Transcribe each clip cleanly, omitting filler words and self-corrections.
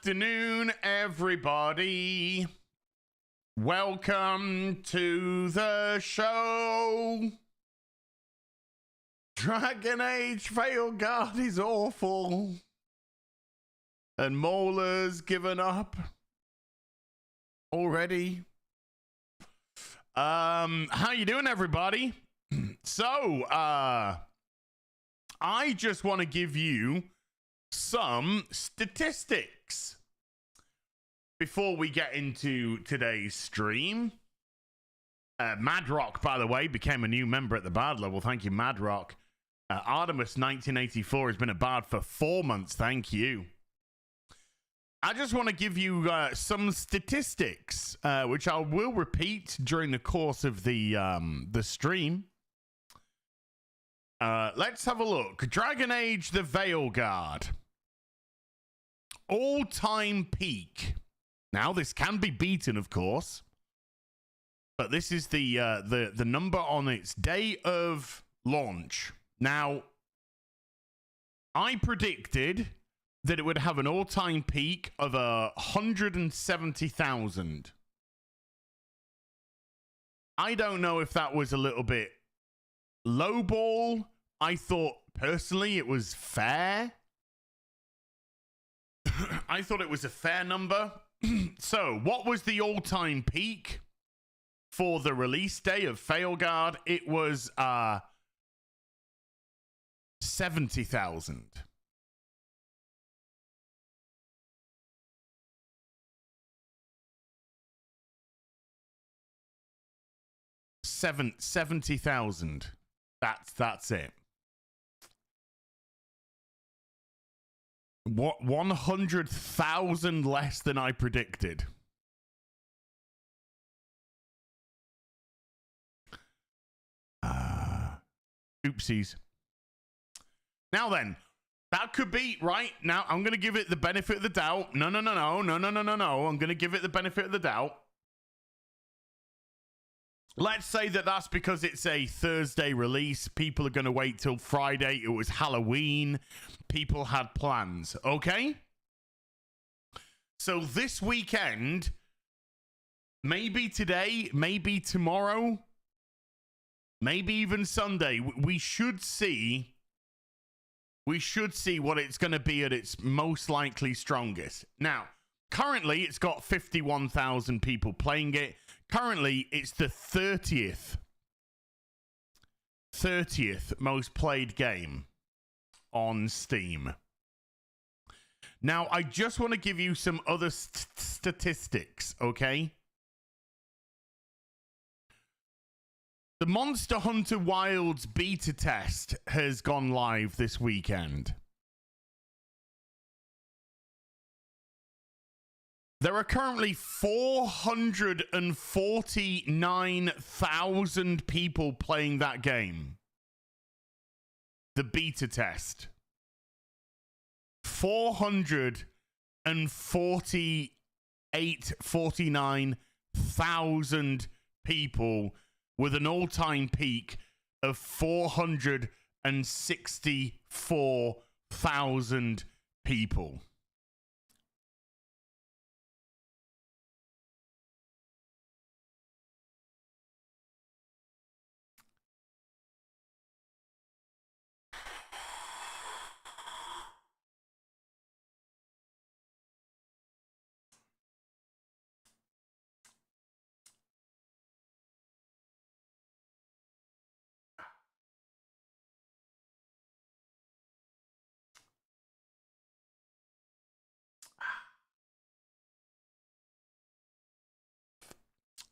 afternoon, everybody. Welcome to the show. Dragon Age Veilguard is awful. And Molar's given up already. How you doing, everybody? So, I just want to give you some statistics before we get into today's stream. Madrock, by the way, became a new member at the Bard level. Thank you, Madrock. Artemis 1984 has been a Bard for 4 months. Thank you. I just want to give you some statistics, which I will repeat during the course of the stream. Let's have a look. Dragon Age the Veilguard. All-time peak. Now, this can be beaten, of course. But this is the number on its day of launch. Now, I predicted that it would have an all-time peak of 170,000. I don't know if that was a little bit lowball. I thought, personally, it was fair. I thought it was a fair number. So, what was the all-time peak for the release day of Veilguard? It was 70,000. $70,000. That's it. What, 100,000 less than I predicted. Oopsies. Now then, that could be right. Now I'm going to give it the benefit of the doubt. No. I'm going to give it the benefit of the doubt. Let's say that that's because it's a Thursday release. People are going to wait till Friday. It was Halloween. People had plans. Okay? So this weekend, maybe today, maybe tomorrow, maybe even Sunday, we should see what it's going to be at its most likely strongest. Now, currently, it's got 51,000 people playing it. Currently, it's the 30th most played game on Steam. Now, I just want to give you some other statistics, okay? The Monster Hunter Wilds beta test has gone live this weekend. There are currently 449,000 people playing that game. The beta test. 449,000 people with an all-time peak of 464,000 people.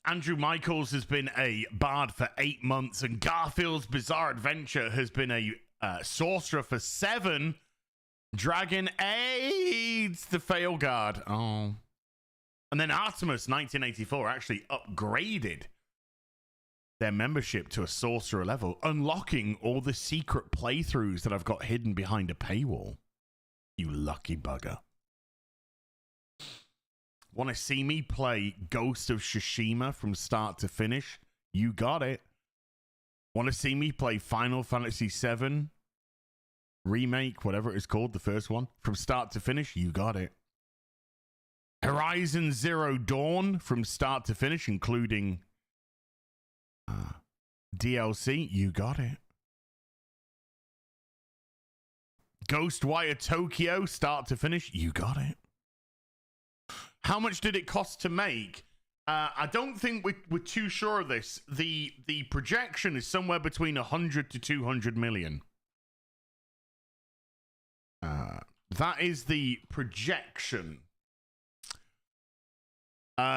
Andrew Michaels has been a bard for 8 months, and Garfield's Bizarre Adventure has been a sorcerer for 7. Dragon AIDS the Veilguard. Oh. And then Artemis 1984 actually upgraded their membership to a sorcerer level, unlocking all the secret playthroughs that I've got hidden behind a paywall. You lucky bugger. Want to see me play Ghost of Tsushima from start to finish? You got it. Want to see me play Final Fantasy VII Remake, whatever it is called, the first one, from start to finish? You got it. Horizon Zero Dawn from start to finish, including DLC. You got it. Ghostwire Tokyo, start to finish. You got it. How much did it cost to make? I don't think we're too sure of this. The projection is somewhere between 100 to 200 million. That is the projection.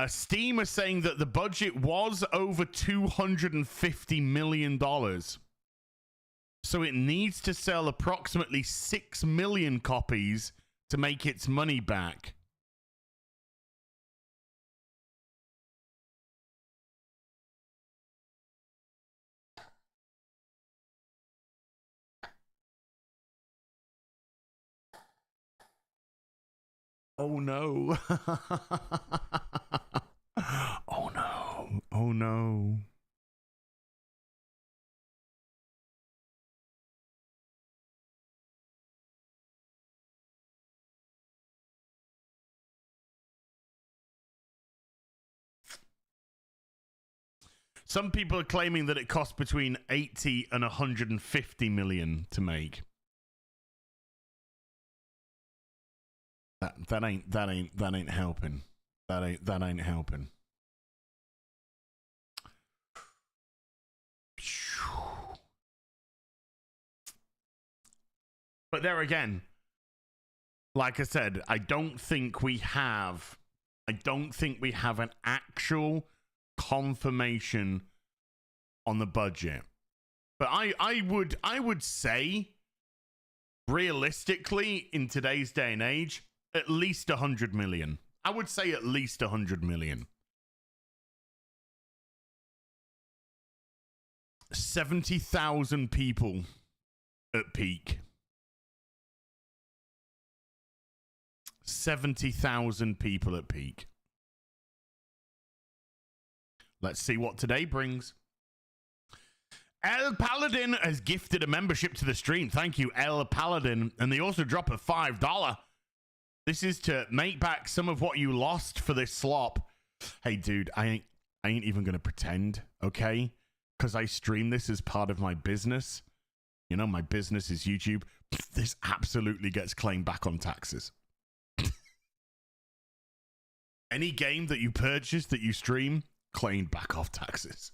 Steam is saying that the budget was over $250 million. So it needs to sell approximately 6 million copies to make its money back. Oh no. Oh no. Oh no. Some people are claiming that it cost between 80 and 150 million to make. That ain't helping. That ain't helping. But there again, like I said, I don't think we have an actual confirmation on the budget. But I would say, realistically, in today's day and age, at least 100 million. I would say at least 100 million. 70,000 people at peak. 70,000 people at peak. Let's see what today brings. El Paladin has gifted a membership to the stream. Thank you, El Paladin. And they also drop a $5. This is to make back some of what you lost for this slop. Hey, dude, I ain't even going to pretend, okay? Because I stream this as part of my business. You know, my business is YouTube. This absolutely gets claimed back on taxes. Any game that you purchase that you stream, claimed back off taxes.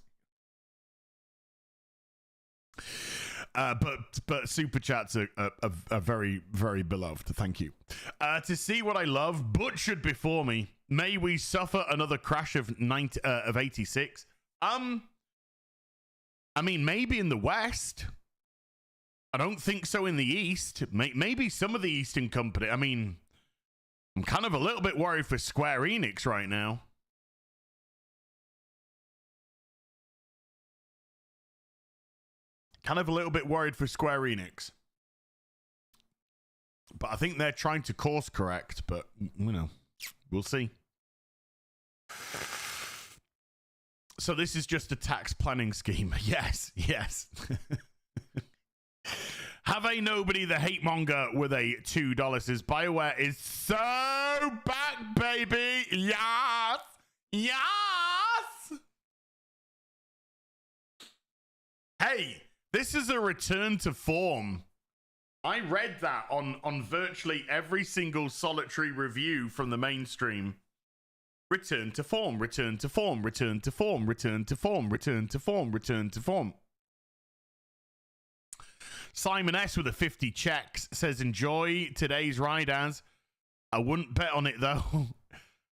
But super chats are very, very beloved. Thank you. To see what I love, butchered before me. May we suffer another crash of 86. I mean, maybe in the West. I don't think so in the East. Maybe some of the Eastern company. I mean, I'm kind of a little bit worried for Square Enix right now. Kind of a little bit worried for Square Enix. But I think they're trying to course correct, but, you know, we'll see. So this is just a tax planning scheme. Yes, yes. Have a nobody the hate monger with a $2 says BioWare is so back, baby. Yes. Yes. Hey, this is a return to form. I read that on virtually every single solitary review from the mainstream. Return to form, return to form, return to form, return to form, return to form, return to form. Simon S with a 50 checks says, enjoy today's ride as. I wouldn't bet on it though.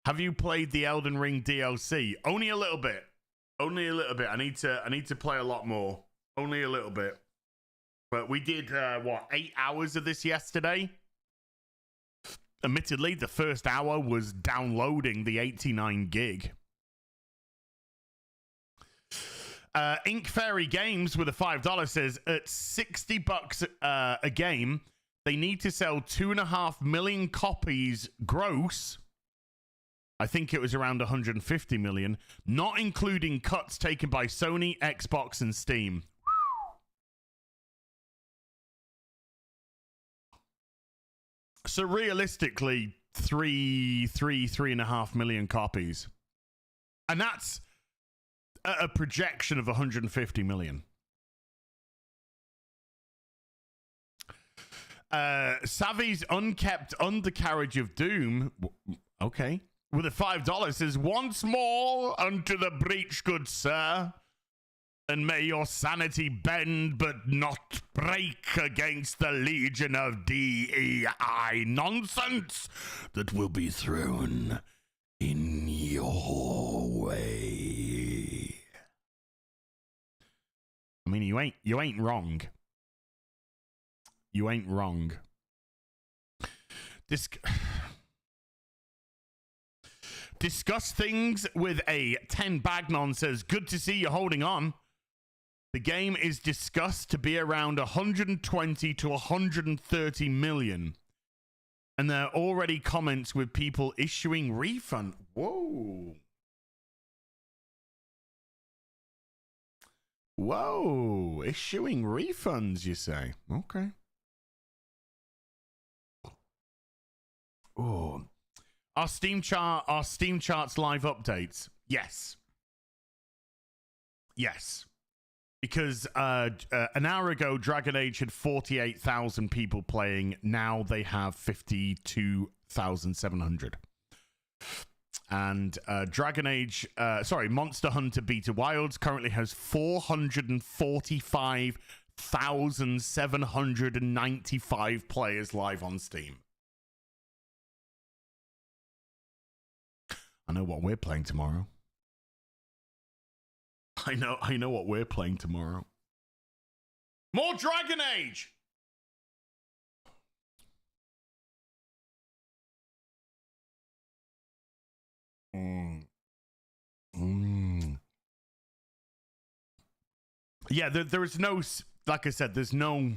Have you played the Elden Ring DLC? Only a little bit. Only a little bit. I need to play a lot more. Only a little bit. But we did, 8 hours of this yesterday? Admittedly, the first hour was downloading the 89 gig. Ink Fairy Games with a $5 says, at $60 a game, they need to sell 2.5 million copies gross. I think it was around 150 million, not including cuts taken by Sony, Xbox, and Steam. So realistically, 3.5 million copies. And that's a projection of 150 million. Savvy's Unkept Undercarriage of Doom. Okay. With a $5 says, once more unto the breach, good sir. And may your sanity bend but not break against the legion of DEI nonsense that will be thrown in your way. I mean, you ain't wrong. You ain't wrong. Discuss things with a 10 Bagnon says, good to see you holding on. The game is discussed to be around 120 to 130 million. And there are already comments with people issuing refund. Whoa. Whoa. Issuing refunds, you say? Okay. Oh. Our Steam charts live updates. Yes. Yes. Because an hour ago, Dragon Age had 48,000 people playing. Now they have 52,700. And Monster Hunter Beta Wilds currently has 445,795 players live on Steam. I know what we're playing tomorrow. I know what we're playing tomorrow. More Dragon Age! Yeah, there is no, like I said, there's no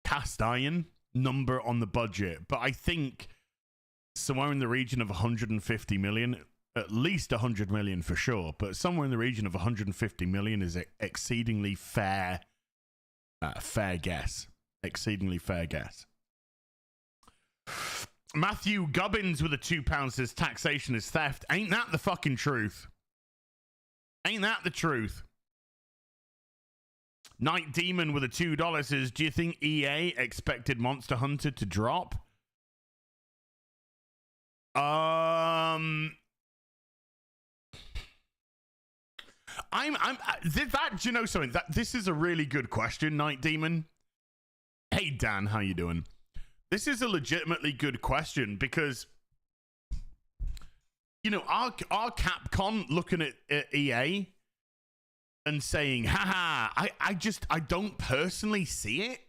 cast iron number on the budget, but I think somewhere in the region of 150 million, at least 100 million for sure, but somewhere in the region of 150 million is an exceedingly fair guess. Exceedingly fair guess. Matthew Gubbins with a £2 says taxation is theft. Ain't that the fucking truth? Ain't that the truth? Night Demon with a $2 says, do you think EA expected Monster Hunter to drop? Do you know something? This is a really good question, Night Demon. Hey Dan, how you doing? This is a legitimately good question because, you know, our Capcom looking at EA and saying, haha, I don't personally see it.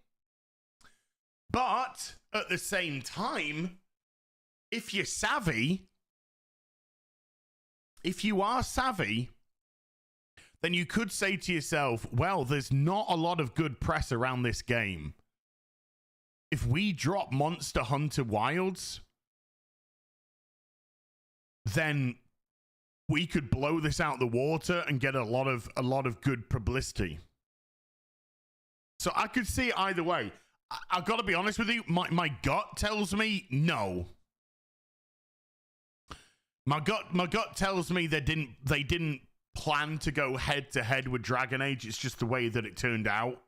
But at the same time, if you're savvy, if you are savvy, then you could say to yourself, well, there's not a lot of good press around this game. If we drop Monster Hunter Wilds, then we could blow this out the water and get a lot of good publicity. So I could see it either way. I've got to be honest with you, my gut tells me no. My gut tells me they didn't plan to go head to head with Dragon Age. It's just the way that it turned out.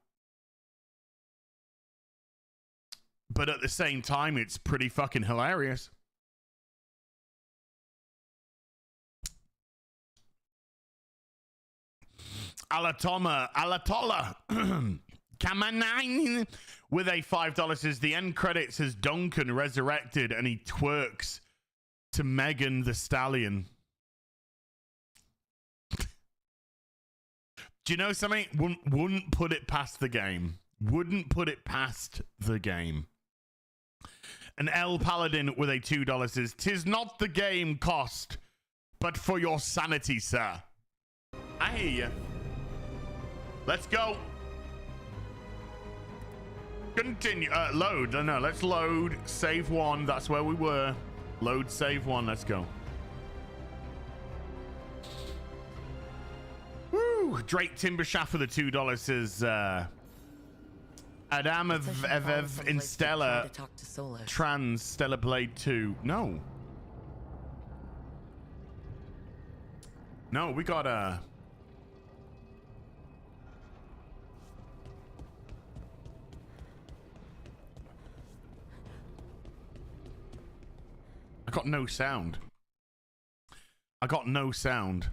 But at the same time, it's pretty fucking hilarious. Alatola Kamanine with a $5 says the end credits says Duncan resurrected and he twerks to Megan the Stallion. Do you know something? Wouldn't put it past the game. Wouldn't put it past the game. And L Paladin with a $2 says, "'Tis not the game cost, but for your sanity, sir." I hear you. Let's go. Continue. Load. No, let's load. Save one. That's where we were. Load, save one. Let's go. Woo! Drake Timbershaft for the $2 says, Adam of in Stella Trans Stellar Blade 2. No. No, we got a. I got no sound. I got no sound.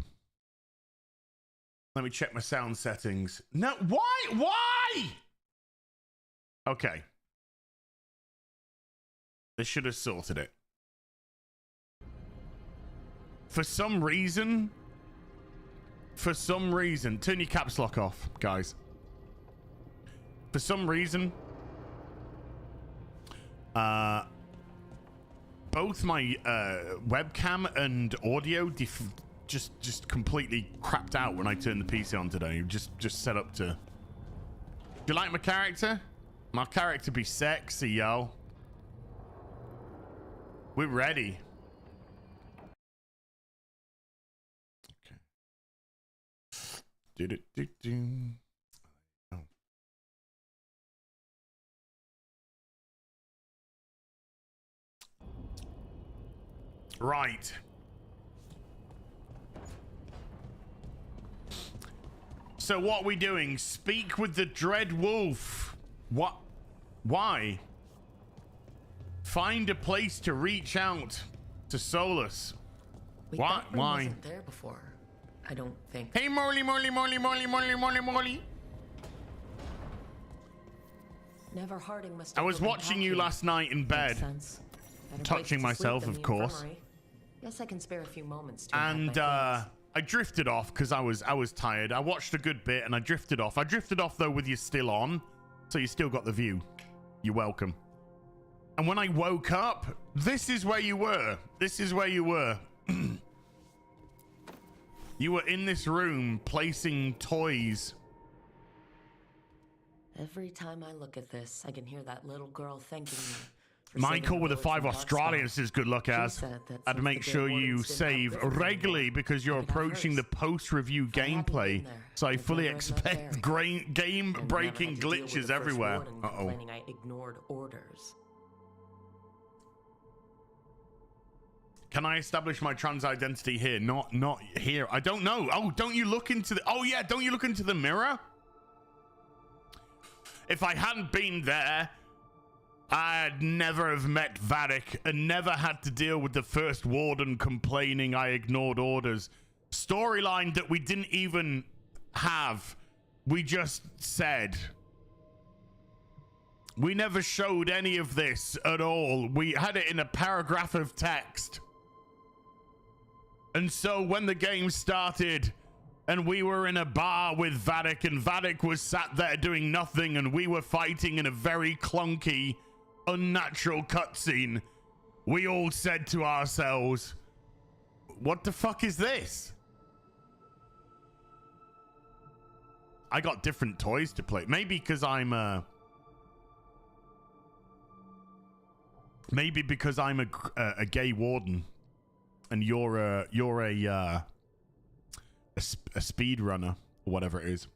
Let me check my sound settings. No, why? Why? Okay. They should have sorted it. For some reason, turn your caps lock off, guys. For some reason, both my webcam and audio just completely crapped out when I turned the PC on today. Just set up to. Do you like my character? My character be sexy, yo. We're ready. Okay. Oh. Right. So what are we doing? Speak with the Dread Wolf. What? Why? Find a place to reach out to Solus. What? Why? Wasn't there before. I don't think. Hey, Morley. Never Harding must. I was watching you last night in bed, touching myself, of course. Yes, I can spare a few moments. And I drifted off because I was tired. I watched a good bit and I drifted off. I drifted off though with you still on, so you still got the view. You're welcome. And when I woke up, this is where you were. This is where you were. You were in this room placing toys. Every time I look at this, I can hear that little girl thanking me. Michael with the 5 Australia says good luck, as I'd make sure you save regularly because you're approaching the post-review gameplay, so I fully expect game-breaking glitches everywhere. Uh-oh. I ignored orders. Can I establish my trans identity here? Not here. I don't know. Oh, don't you look into the... Oh, yeah, don't you look into the mirror? If I hadn't been there, I'd never have met Varric and never had to deal with the first warden complaining I ignored orders. Storyline that we didn't even have. We just said. We never showed any of this at all. We had it in a paragraph of text. And so when the game started and we were in a bar with Varric and Varric was sat there doing nothing and we were fighting in a very clunky, unnatural cutscene, we all said to ourselves, what the fuck is this? I got different toys to play. Maybe because I'm a gay warden and you're a speed runner or whatever it is.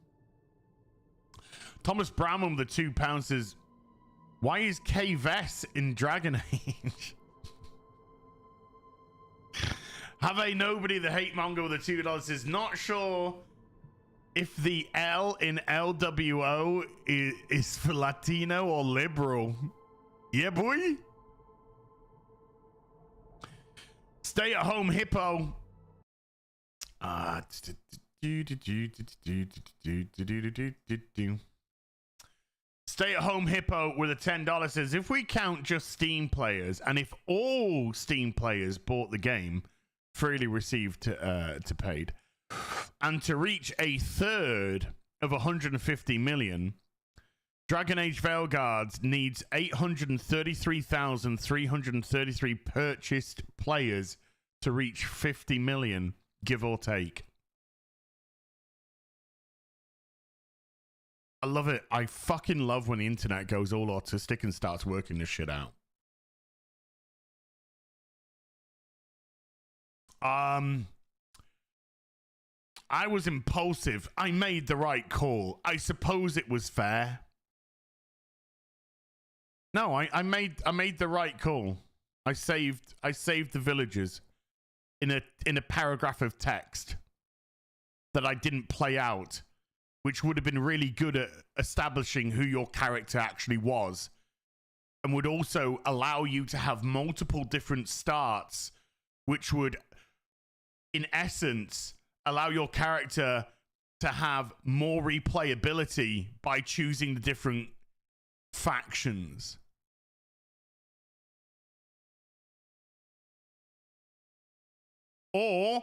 Thomas Brownman with the £2 says, why is K Vess in Dragon Age? Have a nobody the hate monger with the $2 says, not sure if the L in LWO is for Latino or liberal. Yeah, boy. Stay at home hippo. Stay at home hippo with a $10 says, if we count just Steam players and if all Steam players bought the game, freely received to paid, and to reach a third of 150 million, Dragon Age Veilguard needs 833,333 purchased players to reach 50 million, give or take. I love it. I fucking love when the internet goes all autistic and starts working this shit out. I was impulsive. I made the right call. I suppose it was fair. No, I made the right call. I saved the villagers in a paragraph of text that I didn't play out, which would have been really good at establishing who your character actually was, and would also allow you to have multiple different starts, which would, in essence, allow your character to have more replayability by choosing the different factions. Or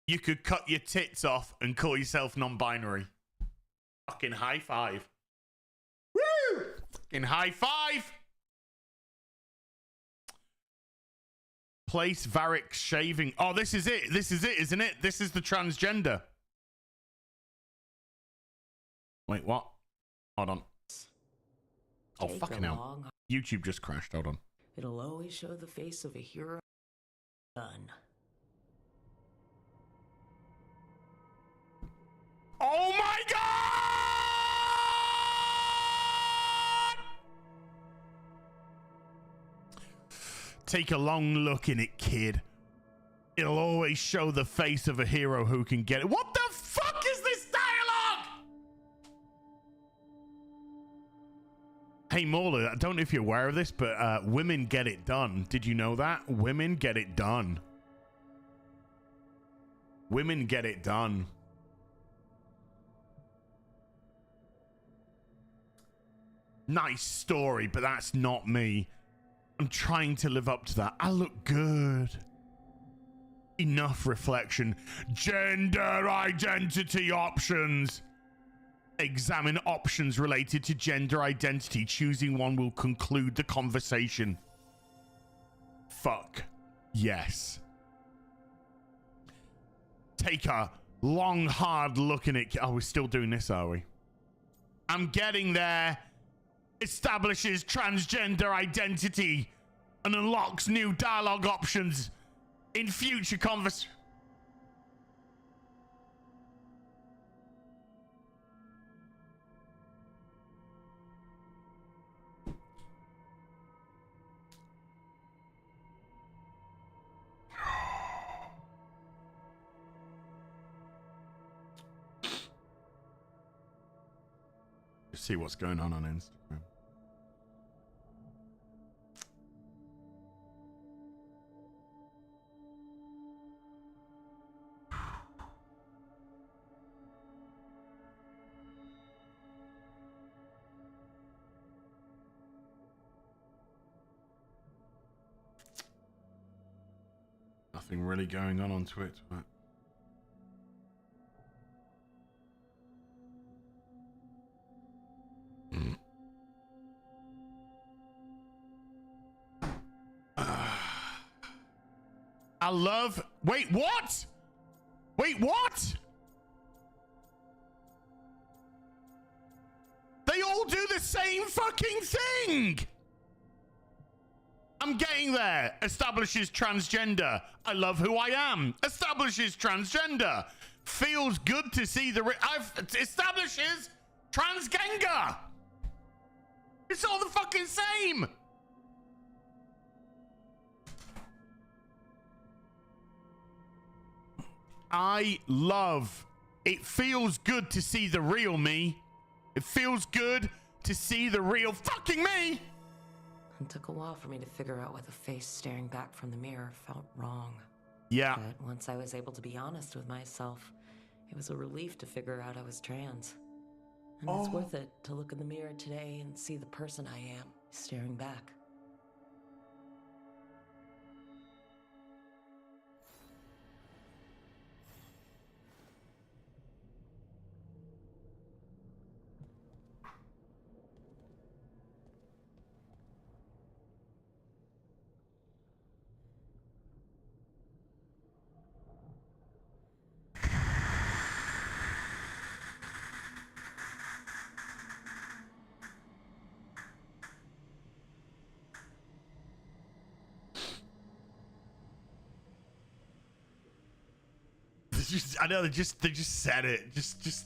you could cut your tits off and call yourself non-binary. Fucking high five. Woo! Fucking high five. Place Varric shaving. Oh, this is it. This is it, isn't it? This is the transgender. Wait, what? Hold on. Oh, Take fucking hell. YouTube just crashed. Hold on. It'll always show the face of a hero. Done. Oh my god! Take a long look in it, kid. It'll always show the face of a hero who can get it. What the fuck is this dialogue? Hey, Mauler, I don't know if you're aware of this, but women get it done. Did you know that? Women get it done. Women get it done. Nice story, but that's not me. I'm trying to live up to that. I look good. Enough reflection. Gender identity options. Examine options related to gender identity. Choosing one will conclude the conversation. Fuck. Yes. Take a long, hard look in it. Oh, we're still doing this, are we? I'm getting there. Establishes transgender identity and unlocks new dialogue options in future conversations. See what's going on Instagram. Nothing really going on Twitter, but I love. Wait, what? Wait, what? They all do the same fucking thing. I'm getting there. Establishes transgender. I love who I am. Establishes transgender. Feels good to see the. Establishes transgender. It's all the fucking same. I love. It feels good to see the real me. It feels good to see the real fucking me. It took a while for me to figure out why the face staring back from the mirror felt wrong. Yeah. But once I was able to be honest with myself, it was a relief to figure out I was trans. And it's worth it to look in the mirror today and see the person I am staring back. Just, I know they just said it. Just.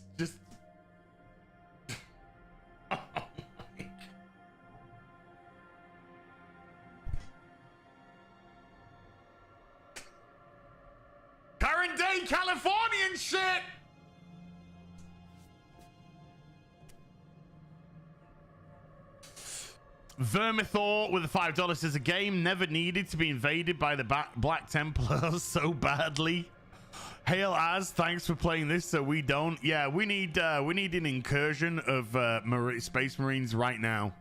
Californian shit. Vermithor with the $5 says a game never needed to be invaded by the Black Templars so badly. Hail Az, thanks for playing this so we don't. Yeah, we need an incursion of Space Marines right now.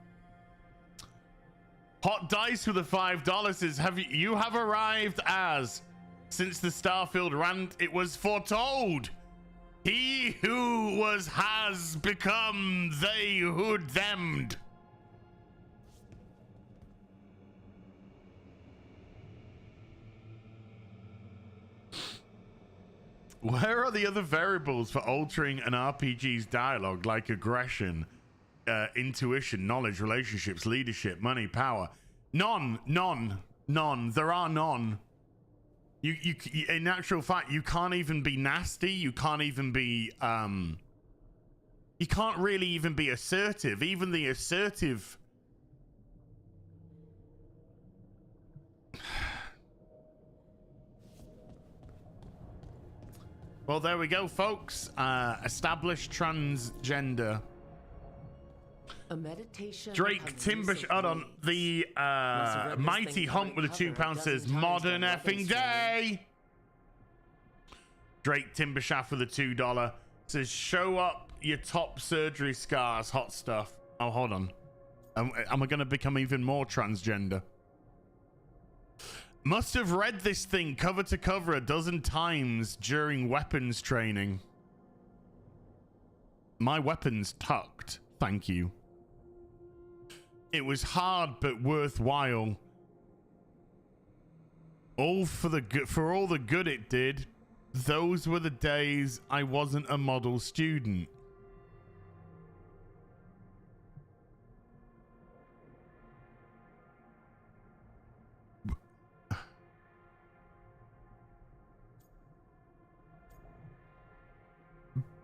Hot Dice with the $5 says you have arrived as since the Starfield rant it was foretold. He who was has become they who them'd. Where are the other variables for altering an RPG's dialogue, like aggression, intuition, knowledge, relationships, leadership, money, power? None. There are none. You in actual fact, you can't even be nasty. You can't even be you can't really even be assertive. Even the assertive. Well, there we go, folks. Established transgender. A meditation. Drake Timbush. Hold on. The Mighty Hump with the £2 says modern effing day. Drake Timbershaft with the $2 says show up your top surgery scars, hot stuff. Oh, hold on. Am I going to become even more transgender? Must have read this thing cover to cover a dozen times during weapons training. My weapons tucked. Thank you. It was hard but worthwhile. All for the good, for all the good it did. Those were the days I wasn't a model student.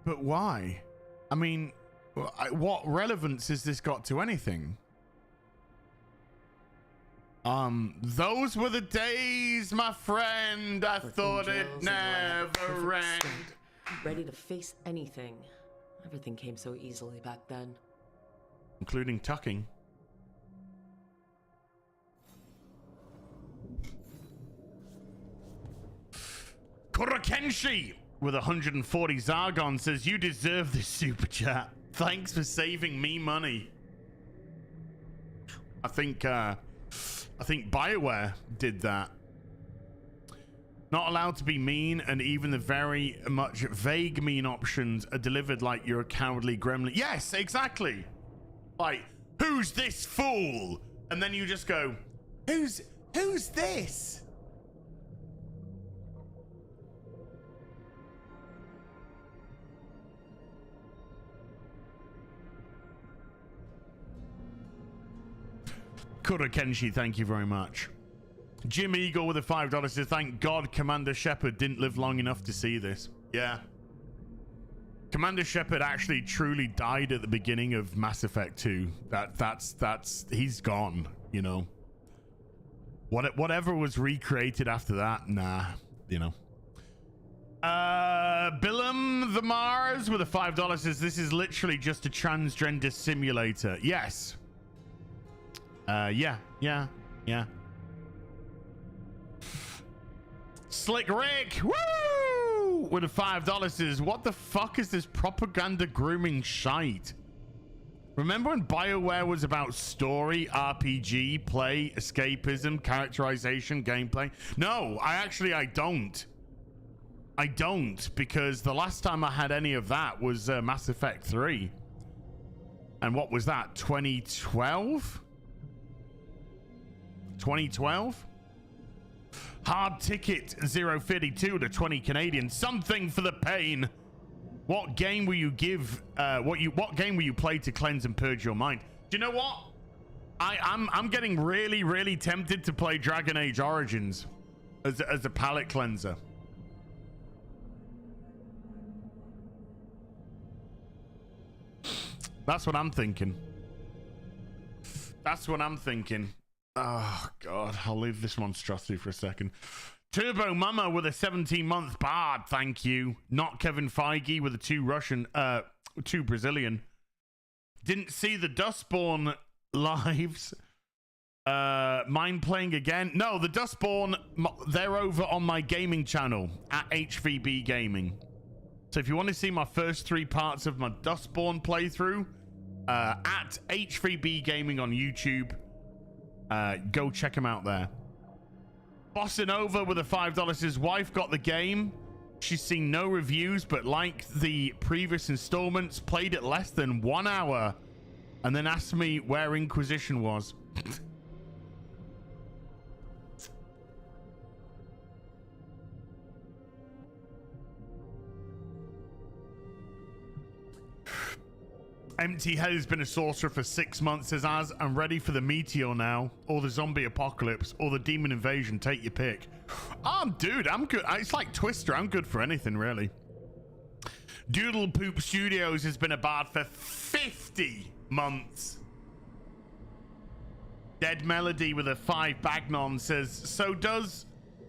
But why? I mean, what relevance has this got to anything? Those were the days, my friend. I thought it never end. Ready to face anything. Everything came so easily back then. Including tucking. Kurakenshi with 140 Zargon says you deserve this super chat. Thanks for saving me money. I think BioWare did that. Not allowed to be mean, and even the very much vague mean options are delivered like you're a cowardly gremlin. Yes, exactly. Like, who's this fool? And then you just go, who's this? Kura Kenshi, thank you very much. Jim Eagle with a $5 says, thank God Commander Shepard didn't live long enough to see this. Yeah. Commander Shepard actually truly died at the beginning of Mass Effect 2. That's he's gone, you know. Whatever was recreated after that, nah, you know. Billum the Mars with a $5 says, this is literally just a transgender simulator. Yes. Yeah. Slick Rick, woo! With a $5 says, what the fuck is this propaganda grooming shite? Remember when BioWare was about story, RPG, play, escapism, characterization, gameplay? No, I don't. I don't, because the last time I had any of that was Mass Effect 3. And what was that, 2012? 2012? Hard ticket 052 to 20 Canadian. Something for the pain. What game will you give? What game will you play to cleanse and purge your mind? Do you know what? I'm getting really tempted to play Dragon Age Origins as a palate cleanser. That's what I'm thinking. Oh God, I'll leave this monstrosity for a second. Turbo Mama with a 17-month bard, thank you. Not Kevin Feige with a 2 Brazilian. Didn't see the Dustborn lives. Mind playing again? No, the Dustborn, they're over on my gaming channel at HVB Gaming. So if you want to see my first 3 parts of my Dustborn playthrough, at HVB Gaming on YouTube, go check them out there. Bossing over with a $5. His wife got the game. She's seen no reviews, but like the previous installments, played it less than 1 hour, and then asked me where Inquisition was. Empty Head has been a sorcerer for 6 months, says Az. I'm ready for the meteor now, or the zombie apocalypse, or the demon invasion. Take your pick. Dude, I'm good. It's like Twister. I'm good for anything, really. Doodle Poop Studios has been a bard for 50 months. Dead Melody with a 5 Bagnon says, so does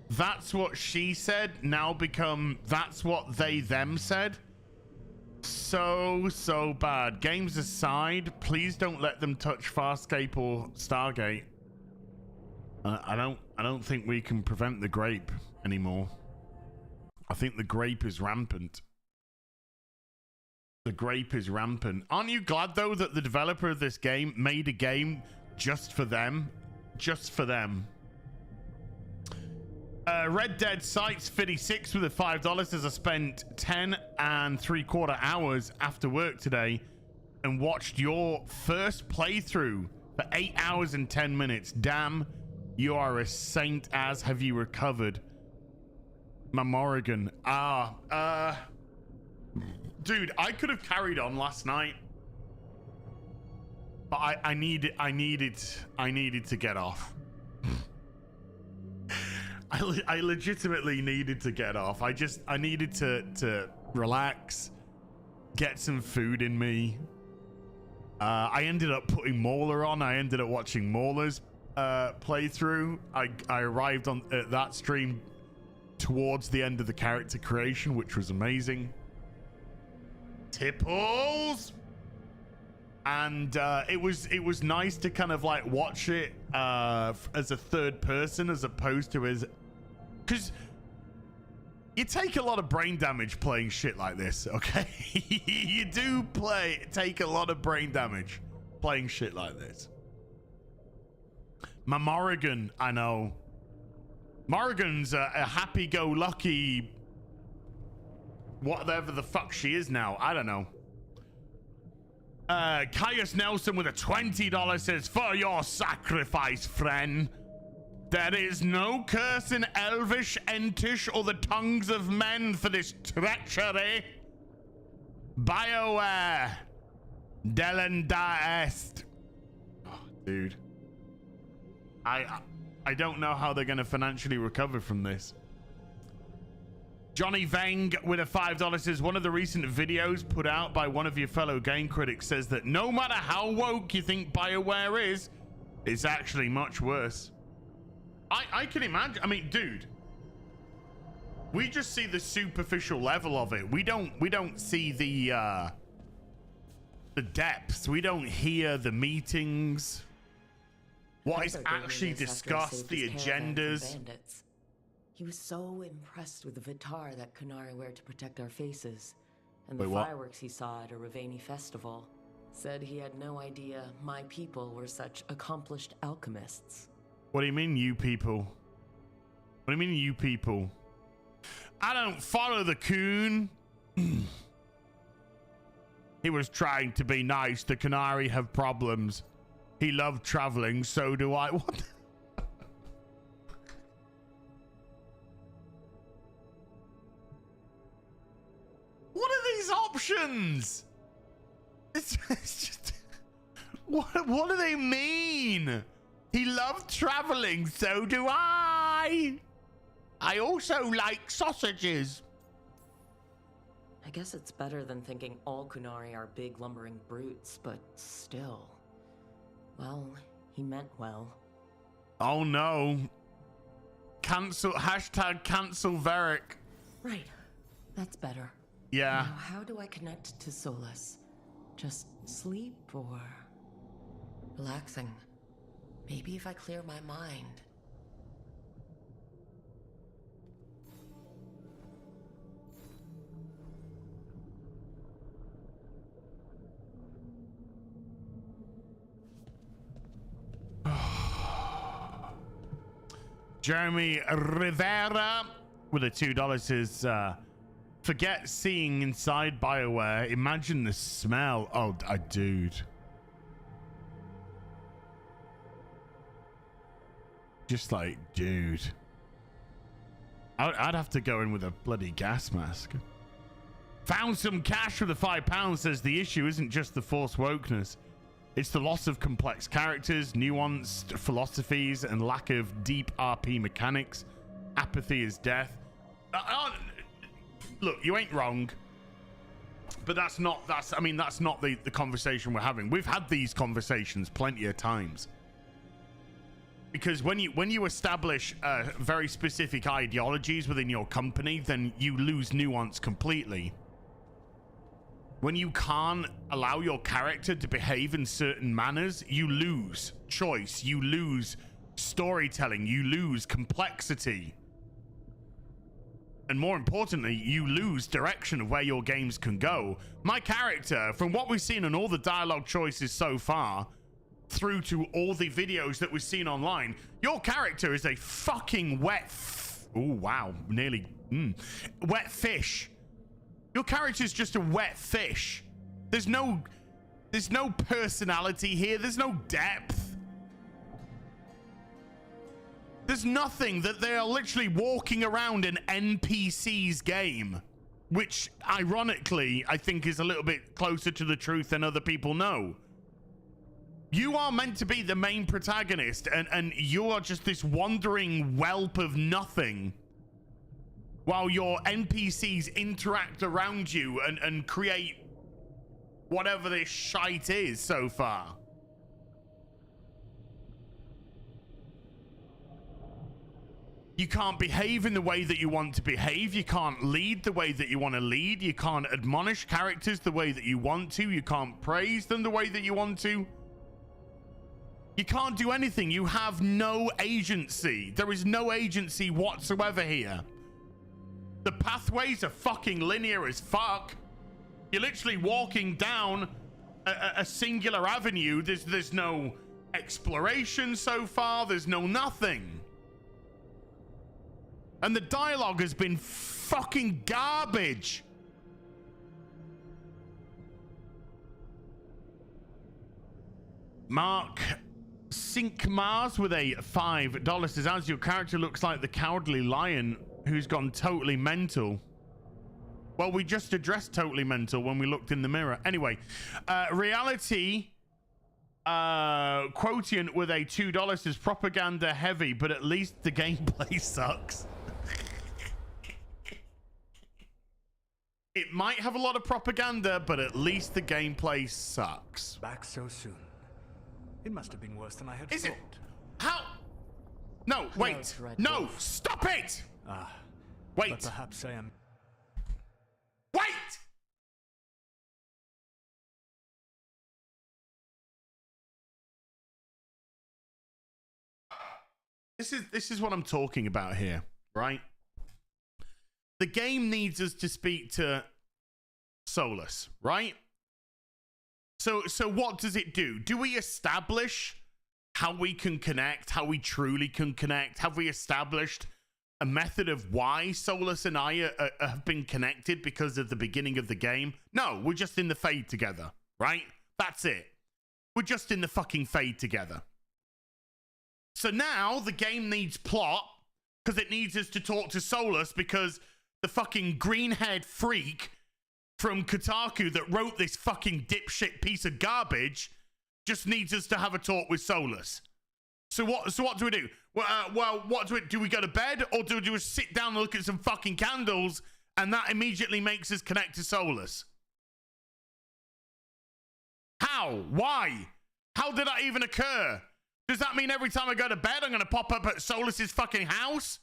that's what she said now become that's what they them said? So bad. Games aside, please don't let them touch Farscape or Stargate. I don't think we can prevent the grape anymore. I think the grape is rampant. The grape is rampant. Aren't you glad though that the developer of this game made a game just for them? Just for them. Red Dead Sites 56 with a $5 as I spent 10 3/4 hours after work today and watched your first playthrough for 8 hours and 10 minutes. Damn, you are a saint. As have you recovered? My Morrigan. Dude, I could have carried on last night, but I needed to get off. I legitimately needed to get off. I needed to relax, get some food in me. I ended up putting Mauler on. I ended up watching Mauler's playthrough. I arrived at that stream towards the end of the character creation, which was amazing. Tipples! And it was nice to kind of like watch it as a third person as opposed to as, because you take a lot of brain damage playing shit like this, okay? You do take a lot of brain damage playing shit like this. My Morrigan, I know. Morrigan's a happy-go-lucky whatever the fuck she is now. I don't know. Caius Nelson with a $20 says, for your sacrifice, friend. There is no curse in Elvish, Entish, or the tongues of men for this treachery. BioWare. Delenda est. Oh, dude. I don't know how they're going to financially recover from this. Johnny Vang with a $5 says, one of the recent videos put out by one of your fellow game critics says that no matter how woke you think BioWare is, it's actually much worse. I can imagine. I mean, dude, we just see the superficial level of it. We don't see the depths. We don't hear the meetings. What is actually discussed, the agendas. He was so impressed with the Vitar that Kunari wear to protect our faces, and the Wait, what? fireworks he saw at a Ravani festival. Said he had no idea my people were such accomplished alchemists. What do you mean, you people? What do you mean, you people? I don't follow the coon. He was trying to be nice. The Canary have problems. He loved traveling, so do I. What? What are these options? It's just... What do they mean? He loved traveling, so do I. I also like sausages. I guess it's better than thinking all Kunari are big lumbering brutes, but still. Well, he meant well. Oh no. cancel, hashtag cancel Varric. Right. That's better. Yeah. Now, how do I connect to Solus? Just sleep or relaxing? Maybe if I clear my mind. Jeremy Rivera with a $2 says, forget seeing inside BioWare. Imagine the smell. Oh, dude. Just like, dude. I'd have to go in with a bloody gas mask. Found some cash with the £5, says the issue isn't just the forced wokeness. It's the loss of complex characters, nuanced philosophies, and lack of deep RP mechanics. Apathy is death. Look, you ain't wrong. But that's not the conversation we're having. We've had these conversations plenty of times. Because when you establish very specific ideologies within your company, then you lose nuance completely. When you can't allow your character to behave in certain manners, you lose choice, you lose storytelling, you lose complexity. And more importantly, you lose direction of where your games can go. My character, from what we've seen on all the dialogue choices so far, through to all the videos that we've seen online, your character is a fucking wet fish. Your character's just a wet fish. There's no personality here. There's no depth. There's nothing. That they are literally walking around an NPC's game, which ironically I think is a little bit closer to the truth than other people know. You are meant to be the main protagonist, and you are just this wandering whelp of nothing, while your NPCs interact around you and create whatever this shite is so far. You can't behave in the way that you want to behave. You can't lead the way that you want to lead. You can't admonish characters the way that you want to. You can't praise them the way that you want to. You can't do anything. You have no agency. There is no agency whatsoever here. The pathways are fucking linear as fuck. You're literally walking down a singular avenue. There's no exploration so far. There's no nothing. And the dialogue has been fucking garbage. Mark Sink Mars with a $5 says, as your character looks like the cowardly lion who's gone totally mental. Well, we just addressed totally mental when we looked in the mirror. Anyway, reality quotient with a $2 is propaganda heavy, but at least the gameplay sucks. It might have a lot of propaganda, but at least the gameplay sucks. Back so soon. It must have been worse than I had Is thought. it? How? No, wait. No, stop it! Wait. But perhaps I am... Wait! This is what I'm talking about here, right? The game needs us to speak to Solus, right? So what does it do? Do we establish how we can connect, how we truly can connect? Have we established a method of why Solus and I have been connected because of the beginning of the game? No, we're just in the fade together, right? That's it. We're just in the fucking fade together. So now the game needs plot because it needs us to talk to Solus because the fucking green-haired freak from Kotaku that wrote this fucking dipshit piece of garbage just needs us to have a talk with Solus. So what do we do? Well, what do we go to bed, or do we just sit down and look at some fucking candles, and that immediately makes us connect to Solus? How? Why? How did that even occur? Does that mean every time I go to bed, I'm going to pop up at Solus's fucking house?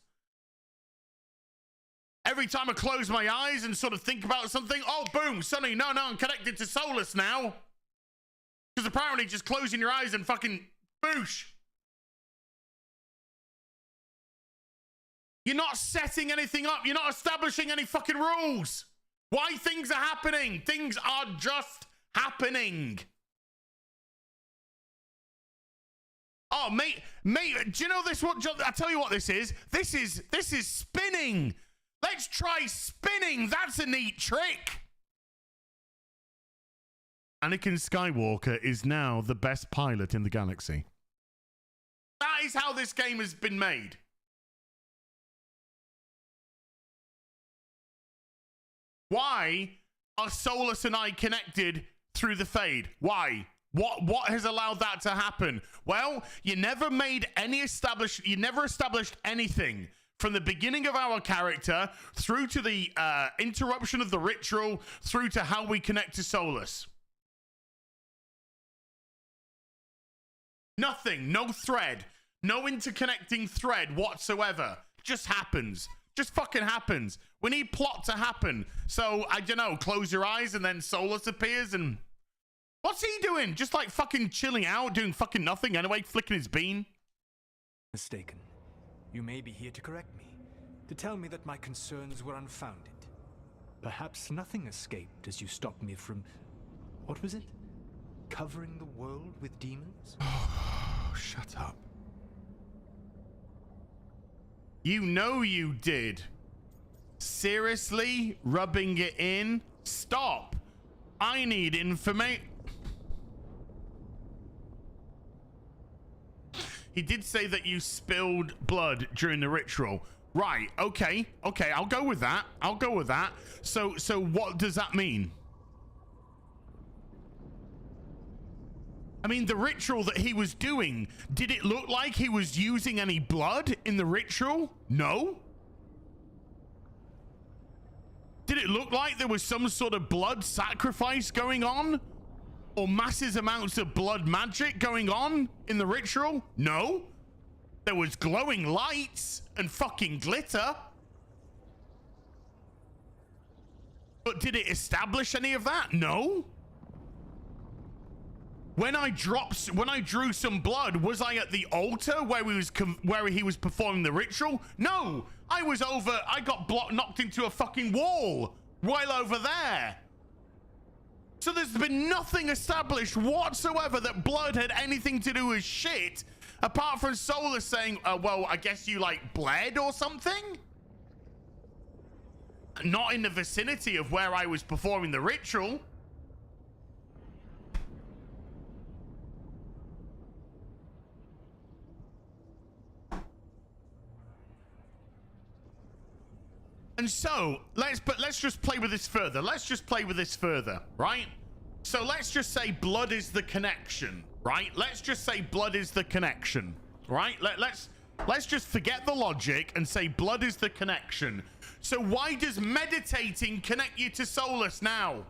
Every time I close my eyes and sort of think about something, oh, boom, Sonny, no, I'm connected to Solus now. Because apparently just closing your eyes and fucking boosh. You're not setting anything up. You're not establishing any fucking rules. Why things are happening? Things are just happening. Oh, mate, do you know this? What I tell you what this is? This is spinning. Let's try spinning. That's a neat trick. Anakin Skywalker is now the best pilot in the galaxy. That is how this game has been made. Why are Solus and I connected through the Fade? Why? What has allowed that to happen? Well, you never established anything from the beginning of our character through to the interruption of the ritual through to how we connect to Solus. Nothing, no thread, no interconnecting thread whatsoever. Just happens. Just fucking happens. We need plot to happen. So, I don't know, close your eyes and then Solus appears and... What's he doing? Just like fucking chilling out, doing fucking nothing anyway, flicking his bean? Mistaken. You may be here to correct me, to tell me that my concerns were unfounded. Perhaps nothing escaped as you stopped me from... What was it? Covering the world with demons? Oh, shut up. You know you did. Seriously? Rubbing it in? Stop. I need information. He did say that you spilled blood during the ritual. Right, okay, I'll go with that. So what does that mean? I mean, the ritual that he was doing, did it look like he was using any blood in the ritual? No. Did it look like there was some sort of blood sacrifice going on? Or massive amounts of blood magic going on in the ritual? No. There was glowing lights and fucking glitter. But did it establish any of that? No. When I drew some blood, was I at the altar where he was performing the ritual? No, I got knocked into a fucking wall right over there. So there's been nothing established whatsoever that blood had anything to do with shit, apart from Solus saying, well, I guess you like bled or something? Not in the vicinity of where I was performing the ritual. And so, let's just play with this further. Right? So let's just say blood is the connection, right? Let's just forget the logic and say blood is the connection. So why does meditating connect you to Solus now?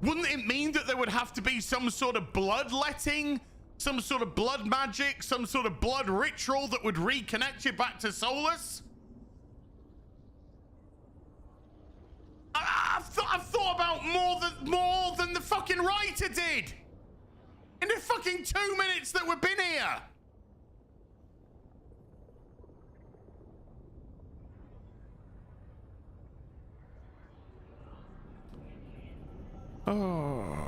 Wouldn't it mean that there would have to be some sort of bloodletting? Some sort of blood magic, some sort of blood ritual that would reconnect you back to Solus? I've thought about more than the fucking writer did in the fucking 2 minutes that we've been here. Oh.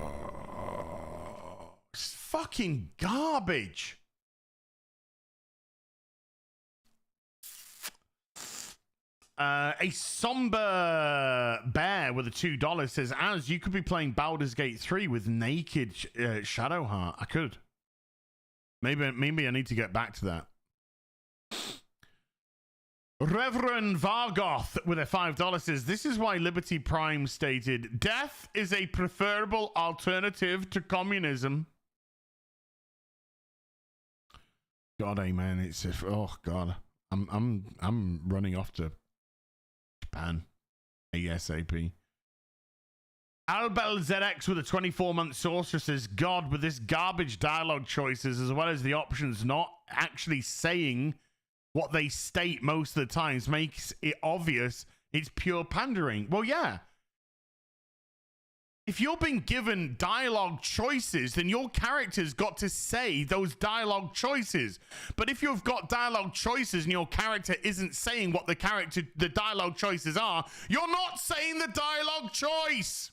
It's fucking garbage. A somber bear with a $2 says, "As you could be playing Baldur's Gate 3 with naked Shadowheart." I could. Maybe I need to get back to that. Reverend Vargoth with a $5 says, "This is why Liberty Prime stated death is a preferable alternative to communism." God, amen. It's oh god, I'm running off to Japan ASAP. Albel ZX with a 24-month sorcerer says, "God, with this garbage dialogue choices as well as the options not actually saying what they state most of the times makes it obvious it's pure pandering. Well, yeah. If you're being given dialogue choices, then your character's got to say those dialogue choices. But if you've got dialogue choices and your character isn't saying what the dialogue choices are, you're not saying the dialogue choice.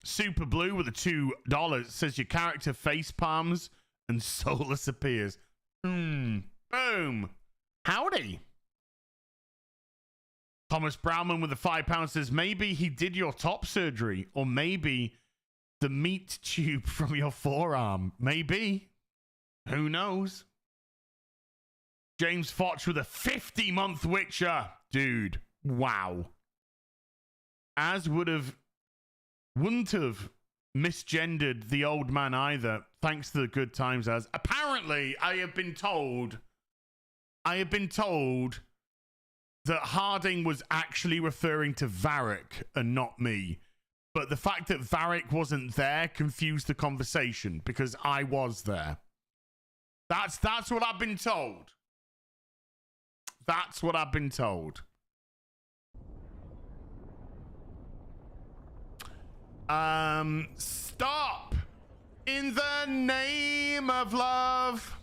Super Blue with the $2 says your character face palms and Solus appears. Boom. Howdy. Thomas Brownman with the £5 says maybe he did your top surgery, or maybe the meat tube from your forearm. Maybe. Who knows? James Foch with a 50-month Witcher. Dude, wow. As wouldn't have misgendered the old man either, thanks to the good times as. Apparently, I have been told that Harding was actually referring to Varric and not me. But the fact that Varric wasn't there confused the conversation because I was there. That's what I've been told. That's what I've been told. Stop! In the name of love.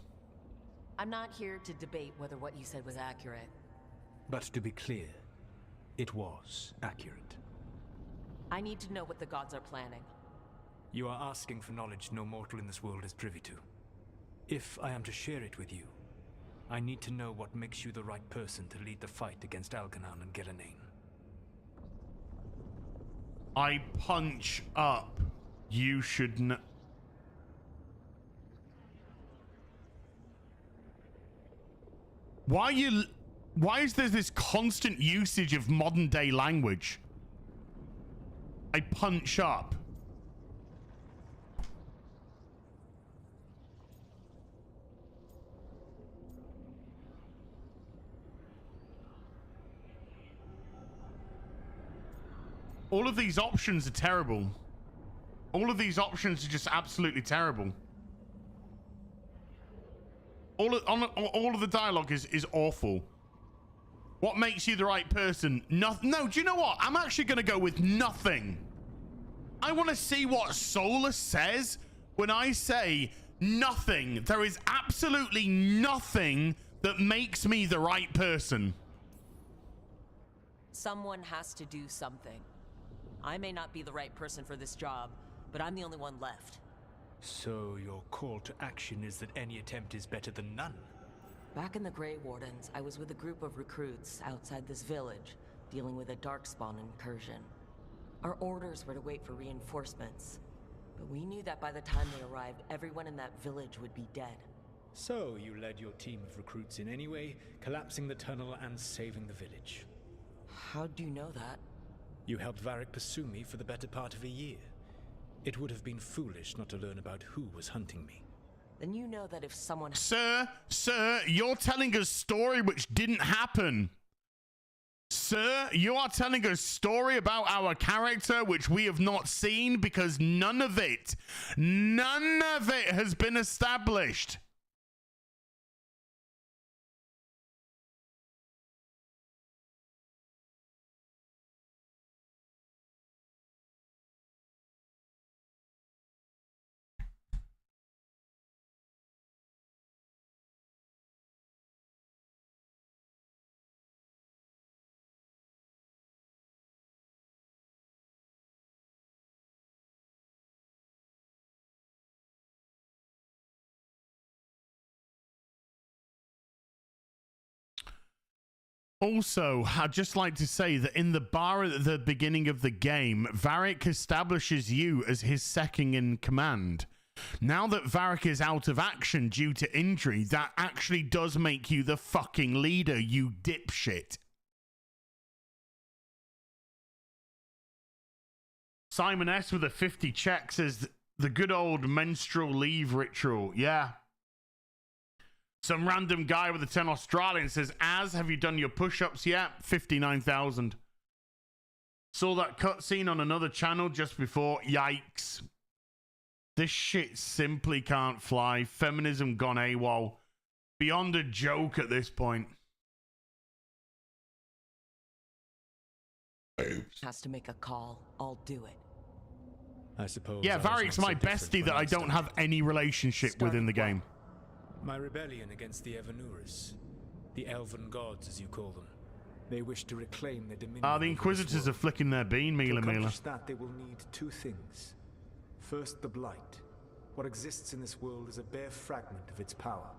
I'm not here to debate whether what you said was accurate. But to be clear, it was accurate. I need to know what the gods are planning. You are asking for knowledge no mortal in this world is privy to. If I am to share it with you, I need to know what makes you the right person to lead the fight against Algernon and Gillenane. I punch up. You should know. Why is there this constant usage of modern day language? I punch up. All of these options are terrible. All of these options are just absolutely terrible. All of the dialogue is awful. What makes you the right person? No, do you know what? I'm actually going to go with nothing. I want to see what Solus says when I say nothing. There is absolutely nothing that makes me the right person. Someone has to do something. I may not be the right person for this job, but I'm the only one left. So your call to action is that any attempt is better than none? Back in the Grey Wardens, I was with a group of recruits outside this village, dealing with a Darkspawn incursion. Our orders were to wait for reinforcements, but we knew that by the time they arrived, everyone in that village would be dead. So you led your team of recruits in any way, collapsing the tunnel and saving the village. How'd you know that? You helped Varric pursue me for the better part of a year. It would have been foolish not to learn about who was hunting me. Then you know that if someone... Sir, you're telling a story which didn't happen. Sir, you are telling a story about our character which we have not seen because none of it has been established. Also, I'd just like to say that in the bar at the beginning of the game, Varric establishes you as his second in command. Now that Varric is out of action due to injury, that actually does make you the fucking leader, you dipshit. Simon S. with a 50 check says, the good old menstrual leave ritual. Yeah. Some random guy with a 10 Australian says, have you done your push-ups yet? 59,000. Saw that cutscene on another channel just before. Yikes. This shit simply can't fly. Feminism gone AWOL. Beyond a joke at this point. Has to make a call. I'll do it. I suppose. Yeah, Varric's my bestie that I don't have any relationship with in the game. My rebellion against the Evanuris, the elven gods as you call them. They wish to reclaim their dominion. The Inquisitors are flicking their bean, Mila To Mila. accomplish that, they will need two things. First, the Blight. What exists in this world is a bare fragment of its power.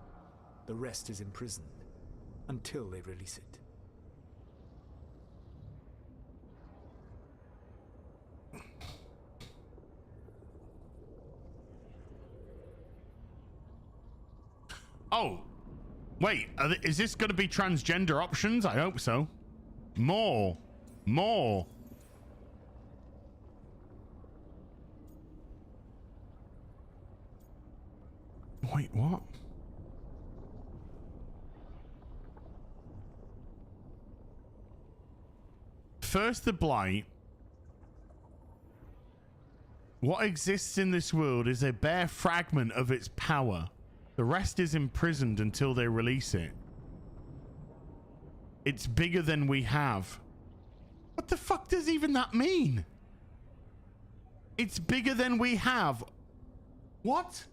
The rest is imprisoned until they release it. Oh, wait, is this going to be transgender options? I hope so. More. Wait, what? First, the Blight. What exists in this world is a bare fragment of its power. The rest is imprisoned until they release it. It's bigger than we have. What the fuck does even that mean? It's bigger than we have. What?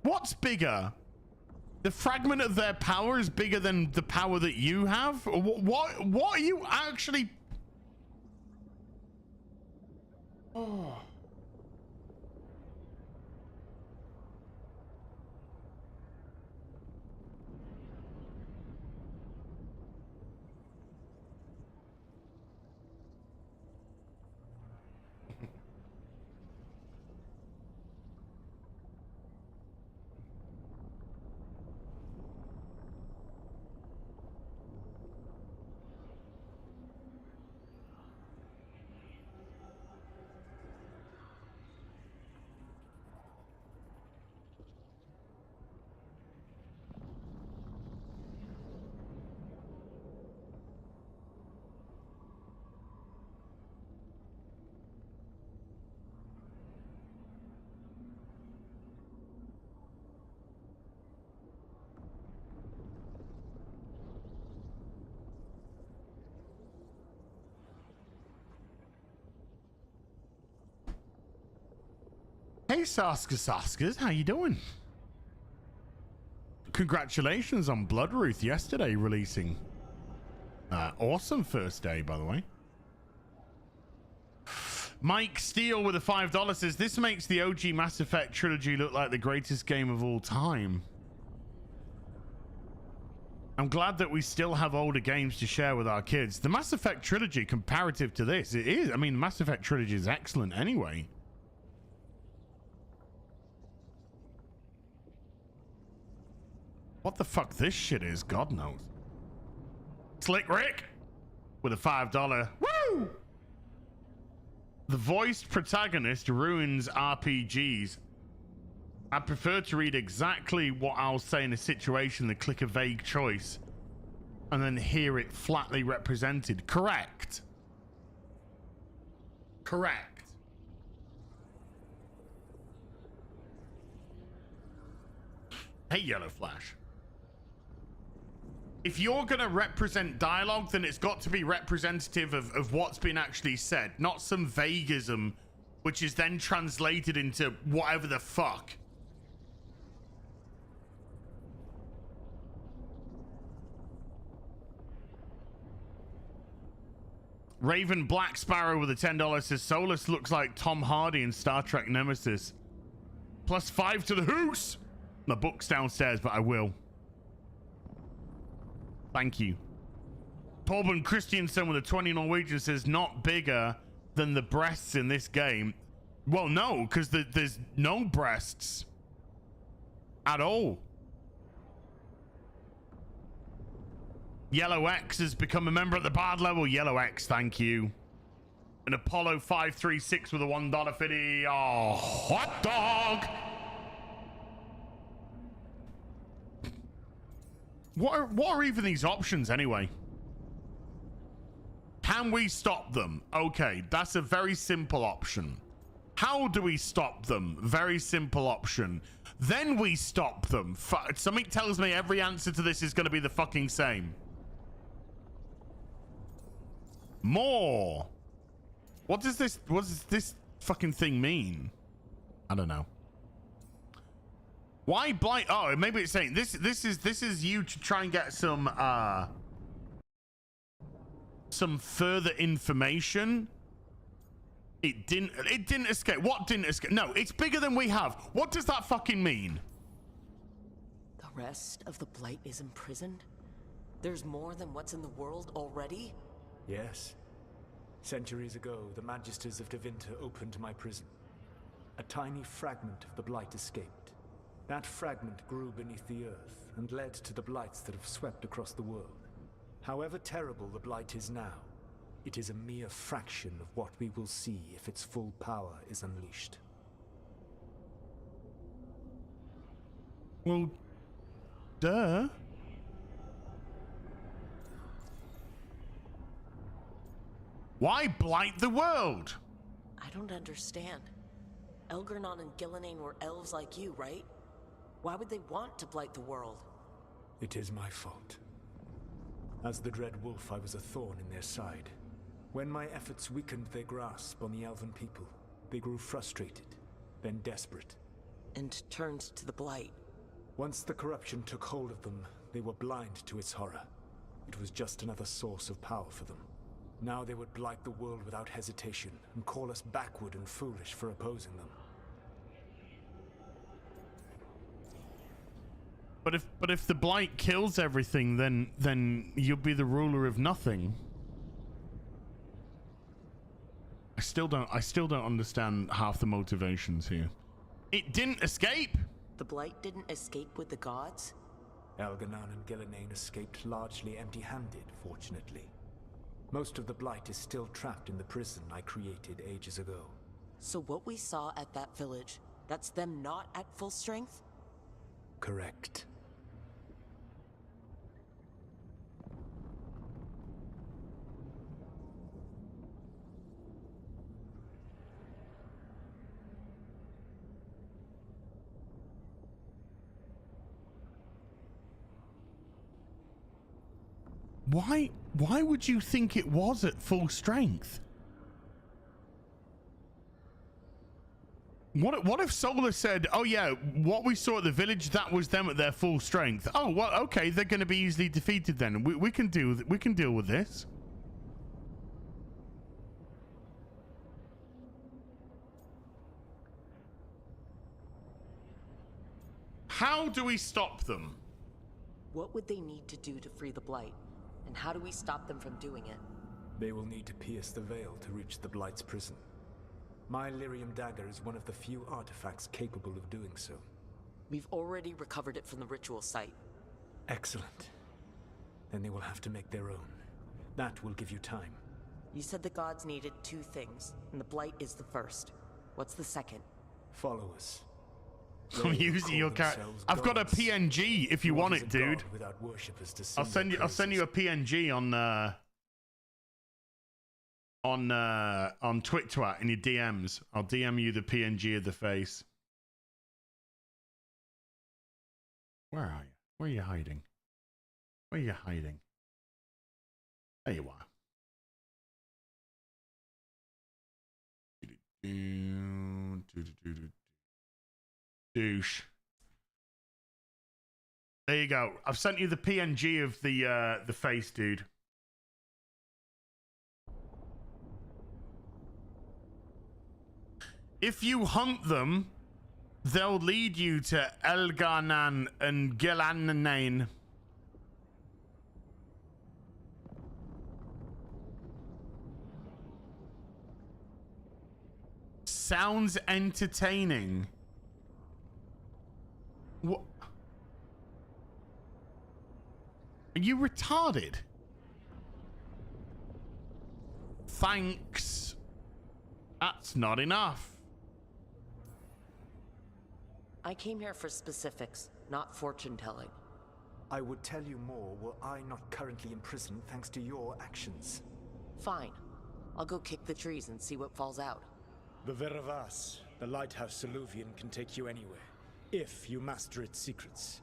What's bigger? The fragment of their power is bigger than the power that you have? Or what are you actually... Oh... Hey, Saskers, how you doing? Congratulations on Bloodruth yesterday releasing. Awesome first day, by the way. Mike Steele with a $5 says, this makes the OG Mass Effect trilogy look like the greatest game of all time. I'm glad that we still have older games to share with our kids. The Mass Effect trilogy, comparative to this, it is. I mean, Mass Effect trilogy is excellent anyway. What the fuck this shit is, God knows. Slick Rick with a $5. Woo! The voiced protagonist ruins RPGs. I prefer to read exactly what I'll say in a situation than click a vague choice and then hear it flatly represented. Correct. Correct. Hey, Yellow Flash. If you're going to represent dialogue, then it's got to be representative of what's been actually said, not some vaguism, which is then translated into whatever the fuck. Raven Black Sparrow with a $10 says, Solus looks like Tom Hardy in Star Trek Nemesis. +5 to the hoose. My book's downstairs, but I will. Thank you. Torben Christiansen with a 20 Norwegian says, not bigger than the breasts in this game. Well, no, because there's no breasts at all. Yellow X has become a member at the bard level. Yellow X, thank you. An Apollo 536 with a $1.50. Oh, hot dog. What are even these options anyway? Can we stop them? Okay, that's a very simple option. How do we stop them? Very simple option. Then we stop them. Something tells me every answer to this is going to be the fucking same. More. What does this fucking thing mean? I don't know. Why blight? Oh, maybe it's saying this is you to try and get some further information. It didn't escape. What didn't escape? No, it's bigger than we have. What does that fucking mean? The rest of the Blight is imprisoned? There's more than what's in the world already? Yes. Centuries ago, the Magisters of Tevinter opened my prison. A tiny fragment of the Blight escaped. That fragment grew beneath the earth and led to the Blights that have swept across the world. However terrible the Blight is now, it is a mere fraction of what we will see if its full power is unleashed. Well, duh. Why blight the world? I don't understand. Elgernon and Gillenane were elves like you, right? Why would they want to blight the world? It is my fault. As the Dread Wolf, I was a thorn in their side. When my efforts weakened their grasp on the Elven people, they grew frustrated, then desperate. And turned to the Blight. Once the corruption took hold of them, they were blind to its horror. It was just another source of power for them. Now they would blight the world without hesitation, and call us backward and foolish for opposing them. But if the blight kills everything, then you'll be the ruler of nothing. I still don't understand half the motivations here. It didn't escape. The Blight didn't escape with the gods? Elgernon and Gillenane escaped largely empty-handed, fortunately. Most of the Blight is still trapped in the prison I created ages ago. So what we saw at that village, that's them not at full strength? Correct. Why would you think it was at full strength? What if Solar said, "Oh yeah, what we saw at the village, that was them at their full strength." Oh well, okay, they're going to be easily defeated then. We can deal with this. How do we stop them? What would they need to do to free the Blight? And how do we stop them from doing it? They will need to pierce the veil to reach the Blight's prison. My Lyrium dagger is one of the few artifacts capable of doing so. We've already recovered it from the ritual site. Excellent. Then they will have to make their own. That will give you time. You said the gods needed 2 things, and the Blight is the first. What's the second? Follow us. I'm using your character. I've got a PNG if you want it, dude. I'll send you a PNG on TwitTwat in your DMs. I'll DM you the PNG of the face. Where are you? Where are you hiding? Where are you hiding? There you are. Douche. There you go. I've sent you the PNG of the face, dude. If you hunt them, they'll lead you to Elgernon and Gillenane. Sounds entertaining. What? Are you retarded? Thanks. That's not enough. I came here for specifics, not fortune-telling. I would tell you more were I not currently in prison thanks to your actions. Fine. I'll go kick the trees and see what falls out. The Veravas, the lighthouse Soluvian, can take you anywhere, if you master its secrets.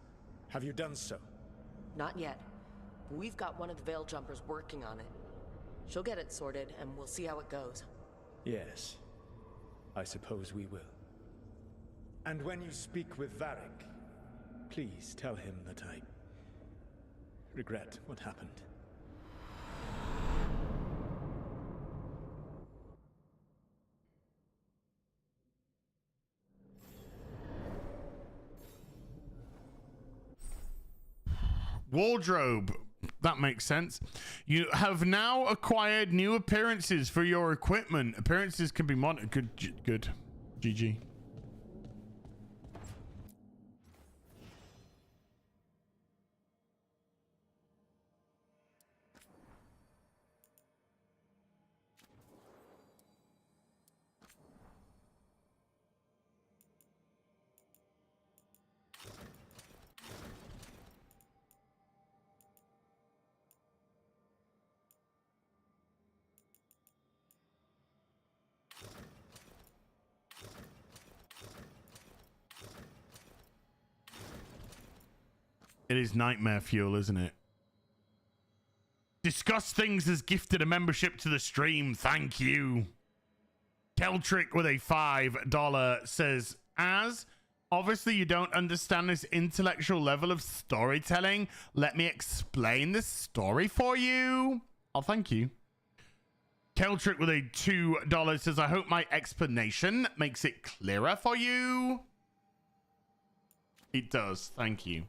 Have you done so? Not yet. We've got one of the Veil Jumpers working on it. She'll get it sorted, and we'll see how it goes. Yes. I suppose we will. And when you speak with Varric, please tell him that I regret what happened. Wardrobe. That makes sense. You have now acquired new appearances for your equipment. Appearances can be monitored. Good. GG. It is nightmare fuel, isn't it? Discuss Things has gifted a membership to the stream. Thank you. Keltrick with a $5 says, as obviously you don't understand this intellectual level of storytelling, let me explain the story for you. Oh, thank you. Keltrick with a $2 says, I hope my explanation makes it clearer for you. It does. Thank you.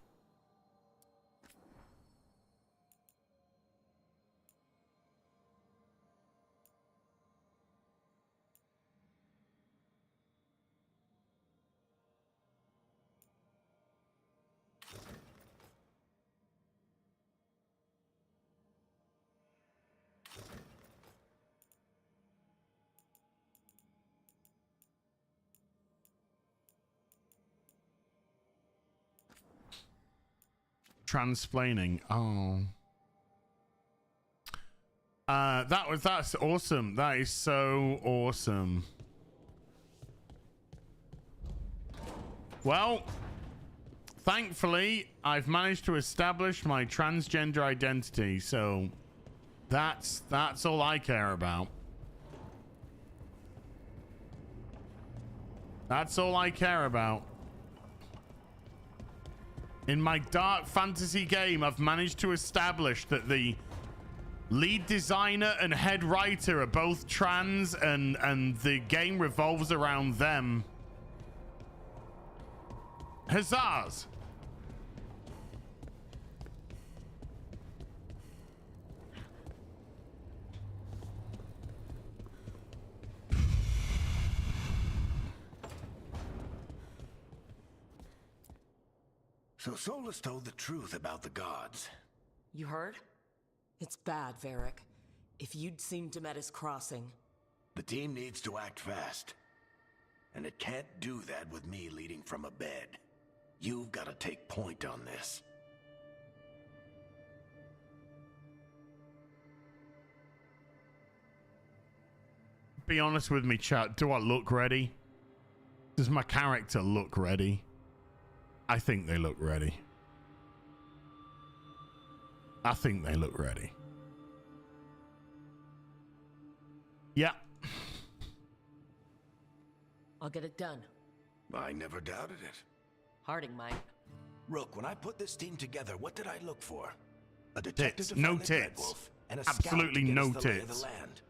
Transplaining. Oh. That's awesome. That is so awesome. Well, thankfully, I've managed to establish my transgender identity, so that's all I care about. That's all I care about. In my dark fantasy game, I've managed to establish that the lead designer and head writer are both trans, and the game revolves around them. Huzzahs! So Solus told the truth about the gods. You heard? It's bad, Varric. If you'd seen Demetis crossing... The team needs to act fast. And it can't do that with me leading from a bed. You've got to take point on this. Be honest with me, chat. Do I look ready? Does my character look ready? I think they look ready. I think they look ready. Yeah. I'll get it done. I never doubted it. Harding might. Rook, when I put this team together, what did I look for? A detective Tits. to No find the Dread tits. Wolf, and a Absolutely scout to get no us the lay of tits. the land.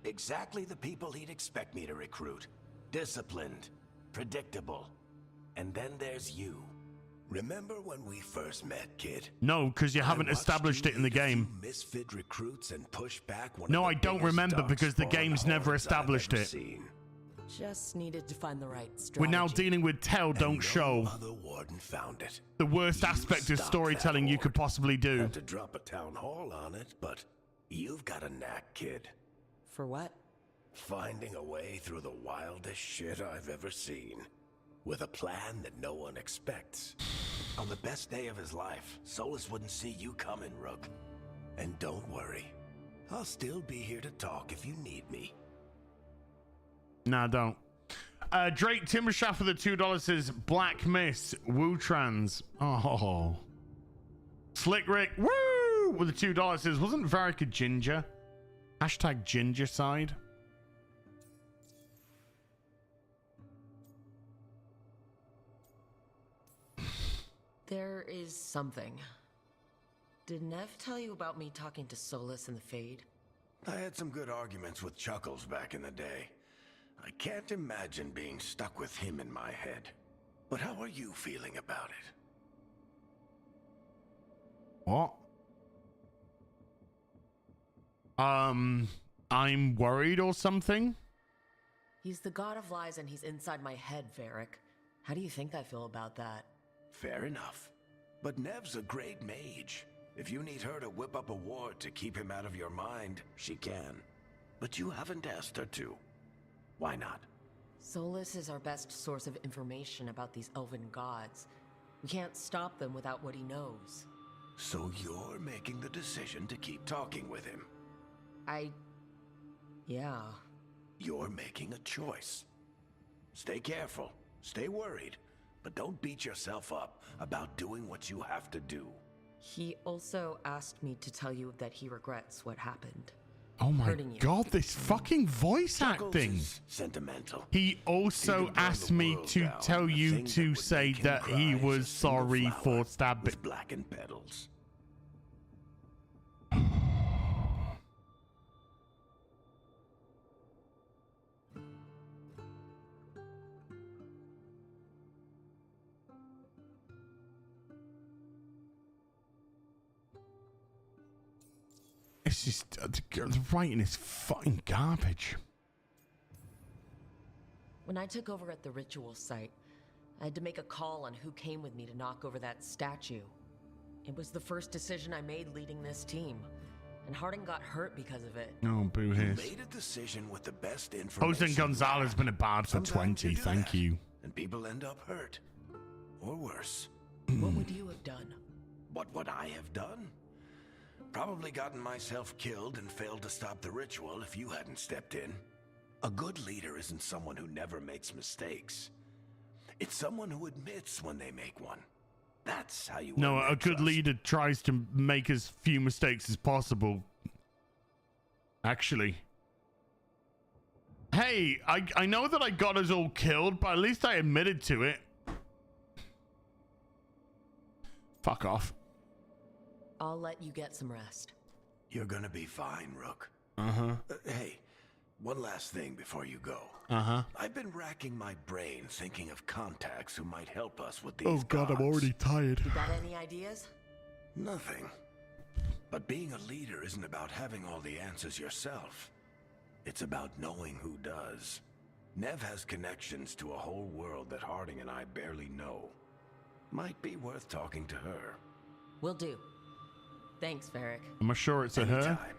Exactly the people he'd expect me to recruit. Disciplined, predictable. And then there's you. Remember when we first met, kid? No, because you haven't established it in the game. Misfit recruits and push back one No, of the I don't biggest remember because the darkspawn game's never hordes I've established ever it. seen. Just needed to find the right strategy. We're now dealing with tell, And don't no show. other warden found it. The worst You aspect of stopped storytelling that you could horde. possibly do. Had to drop a town hall on it, but you've got a knack, kid. For what? Finding a way through the wildest shit I've ever seen. With a plan that no one expects. On the best day of his life, Solus wouldn't see you coming, Rook. And don't worry. I'll still be here to talk if you need me. Nah, don't. Drake Timbershaft for the $2 says Black Miss Woo Trans. Oh. Slick Rick Woo with the $2 says wasn't Varric a ginger? Hashtag ginger side. There is something. Did Nev tell you about me talking to Solus in the Fade? I had some good arguments with Chuckles back in the day. I can't imagine being stuck with him in my head. But how are you feeling about it? What? I'm worried or something? He's the god of lies and he's inside my head, Varric. How do you think I feel about that? Fair enough. But Nev's a great mage. If you need her to whip up a ward to keep him out of your mind, she can. But you haven't asked her to. Why not? Solus is our best source of information about these elven gods. We can't stop them without what he knows. So you're making the decision to keep talking with him? Yeah. You're making a choice. Stay careful, stay worried, but don't beat yourself up about doing what you have to do. He also asked me to tell you that he regrets what happened. Oh my god, this fucking voice Chuckles acting. is sentimental. He also asked me to tell you to say that he was sorry for stabbing. With blackened petals. It's just the writing is fucking garbage. When I took over at the ritual site, I had to make a call on who came with me to knock over that statue. It was the first decision I made leading this team, and Harding got hurt because of it. Oh, boo You hiss. made a decision with the best information. Jose Gonzalez has been a bard for Sometimes 20. you do Thank that, you. And people end up hurt. Or worse. What would you have done? What would I have done? Probably gotten myself killed and failed to stop the ritual if you hadn't stepped in. A good leader isn't someone who never makes mistakes. It's someone who admits when they make one. That's how you No, earn their a good trust. leader tries to make as few mistakes as possible. Actually. Hey, I know that I got us all killed, but at least I admitted to it. Fuck off. I'll let you get some rest. You're gonna be fine, Rook. Hey, one last thing before you go. I've been racking my brain thinking of contacts who might help us with these gods. tired. You got any ideas? Nothing. But being a leader isn't about having all the answers yourself. It's about knowing who does. Nev has connections to a whole world that Harding and I barely know. Might be worth talking to her. Will do. Thanks, Varric. Am I sure it's a her? Anytime.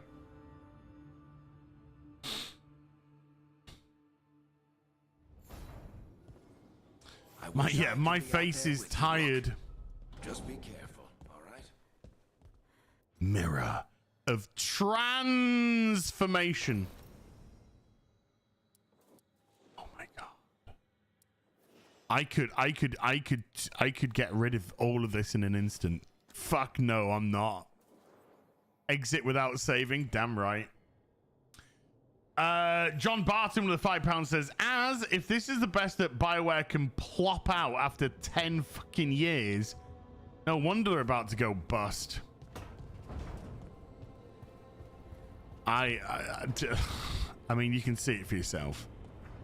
I wish I could My be out face there is with you, tired. Rook. Just be careful, all right? Mirror of transformation. Oh my god. I could get rid of all of this in an instant. Fuck no, I'm not. Exit without saving, damn right. John Barton with the £5 says, as if this is the best that BioWare can plop out after 10 fucking years, no wonder they're about to go bust. I mean, you can see it for yourself.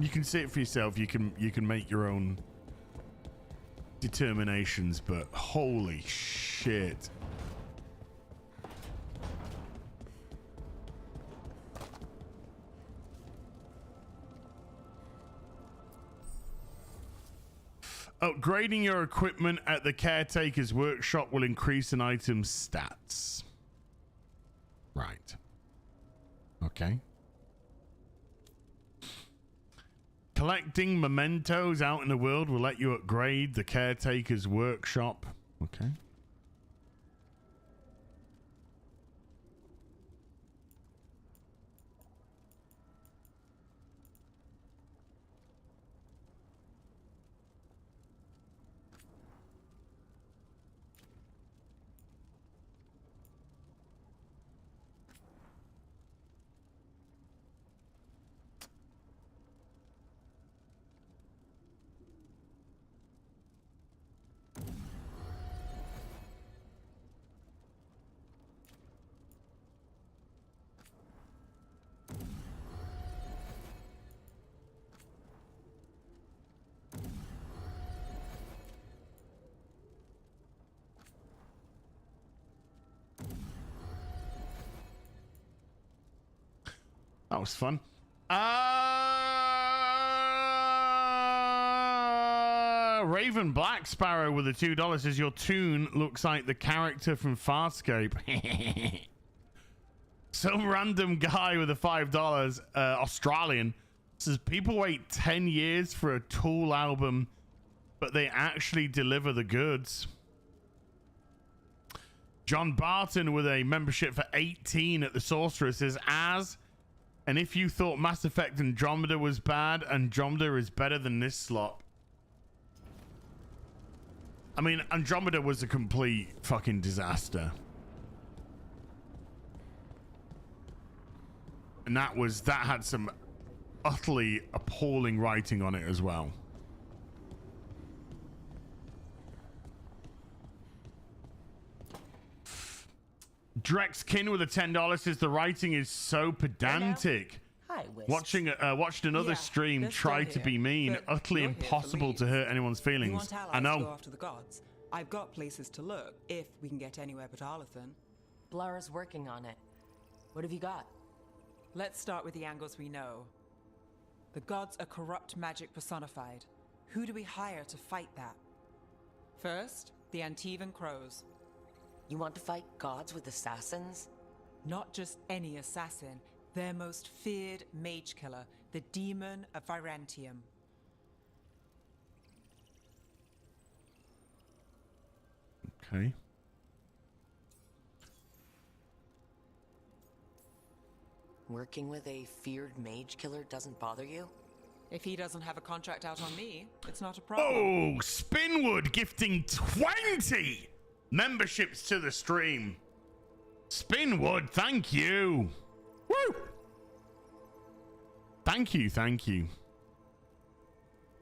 You can see it for yourself. You can make your own determinations, but holy shit. Upgrading your equipment at the caretaker's workshop will increase an item's stats. Right. Okay. Collecting mementos out in the world will let you upgrade the caretaker's workshop. Okay. was fun. Raven Black Sparrow with the $2 says your tune looks like the character from Farscape. Some random guy with a $5 Australian says people wait 10 years for a Tool album, but they actually deliver the goods. John Barton with a membership for 18 at the Sorcerer says, and if you thought Mass Effect Andromeda was bad, Andromeda is better than this slop. I mean, Andromeda was a complete fucking disaster. And that had some utterly appalling writing on it as well. Drexkin with a $10 says the writing is so pedantic. Hi, Wisp. Watched another stream try to be mean, utterly impossible to hurt anyone's feelings. I know. Go after the gods. I've got places to look if we can get anywhere but Arlathan. Blara's working on it. What have you got? Let's start with the angles we know. The gods are corrupt magic personified. Who do we hire to fight that? First, the Antivan Crows. You want to fight gods with assassins? Not just any assassin, their most feared mage killer, the Demon of Virantium. Okay. Working with a feared mage killer doesn't bother you? If he doesn't have a contract out on me, it's not a problem. Oh, Spinwood gifting 20 memberships to the stream. Spinwood, thank you. Woo! Thank you.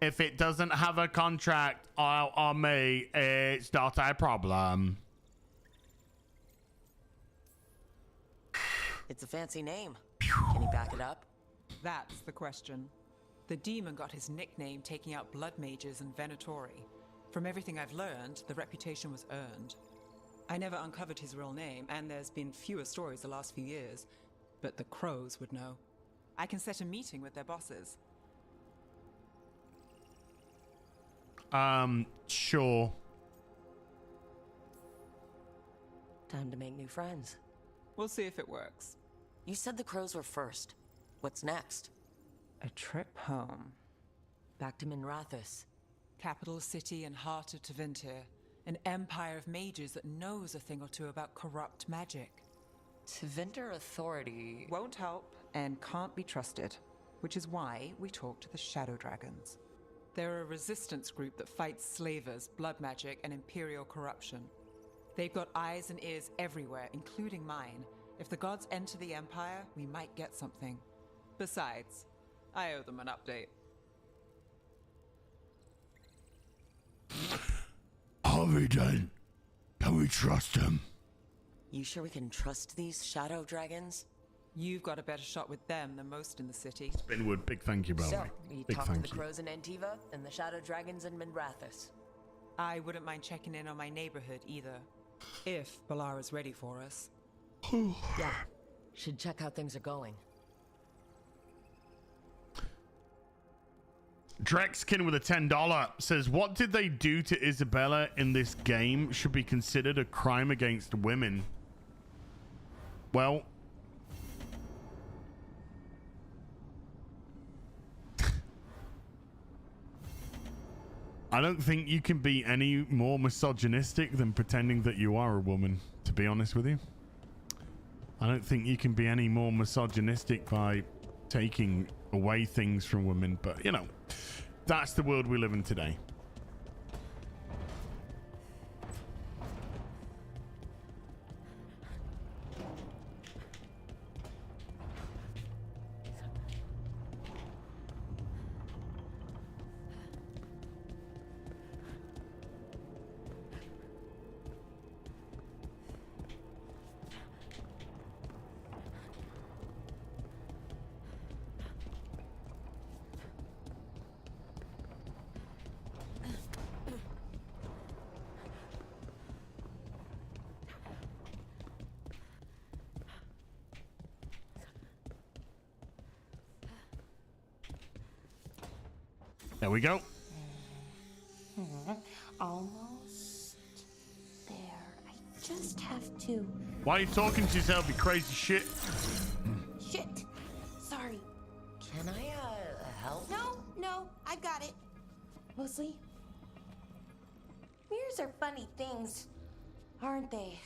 If it doesn't have a contract out on me, it's not a problem. It's a fancy name. Can you back it up? That's the question. The demon got his nickname taking out blood mages and Venatori. From everything I've learned, the reputation was earned. I never uncovered his real name, and there's been fewer stories the last few years, but the Crows would know. I can set a meeting with their bosses. Sure. Time to make new friends. We'll see if it works. You said the Crows were first. What's next? A trip home. Back to Minrathous. Capital city and heart of Tevinter. An empire of mages that knows a thing or two about corrupt magic. Tevinter authority Won't help and can't be trusted, which is why we talk to the Shadow Dragons. They're a resistance group that fights slavers, blood magic, and imperial corruption. They've got eyes and ears everywhere, including mine. If the gods enter the Empire, we might get something. Besides, I owe them an update. Harvey done. Can we trust him? You sure we can trust these shadow dragons? You've got a better shot with them than most in the city. Spinwood, big thank you, by the So, way. we Big talked to thank the you. Crows in Antiva and the shadow dragons in Minrathous. I wouldn't mind checking in on my neighborhood either. If Balara's ready for us. Yeah, should check how things are going. Drexkin with a $10 says, what did they do to Isabella in this game should be considered a crime against women? Well, I don't think you can be any more misogynistic than pretending that you are a woman, to be honest with you. I don't think you can be any more misogynistic by taking away things from women, but you know, that's the world we live in today. There we go. Almost there. I just have to. Why are you talking to yourself, you crazy shit? Shit. Sorry. Can I, help? No, I got it. Mostly. Mirrors are funny things, aren't they?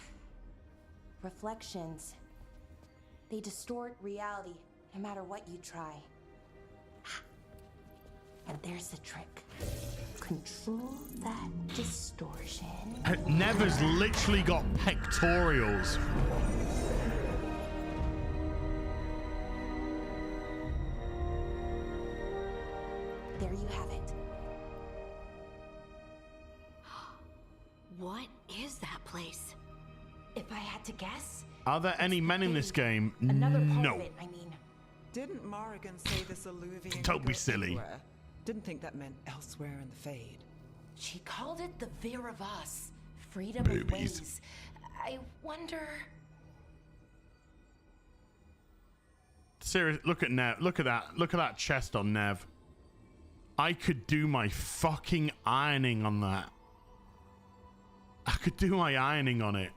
Reflections. They distort reality no matter what you try. And there's the trick. Control that distortion. Never's literally got pectorials. There you have it. What is that place? If I had to guess, Are there any men in this game? another part No. of it, I mean. Didn't Morrigan say this alluvium Don't be could go silly. anywhere? Didn't think that meant elsewhere in the Fade. She called it the Vir of Us. Freedom Boobies. of ways. I wonder... Serious, look at Nev. Look at that. Look at that chest on Nev. I could do my fucking ironing on that. I could do my ironing on it.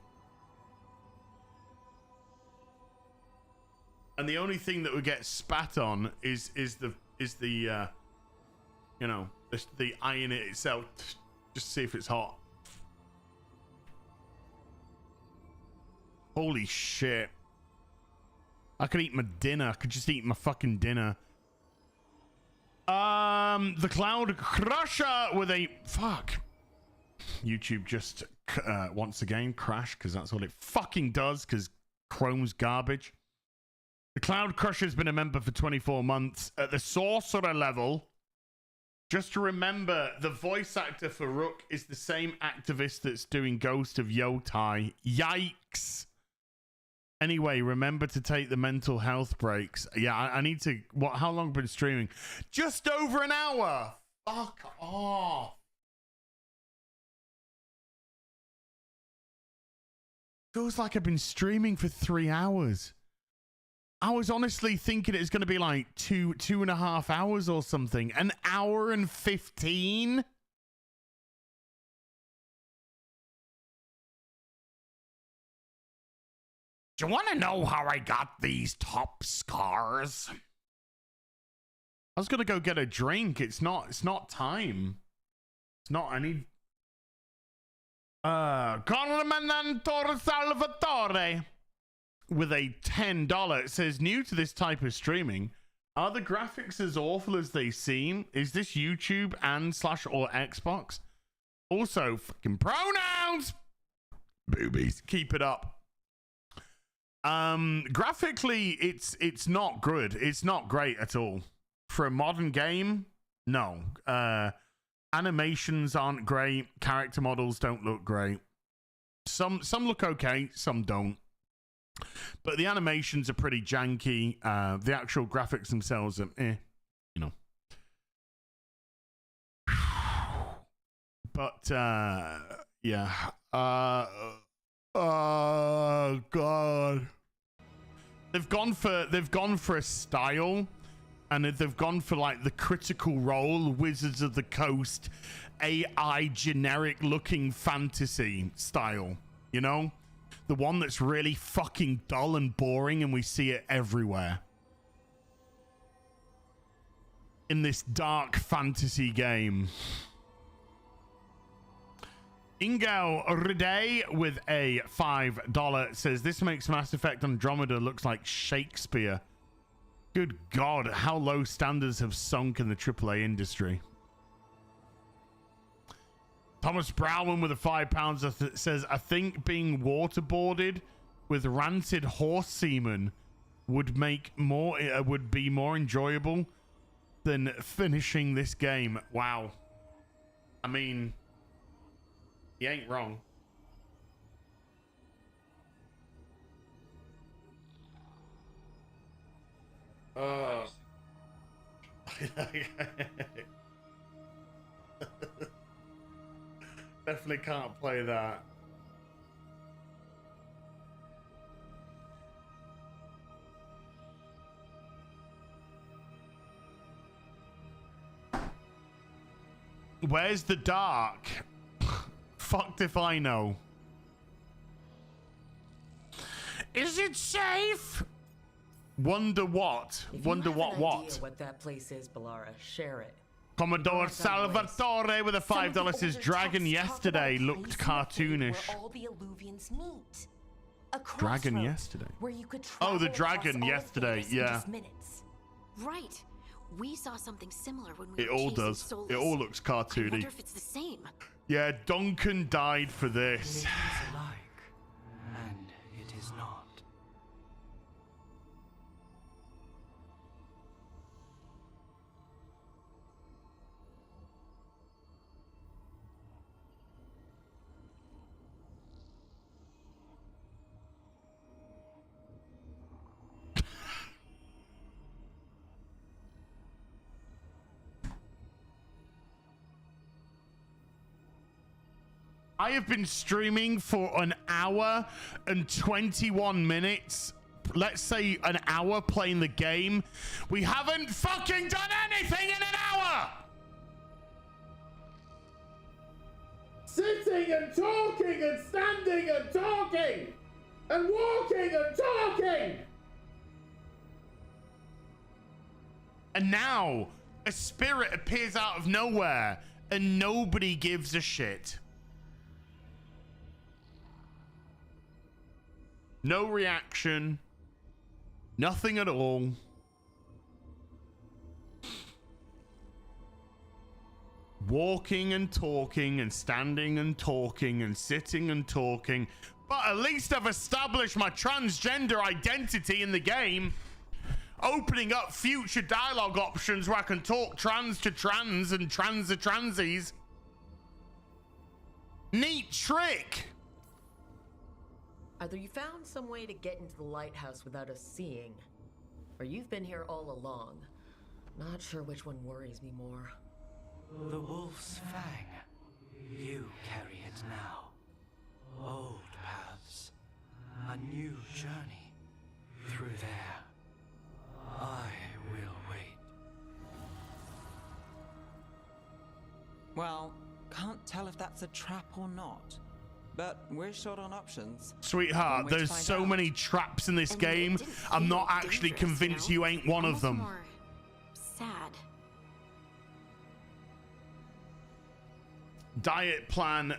And the only thing that would get spat on is the you know, the iron itself. Just see if it's hot. Holy shit. I could eat my dinner. I could just eat my fucking dinner. The Cloud Crusher with a fuck. YouTube just once again crashed because that's what it fucking does because Chrome's garbage. The Cloud Crusher's been a member for 24 months at the sorcerer level. Just to remember, the voice actor for Rook is the same activist that's doing Ghost of Yotai. Yikes. Anyway, remember to take the mental health breaks. Yeah, I need to... How long have I been streaming? Just over an hour. Fuck off. Feels like I've been streaming for 3 hours. I was honestly thinking it was going to be like two and a half hours or something. An hour and 15? Do you want to know how I got these top scars? I was going to go get a drink. It's not time. It's not, I need... Cormanantor Salvatore with a $10. It says, new to this type of streaming. Are the graphics as awful as they seem? Is this YouTube and / or Xbox? Also, fucking pronouns! Boobies. Keep it up. Graphically, it's not good. It's not great at all. For a modern game, no. Animations aren't great. Character models don't look great. Some look okay, some don't. But the animations are pretty janky. The actual graphics themselves are you know. But yeah. Oh god. They've gone for a style, and they've gone for like the Critical Role, Wizards of the Coast, AI generic looking fantasy style, you know? The one that's really fucking dull and boring, and we see it everywhere. In this dark fantasy game. Ingel Ride with a $5 says, this makes Mass Effect Andromeda looks like Shakespeare. Good God, how low standards have sunk in the AAA industry. Thomas Browman with a £5 says, I think being waterboarded with rancid horse semen would be more enjoyable than finishing this game. Wow. I mean, he ain't wrong. Definitely can't play that. Where's the dark? Fucked if I know. Is it safe? Wonder what? Wonder what? What that place is, Ballara, share it. Commodore Salvatore with a $5 says Dragon yesterday looked cartoonish. Where all the Illuvians meet. A Dragon crossroads yesterday. Where you could Oh, the travel across dragon all of yesterday, Vegas in yeah. just minutes. Right. We saw something similar when we It were all chasing does. Solus. It all looks I cartoony. wonder if it's the same. Yeah, Duncan died for this. It is alike, and it is not. I have been streaming for an hour and 21 minutes. Let's say an hour playing the game. We haven't fucking done anything in an hour! Sitting and talking and standing and talking and walking and talking! And now a spirit appears out of nowhere and nobody gives a shit. No reaction. Nothing at all. Walking and talking and standing and talking and sitting and talking. But at least I've established my transgender identity in the game. Opening up future dialogue options where I can talk trans to trans and trans to transies. Neat trick. Either you found some way to get into the lighthouse without us seeing, or you've been here all along. Not sure which one worries me more. The wolf's fang. You carry it now. Old paths. A new journey. Through there. I will wait. Well, can't tell if that's a trap or not. But we're short on options. Sweetheart, One way to there's find so out. many traps in this And game. it didn't I'm feel not actually dangerous, convinced you know? you ain't one of Almost them. more sad. Diet Plane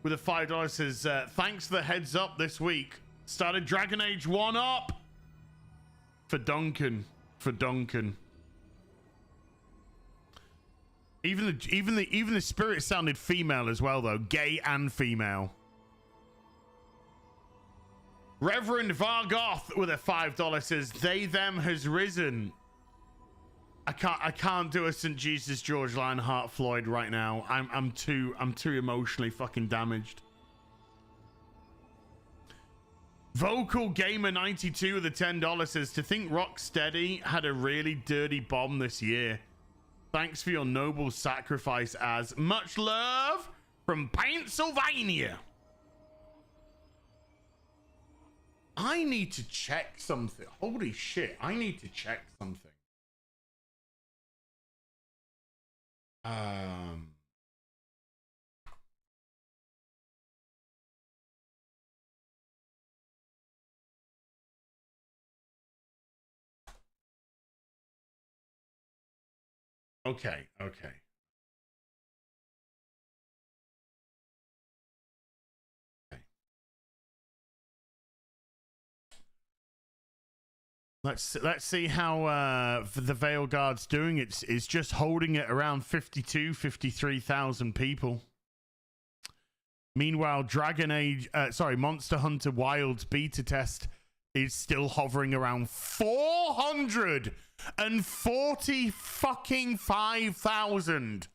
with a $5 says, thanks for the heads up this week. Started Dragon Age 1 up for Duncan. Even the spirit sounded female as well, though. Gay and female. Reverend Vargoth with a $5 says, they them has risen. I can't do a St. Jesus George Lionheart Floyd right now. I'm too emotionally fucking damaged. Vocal Gamer 92 with a $10 says, to think Rocksteady had a really dirty bomb this year. Thanks for your noble sacrifice, as much love from Pennsylvania. I need to check something. Holy shit, I need to check something. Okay. Let's see how the Veilguard's doing. It's just holding it around 53,000 people. Meanwhile, Monster Hunter Wilds beta test is still hovering around 440 fucking 5,000.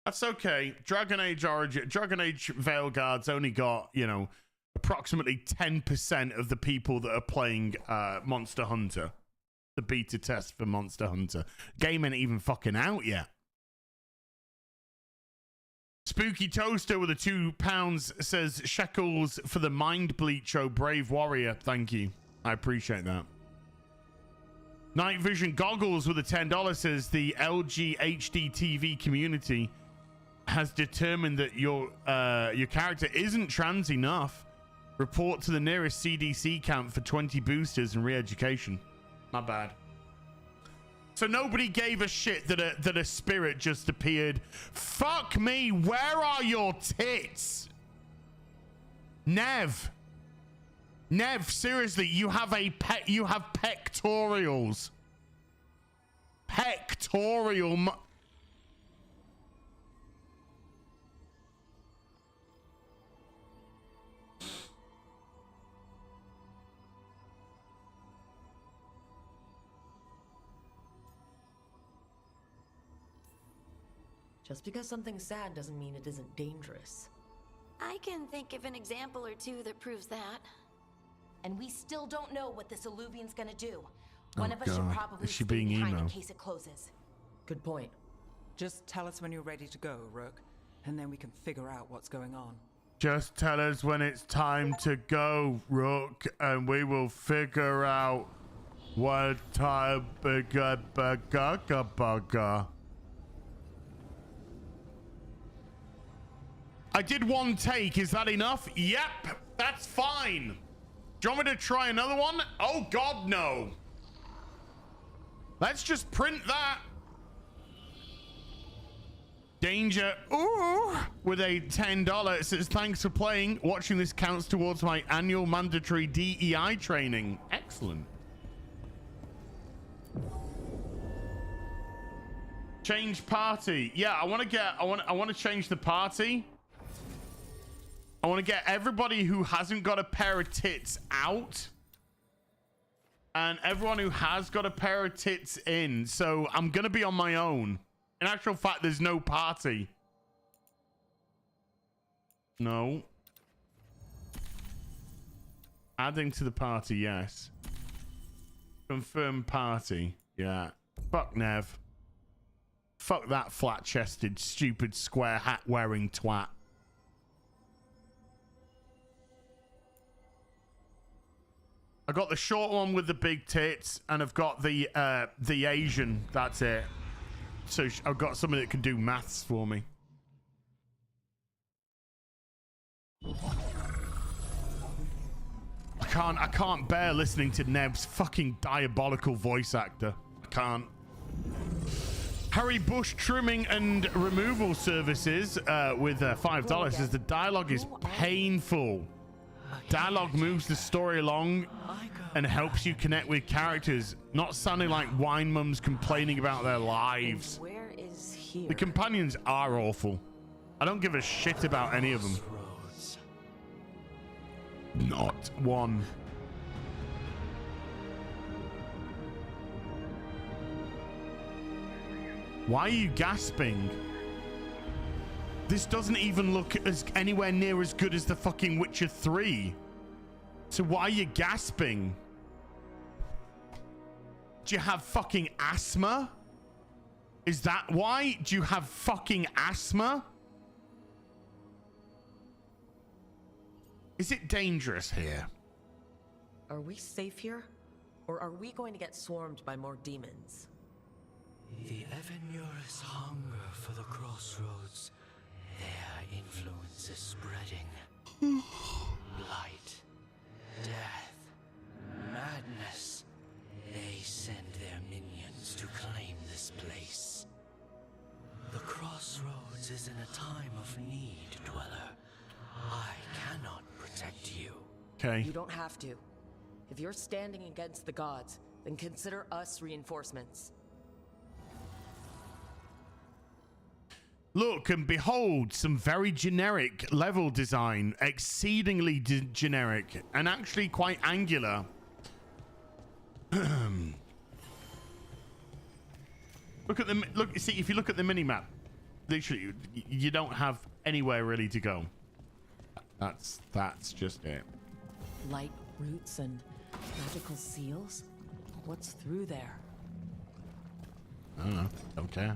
That's okay. Dragon Age Veilguard's only got, approximately 10% of the people that are playing Monster Hunter. The beta test for Monster Hunter. Game ain't even fucking out yet. Spooky Toaster with a £2 says shekels for the mind bleach, oh brave warrior. Thank you. I appreciate that. Night Vision Goggles with a $10 says the LG HD TV community has determined that your character isn't trans enough. Report to the nearest CDC camp for 20 boosters and re-education. My bad. So nobody gave a shit that a spirit just appeared. Fuck me, where are your tits? Nev, seriously, you have pectorials. Just because something's sad doesn't mean it isn't dangerous. I can think of an example or two that proves that. And we still don't know what this Illuvian's gonna do. One Oh, of us should God. probably Is she stay being behind emo? in case it closes. Good point. Just tell us when you're ready to go, Rook, and then we can figure out what's going on. Just tell us when it's time to go, Rook, and we will figure out what time. I did one take. Is that enough? Yep, that's fine. Do you want me to try another one? Oh, God, no. Let's just print that. Danger, ooh, with a $10. It says, thanks for playing. Watching this counts towards my annual mandatory DEI training. Excellent. Change party. Yeah, I want to change the party. I want to get everybody who hasn't got a pair of tits out. And everyone who has got a pair of tits in. So I'm going to be on my own. In actual fact, there's no party. No. Adding to the party, yes. Confirm party. Yeah. Fuck Nev. Fuck that flat-chested, stupid square hat-wearing twat. I got the short one with the big tits, and I've got the Asian. That's it. So I've got somebody that can do maths for me. I can't bear listening to Neb's fucking diabolical voice actor. I can't. Harry Bush trimming and removal services with $5 says the dialogue is painful. Dialogue moves the story along and helps you connect with characters, not sounding like wine mums complaining about their lives. Where is here? The companions are awful. I don't give a shit about any of them. Not one. Why are you gasping? This doesn't even look as anywhere near as good as the fucking Witcher 3. So why are you gasping? Do you have fucking asthma? Is that why? Do you have fucking asthma? Is it dangerous here? Are we safe here? Or are we going to get swarmed by more demons? The Evanurus hunger for the crossroads. Their influence is spreading. Blight, death, madness. They send their minions to claim this place. The crossroads is in a time of need, Dweller. I cannot protect you. Okay. You don't have to. If you're standing against the gods, then consider us reinforcements. Look and behold, some very generic level design, exceedingly generic, and actually quite angular. Look at the look. See, if you look at the minimap, literally, you don't have anywhere really to go. That's just it. Light roots and magical seals? What's through there? I don't know. Don't care.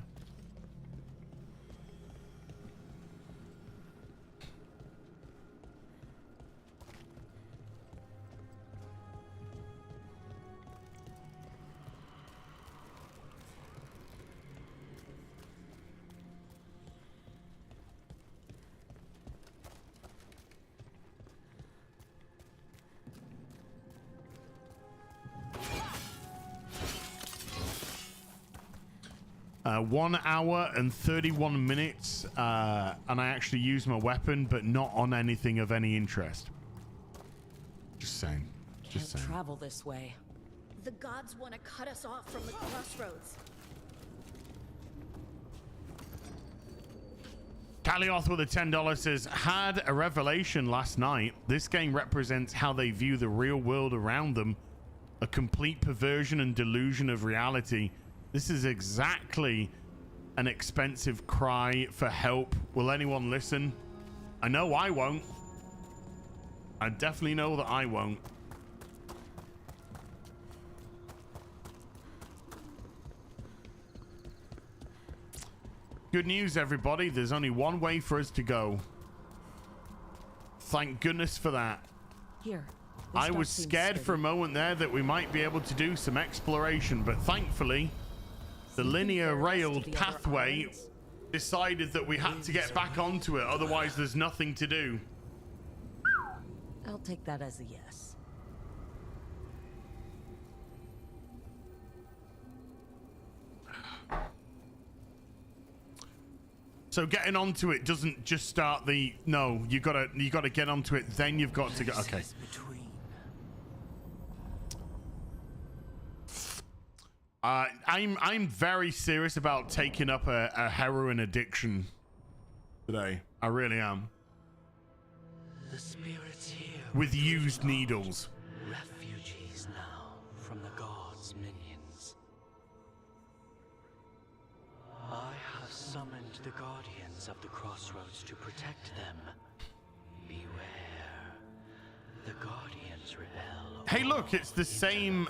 1 hour and 31 minutes, and I actually used my weapon, but not on anything of any interest. Just saying. Just saying. Travel this way. The gods want to cut us off from the crossroads. Calioth with a $10 says, had a revelation last night. This game represents how they view the real world around them. A complete perversion and delusion of reality. This is exactly an expensive cry for help. Will anyone listen? I know I won't. I definitely know that I won't. Good news, everybody. There's only one way for us to go. Thank goodness for that. Here. I was scared for a moment there that we might be able to do some exploration, but thankfully the linear railed pathway decided that we had to get back onto it, otherwise there's nothing to do. I'll take that as a yes. So getting onto it doesn't just start the no, you gotta get onto it, then you've got to go. Okay. I'm very serious about taking up a heroin addiction today. I really am. The spirits here with used needles. Refugees now from the gods' minions. I have summoned the guardians of the crossroads to protect them. Beware. The guardians rebel. Hey, look, it's the same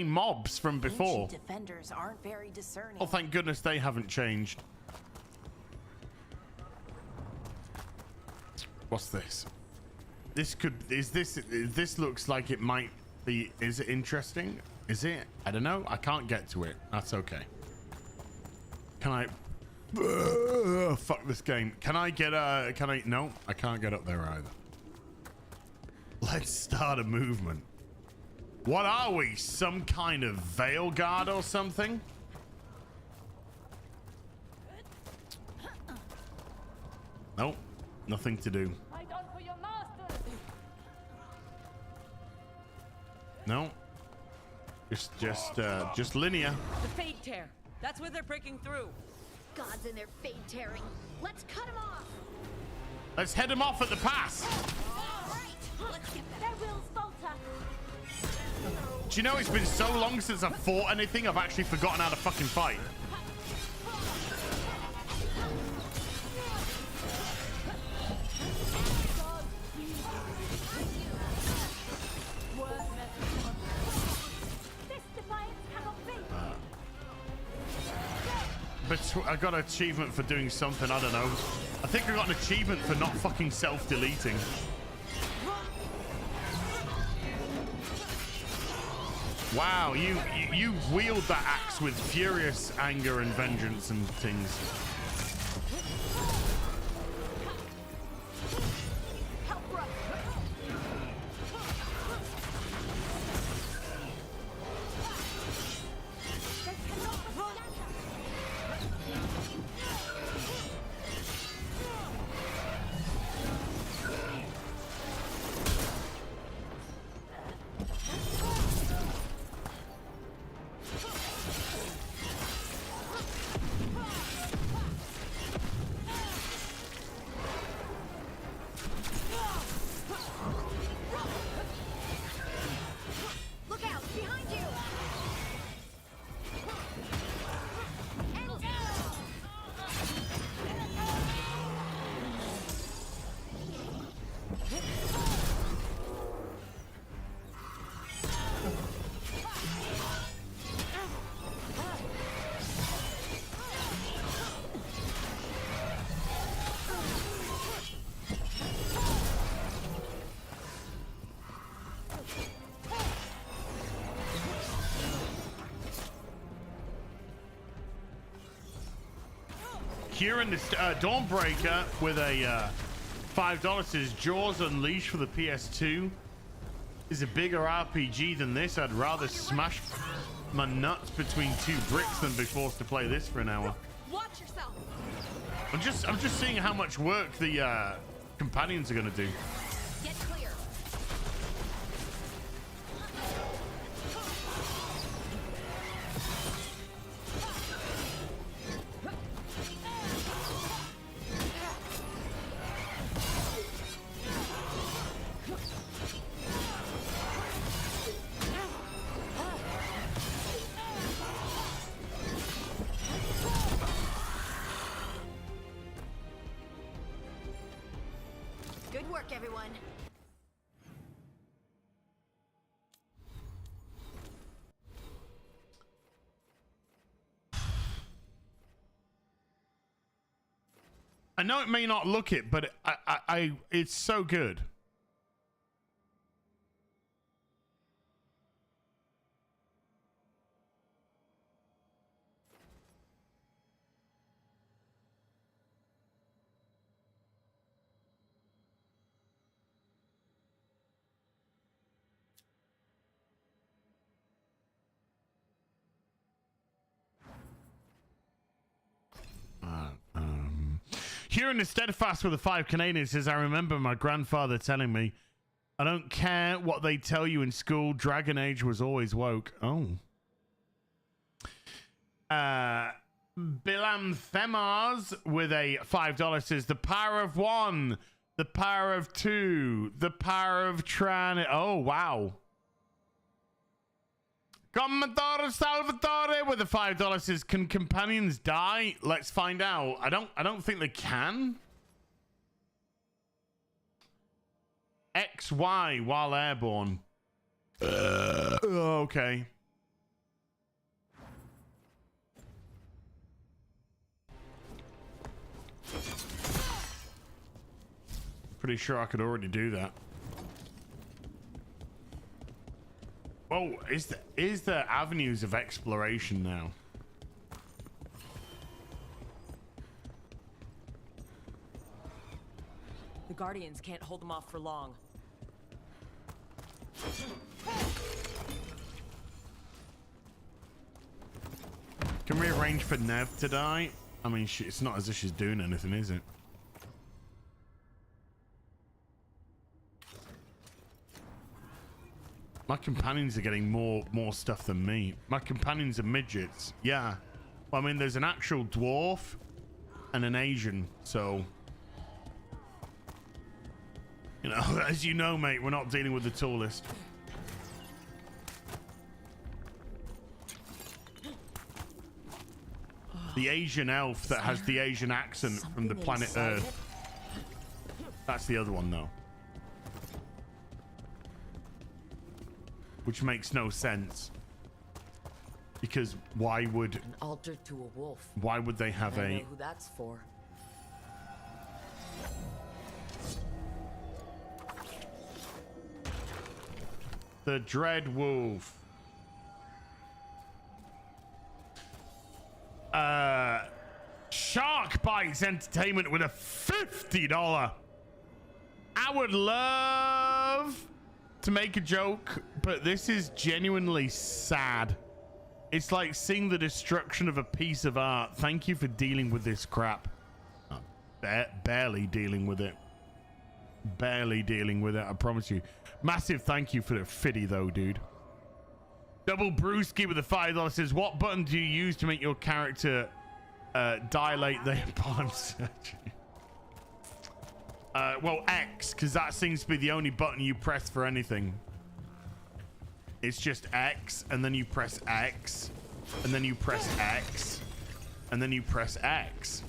mobs from before. Ancient defenders aren't very discerning. Oh, thank goodness they haven't changed. What's this? This looks like it might be. Is it interesting? Is it? I don't know. I can't get to it. That's okay. Can I? Fuck this game. Can I get no, I can't get up there either. Let's start a movement. What are we? Some kind of Veilguard or something? Nope. Nothing to do. No. Just linear. The Fade Tear. That's where they're breaking through. Gods and their fade tearing. Let's cut them off. Let's head them off at the pass. Let's get their wills falter. Do you know it's been so long since I've fought anything, I've actually forgotten how to fucking fight. But I got an achievement for doing something, I don't know. I think I got an achievement for not fucking self-deleting. Wow, you wield that axe with furious anger and vengeance and things. Kieran, the Dawnbreaker with a $5 says Jaws Unleashed for the PS2 is a bigger RPG than this. I'd rather smash. my nuts between two bricks than be forced to play this for an hour. Watch yourself. I'm just seeing how much work the companions are gonna do. Get clear. Good work, everyone. I know it may not look it, but it's so good. Here in the Steadfast with the 5 Canadian says, I remember my grandfather telling me, I don't care what they tell you in school, Dragon Age was always woke. Oh. Bilam Themars with a $5 says, the power of 1, the power of 2, the power of Tran. Oh, wow. Commodore Salvatore with a $5 says, can companions die? Let's find out. I don't think they can. XY while airborne. Okay. Pretty sure I could already do that. Oh, is there avenues of exploration now? The Guardians can't hold them off for long. Can we arrange for Nev to die? I mean, it's not as if she's doing anything, is it? My companions are getting more stuff than me. My companions are midgets. Yeah. Well, I mean, there's an actual dwarf and an Asian, so... You know, as you know, mate, we're not dealing with the tallest. The Asian elf that has the Asian accent from the planet Earth. That's the other one, though. Which makes no sense. Because why would... An altar to a wolf. Why would they have I know who that's for. The Dread Wolf. Shark Bites Entertainment with a $50. I would love to make a joke, but this is genuinely sad. It's like seeing the destruction of a piece of art. Thank you for dealing with this crap. Barely dealing with it. Barely dealing with it, I promise you. Massive thank you for the fitty though, dude. Double Brewski with a $5 says, what button do you use to make your character dilate their palm surgery? Well, X, because that seems to be the only button you press for anything. It's just X, and then you press X, and then you press X, and then you press X.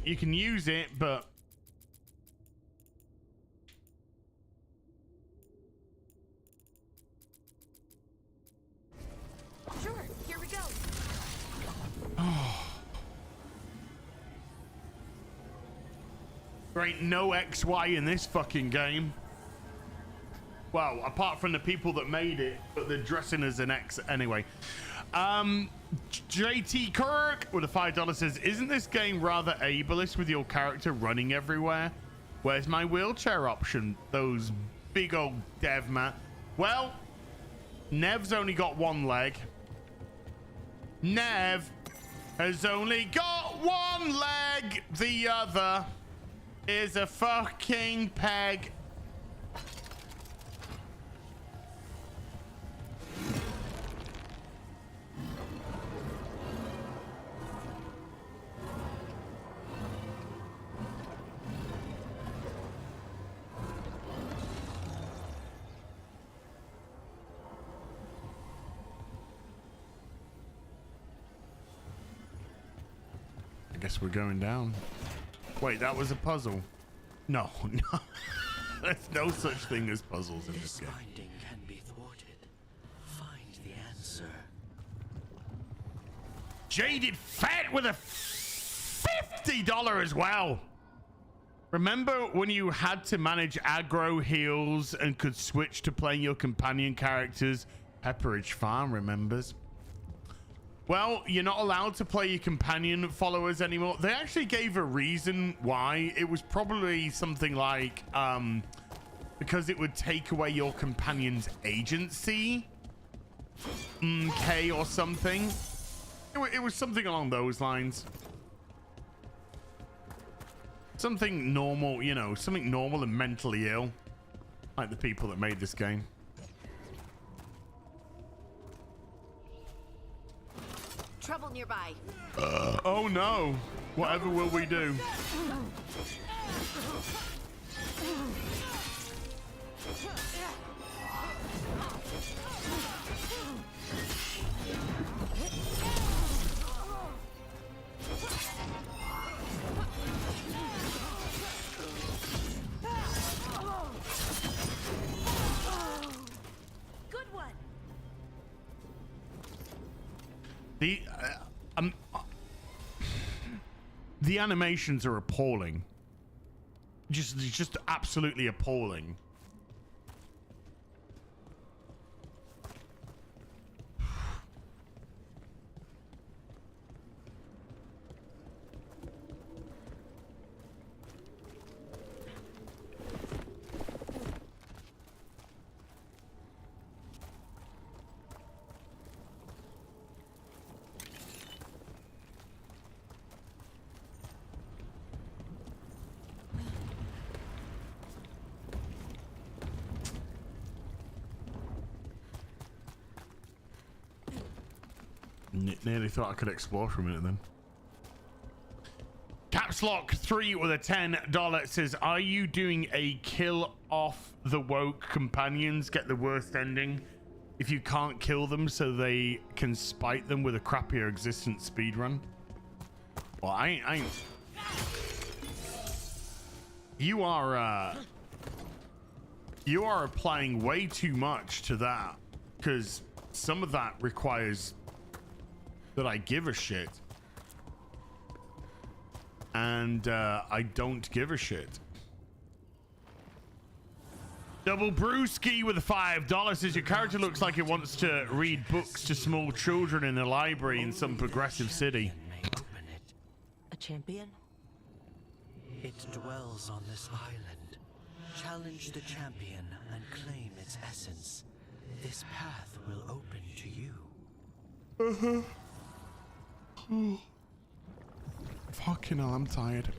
You can use it, but Sure, here we go. There ain't no XY in this fucking game. Well, apart from the people that made it, but they're dressing as an X anyway. JT Kirk with a $5 says, isn't this game rather ableist with your character running everywhere? Where's my wheelchair option? Those big old dev man. Well, Nev's only got one leg. Nev has only got one leg. The other is a fucking peg. I guess we're going down. Wait, that was a puzzle. No, no. There's no such thing as puzzles in this game. Finding can be thwarted. Find the answer. Jaded Fat with a $50 as well. Remember when you had to manage aggro heals and could switch to playing your companion characters? Pepperidge Farm remembers. Well, you're not allowed to play your companion followers anymore. They actually gave a reason why. It was probably something like because it would take away your companion's agency. Okay, or something. It was something along those lines. Something normal, you know, something normal and mentally ill. Like the people that made this game. Trouble nearby. Oh no. Whatever will we do? Good one. The animations are appalling. Just absolutely appalling. Nearly thought I could explore for a minute then. Caps Lock 3 with a $10 says, are you doing a kill off the woke companions, get the worst ending if you can't kill them so they can spite them with a crappier existence speedrun? Well, I ain't. You are applying way too much to that, because some of that requires that I give a shit, and I don't give a shit. Double Brewski with a $5 says, your character looks like it wants to read books to small children in a library in some progressive city. A champion? It dwells on this island. Challenge the champion and claim its essence. This path will open to you. Fucking hell, I'm tired.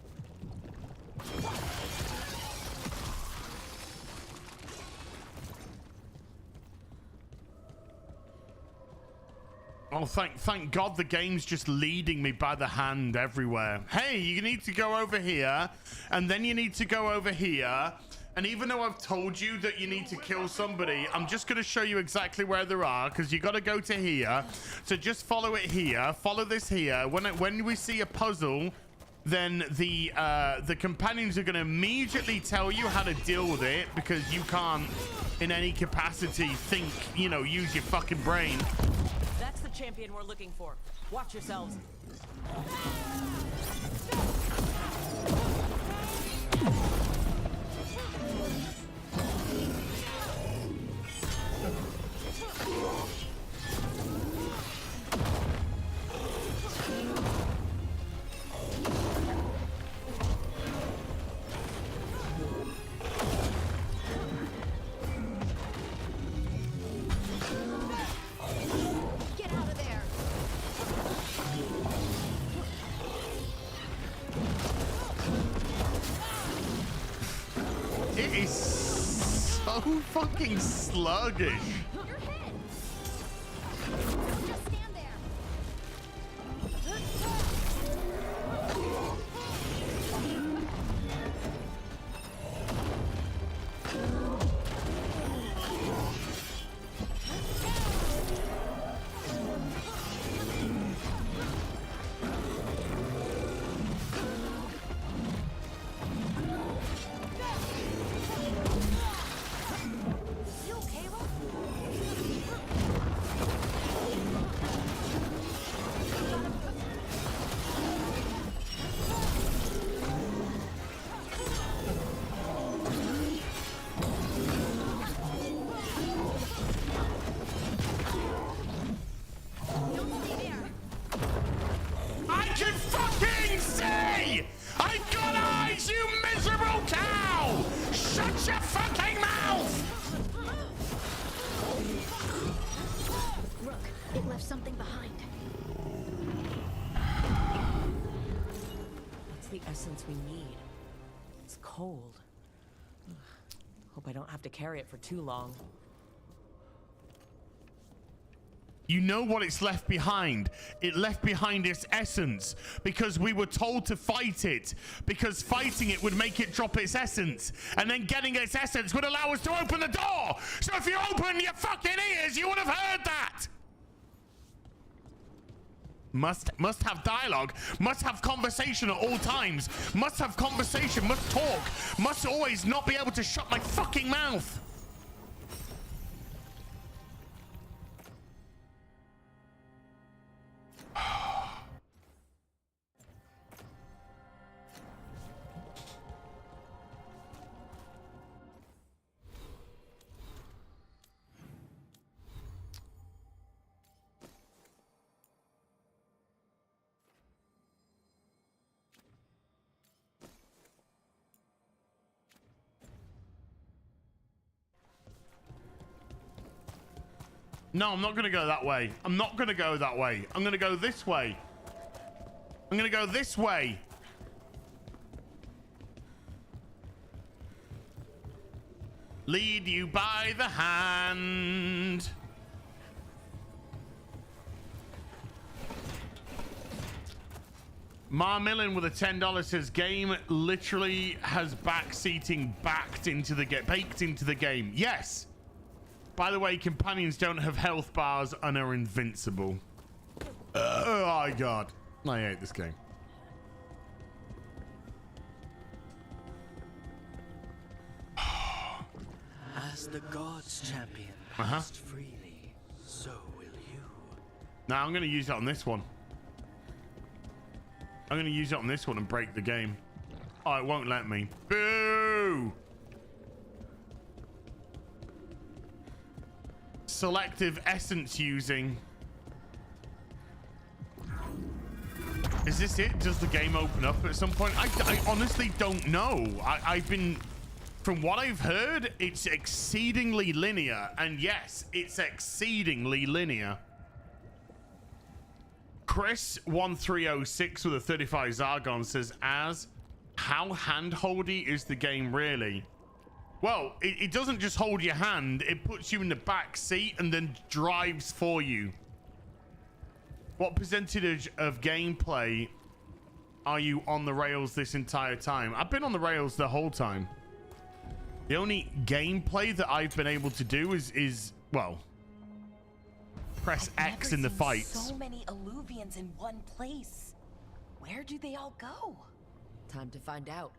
Oh, thank God the game's just leading me by the hand everywhere. Hey, you need to go over here, and then you need to go over here. And even though I've told you that you need to kill somebody, I'm just going to show you exactly where they are, because you got to go to here. So just follow it here. Follow this here. When we see a puzzle, then the companions are going to immediately tell you how to deal with it, because you can't, in any capacity, think, you know, use your fucking brain. That's the champion we're looking for. Watch yourselves. It is so fucking sluggish. You're hit. Just stand there. You okay, Will? Don't stay there. I can fucking see! I've got eyes, you miserable cow! Shut your fucking mouth! Rook, it left something behind. That's the essence we need. It's cold. Ugh. Hope I don't have to carry it for too long. You know what it's left behind? It left behind its essence because we were told to fight it, because fighting it would make it drop its essence, and then getting its essence would allow us to open the door. So if you open your fucking ears, you would have heard that. Must have dialogue, must have conversation at all times, must have conversation, must talk, must always not be able to shut my fucking mouth. No, I'm not going to go that way. I'm not going to go that way. I'm going to go this way. I'm going to go this way. Lead you by the hand. Marmillin with a $10 says game literally has backseating baked into the game. Yes. By the way, companions don't have health bars and are invincible. Oh my god. I hate this game. As the gods champion passed freely, so will you. Now I'm going to use it on this one. I'm going to use it on this one and break the game. Oh, it won't let me. Boo! Selective essence using. Is this it? Does the game open up at some point? I honestly don't know. I've been, from what I've heard, it's exceedingly linear. And yes, it's exceedingly linear. Chris1306 with a 35 Zargon says, how handholdy is the game really? Well, it doesn't just hold your hand, it puts you in the back seat and then drives for you. What percentage of gameplay are you on the rails this entire time? I've been on the rails the whole time. The only gameplay that I've been able to do is well, press X in the fights. So many Illuvians in one place. Where do they all go? Time to find out.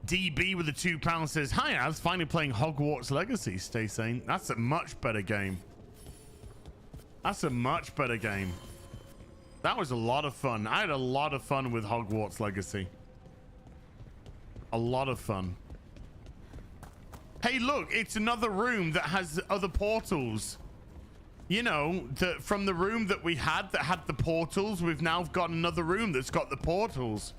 DB with the £2 says, hi, Az, finally playing Hogwarts Legacy. Stay sane. That's a much better game. That's a much better game. That was a lot of fun. I had a lot of fun with Hogwarts Legacy. A lot of fun. Hey, look, it's another room that has other portals. You know, from the room that we had that had the portals, we've now got another room that's got the portals.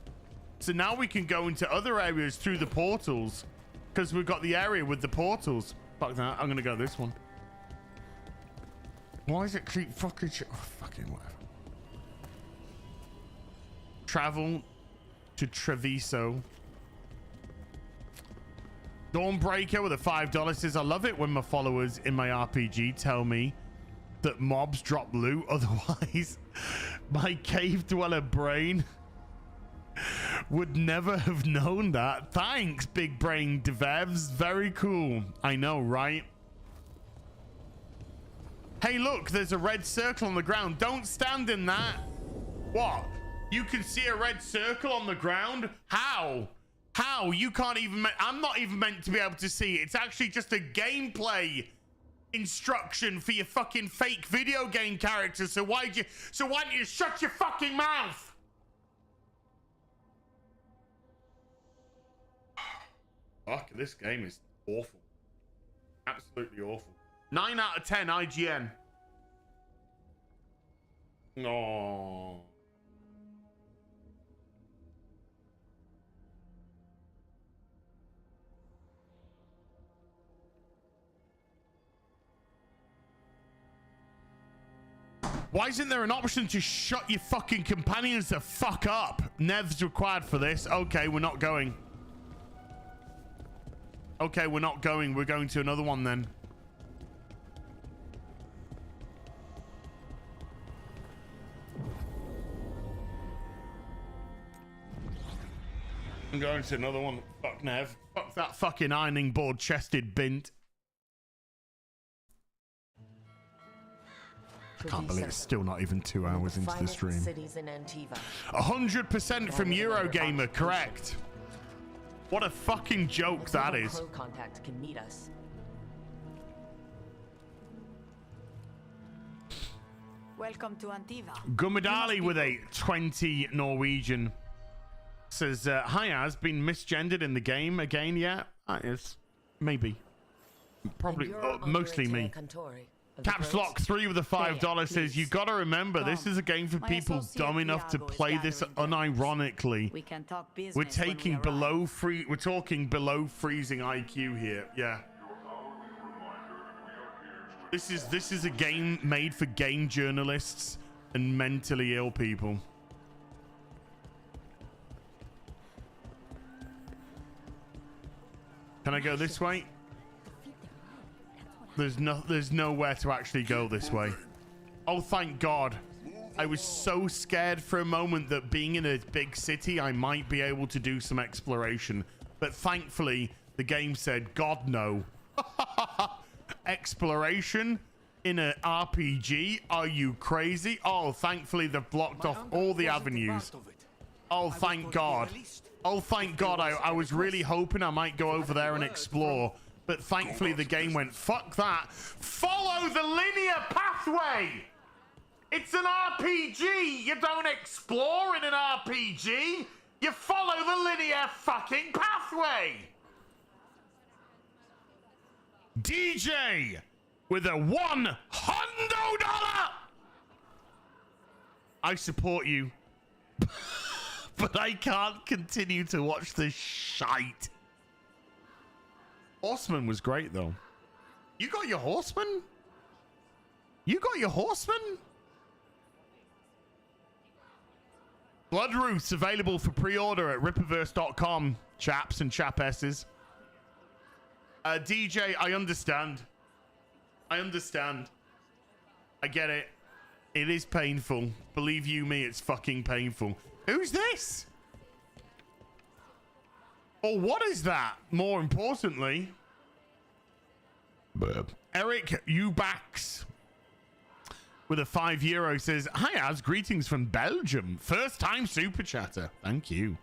So now we can go into other areas through the portals. Because we've got the area with the portals. Fuck that. I'm gonna go this one. Why is it keep fucking shit? Oh, fucking whatever. Travel to Treviso. Dawnbreaker with a $5 says, I love it when my followers in my RPG tell me that mobs drop loot. Otherwise, my cave dweller brain would never have known that. Thanks, big brain devs. Very cool. I know, right? Hey, look, there's a red circle on the ground. Don't stand in that. What? You can see a red circle on the ground? How? How? You can't even... I'm not even meant to be able to see it. It's actually just a gameplay instruction for your fucking fake video game character. So why don't you shut your fucking mouth? Fuck, this game is awful. Absolutely awful. 9 out of 10 IGN. No. Why isn't there an option to shut your fucking companions the fuck up? Nev's required for this. Okay, we're not going. Okay, we're not going. We're going to another one then. I'm going to another one. Fuck Nev. Fuck that fucking ironing board chested bint. I can't believe it's still not even 2 hours into the stream. 100% from Eurogamer, correct. What a fucking joke that is. Contact can meet us. Welcome to Antiva. Gumadali with a 20 Norwegian says, hi, has been misgendered in the game again yet? Yes, maybe. Probably, mostly me. Caps Lock 3 with a $5 says, you gotta remember, this is a game for people dumb enough to play this unironically. We can talk business. We're talking below freezing IQ here. Yeah. This is a game made for game journalists and mentally ill people. Can I go this way? There's nowhere to actually go this way. Oh, thank God. I was so scared for a moment that being in a big city, I might be able to do some exploration. But thankfully, the game said, God, no. Exploration in an RPG? Are you crazy? Oh, thankfully, they've blocked off all the avenues. Oh, thank God. Oh, thank God. I was really hoping I might go over there and explore. But thankfully, the game went, fuck that. Follow the linear pathway. It's an RPG. You don't explore in an RPG. You follow the linear fucking pathway. DJ with a $100. I support you. But I can't continue to watch this shite. Horseman was great, though. You got your horseman? You got your horseman? Bloodroots available for pre-order at rippaverse.com, chaps and chapesses. DJ, I understand. I understand. I get it. It is painful. Believe you me, it's fucking painful. Who's this? Or what is that? More importantly, Eric Eubanks with a €5 says, hi, Az, greetings from Belgium. First time super chatter. Thank you.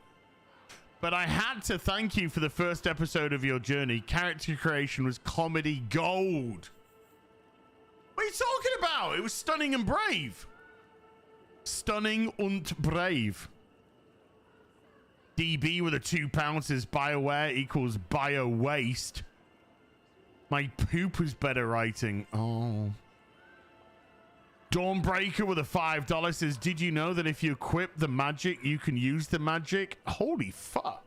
But I had to thank you for the first episode of your journey. Character creation was comedy gold. What are you talking about? It was stunning and brave. Stunning und brave. DB with a £2 says BioWare equals bio waste. My poop was better writing. Oh. Dawnbreaker with a $5 says, did you know that if you equip the magic, you can use the magic? Holy fuck.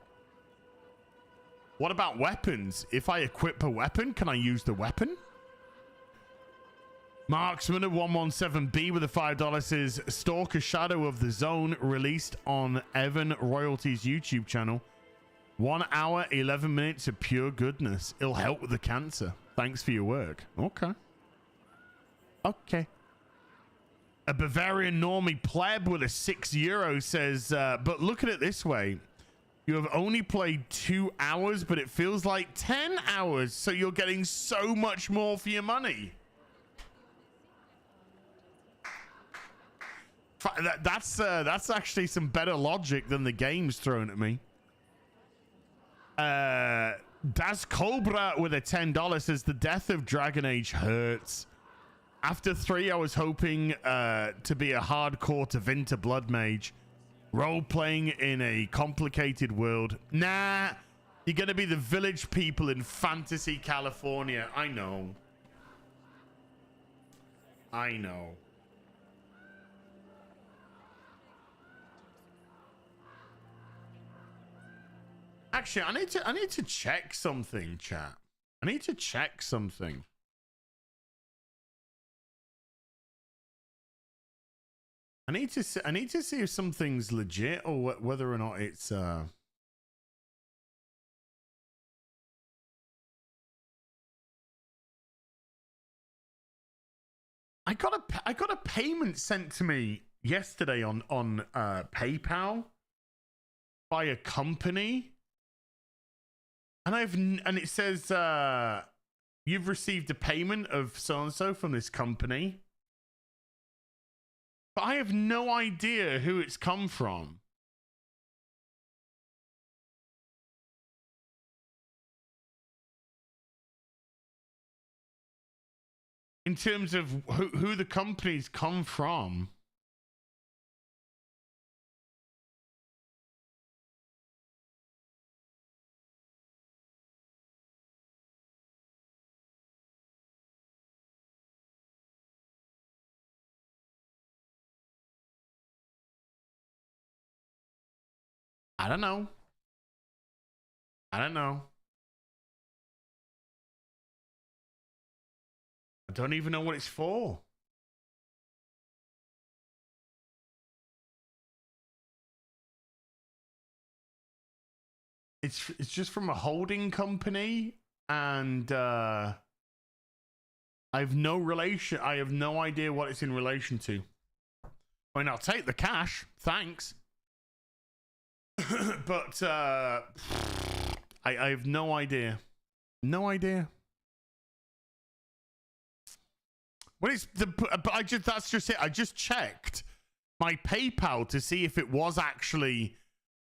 What about weapons? If I equip a weapon, can I use the weapon? Marksman of 117B with a $5 says, Stalker Shadow of the Zone released on Evan Royalty's YouTube channel. 1 hour, 11 minutes of pure goodness. It'll help with the cancer. Thanks for your work. Okay. Okay. A Bavarian normie pleb with a €6 says, but look at it this way. You have only played 2 hours, but it feels like 10 hours. So you're getting so much more for your money. That's actually some better logic than the game's thrown at me. Das Cobra with a $10 says the death of Dragon Age hurts. After 3, I was hoping to be a hardcore Tevinter Blood Mage. Role-playing in a complicated world. Nah, you're gonna be the village people in Fantasy California. I know. I know. Actually, I need to check something, chat. I need to check something. I need to see if something's legit or whether or not it's I got a payment sent to me yesterday on PayPal by a company, and it says you've received a payment of so and so from this company. But I have no idea who it's come from. In terms of who the company's come from. I don't know. I don't know. I don't even know what it's for. It's just from a holding company, and I have no relation. I have no idea what it's in relation to. I mean, I'll take the cash. Thanks. But I have no idea. No idea. What is the? But that's just it. I just checked my PayPal to see if it was actually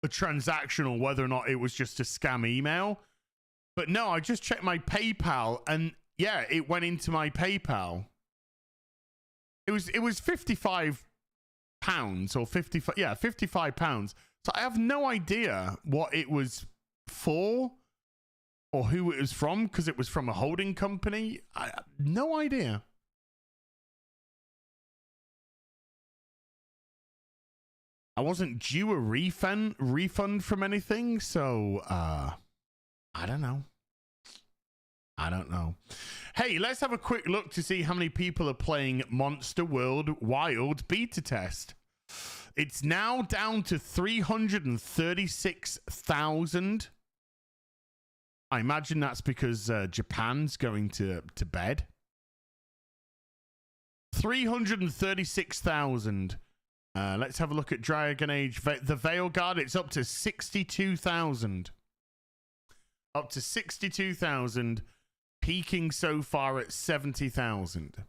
a transaction or whether or not it was just a scam email. But no, I just checked my PayPal, and yeah, it went into my PayPal. It was £55 or 55. Yeah, £55. So I have no idea what it was for or who it was from, because it was from a holding company. I have no idea. I wasn't due a refund from anything, so I don't know. I don't know. Hey, let's have a quick look to see how many people are playing Monster World Wild beta test. It's now down to 336,000. I imagine that's because Japan's going to bed. 336,000. Let's have a look at Dragon Age. The Veilguard, it's up to 62,000. Up to 62,000. Peaking so far at 70,000.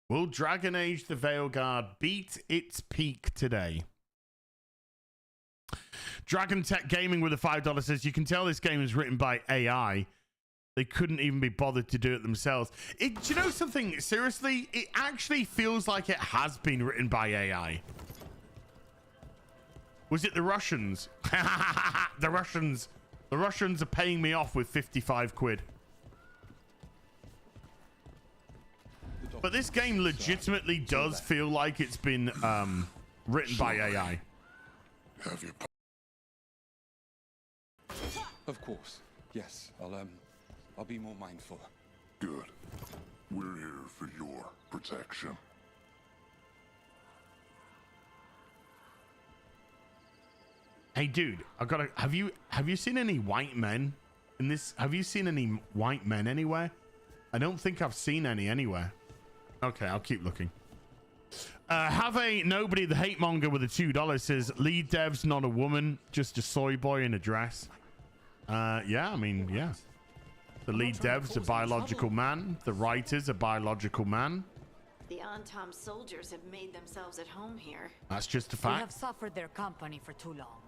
Will Dragon Age the Veilguard beat its peak today? Dragon Tech Gaming with a $5 says, you can tell this game is written by AI. They couldn't even be bothered to do it themselves. Do you know something? Seriously, it actually feels like it has been written by AI. Was it the Russians? The Russians are paying me off with 55 quid. But this game legitimately does feel like it's been written by AI. Of course. Yes, I'll be more mindful. Good. We're here for your protection. Hey, dude, have you seen any white men in this? Have you seen any white men anywhere? I don't think I've seen any anywhere. Okay, I'll keep looking. Have a nobody, the hate monger with the $2 says lead dev's not a woman, just a soy boy in a dress. Yeah, I mean, yeah. The lead dev's a biological man. The writer's a biological man. The Antom soldiers have made themselves at home here. That's just a We have fact. suffered their company for too long.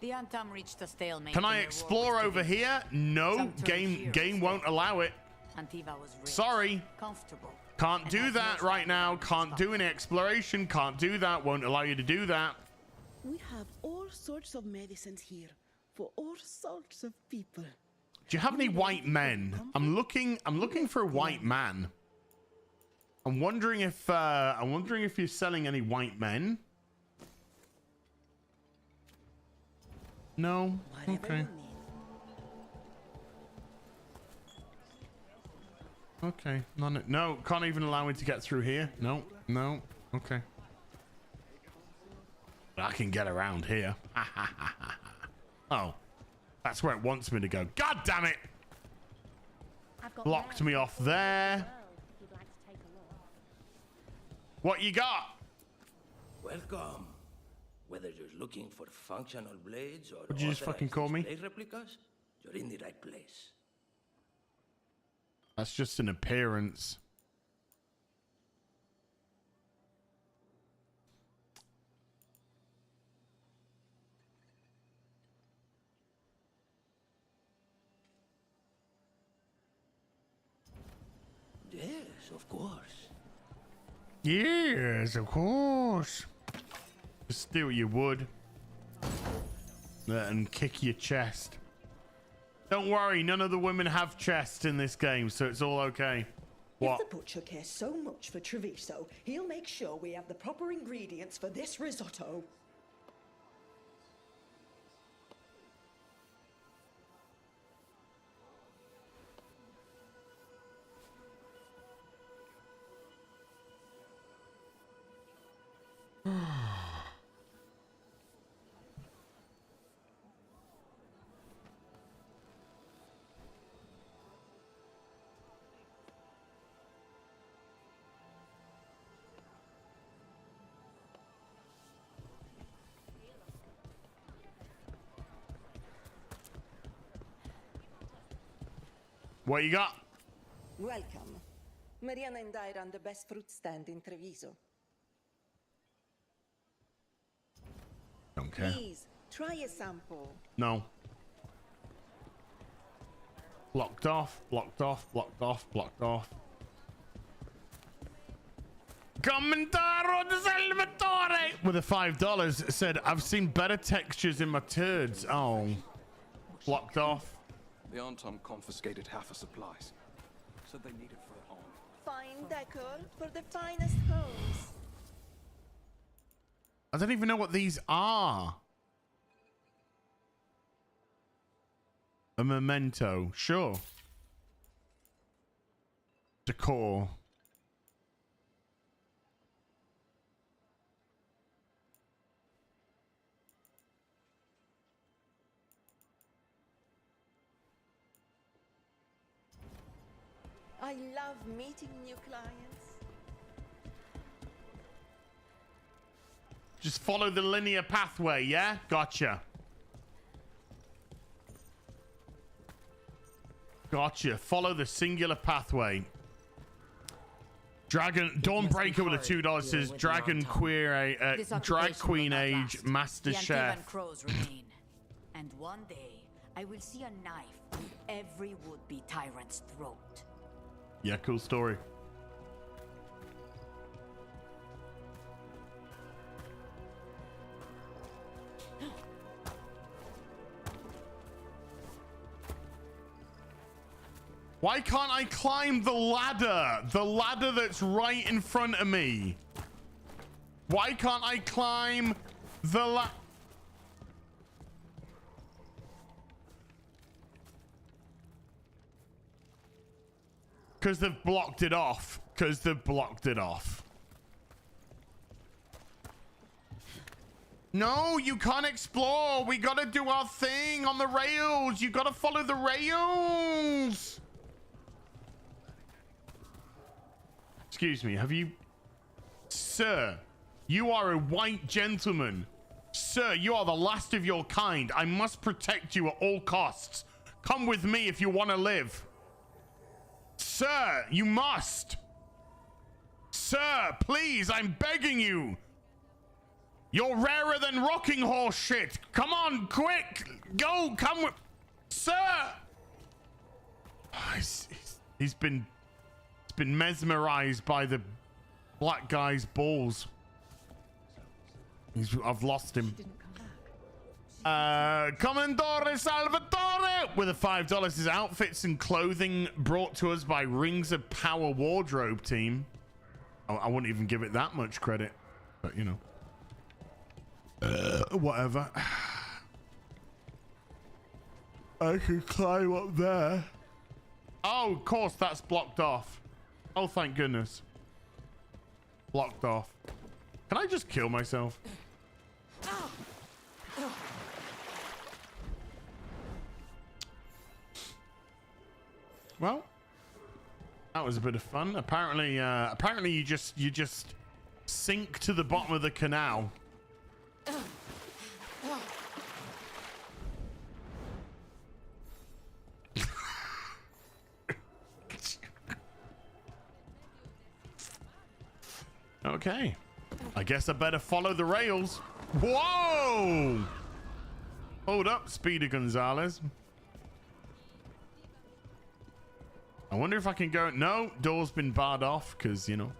The Antom reached a stalemate. Can in I their war explore with over division. here? No, Some turned game heroes. won't allow it. Antiva was rich, Sorry. comfortable. Can't and do has that no right now. standing Can't do any exploration. Can't do that. Won't allow you to do that. We have all sorts of medicines here for all sorts of people. Do you have any white men? I'm looking for a white man. I'm wondering if you're selling any white men. No. Okay. Okay. None. No. Can't even allow me to get through here. No. No. Okay. I can get around here. Oh. That's where it wants me to go. God damn it! Blocked me off there. What you got? Welcome. Whether you're looking for functional blades or Would you just fucking call me? blade replicas, you're in the right place. That's just an appearance. Yes, of course. Yes, of course. Just steal your wood and kick your chest. Don't worry, none of the women have chests in this game, so it's all okay. What? If the butcher cares so much for Treviso, he'll make sure we have the proper ingredients for this risotto. What you got? Welcome. Mariana and I run the best fruit stand in Treviso. Don't care. Please, try a sample. No. Blocked off, blocked off, blocked off, blocked off. Commentaro de Salvatore with a $5 said, I've seen better textures in my turds. Oh. Blocked off. The Antom confiscated half the supplies. Said they needed for their army. Fine decor for the finest homes. I don't even know what these are. A memento, sure. Decor. I love meeting new clients. Just follow the linear pathway, yeah? Gotcha. Gotcha. Follow the singular pathway. Dragon Dawnbreaker with a $2 says Dragon Queer Drag Queen Age Master The Chef. Antivan crows remain. And one day, I will see a knife through every would-be tyrant's throat. Yeah, cool story. Why can't I climb the ladder? The ladder that's right in front of me. Why can't I climb the Because they've blocked it off. Because they've blocked it off. No, you can't explore. We gotta do our thing on the rails. You gotta follow the rails. Excuse me, have you... Sir, you are a white gentleman. Sir, you are the last of your kind. I must protect you at all costs. Come with me if you want to live. Sir, you must. Sir, please, I'm begging you. You're rarer than rocking horse shit. Come on, quick. Go, come with... Sir! He's been mesmerized by the black guy's balls. I've lost him. Commendore Salvatore with a $5. His outfits and clothing brought to us by Rings of Power wardrobe team. I wouldn't even give it that much credit, but you know. Whatever. I can climb up there. Oh, of course, that's blocked off. Oh, thank goodness. Blocked off. Can I just kill myself? Well, that was a bit of fun. Apparently, you just sink to the bottom of the canal. Okay, I guess I better follow the rails. Whoa! Hold up, Speedy Gonzalez. I wonder if I can go. No, door's been barred off because, you know,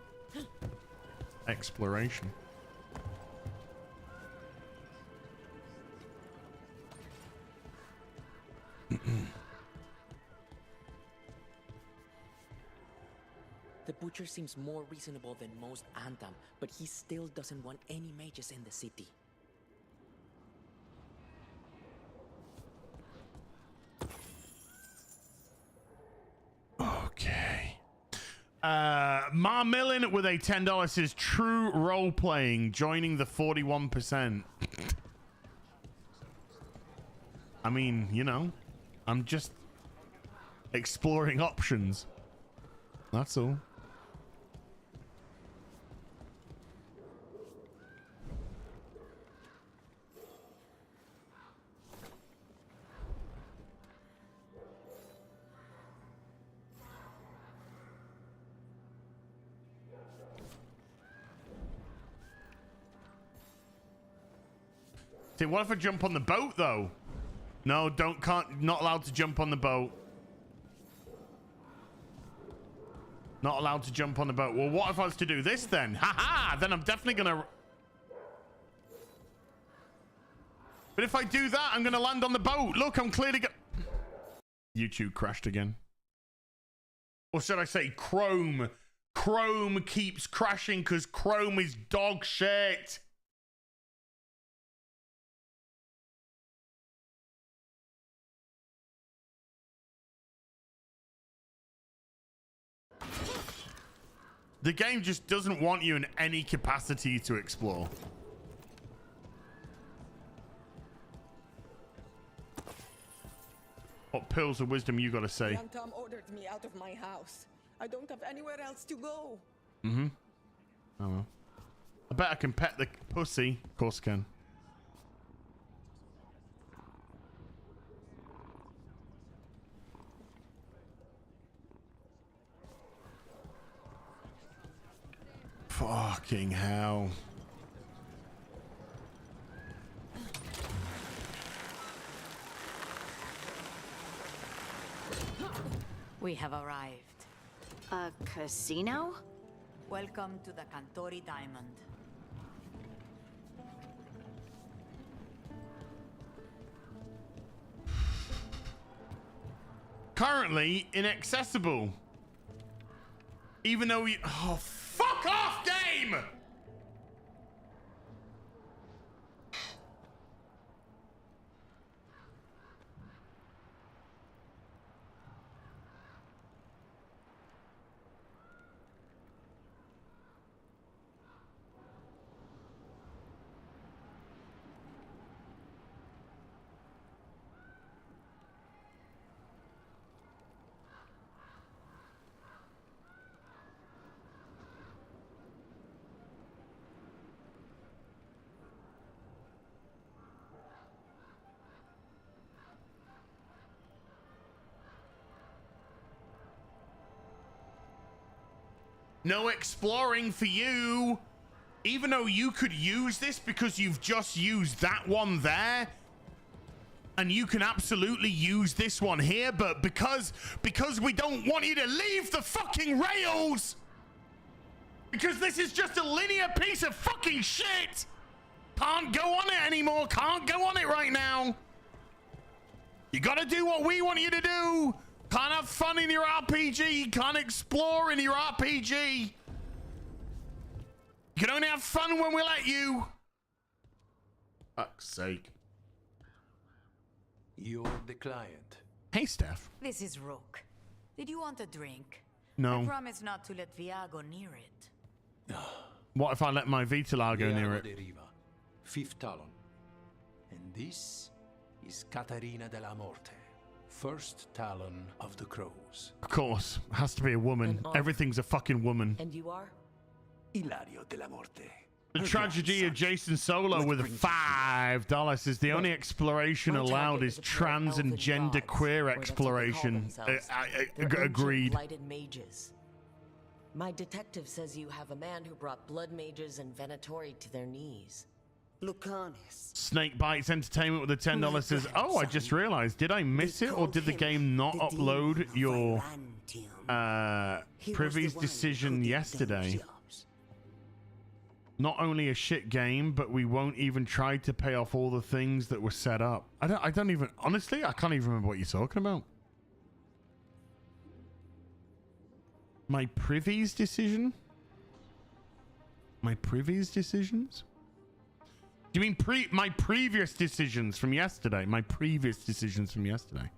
exploration. The butcher seems more reasonable than most Anthem, but he still doesn't want any mages in the city. Okay. Ma Millin with a $10 says true role playing, joining the 41%. I mean, you know, I'm just exploring options. That's all. See, what if I jump on the boat though? No, not allowed to jump on the boat. Not allowed to jump on the boat. Well, what if I was to do this then? Haha! Then I'm definitely gonna... But if I do that, I'm gonna land on the boat. Look, I'm clearly YouTube crashed again. Or should I say Chrome? Chrome keeps crashing because Chrome is dog shit. The game just doesn't want you in any capacity to explore. What pills of wisdom you gotta say? Young Tom ordered me out of my house. I don't have anywhere else to go. Mm-hmm. Oh well. I bet I can pet the pussy. Of course I can. Fucking hell. We have arrived. A casino? Welcome to the Cantori Diamond. Currently inaccessible. Even though we... Oh, fuck off, game! No exploring for you. Even though you could use this because you've just used that one there. And you can absolutely use this one here, but because we don't want you to leave the fucking rails, because this is just a linear piece of fucking shit, can't go on it anymore, can't go on it right now. You gotta do what we want you to do. Can't have fun in your RPG, can't explore in your RPG. You can only have fun when we let you. Fuck's sake. You're the client. Hey, Steph. This is Rook. Did you want a drink? No. I promise not to let Viago near it. What if I let my Vitalago near it? Deriva, fifth talon. And this is Catarina della Morte, first talon of the crows. Of course. Has to be a woman. Everything's a fucking woman. And you are? Ilario della Morte. The tragedy of Jason Solo with $5 is the only exploration allowed is trans and gender queer exploration. Agreed. Blighted mages. My detective says you have a man who brought blood mages and Venatori to their knees. Lucanis. Snake Bites Entertainment with the $10 says, oh, I just realized, did I miss it or did the game not upload your Privy's decision yesterday? Not only a shit game, but we won't even try to pay off all the things that were set up. I don't even, honestly, I can't even remember what you're talking about. My Privy's decision? My Privy's decisions? Do you mean my previous decisions from yesterday? My previous decisions from yesterday.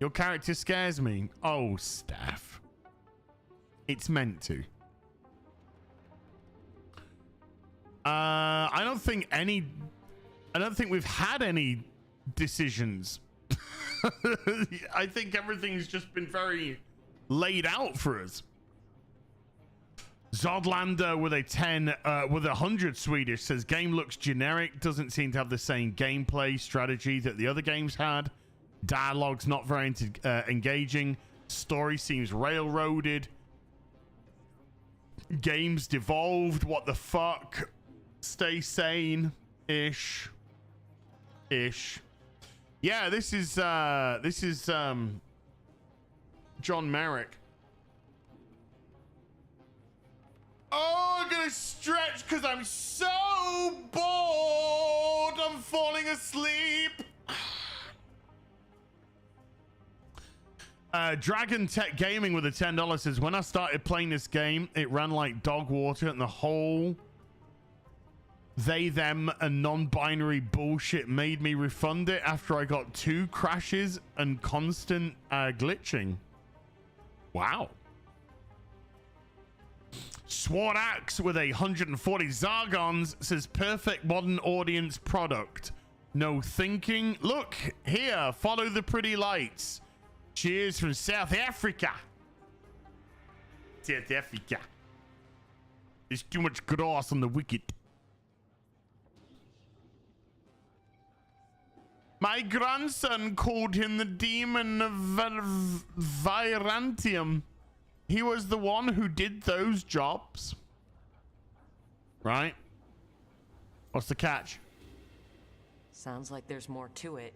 Your character scares me. Oh, Steph. It's meant to. I don't think we've had any decisions. I think everything's just been very laid out for us. Zodlander with a 10 with 100 Swedish says game looks generic, doesn't seem to have the same gameplay strategy that the other games had. Dialogue's not very engaging. Story seems railroaded. Games devolved. What the fuck? Stay sane ish. Yeah, this is John Merrick. Oh, I'm gonna stretch because I'm so bored. I'm falling asleep. Dragon Tech Gaming with a $10 says, when I started playing this game, it ran like dog water and the whole they, them, and non-binary bullshit made me refund it after I got 2 crashes and constant glitching. Wow. Sword Axe with 140 Zargons says, perfect modern audience product. No thinking. Look here, follow the pretty lights. Cheers from South Africa. South Africa. There's too much grass on the wicket. My grandson called him the demon of Virantium. He was the one who did those jobs. Right? What's the catch? Sounds like there's more to it.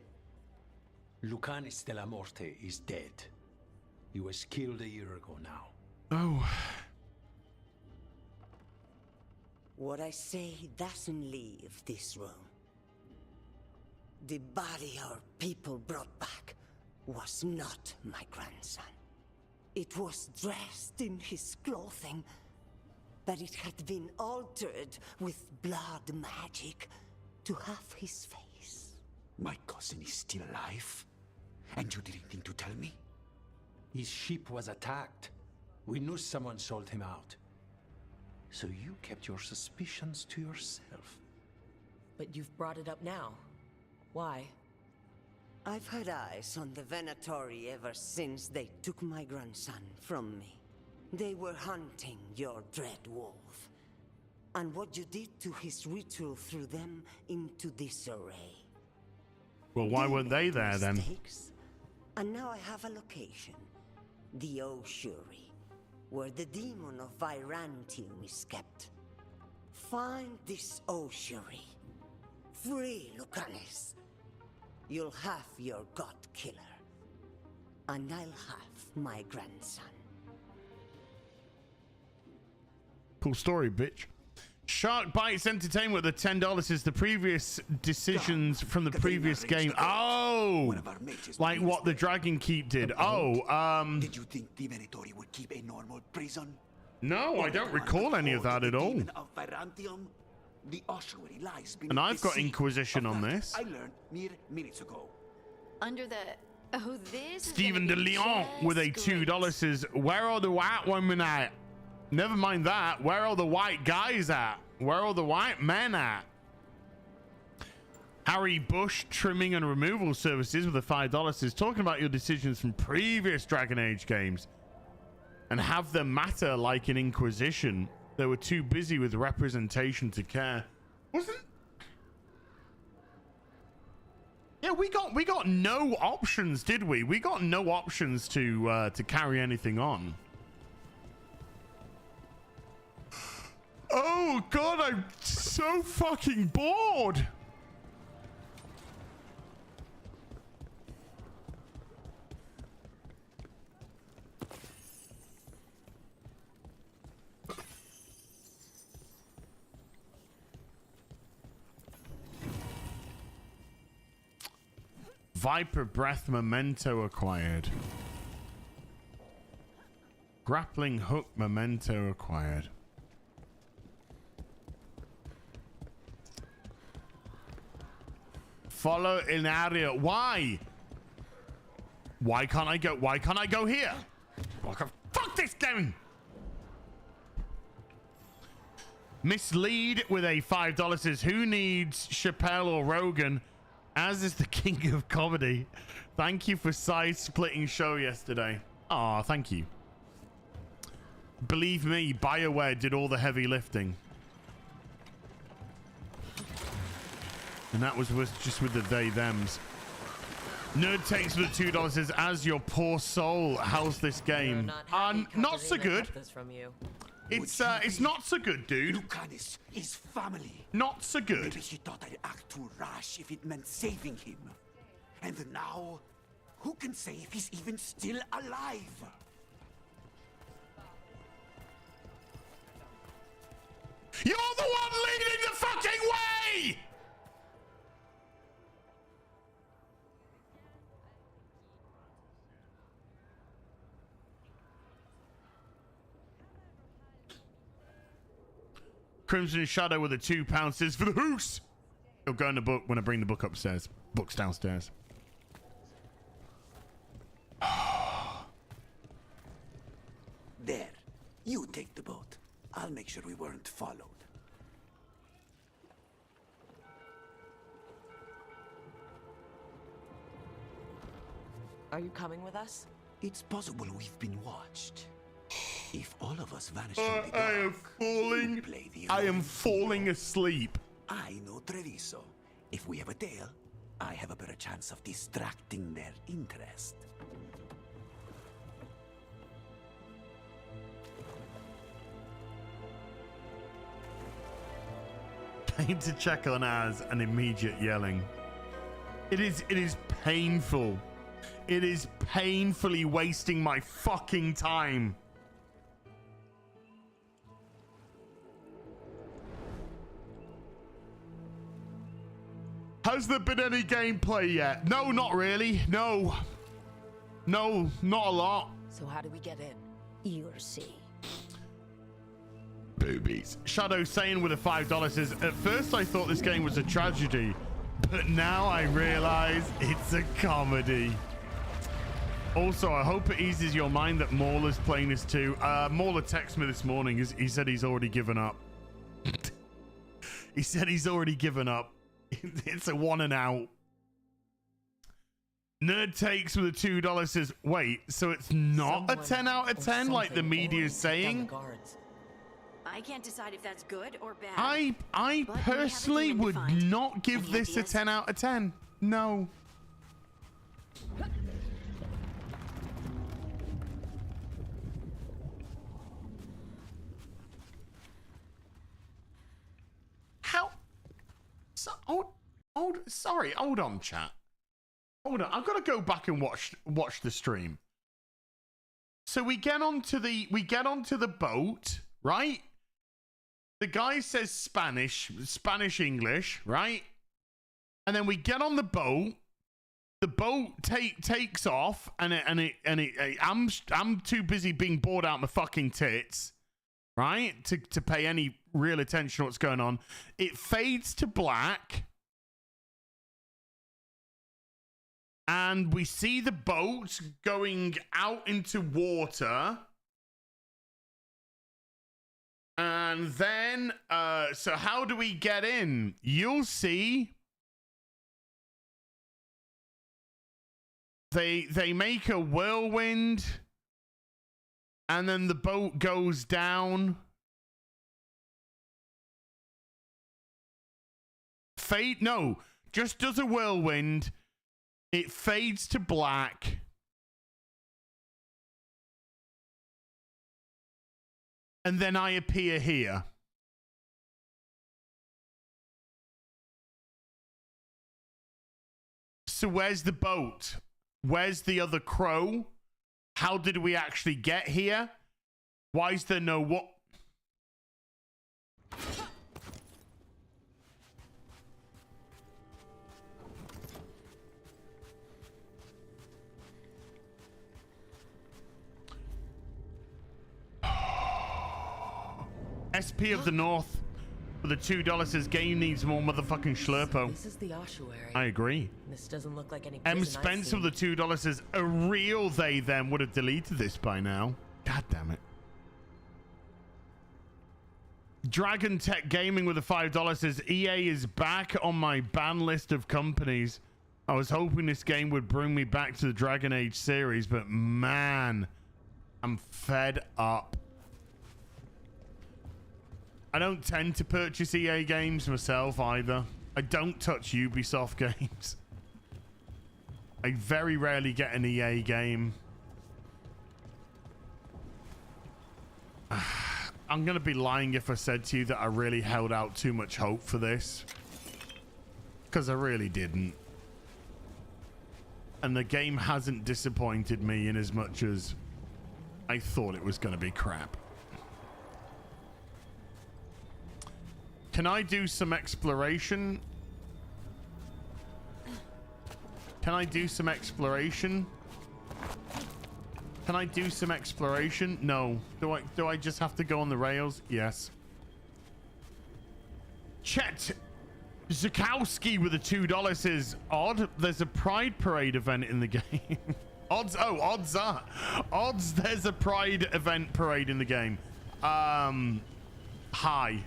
Lucanis della Morte is dead. He was killed a year ago now. Oh. What I say doesn't leave this room. The body our people brought back was not my grandson. It was dressed in his clothing, but it had been altered with blood magic to have his face. My cousin is still alive? And you didn't think to tell me? His ship was attacked. We knew someone sold him out. So you kept your suspicions to yourself. But you've brought it up now. Why? I've had eyes on the Venatori ever since they took my grandson from me. They were hunting your dread wolf. And what you did to his ritual threw them into disarray. Well, why weren't they there then? And now I have a location. The Oshuri, where the demon of Virantium is kept. Find this ossuary. Free Lucanis. You'll have your god killer. And I'll have my grandson. Cool story, bitch. Shark Bites Entertainment with the $10 is the previous decisions from the previous game. Oh, like what the Dragon Keep did. Oh, Did you think the Venatori would keep a normal prison? No, I don't recall any of that at all. The ossuary lies beneath And I've got the sea. Inquisition on this. I learned mere minutes ago. Under the... Oh, this Stephen De Leon with a $2 says, where are the white women at? Never mind that. Where are the white guys at? Where are the white men at? Harry Bush Trimming and Removal Services with a $5 says, talking about your decisions from previous Dragon Age games and have them matter like an Inquisition. They were too busy with representation to care. Wasn't... Yeah, we got no options, did we? We got no options to carry anything on. Oh god, I'm so fucking bored. Viper Breath Memento acquired. Grappling Hook Memento acquired. Follow in area. Why? Why can't I go? Why can't I go here? Fuck this game. Mislead with a $5 says, who needs Chappelle or Rogan? As is the king of comedy. Thank you for side-splitting show yesterday. Aw, thank you. Believe me, BioWare did all the heavy lifting. And that was just with the they-thems. Nerd Takes for the $2 says, as your poor soul, how's this game? Not so good. It's not so good, dude. Lucanis is family. Not so good. Maybe she thought I'd act too rash if it meant saving him. And now, who can say if he's even still alive? You're the one leading the fucking way! Crimson Shadow with a £2 says, for the hoose! You'll go in the book when I bring the book upstairs. Book's downstairs. There. You take the boat. I'll make sure we weren't followed. Are you coming with us? It's possible we've been watched. If all of us vanish from the I am falling. I am falling asleep. I know Treviso. If we have a tail, I have a better chance of distracting their interest. Came to check on Az and immediate yelling. It is painful. It is painfully wasting my fucking time. Has there been any gameplay yet? No, not really. No. No, not a lot. So how do we get in? You'll see. Boobies. Shadow saying with a $5 says, at first I thought this game was a tragedy, but now I realize it's a comedy. Also, I hope it eases your mind that Mauler's playing this too. Mauler texted me this morning. He said he's already given up. He said he's already given up. It's a 1 and out. Nerd Takes with a $2 says, wait, so it's not a 10 out of 10 like the media is saying? I can't decide if that's good or bad. I personally would not give this a 10 out of 10. No. Sorry, hold on, chat. Hold on, I've got to go back and watch the stream. So we get onto the boat, right? The guy says Spanish, English, right? And then we get on the boat. The boat takes off, and I'm too busy being bored out my fucking tits, right? To pay any real attention to what's going on. It fades to black. And we see the boat going out into water. And then, so how do we get in? You'll see. They make a whirlwind. And then the boat goes down. No, just does a whirlwind. It fades to black. And then I appear here. So where's the boat? Where's the other crow? How did we actually get here? Why is there no what? SP of the North for the $2 says game needs more motherfucking Schlurpo. This is the ossuary. I agree. This doesn't look like any M. prison I've Spence of seen. the $2 says a real they them would have deleted this by now. God damn it. Dragon Tech Gaming with a $5 says EA is back on my ban list of companies. I was hoping this game would bring me back to the Dragon Age series, but man, I'm fed up. I don't tend to purchase EA games myself either. I don't touch Ubisoft games. I very rarely get an EA game. I'm going to be lying if I said to you that I really held out too much hope for this. Because I really didn't. And the game hasn't disappointed me in as much as I thought it was going to be crap. Can I do some exploration? Can I do some exploration? Can I do some exploration? No. Do I just have to go on the rails? Yes. Chet Zukowski with a $2 says odd. There's a Pride Parade event in the game. Odds there's a Pride event parade in the game. Hi.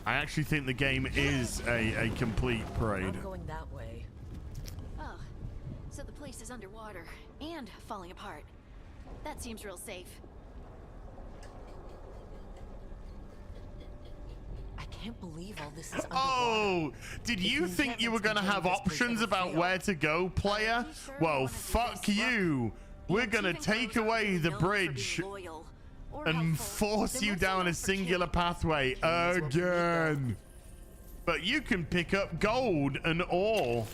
I actually think the game is a complete parade. I'm going that way. Oh, so the place is underwater and falling apart. That seems real safe. I can't believe all this is underwater. Oh, did you think you were going to have options about where to go, player? Well, fuck you. We're going to take away the bridge and force you down a singular pathway again. But you can pick up gold and ore.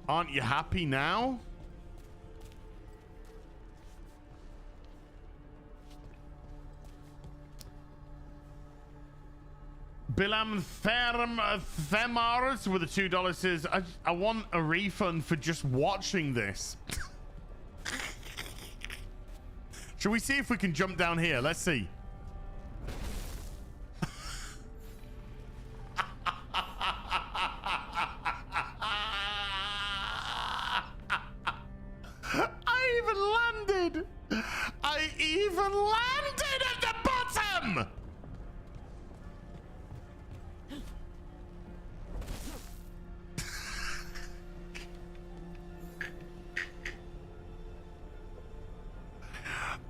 Aren't you happy now? Bilam Themars with a $2 says, I want a refund for just watching this. Shall we see if we can jump down here? Let's see. I even landed at the bottom!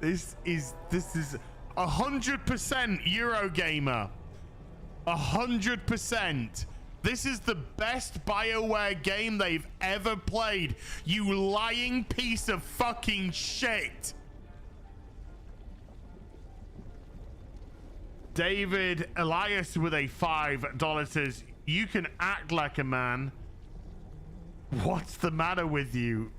This is 100% Eurogamer. 100%. This is the best BioWare game they've ever played. You lying piece of fucking shit. David Elias with a $5 says, you can act like a man. What's the matter with you?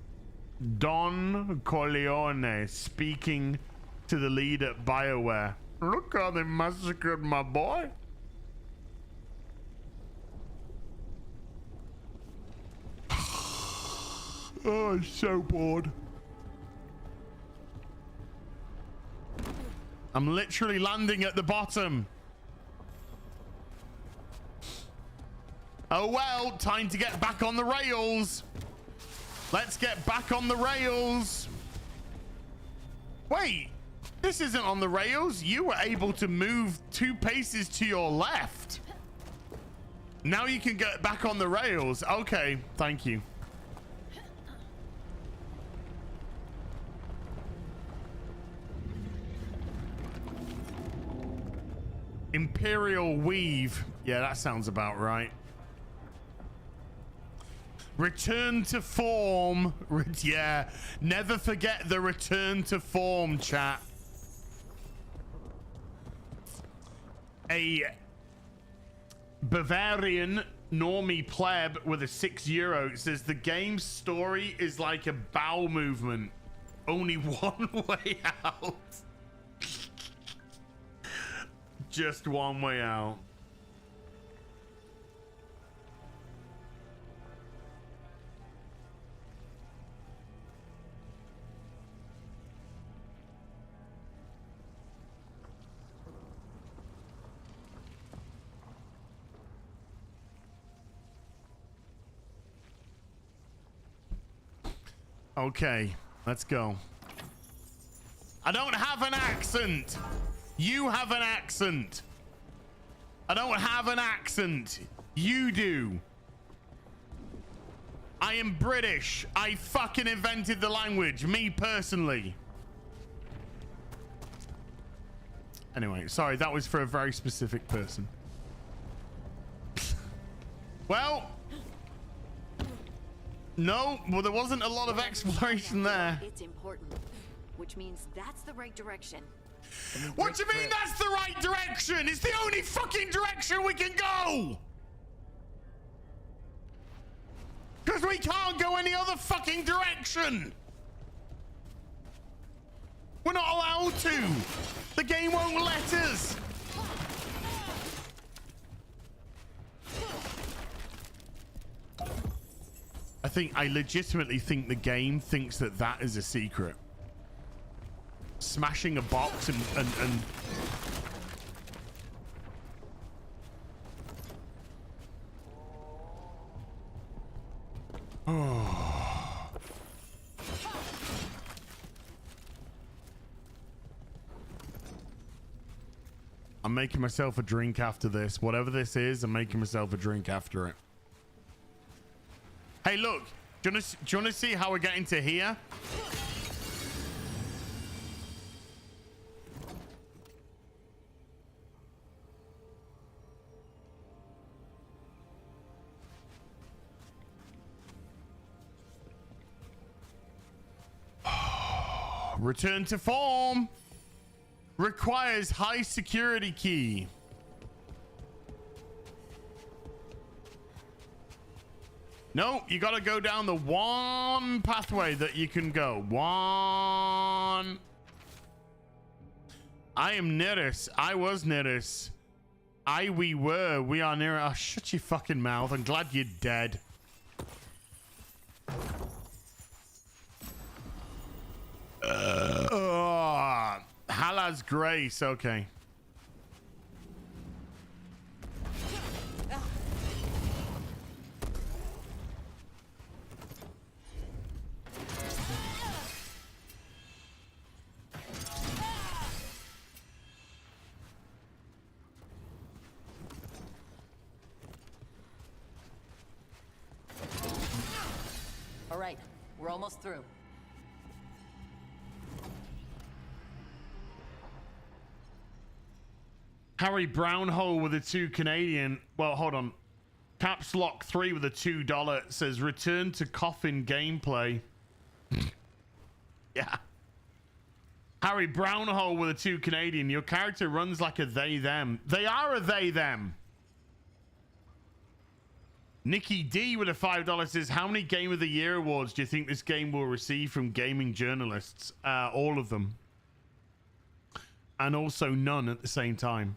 Don Corleone speaking to the lead at BioWare. Look how they massacred my boy. Oh, I'm so bored. I'm literally landing at the bottom. Oh well, time to get back on the rails. Let's get back on the rails. Wait, this isn't on the rails. You were able to move 2 paces to your left. Now you can get back on the rails. Okay, thank you. Imperial Weave. Yeah, that sounds about right. Return to form. Yeah, never forget the return to form, chat. A Bavarian normie pleb with a €6 says the game's story is like a bowel movement. Only one way out. Just one way out. Okay, let's go. I don't have an accent. You have an accent. I don't have an accent. You do. I am British. I fucking invented the language. Me personally. Anyway, sorry, that was for a very specific person. Well, no, well, there wasn't a lot of exploration there. It's important, which means that's the right direction. What do you mean that's the right direction? It's the only fucking direction we can go! Because we can't go any other fucking direction! We're not allowed to! The game won't let us! I legitimately think the game thinks that that is a secret. Smashing a box and oh. I'm making myself a drink after this. Whatever this is, I'm making myself a drink after it. Hey, look. Do you want to see how we're getting to here? Return to form. Requires high security key. No, you gotta go down the one pathway that you can go. One. I am Neris. I was Neris. We were. We are near. Oh, shut your fucking mouth. I'm glad you're dead. Halaz Grace. Okay. All right, we're almost through. Harry Brownhole with a 2 Canadian. Well, hold on. Caps Lock 3 with a $2 says return to coffin gameplay. Yeah. Harry Brownhole with a 2 Canadian. Your character runs like a they them. They are a they them. Nikki D with a $5 says, how many Game of the Year awards do you think this game will receive from gaming journalists? All of them. And also none at the same time.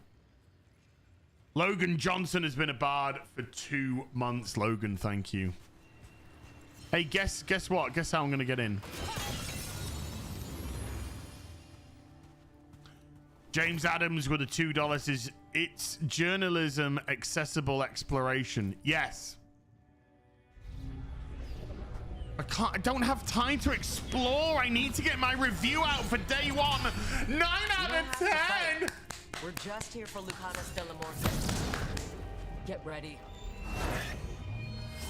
Logan Johnson has been a bard for 2 months. Logan, thank you. Hey, guess what? Guess how I'm going to get in. James Adams with a $2 says, it's journalism, accessible exploration. Yes. I don't have time to explore. I need to get my review out for day 1. 9 out of 10. We're just here for Lucanus de la Morte. Get ready.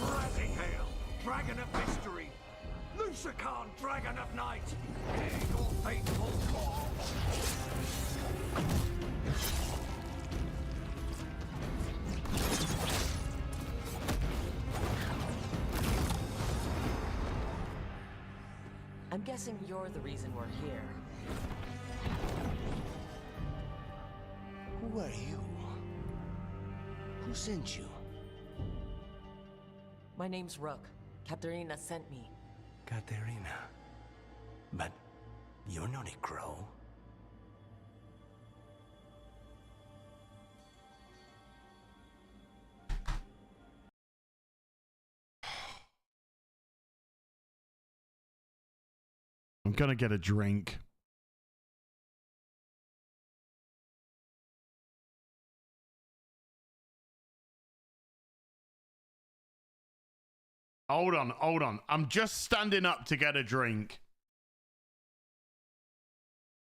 Rising Hail, Dragon of Mystery, Lucican, Dragon of Night, your faithful call. I'm guessing you're the reason we're here. Who are you? Who sent you? My name's Rook. Katerina sent me. Katerina. But you're not a crow. I'm gonna get a drink. Hold on. I'm just standing up to get a drink.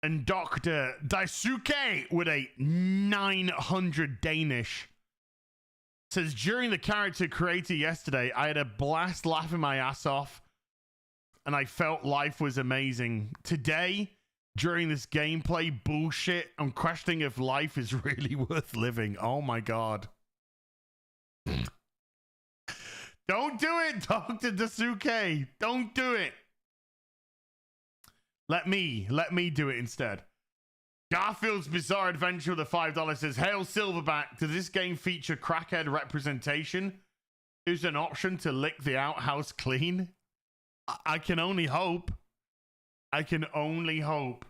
And Dr. Daisuke with a 900 Danish says, during the character creator yesterday, I had a blast laughing my ass off. And I felt life was amazing. Today, during this gameplay bullshit, I'm questioning if life is really worth living. Oh my God. Don't do it, Dr. Daisuke. Don't do it. Let me do it instead. Garfield's Bizarre Adventure with a $5 says, hail Silverback. Does this game feature crackhead representation? Is an option to lick the outhouse clean? I can only hope. I can only hope.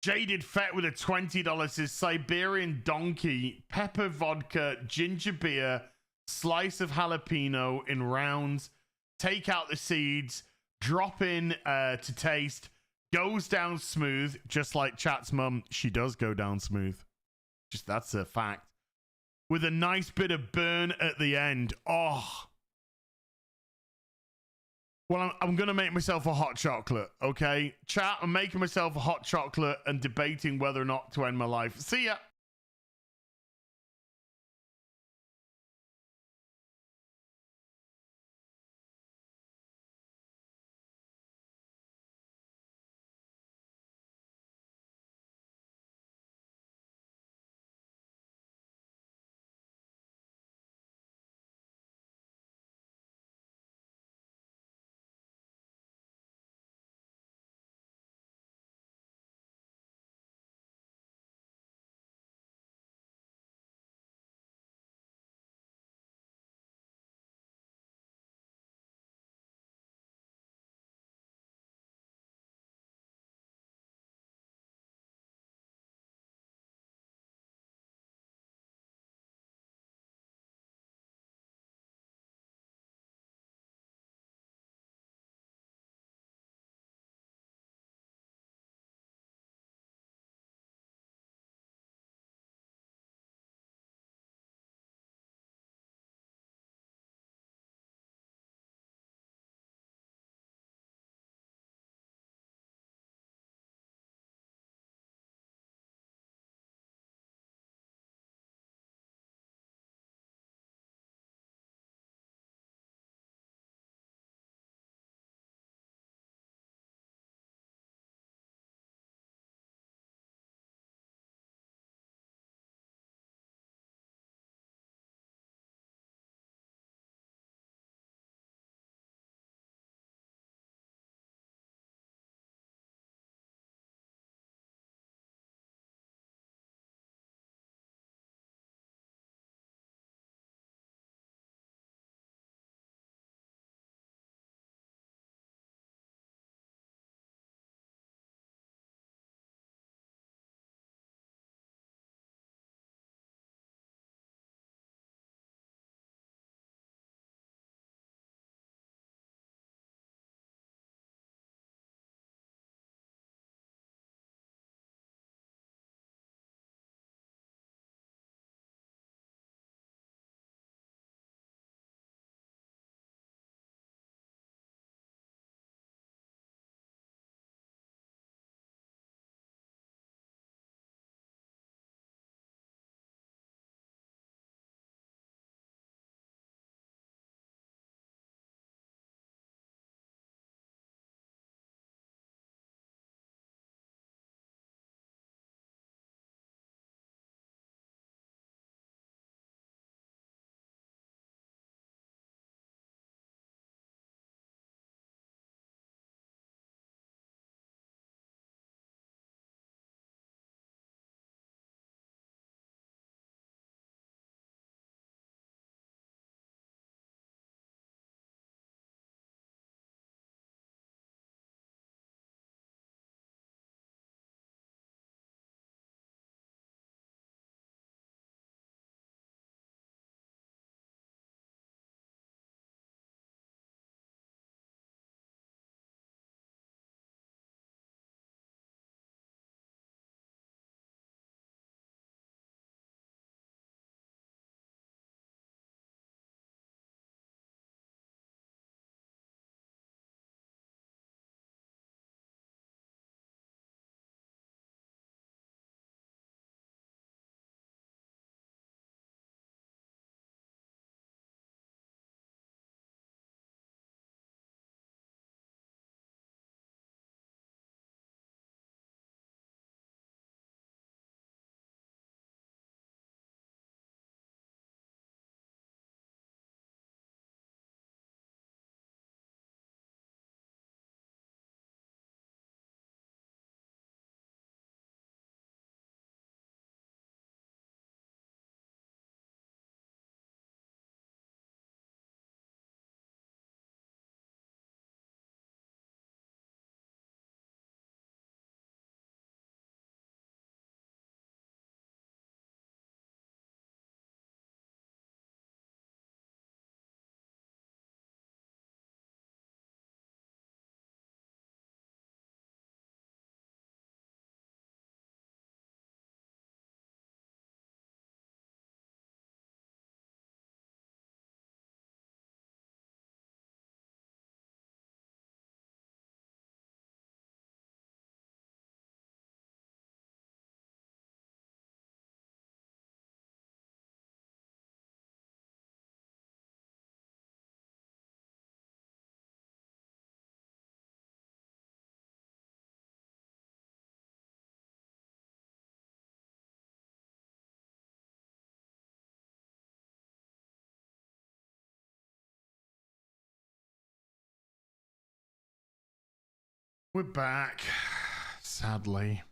Jaded Fett with a $20 says, Siberian donkey, pepper vodka, ginger beer, slice of jalapeno in rounds, take out the seeds, drop in to taste, goes down smooth, just like Chat's mum. She does go down smooth. Just that's a fact. With a nice bit of burn at the end. Oh. Well, I'm going to make myself a hot chocolate, okay? Chat, I'm making myself a hot chocolate and debating whether or not to end my life. See ya. We're back, sadly.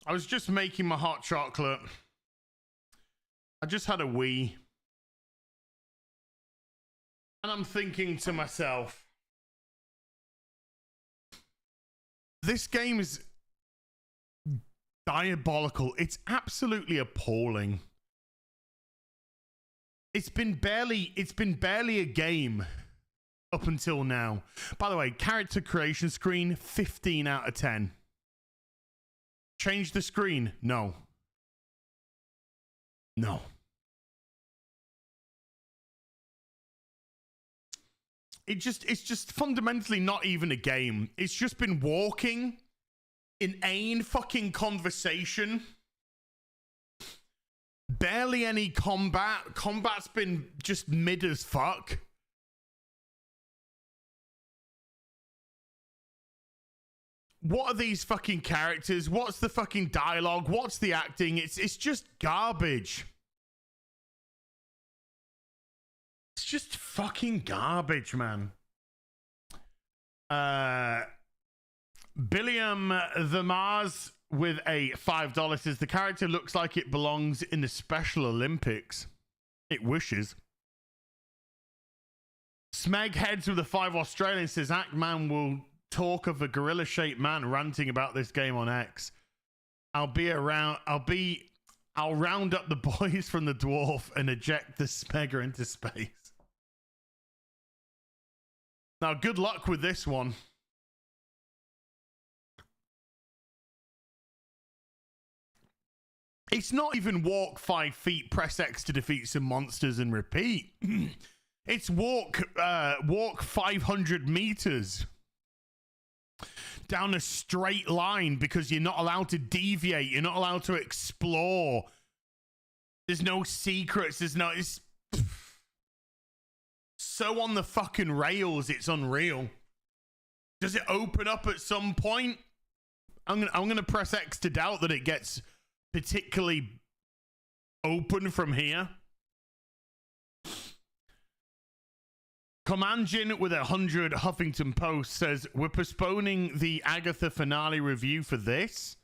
I was just making my hot chocolate. I just had a wee. And I'm thinking to myself, this game is diabolical. It's absolutely appalling. It's been barely a game up until now. By the way, character creation screen, 15 out of 10. Change the screen? No. No. It's just fundamentally not even a game. It's just been walking, inane fucking conversation. Barely any combat. Combat's been just mid as fuck. What are these fucking characters? What's the fucking dialogue? What's the acting? It's just garbage. It's just fucking garbage, man. Billiam the Mars with a $5 says the character looks like it belongs in the Special Olympics. It wishes. Smeg Heads with a 5 Australian says Ackman will talk of a gorilla-shaped man ranting about this game on X. I'll round up the boys from the dwarf and eject the Smegger into space. Now, good luck with this one. It's not even walk 5 feet, press X to defeat some monsters and repeat. It's walk 500 meters down a straight line because you're not allowed to deviate. You're not allowed to explore. There's no secrets. It's so on the fucking rails. It's unreal. Does it open up at some point? I'm gonna press X to doubt that it gets particularly open from here. Commandjin with 100 Huffington Post says we're postponing the Agatha finale review for this.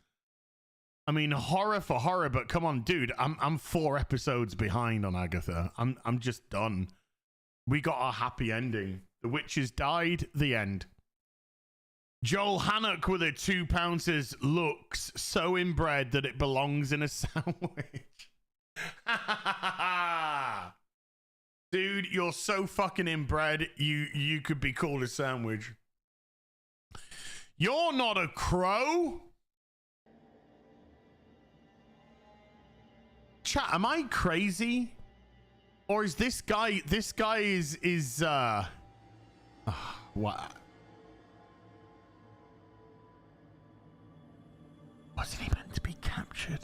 I mean, horror for horror, but come on, dude. I'm 4 episodes behind on Agatha. I'm just done. We got our happy ending. The witches died. The end. Joel Hannock with a £2 says looks so inbred that it belongs in a sandwich. Dude, you're so fucking inbred, you could be called a sandwich. You're not a crow? Chat, am I crazy? Or is this guy what? Wasn't he meant to be captured?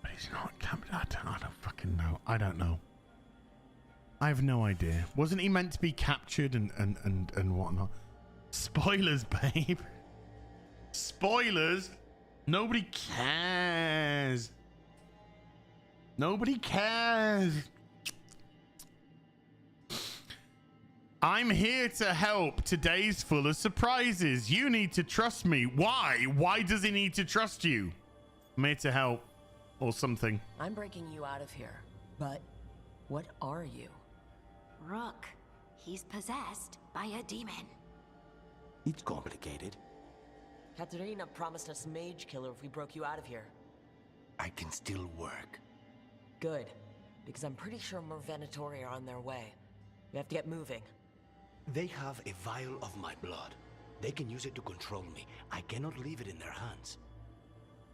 But he's not captured. I don't fucking know. I don't know. I have no idea. Wasn't he meant to be captured and whatnot? Spoilers, babe. Spoilers. Nobody cares. Nobody cares. I'm here to help. Today's full of surprises. You need to trust me. Why? Why does he need to trust you? I'm here to help. Or something. I'm breaking you out of here. But what are you? Rook. He's possessed by a demon. It's complicated. Katerina promised us Mage Killer if we broke you out of here. I can still work. Good. Because I'm pretty sure more Venatori are on their way. We have to get moving. They have a vial of my blood. They can use it to control me. I cannot leave it in their hands.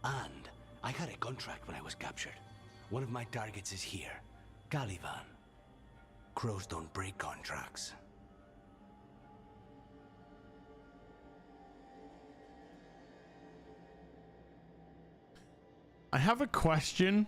And I had a contract when I was captured. One of my targets is here, Caliban. Crows don't break contracts. I have a question.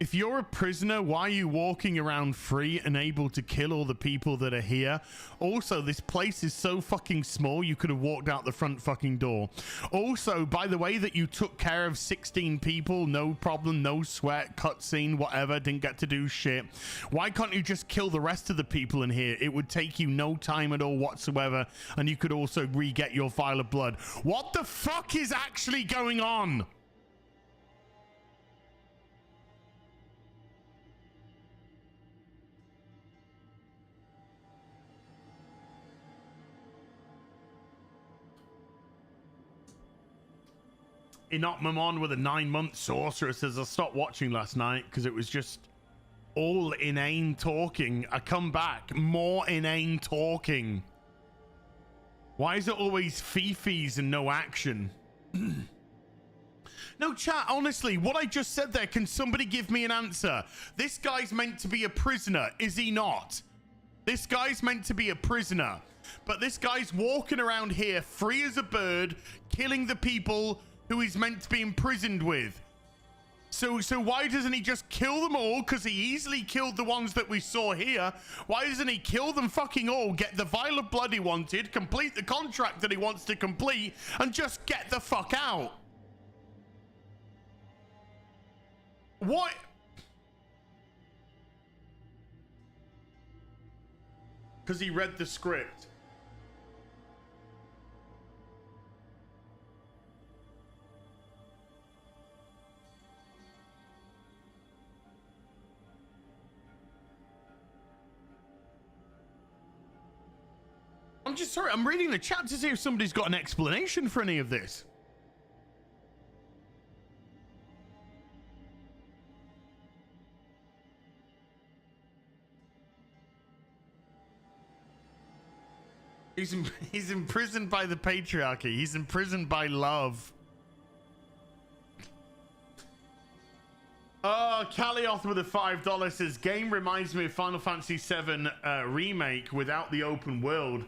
If you're a prisoner, why are you walking around free and able to kill all the people that are here? Also, this place is so fucking small, you could have walked out the front fucking door. Also, by the way that you took care of 16 people, no problem, no sweat, cutscene, whatever, didn't get to do shit. Why can't you just kill the rest of the people in here? It would take you no time at all whatsoever, and you could also re-get your vial of blood. What the fuck is actually going on? He knocked mum on with a 9-month sorcerer. Says I stopped watching last night because it was just all inane talking. I come back, more inane talking. Why is it always fifis and no action? No, chat, honestly, what I just said there, can somebody give me an answer? This guy's meant to be a prisoner, is he not? This guy's meant to be a prisoner, but this guy's walking around here free as a bird, killing the people who he's meant to be imprisoned with. So why doesn't he just kill them all? Because he easily killed the ones that we saw here. Why doesn't he kill them fucking all, get the vial of blood he wanted, complete the contract that he wants to complete, and just get the fuck out? What? Because he read the script. I'm just sorry, I'm reading the chat to see if somebody's got an explanation for any of this. He's imprisoned by the patriarchy. He's imprisoned by love. Oh, Calioth with a $5 says, game reminds me of Final Fantasy VII Remake without the open world.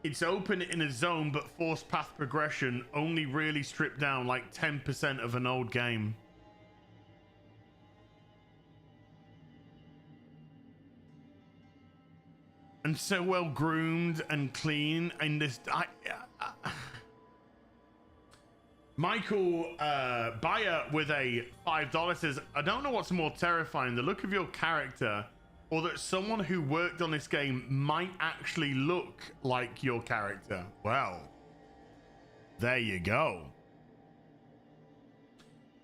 It's open in a zone, but forced path progression, only really stripped down like 10% of an old game. And so well groomed and clean. And this, Michael Bayer with a $5 says, I don't know what's more terrifying, the look of your character, or that someone who worked on this game might actually look like your character. Well, there you go.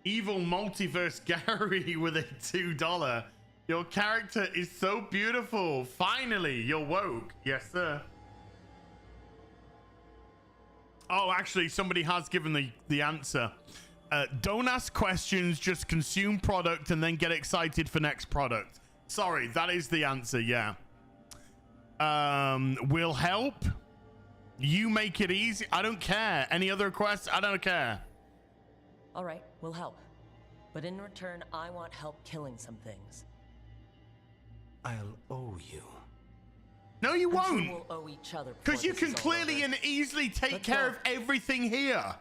Evil Multiverse Gary with a $2. Your character is so beautiful. Finally, you're woke. Yes, sir. Oh, actually, somebody has given the answer. Don't ask questions, just consume product and then get excited for next product. Sorry, that is the answer, yeah. Will help. You make it easy. I don't care. Any other requests? I don't care. All right, we'll help. But in return, I want help killing some things. I'll owe you. No, you won't. Sure we'll owe each other. Because you can clearly and easily take care of everything here.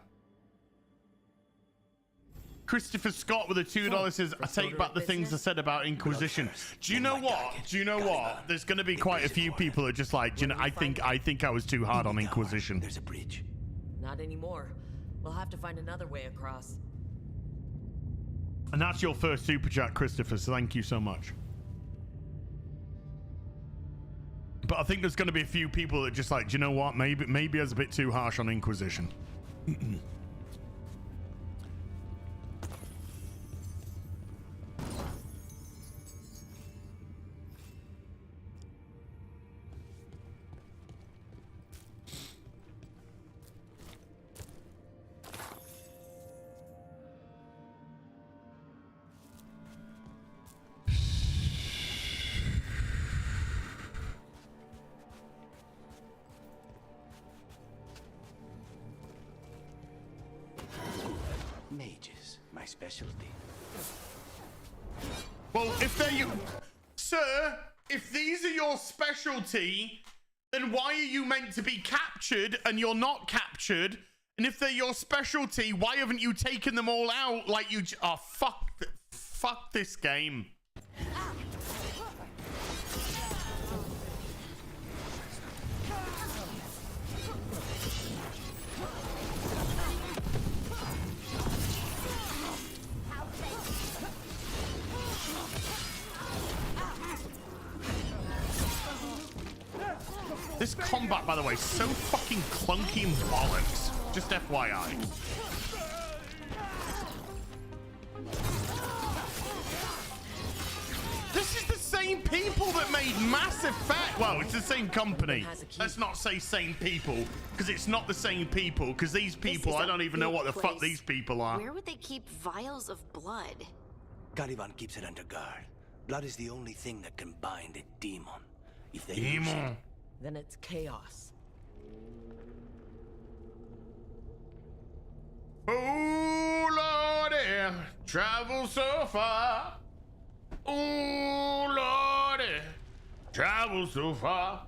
Christopher Scott with a $2 says, I take back the things I said about Inquisition. Do you know what? Do you know what? There's going to be quite a few people that are just like, you know, I think I was too hard on Inquisition. There's a bridge. Not anymore. We'll have to find another way across. And that's your first super chat, Christopher, so thank you so much. But I think there's going to be a few people that just like, do you know what? Maybe I was a bit too harsh on Inquisition. Mages, my specialty. Well, if they're you, sir, if these are your specialty, then why are you meant to be captured and you're not captured? And if they're your specialty, why haven't you taken them all out like you? Oh, fuck Fuck this game. This combat, by the way, is so fucking clunky and bollocks. Just FYI. This is the same people that made Mass Effect. Well, it's the same company. Let's not say same people, because it's not the same people, because these people, I don't even know what the fuck these people are. Where would they keep vials of blood? Caliban keeps it under guard. Blood is the only thing that can bind a demon. If they use it, then it's chaos. Oh, Lordy, travel so far. Oh, Lordy, travel so far.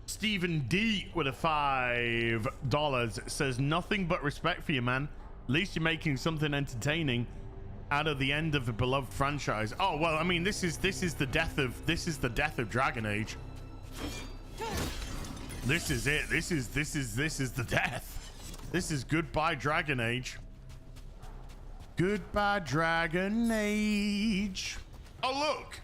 Stephen D with a $5 says nothing but respect for you, man. At least you're making something entertaining out of the end of a beloved franchise. Oh well, I mean, this is the death of Dragon Age. This is it. This is the death. This is goodbye Dragon Age. Goodbye Dragon Age. Oh look,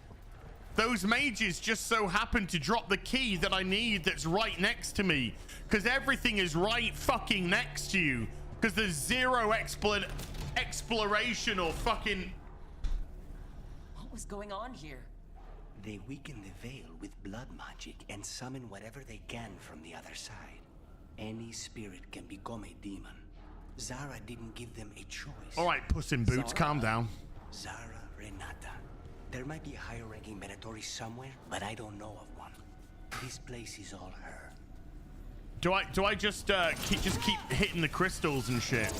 those mages just so happen to drop the key that I need that's right next to me, because everything is right fucking next to you, because there's zero exploration or fucking... What was going on here? They weaken the veil with blood magic and summon whatever they can from the other side. Any spirit can become a demon. Zara didn't give them a choice. All right, Puss in Boots, calm down. Zara Renata. There might be a higher-ranking Venatori somewhere, but I don't know of one. This place is all her. Do I just keep hitting the crystals and shit?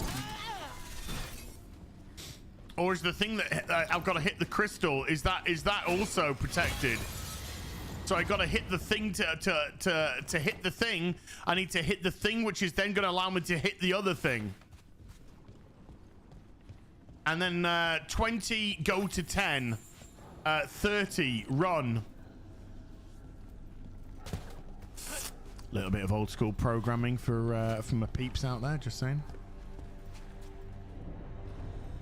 Or is the thing that I've got to hit the crystal, is that also protected? So I got to hit the thing to hit the thing. I need to hit the thing, which is then going to allow me to hit the other thing. And then 20 go to 10, 30 run. Little bit of old school programming for my peeps out there, just saying.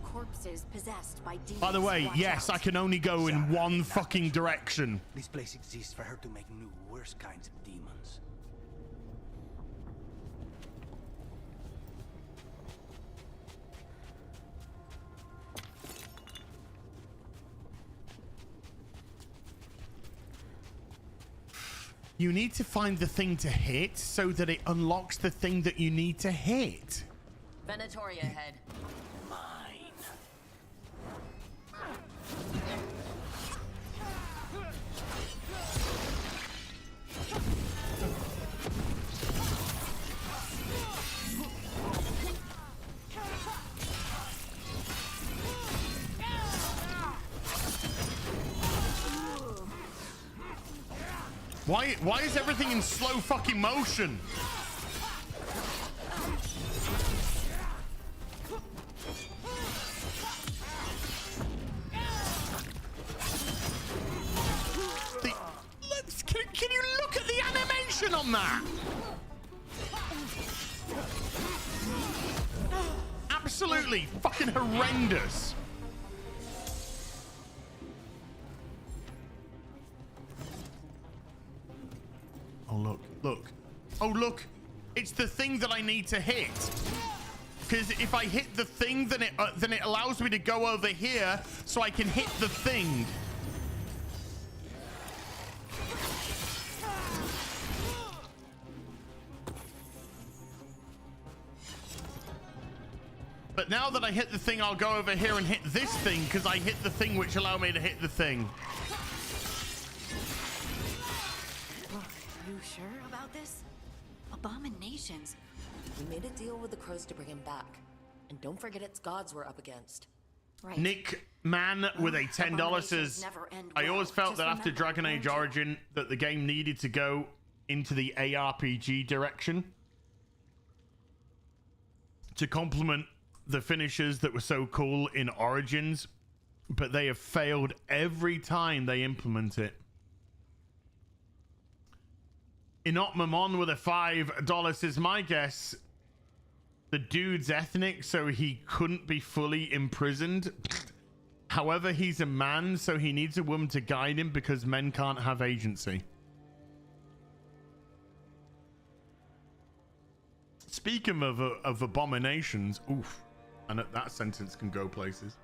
Corpses possessed by demons. By the way, yes, I can only go in one fucking direction. This place exists for her to make new, worse kinds of demons. You need to find the thing to hit so that it unlocks the thing that you need to hit. Venatoria ahead. Why is everything in slow fucking motion? Can you look at the animation on that? Absolutely fucking horrendous. Oh, look. Oh, look. It's the thing that I need to hit. Because if I hit the thing, then it allows me to go over here so I can hit the thing. But now that I hit the thing, I'll go over here and hit this thing because I hit the thing which allowed me to hit the thing. You sure about this? Abominations. We made a deal with the crows to bring him back. And don't forget it's gods we're up against. Right. Nick Mann with a $10 says, I always felt that after Dragon Age Origin that the game needed to go into the ARPG direction. to complement the finishers that were so cool in Origins, but they have failed every time they implement it. Inot Mamon with a $5 says, my guess, the dude's ethnic, so he couldn't be fully imprisoned. However, he's a man, so he needs a woman to guide him because men can't have agency. Speaking of abominations, oof, and that sentence can go places.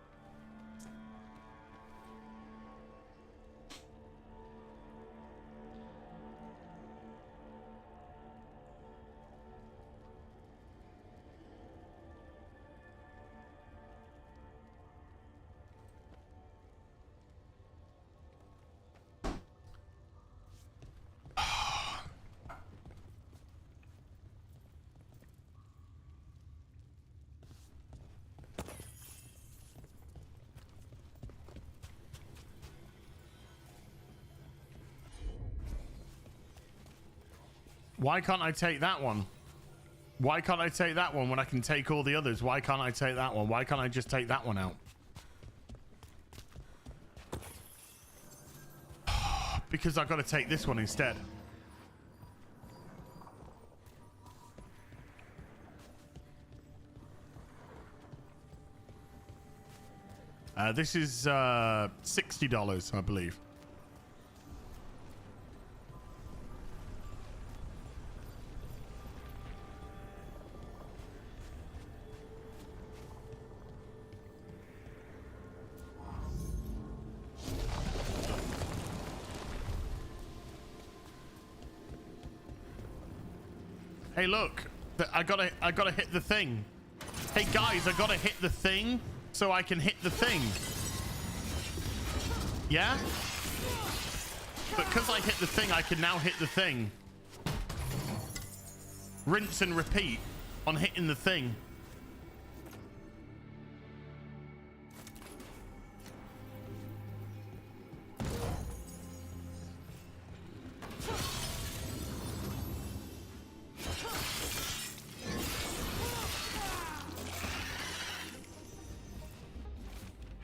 Why can't I take that one? Why can't I take that one when I can take all the others? Why can't I take that one? Why can't I just take that one out? Because I've got to take this one instead. This is $60, I believe. Hey, look! I gotta hit the thing. Hey guys, I gotta hit the thing so I can hit the thing. Yeah? But because I hit the thing, I can now hit the thing. Rinse and repeat on hitting the thing.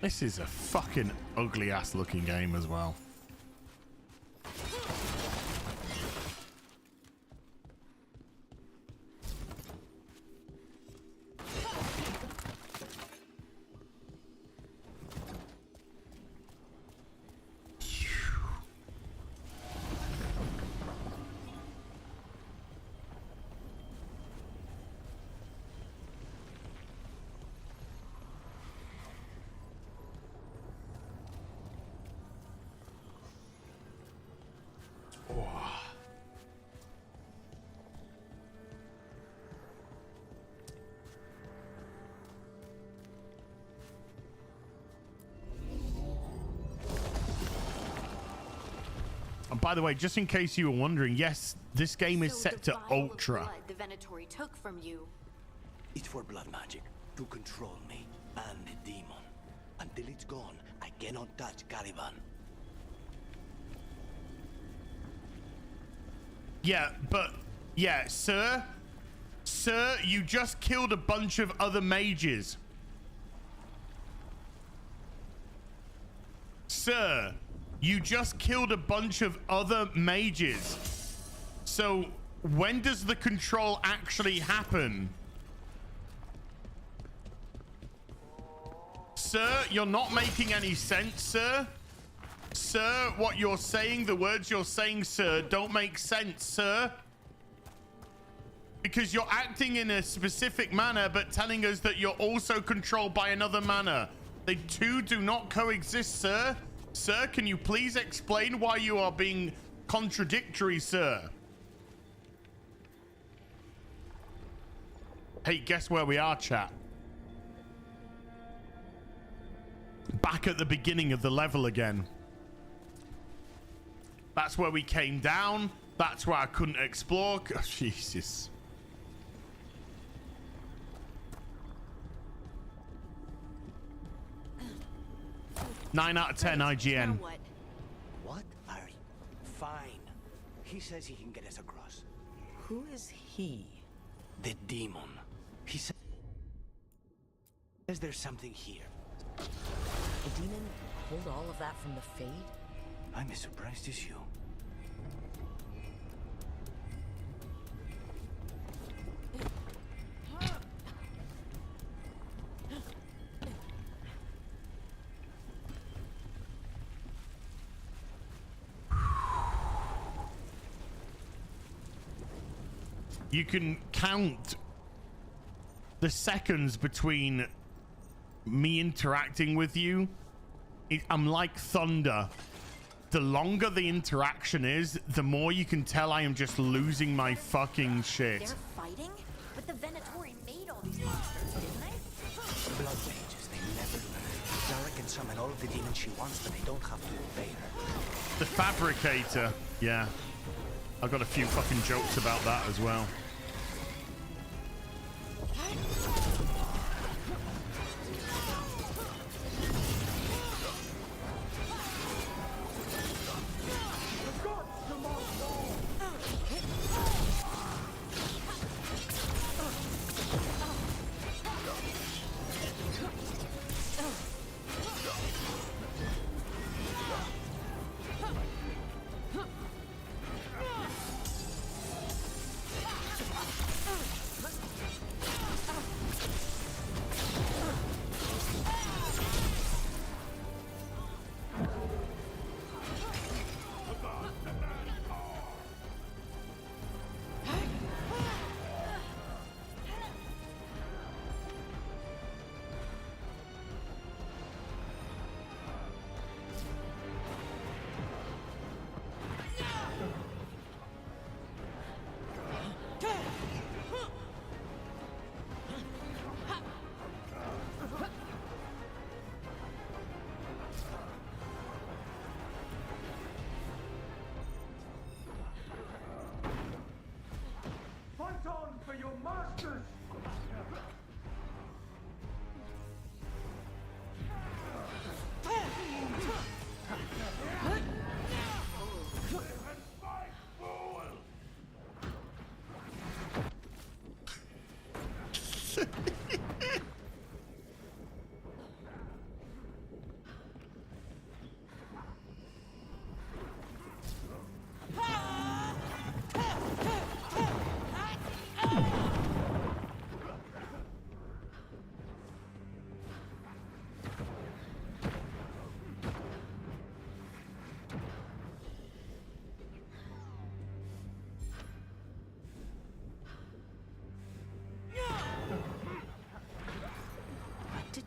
This is a fucking ugly ass looking game as well. By the way, just in case you were wondering, yes, this game is set to ultra. The Venatori took from you. It's for blood magic to control me and the demon. Until it's gone, I cannot touch Caliban. Yeah, but yeah, sir, you just killed a bunch of other mages. Sir, you just killed a bunch of other mages. So when does the control actually happen? Sir, you're not making any sense, sir. Sir, what you're saying, the words you're saying, sir, don't make sense, sir. Because you're acting in a specific manner, but telling us that you're also controlled by another manner. The two do not coexist, sir. Sir, can you please explain why you are being contradictory, sir? Hey, guess where we are, chat? Back at the beginning of the level again. That's where we came down. That's where I couldn't explore. Oh, Jesus. Nine out of 10 IGN. What are you? Fine. He says he can get us across. Who is he? The demon. He said. Is there something here? The demon pulled all of that from the Fade? I'm as surprised as you. You can count the seconds between me interacting with you. I'm like thunder. The longer the interaction is, the more you can tell I am just losing my fucking shit. They're fighting? But the Venatori made all these monsters, didn't they? Blood mages, they never learn. Zara can summon all of the demons she wants, but they don't have to obey her. The Fabricator. Yeah. I've got a few fucking jokes about that as well.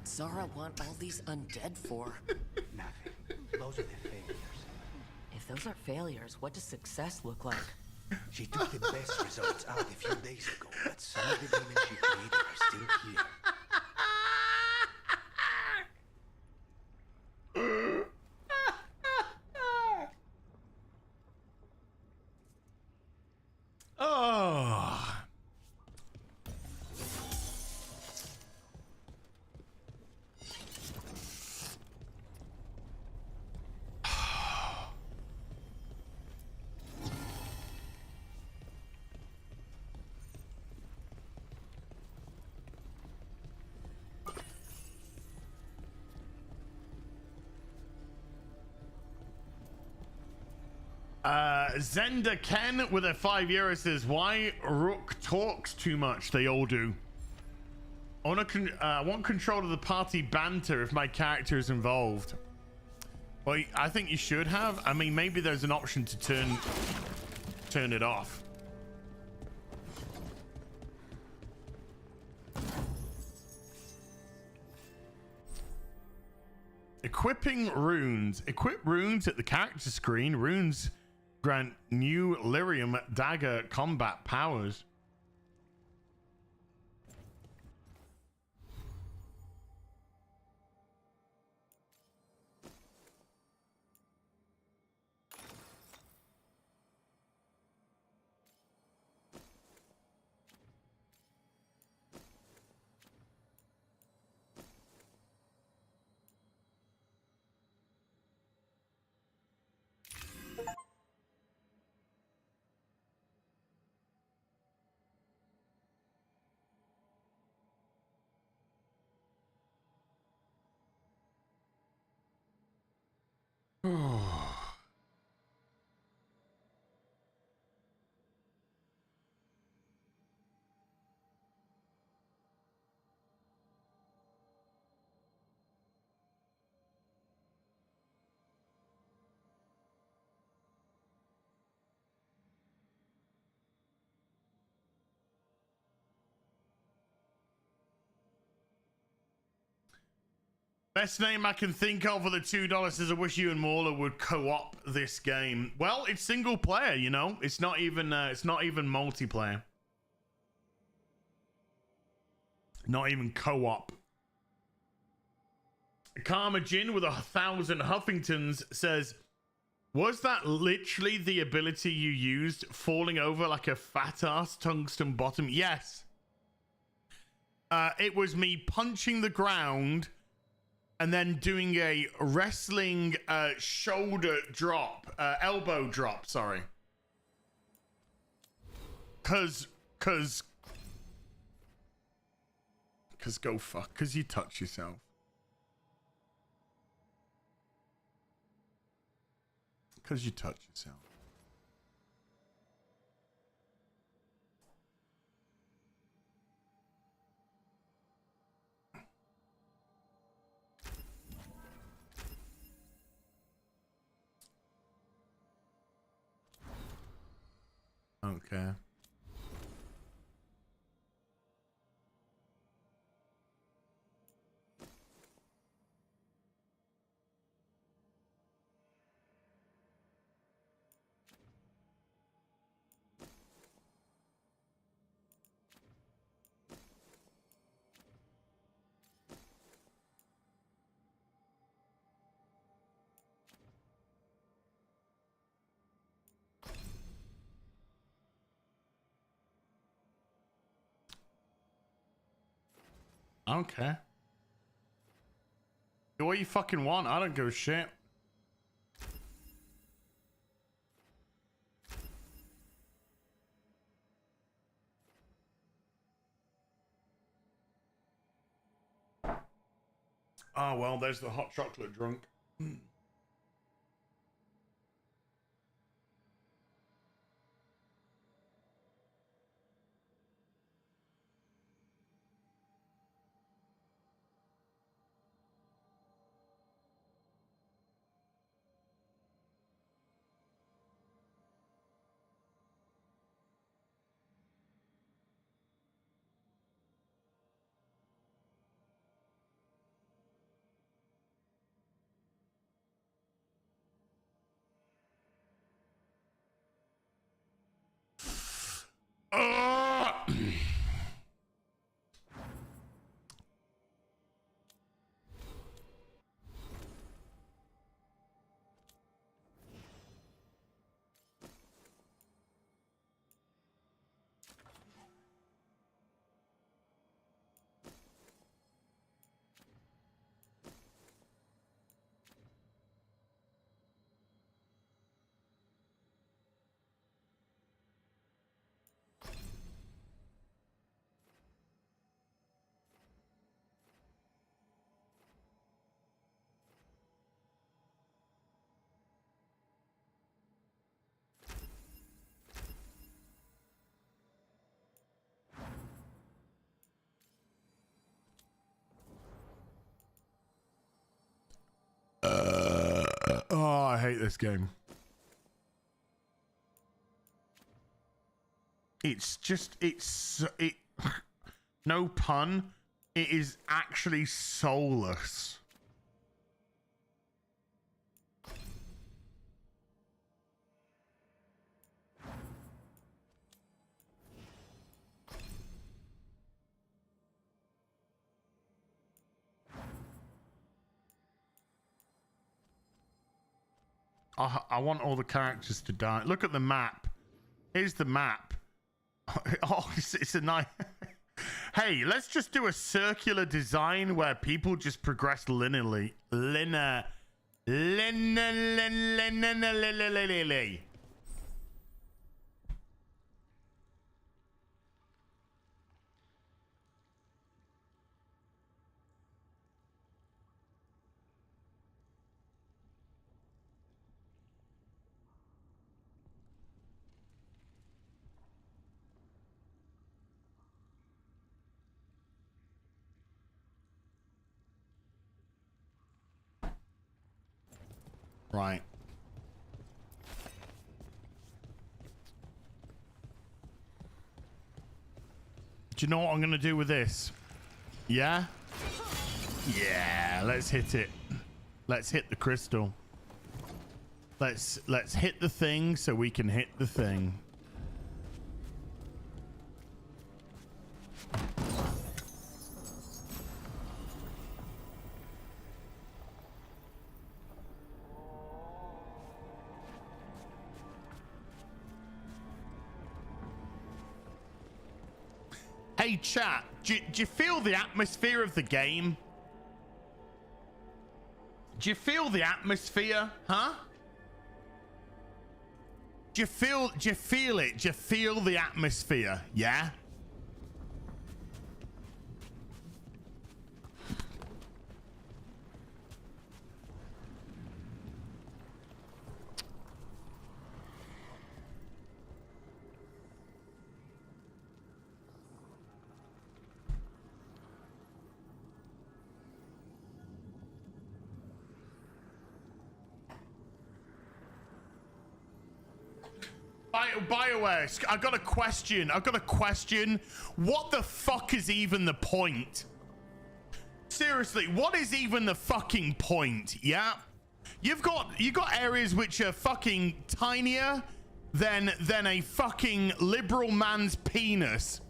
Zara want all these undead for? Nothing. Those are the failures. If those are failures, what does success look like? She took the best results out a few days ago, but some of the demons she created are still here. Oh. Zenda Ken with a €5 says, why Rook talks too much? They all do. I want control of the party banter if my character is involved. Well, I think you should have. I mean, maybe there's an option to turn it off. Equipping runes. Equip runes at the character screen. Runes grant new lyrium dagger combat powers. Best name I can think of for the $2 says I wish you and Mauler would co-op this game. Well, it's single player, you know. It's not even multiplayer. Not even co-op. Karma Jin with 1,000 Huffingtons says, was that literally the ability you used, falling over like a fat ass tungsten bottom? Yes. It was me punching the ground and then doing a wrestling shoulder drop, elbow drop, sorry. Cause go fuck, cause you touch yourself. Cause you touch yourself. Okay. I don't care. Do what you fucking want. I don't give a shit. Oh, well, there's the hot chocolate drunk. Oh, I hate this game. It's just, no pun, it is actually soulless. I want all the characters to die. Look at the map. Here's the map. Oh, it's a nice... Hey, let's just do a circular design where people just progress linearly. Right. Do you know what I'm going to do with this? Yeah? Yeah, let's hit it. Let's hit the crystal. Let's hit the thing so we can hit the thing. Hey chat, do you feel the atmosphere of the game? Do you feel the atmosphere, huh? Do you feel it? Do you feel the atmosphere? Yeah? BioWare, I've got a question. What the fuck is even the point? Seriously, what is even the fucking point? Yeah? You've got areas which are fucking tinier than a fucking liberal man's penis.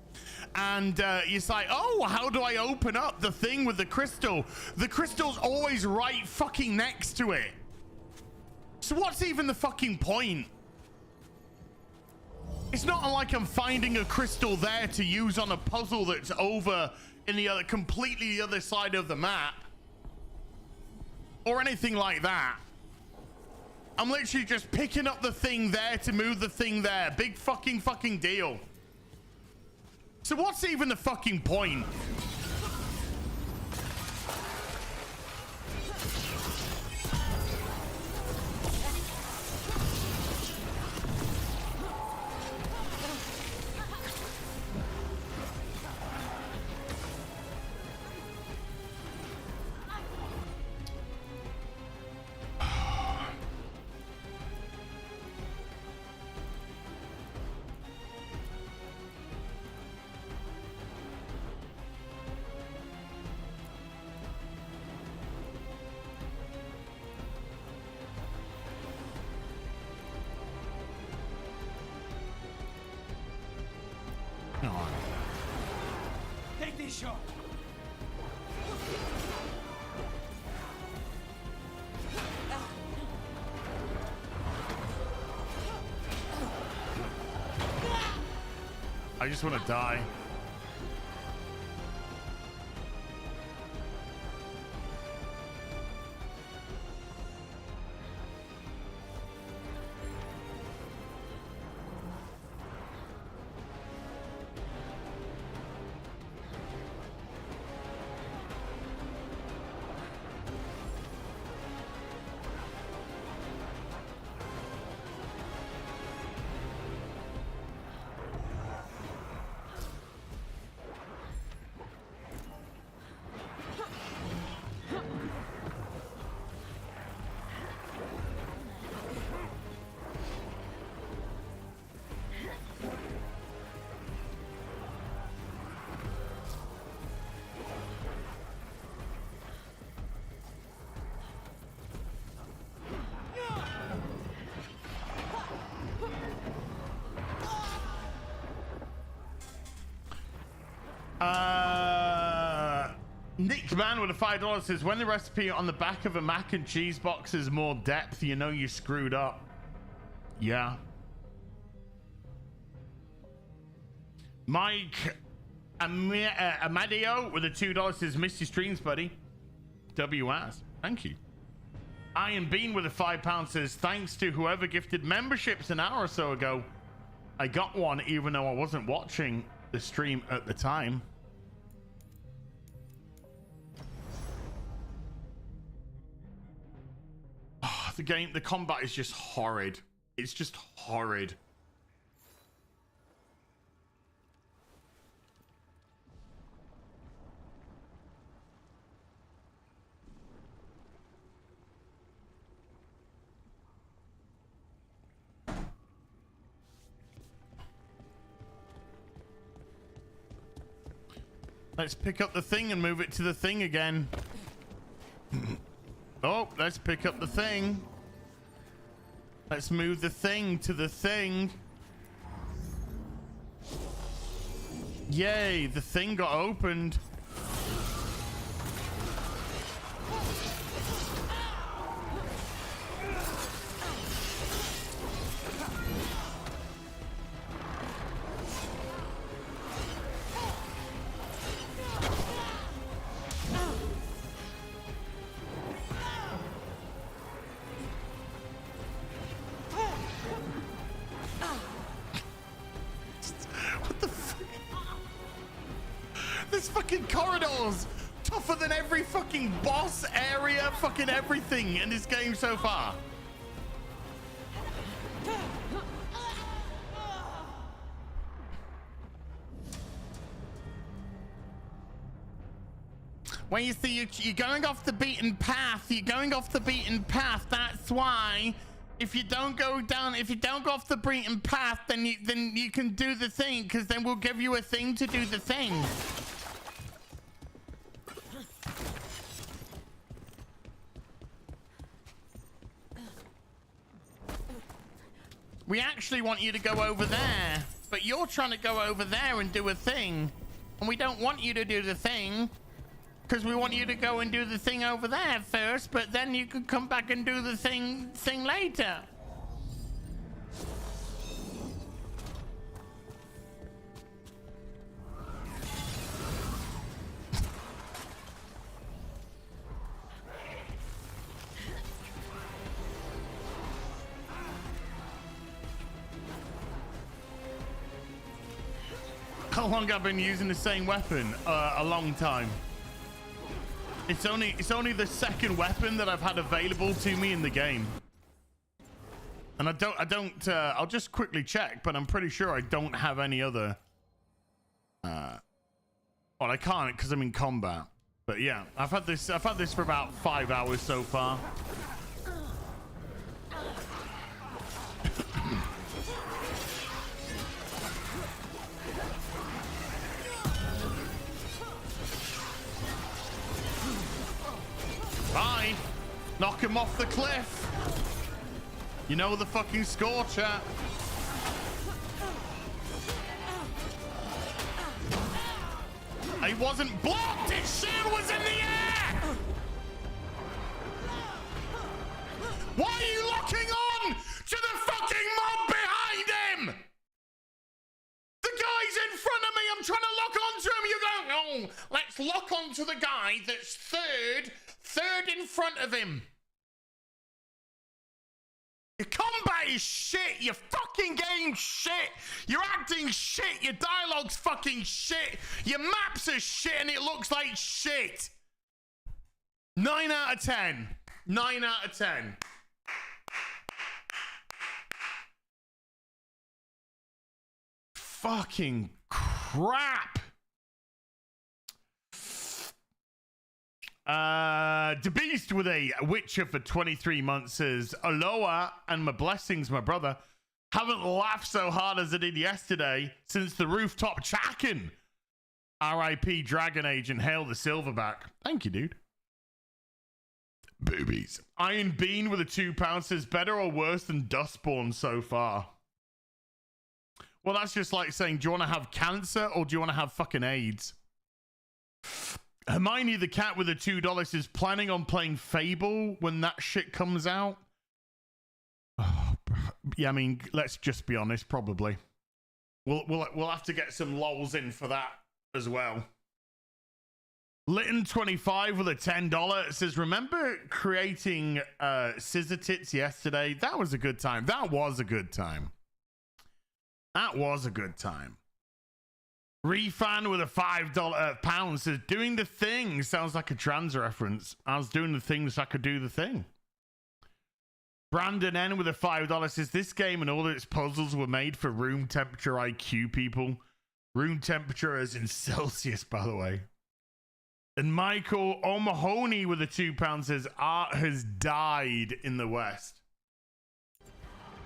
And it's like, oh, how do I open up the thing with the crystal? The crystal's always right fucking next to it. So what's even the fucking point? It's not like I'm finding a crystal there to use on a puzzle that's over in the other, completely the other side of the map. Or anything like that. I'm literally just picking up the thing there to move the thing there. Big fucking deal. So what's even the fucking point? Take this shot. I just want to die. Nick Man with a $5 says, when the recipe on the back of a mac and cheese box is more depth, you know you screwed up. Yeah. Mike Amadio with a $2 says, missed your streams, buddy. WS. Thank you. Iron Bean with a £5 says, thanks to whoever gifted memberships an hour or so ago. I got one even though I wasn't watching the stream at the time. Oh, the combat is just horrid. It's just horrid. Let's pick up the thing and move it to the thing again. let's pick up the thing. Let's move the thing to the thing. Yay, the thing got opened. This fucking corridor's tougher than every fucking boss area, fucking everything in this game so far. When you see you're going off the beaten path, you're going off the beaten path. That's why. If you don't go down, if you don't go off the beaten path, then you can do the thing, because then we'll give you a thing to do the thing. We actually want you to go over there, but you're trying to go over there and do a thing, and we don't want you to do the thing, because we want you to go and do the thing over there first, but then you could come back and do the thing later. How long have I been using the same weapon? A long time. It's only the second weapon that I've had available to me in the game. And I'll just quickly check, but I'm pretty sure I don't have any other. Well, I can't because I'm in combat. But yeah, I've had this for about 5 hours so far. Bye. Knock him off the cliff. You know the fucking score, chat. He wasn't blocked. His shield was in the air. Why are you locking on to the fucking mob behind him? The guy's in front of me. I'm trying to lock onto him. You go, no, let's lock onto the guy that's third in front of him. Your combat is shit. Your fucking game's shit. Your acting's shit. Your dialogue's fucking shit. Your maps are shit and it looks like shit. 9 out of 10. 9 out of 10. Fucking crap. The Beast with a Witcher for 23 months says, Aloha and my blessings, my brother. Haven't laughed so hard as I did yesterday since the rooftop chacking. R.I.P. Dragon Agent, hail the silverback. Thank you, dude. Boobies. Iron Bean with a £2 says, better or worse than Dustborn so far? Well, that's just like saying, do you want to have cancer or do you want to have fucking AIDS? Hermione the cat with the $2 is planning on playing Fable when that shit comes out. Oh, yeah, I mean, let's just be honest, probably. We'll have to get some lols in for that as well. Litton25 with a $10 says, remember creating scissor tits yesterday? That was a good time. That was a good time. That was a good time. Refan with a £5 says, doing the thing sounds like a trans reference. I was doing the thing so I could do the thing. Brandon N with a $5 says, this game and all its puzzles were made for room temperature IQ people. Room temperature as in Celsius, by the way. And Michael O'Mahony with a £2 says, art has died in the West.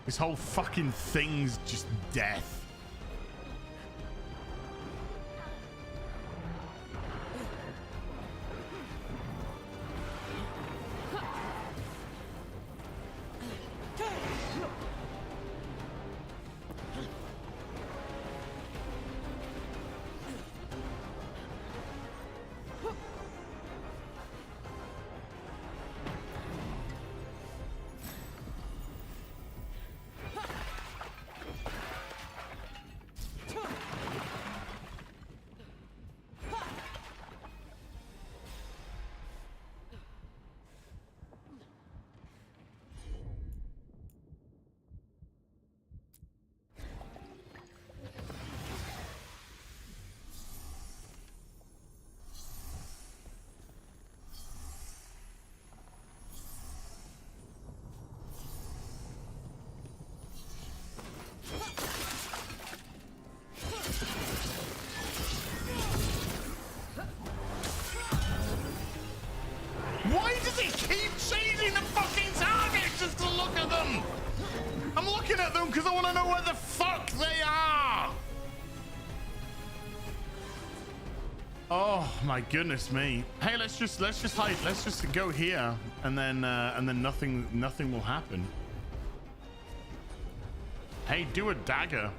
This whole fucking thing's just death. looking at them because I want to know where the fuck they are. Oh my goodness me. Hey, let's just hide. Let's just go here, and then nothing will happen. Hey, do a dagger.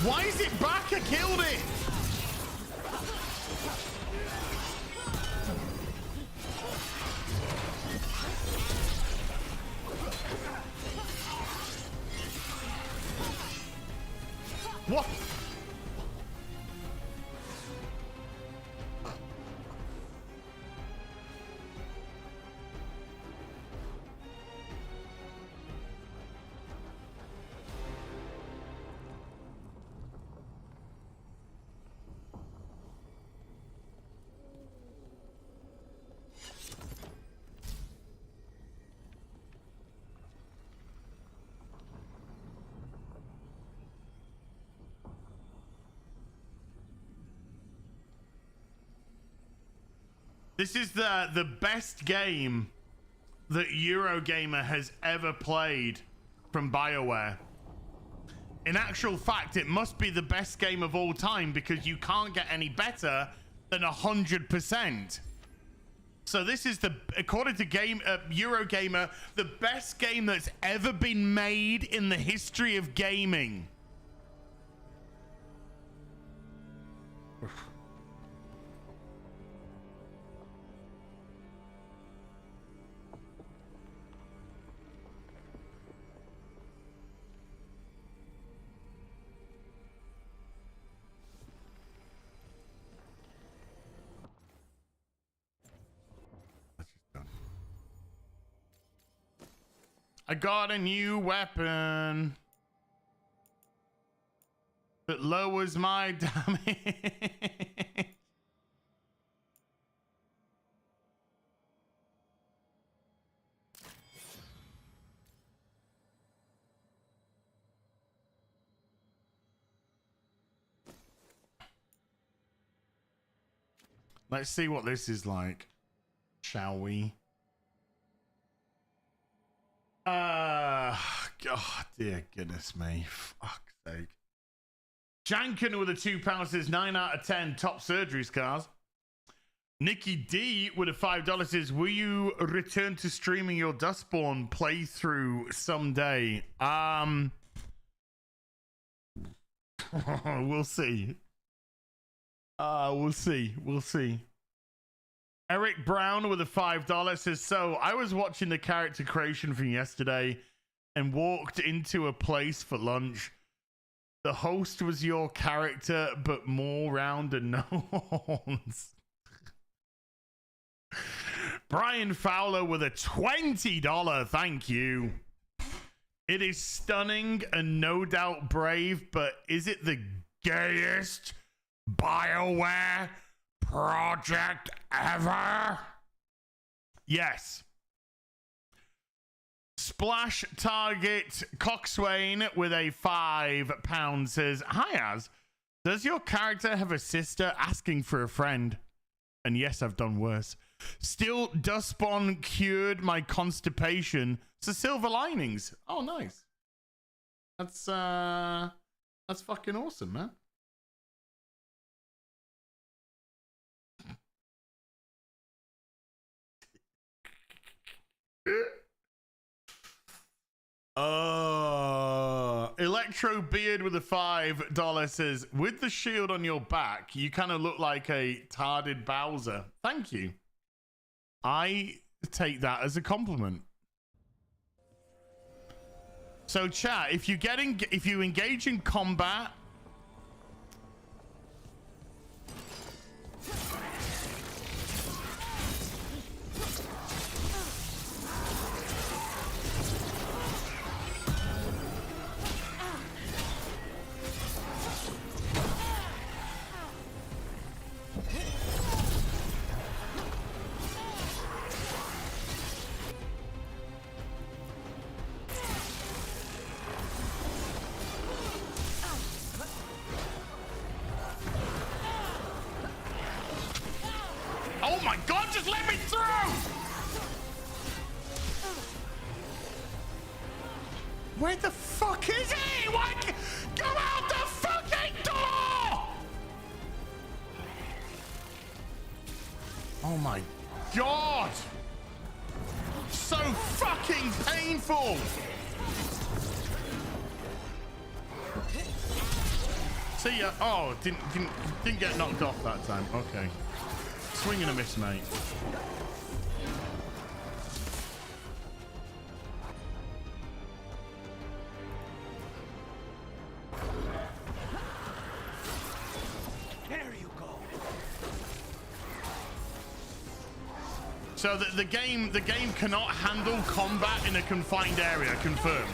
Why is it back? I killed it. What? This is the best game that Eurogamer has ever played from BioWare. In actual fact, it must be the best game of all time because you can't get any better than 100%. So this is according to Eurogamer, the best game that's ever been made in the history of gaming. I got a new weapon that lowers my damage. Let's see what this is like, shall we? God, dear goodness me. Fuck's sake. Janken with a £2 says 9 out of 10 top surgery scars. Nikki D with a $5 says, will you return to streaming your Dustborn playthrough someday? We'll see. We'll see. Eric Brown with a $5 says, so I was watching the character creation from yesterday and walked into a place for lunch. The host was your character, but more round and no horns. Brian Fowler with a $20 thank you. It is stunning and no doubt brave, but is it the gayest BioWare project ever? Yes. Splash Target Coxswain with a £5 says, hi Az, does your character have a sister asking for a friend? And yes, I've done worse. Still, Dustborn cured my constipation. So silver linings. Oh, nice. That's fucking awesome, man. Electro Beard with a $5 says, with the shield on your back, you kind of look like a tarded Bowser. Thank you. I take that as a compliment. So chat, if you engage in combat, oh my god, just let me through! Where the fuck is he? Why? Go out the fucking door! Oh my god! So fucking painful! See ya. Oh, didn't get knocked off that time. Okay. Swing and a miss, mate. There you go. So the game cannot handle combat in a confined area. Confirmed.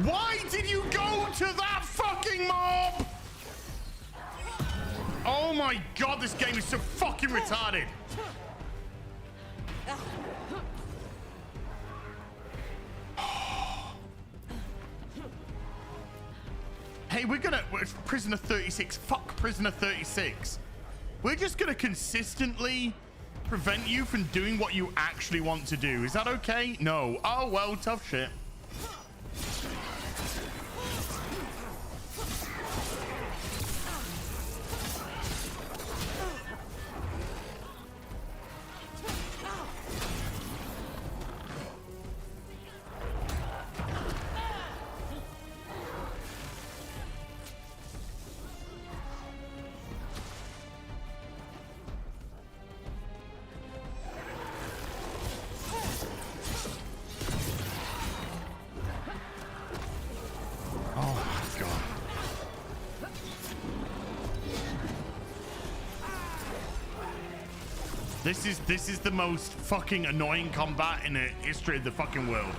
Why did you go to that fucking mob? Oh my god, this game is so fucking retarded. Hey, we're Prisoner 36. Fuck Prisoner 36. We're just gonna consistently prevent you from doing what you actually want to do. Is that okay? No. Oh, well, tough shit. This is the most fucking annoying combat in the history of the fucking world.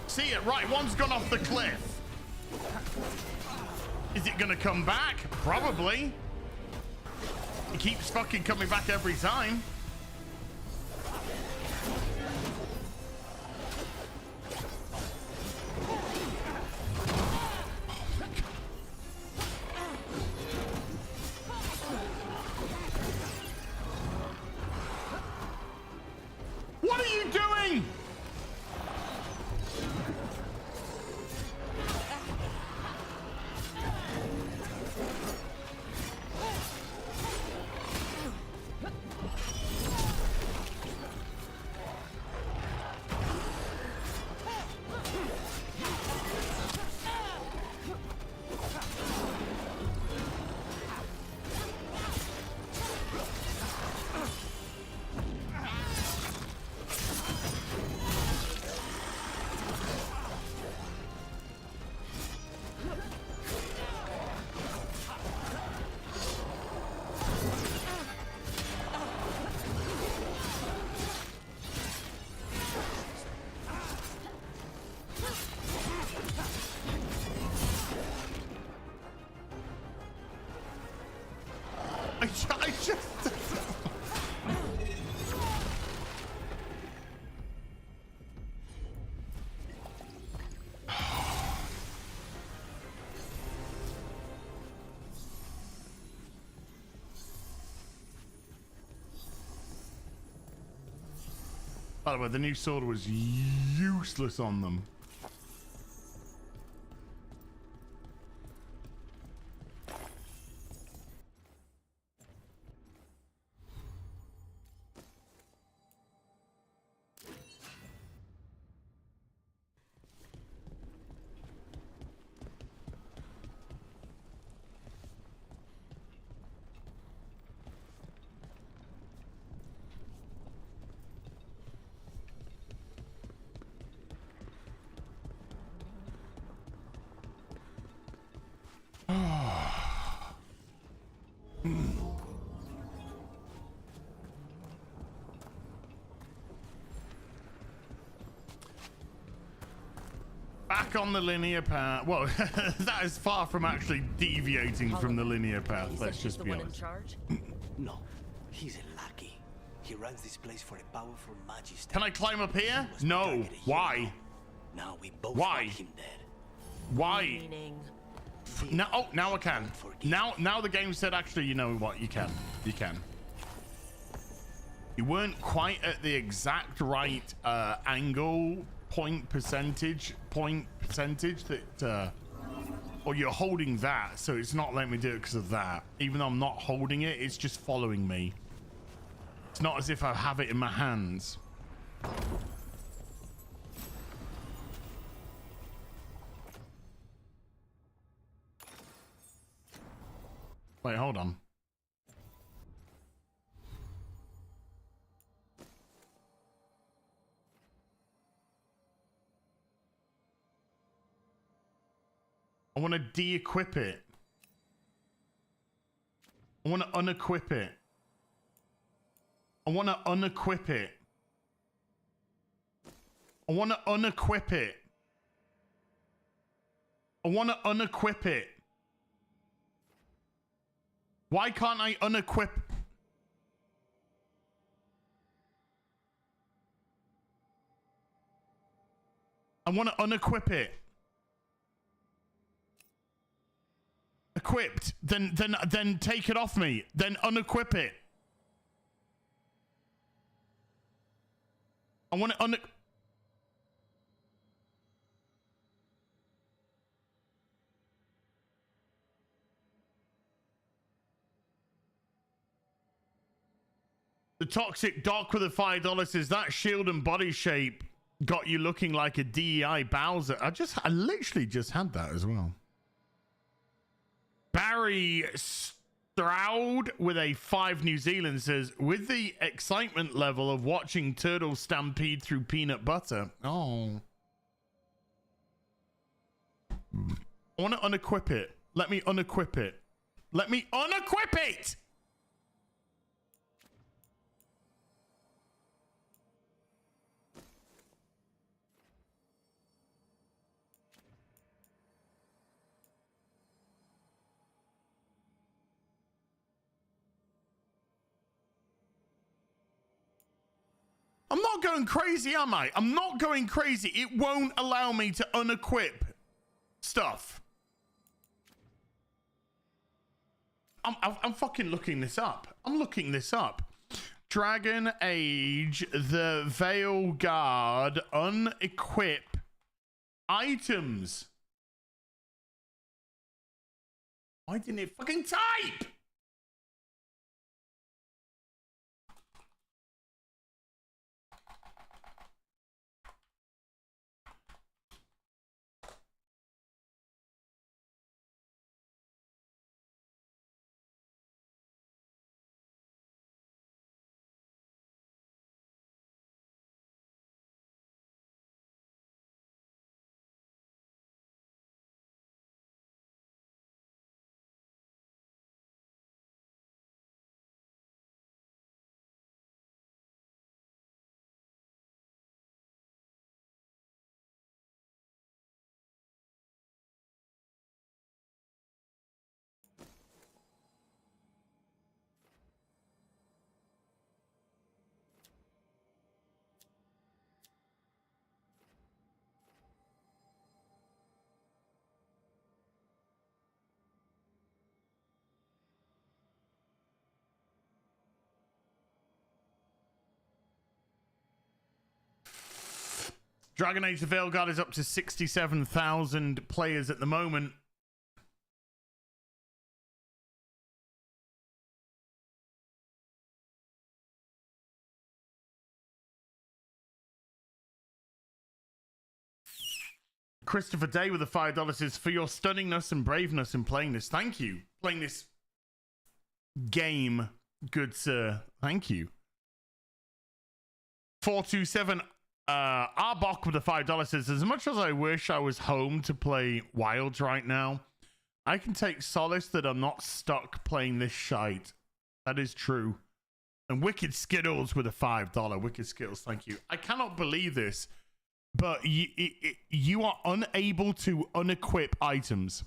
See it, right, one's gone off the cliff. Is it gonna come back? Probably. It keeps fucking coming back every time. What are you doing? I just... By the way, the new sword was useless on them. back on the linear path. Well, that is far from actually deviating from the linear path. Let's just be honest. No, he's a lackey. He runs this place for a powerful magistrate. Can I climb up here? No. Why? Now we both Why? want him dead. Why? No. Oh, now I can. Now the game said actually, you know what? You can. You can. You weren't quite at the exact right angle point percentage that or you're holding that, so it's not letting me do it because of that. Even though I'm not holding it, it's just following me. It's not as if I have it in my hands. Wait, hold on. I want to de-equip it. I want to unequip it. I want to unequip it. I want to unequip it. I want to unequip it. Why can't I unequip? I want to unequip it. Equipped. Then take it off me. Then unequip it. I want to The toxic doc with the $5 says that shield and body shape got you looking like a DEI Bowser. I literally just had that as well. Barry Stroud with a 5 New Zealand says, with the excitement level of watching turtles stampede through peanut butter. Oh. I want to unequip it. Let me unequip it. Let me unequip it! I'm not going crazy, am I? I'm not going crazy. It won't allow me to unequip stuff. I'm fucking looking this up. I'm looking this up. Dragon Age, the Veilguard, unequip items. Why didn't it fucking type? Dragon Age the Veilguard is up to 67,000 players at the moment. Christopher Day with the $5 says, for your stunningness and braveness in playing this. Thank you. Playing this game, good sir. Thank you. 427 Arbok with the $5 says, as much as I wish I was home to play Wilds right now, I can take solace that I'm not stuck playing this shite. That is true. And Wicked Skittles with a $5. Wicked Skittles, thank you. I cannot believe this. but you are unable to unequip items.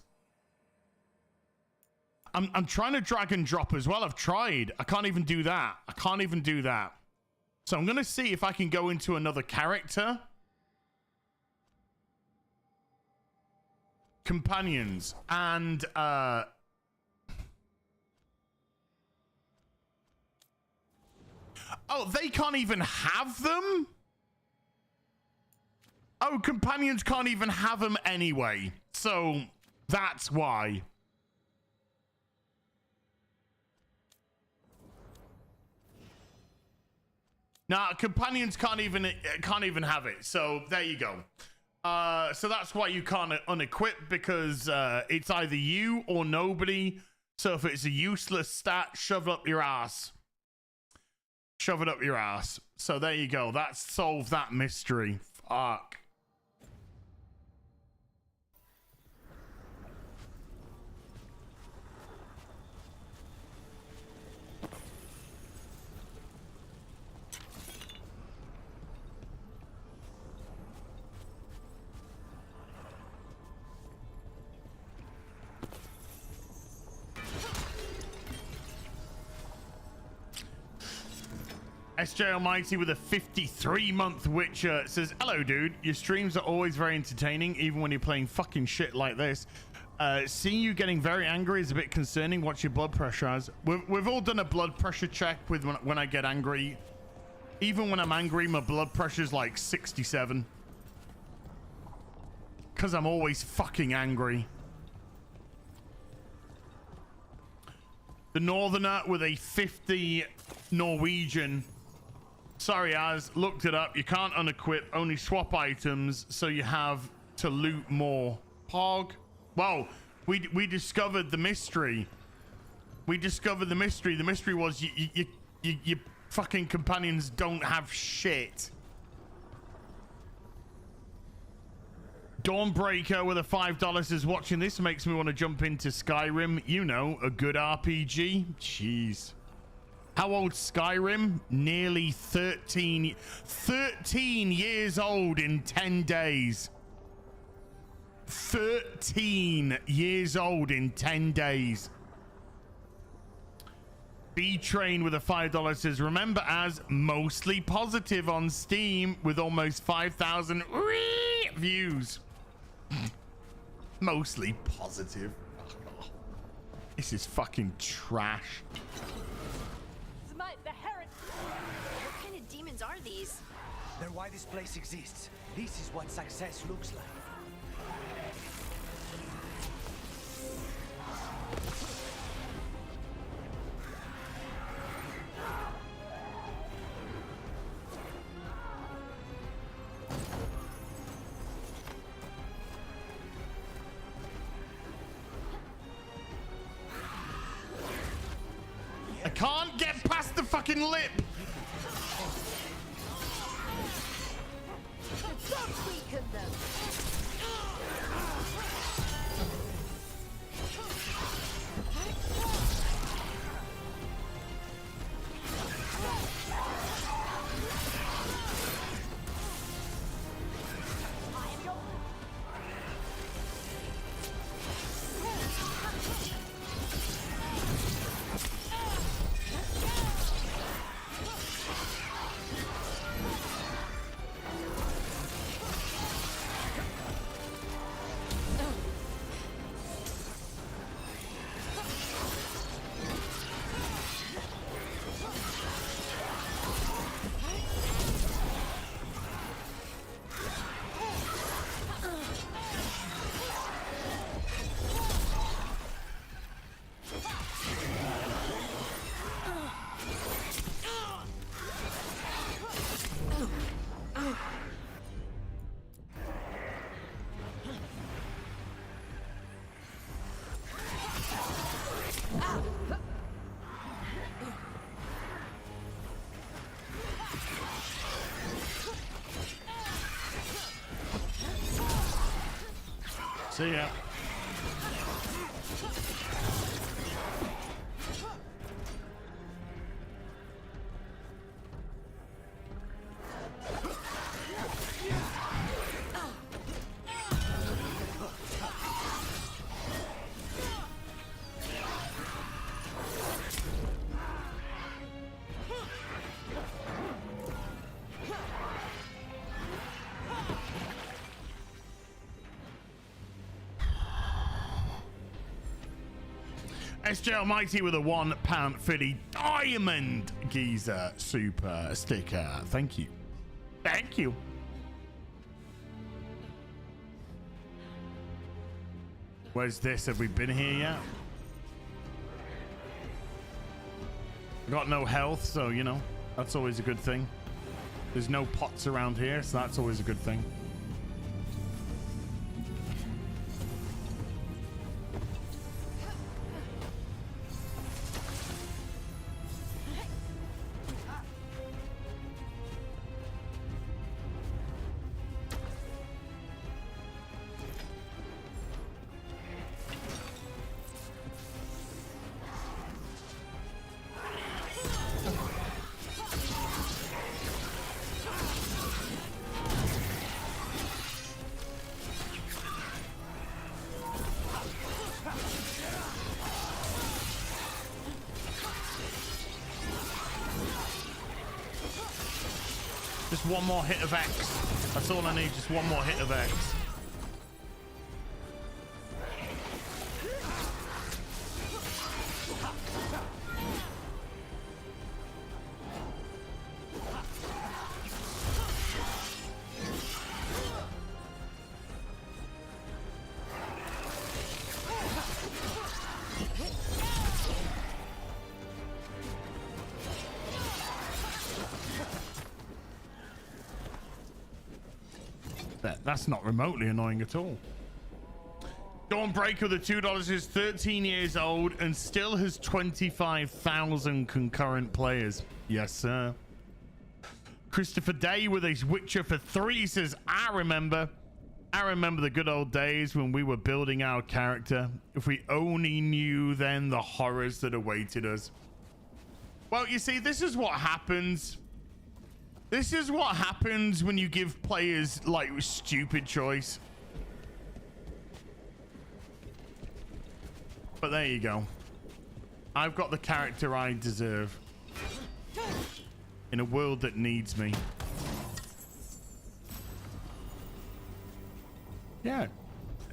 I'm trying to drag and drop as well. I've tried. I can't even do that. I can't even do that. So I'm going to see if I can go into another character. Companions. And, oh, they can't even have them? Oh, companions can't even have them anyway. So that's why. Nah, companions can't even have it. So there you go. So that's why you can't unequip, because it's either you or nobody. So if it's a useless stat, shove it up your ass. Shove it up your ass. So there you go. That's solved that mystery. Fuck. SJ Almighty with a 53-month Witcher says, hello, dude. Your streams are always very entertaining, even when you're playing fucking shit like this. Seeing you getting very angry is a bit concerning. What's your blood pressure as? We've all done a blood pressure check with when I get angry. Even when I'm angry, my blood pressure's like 67. Because I'm always fucking angry. The Northerner with a 50 Norwegian. Sorry, Az, looked it up. You can't unequip, only swap items, so you have to loot more. Pog. Well, we discovered the mystery. We discovered the mystery. The mystery was you fucking companions don't have shit. Dawnbreaker with a $5 is watching this. Makes me want to jump into Skyrim. You know, a good RPG. Jeez. How old's Skyrim? Nearly 13 years old in 10 days. 13 years old in 10 days. B-Train with a $5 says, remember, as mostly positive on Steam with almost 5,000 views. Mostly positive. Oh, this is fucking trash. What kind of demons are these? They're why this place exists. This is what success looks like. I can't get past the fucking lip. See ya. SJ Almighty with a £1.50 Diamond Geezer super sticker. Thank you. Thank you. Where's this? Have we been here yet? Got no health, so, you know, that's always a good thing. There's no pots around here, so that's always a good thing. Just one more hit of X. That's all I need, just one more hit of X. That's not remotely annoying at all. Dawnbreaker with the $2 is 13 years old and still has 25,000 concurrent players. Yes, sir. Christopher Day with a Witcher for 3 says, I remember the good old days when we were building our character. If we only knew then the horrors that awaited us. Well, you see, this is what happens. This is what happens when you give players, like, stupid choice. But there you go. I've got the character I deserve. In a world that needs me. Yeah.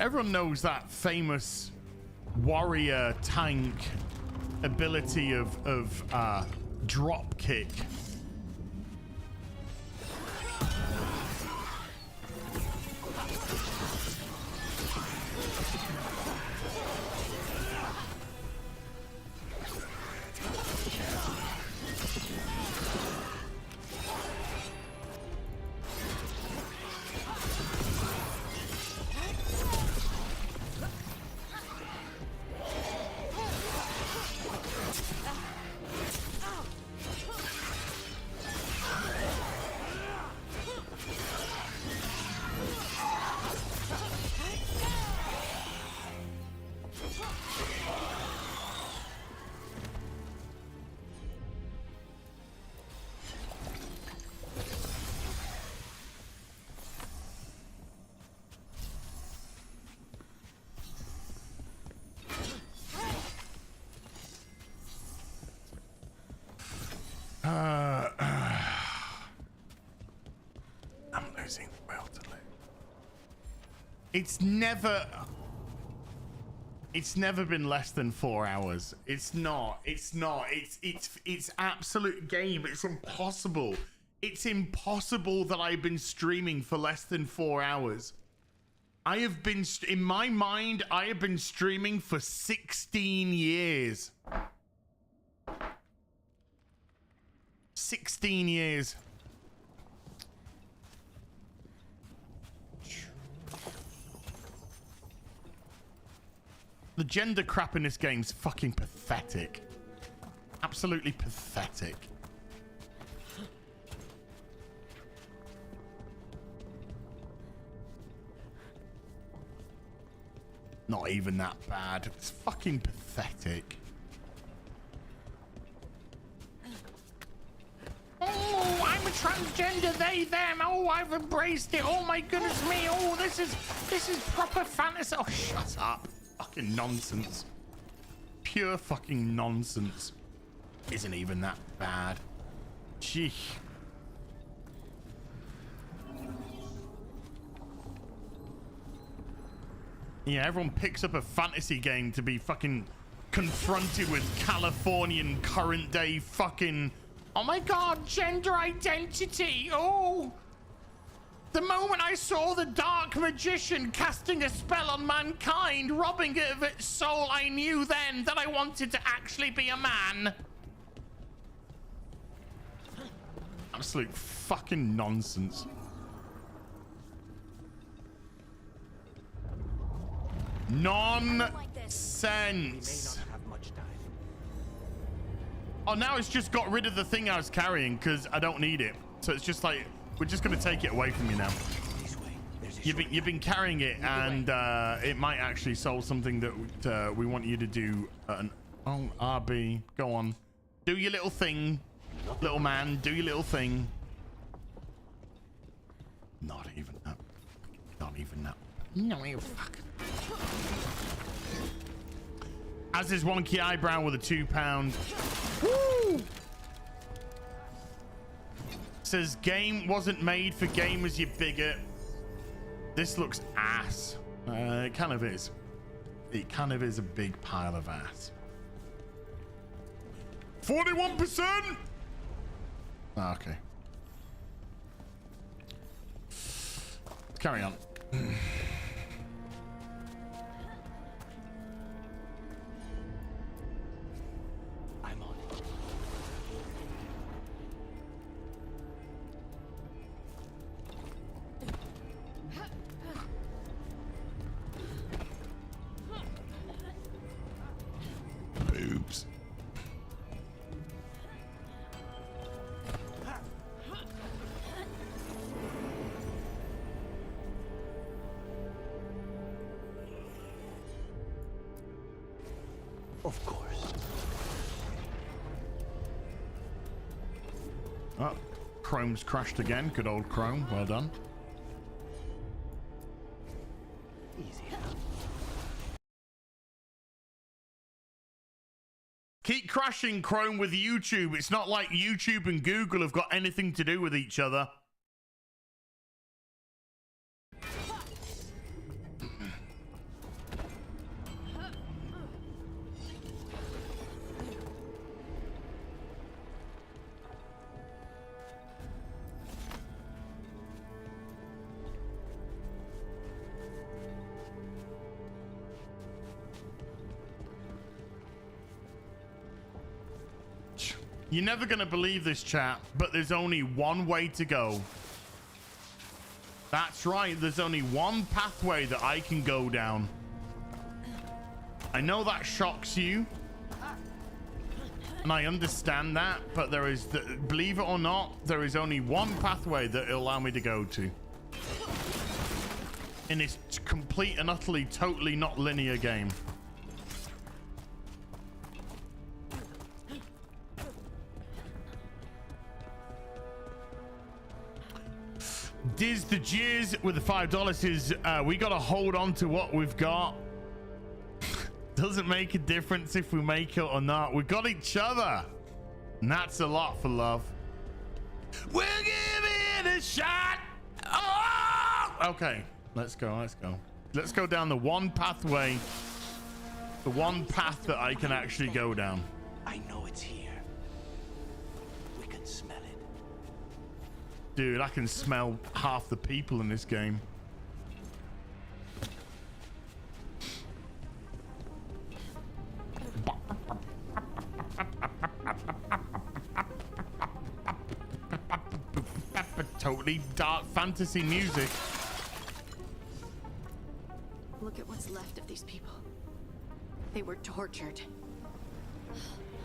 Everyone knows that famous warrior tank ability of drop kick. I'm losing the will to live. It's never been less than 4 hours. It's not. It's absolute game. It's impossible. It's impossible that I've been streaming for less than 4 hours. I have been, in my mind, I have been streaming for 16 years. 16 years. The gender crap in this game's fucking pathetic. Absolutely pathetic. Not even that bad. It's fucking pathetic. Oh, I'm a transgender, they, them. Oh, I've embraced it. Oh my goodness me. Oh, this is proper fantasy. Oh, shut up. Fucking nonsense. Pure fucking nonsense. Isn't even that bad. Gee. Yeah, everyone picks up a fantasy game to be fucking confronted with Californian current day fucking, oh my god, gender identity. Oh, the moment I saw the dark magician casting a spell on mankind, robbing it of its soul, I knew then that I wanted to actually be a man. Absolute fucking nonsense. Nonsense. Oh, now it's just got rid of the thing I was carrying because I don't need it. So it's just like, we're just going to take it away from you now. You've been carrying it, and it might actually solve something that we want you to do. Oh, RB, go on. Do your little thing, little man. Do your little thing. Not even that. Not even that. No, you fucking. As is wonky eyebrow with a £2. Woo! Says game wasn't made for gamers, you bigot. This looks ass. It kind of is. It kind of is a big pile of ass. 41%. Okay. Carry on. I'm on it. Oops. Of course. Oh, Chrome's crashed again. Good old Chrome. Well done. Easy. Keep crashing Chrome with YouTube. It's not like YouTube and Google have got anything to do with each other. You're never going to believe this, chat, but there's only one way to go. That's right. There's only one pathway that I can go down. I know that shocks you, and I understand that, but there is, believe it or not, there is only one pathway that it'll allow me to go to. In this complete and utterly, totally not linear game. Diz the Jizz with the $5 says, we got to hold on to what we've got. Doesn't make a difference if we make it or not. We got each other. And that's a lot for love. We'll give it a shot. Oh! Okay, let's go. Let's go. Let's go down the one pathway. The one path that I can actually go down. I know it's here. We can smell it. Dude, I can smell half the people in this game. Totally dark fantasy music. Look at what's left of these people. They were tortured.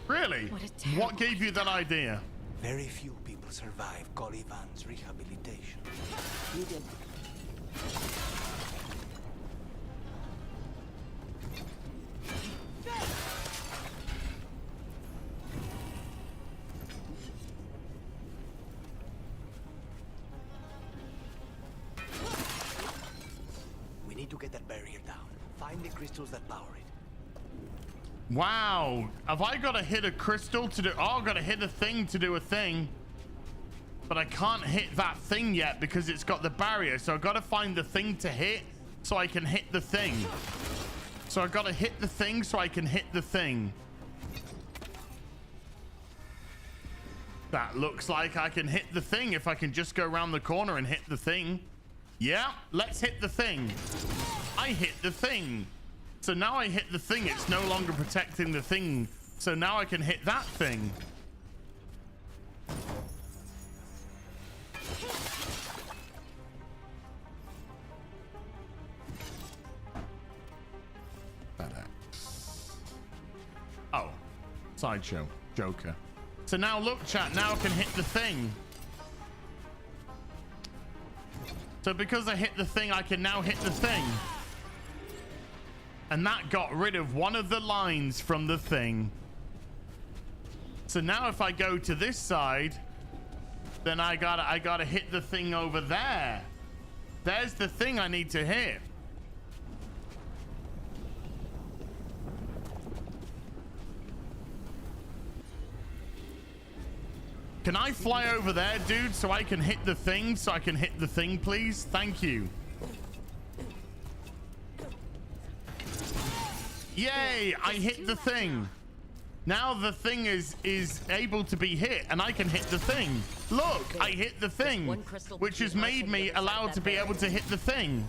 Really? What gave you that idea? Very few people survive Colivan's rehabilitation. You did. We need to get that barrier down. Find the crystals that power it. Wow. Have I got to hit a crystal to do... Oh, I've got to hit a thing to do a thing. But I can't hit that thing yet because it's got the barrier. So I've got to find the thing to hit so I can hit the thing. So I gotta hit the thing so I can hit the thing. That looks like I can hit the thing if I can just go around the corner and hit the thing. Yeah, let's hit the thing. I hit the thing. So now I hit the thing. It's no longer protecting the thing. So now I can hit that thing. Oh, sideshow, Joker. So now look, chat, now I can hit the thing. So because I hit the thing, I can now hit the thing. And that got rid of one of the lines from the thing. So now if I go to this side, then I gotta hit the thing over there. There's the thing I need to hit. Can I fly over there, dude, so I can hit the thing? So I can hit the thing, please? Thank you. Yay! I hit the thing. Now the thing is able to be hit, and I can hit the thing. Look, I hit the thing, which has made me allowed to be able to hit the thing.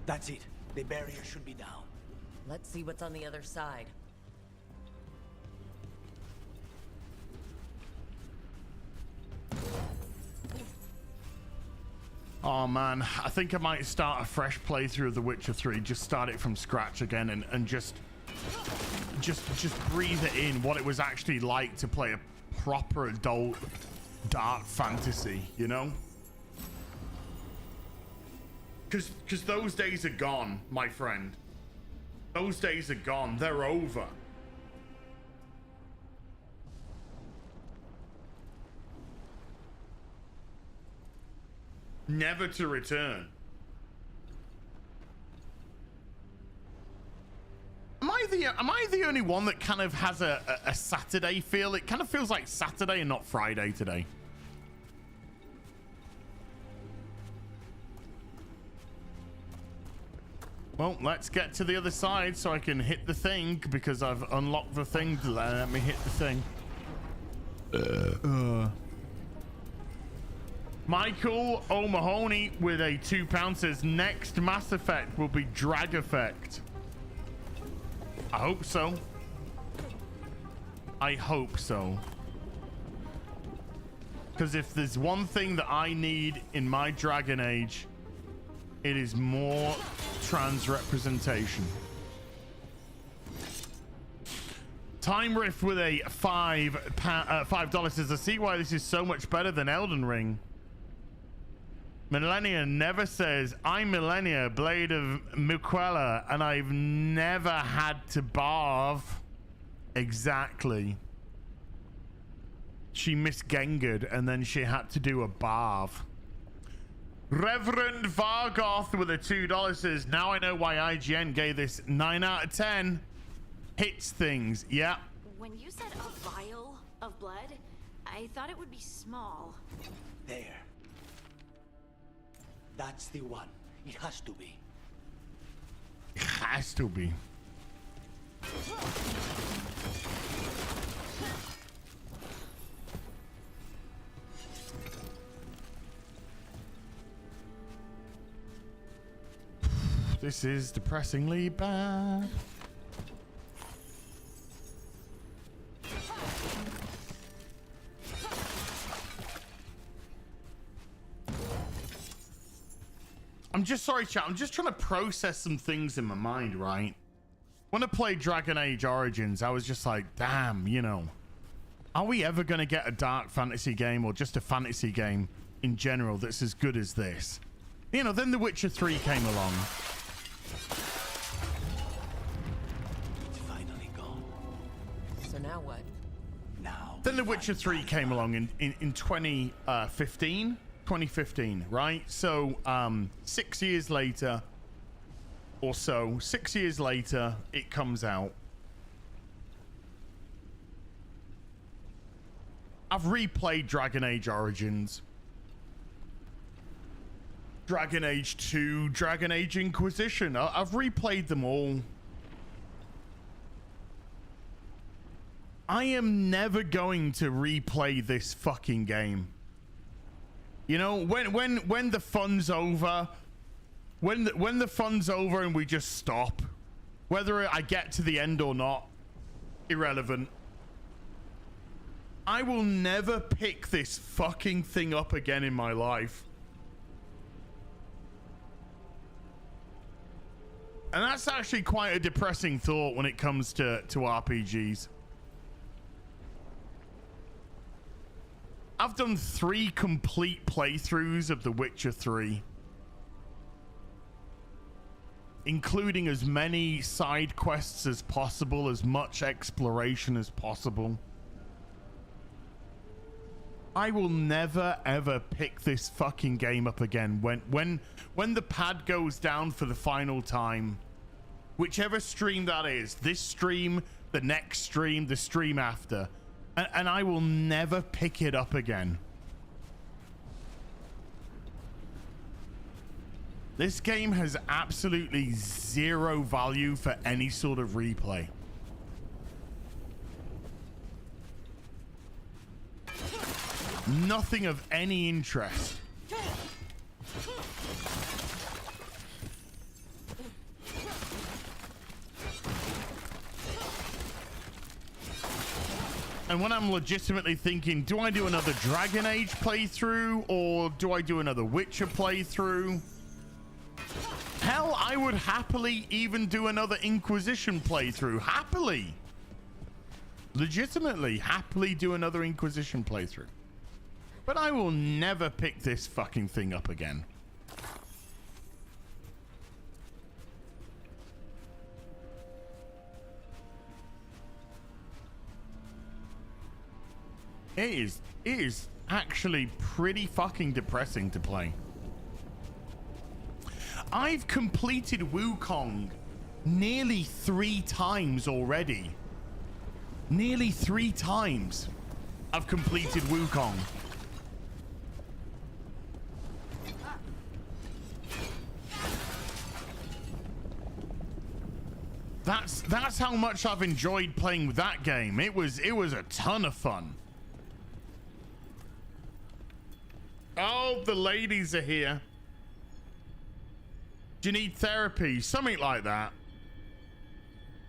That's it. The barrier should be down. Let's see what's on the other side. Oh man, I think I might start a fresh playthrough of The Witcher 3. Just start it from scratch again and just breathe it in what it was actually like to play a proper adult dark fantasy, you know? Because those days are gone, my friend. Those days are gone. They're over. Never to return. Am I the only one that kind of has a Saturday feel? It kind of feels like Saturday and not Friday today. Well, let's get to the other side so I can hit the thing, because I've unlocked the thing. Let me hit the thing. Michael O'Mahony with a £2 says next Mass Effect will be drag effect. I hope so. I hope so. Because if there's one thing that I need in my Dragon Age, it is more trans representation. Time Riff with a $5 says, I see why this is so much better than Elden Ring. Millennia never says, I'm Millennia, Blade of Muquella, and I've never had to barve. Exactly. She misgengered and then she had to do a barve. Reverend Vargoth with a $2 says, now I know why IGN gave this 9 out of 10. Hits things, yeah. When you said a vial of blood, I thought it would be small. There. That's the one. It has to be. It has to be. This is depressingly bad. I'm just sorry, chat. I'm just trying to process some things in my mind, right? When I played Dragon Age Origins, I was just like, damn, you know, are we ever going to get a dark fantasy game or just a fantasy game in general that's as good as this? You know, then The Witcher 3 came along. It's finally gone. So now what? Now. Then The Witcher 3 came along in 2015. 2015, right? So 6 years later or so, 6 years later, it comes out. I've replayed Dragon Age Origins. Dragon Age 2, Dragon Age Inquisition. I've replayed them all. I am never going to replay this fucking game. You know, when the fun's over, when the fun's over and we just stop, whether I get to the end or not, irrelevant. I will never pick this fucking thing up again in my life. And that's actually quite a depressing thought when it comes to RPGs. I've done 3 complete playthroughs of The Witcher 3. Including as many side quests as possible, as much exploration as possible. I will never ever pick this fucking game up again. When the pad goes down for the final time, whichever stream that is, this stream, the next stream, the stream after, and I will never pick it up again. This game has absolutely zero value for any sort of replay. Nothing of any interest. And when I'm legitimately thinking, do I do another Dragon Age playthrough or do I do another Witcher playthrough? Hell, I would happily even do another Inquisition playthrough. Happily. Legitimately, happily do another Inquisition playthrough. But I will never pick this fucking thing up again. It is actually pretty fucking depressing to play. I've completed Wukong nearly 3 times already. Nearly 3 times I've completed Wukong. That's how much I've enjoyed playing with that game. It was a ton of fun. Oh, the ladies are here. Do you need therapy? Something like that.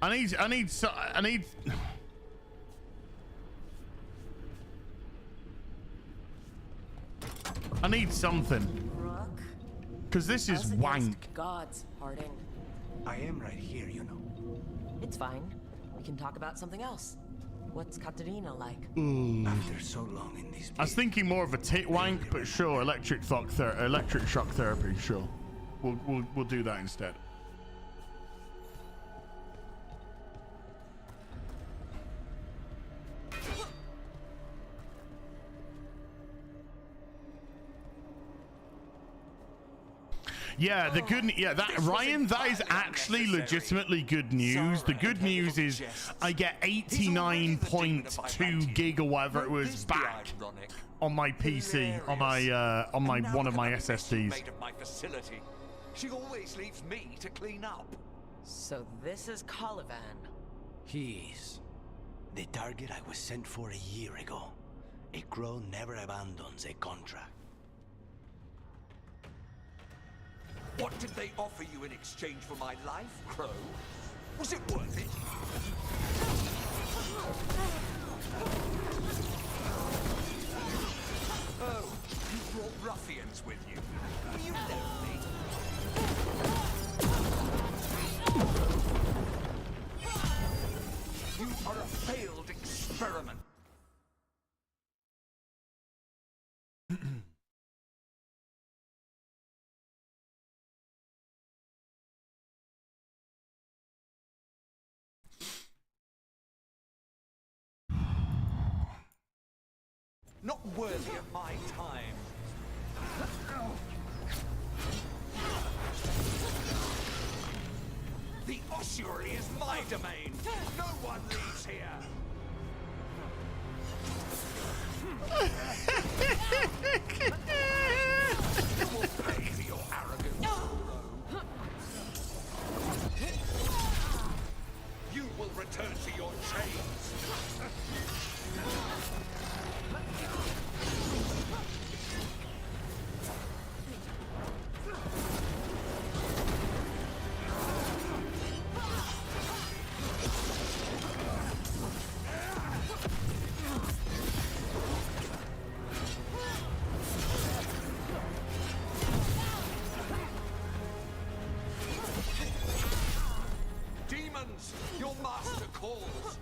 I need something. Because this is wank. Gods, Harding. I am right here, you know. It's fine. We can talk about something else. What's Katerina like? After so long in these I was thinking more of a tit wank, but sure, electric shock therapy, sure. We'll do that instead. Yeah, the good, that Ryan, that is actually legitimately good news. The good news is I get 89.2 gig or whatever it was back on my PC, on my one of my SSDs. She always leaves me to clean up. So this is Colivan. He's the target I was sent for a year ago. A crow never abandons a contract. What did they offer you in exchange for my life, Crow? Was it worth it? Oh, you brought ruffians with you. You left me. You are a failed experiment. Not worthy of my time. The ossuary is my domain. No one leaves here. You will pay for your summons! Your master calls!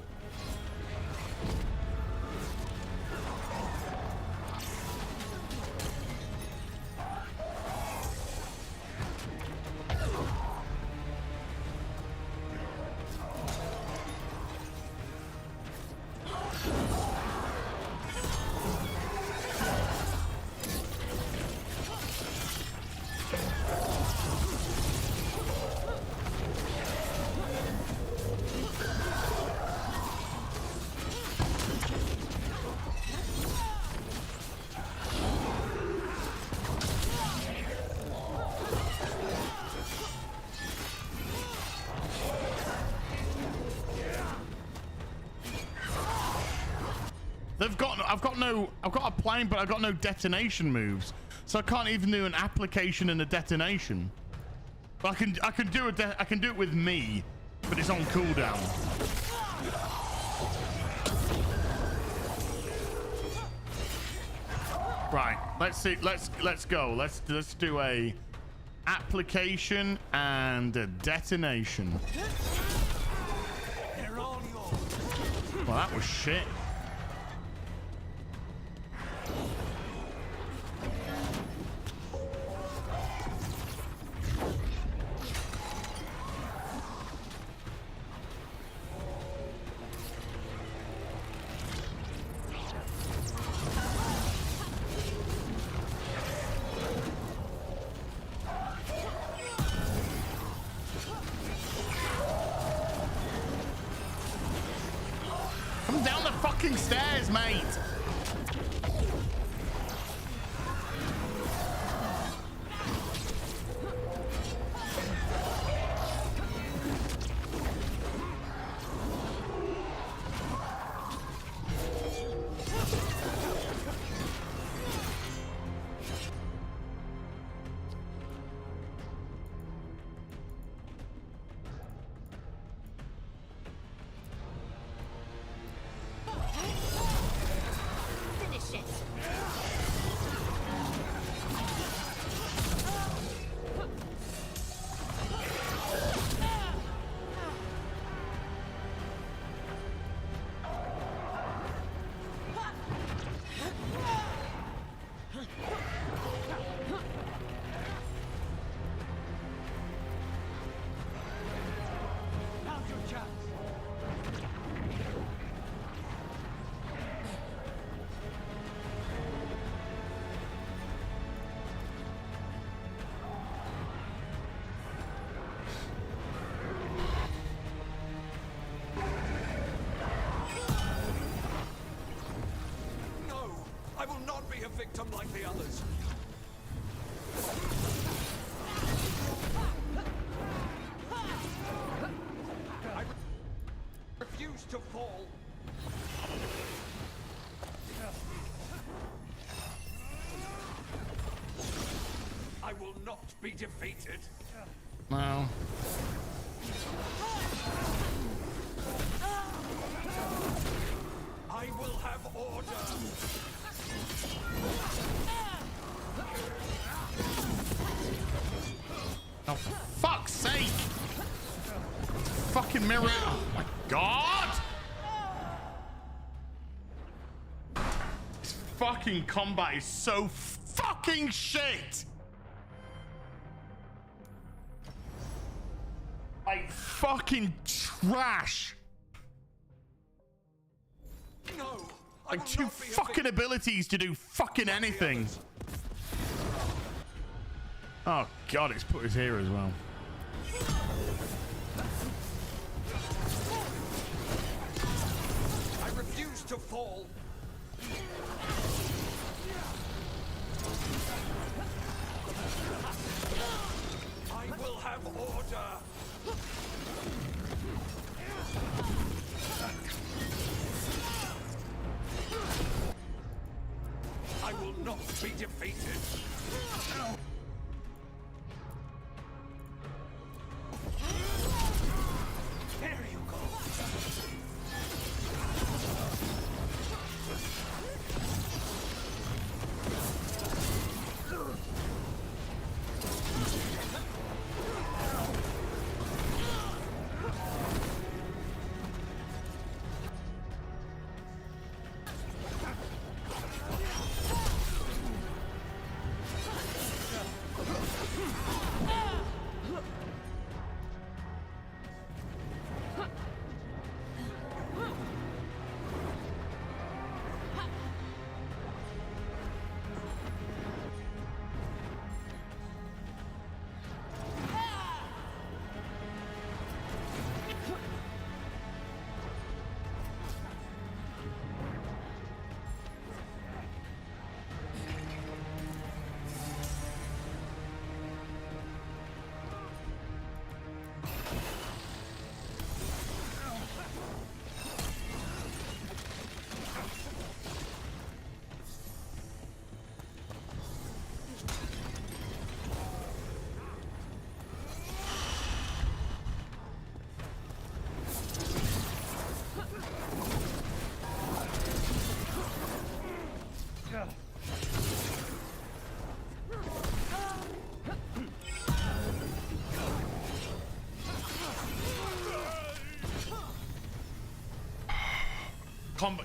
I've got a plane, but I've got no detonation moves, so I can't even do an application and a detonation. But I can do it with me, but it's on cooldown. Right, let's see. Let's go. Let's do a application and a detonation. Well, that was shit. Come down the fucking stairs, mate. I will not be a victim like the others. I refuse to fall. I will not be defeated. No. I will have order. Oh, for fuck's sake! Fucking mirror! Oh my god! This fucking combat is so fucking shit! Like fucking trash! No! Like two fucking abilities to do fucking anything. Oh god, it's put us here as well. I refuse to fall. I will have order. I will not be defeated. There you go.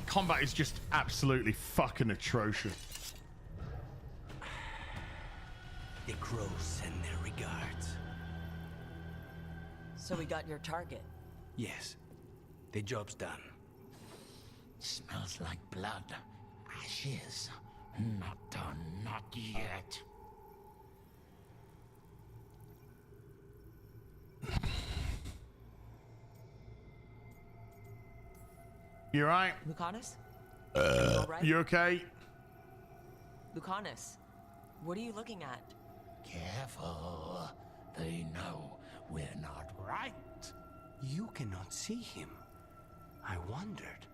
combat is just absolutely fucking atrocious. The crows send their regards. So we got your target. Yes, the job's done. Smells like blood. Ashes. Not done, not yet. You right? Lucanus? You all right? You okay? Lucanus, what are you looking at? Careful. They know we're not right. You cannot see him. I wondered.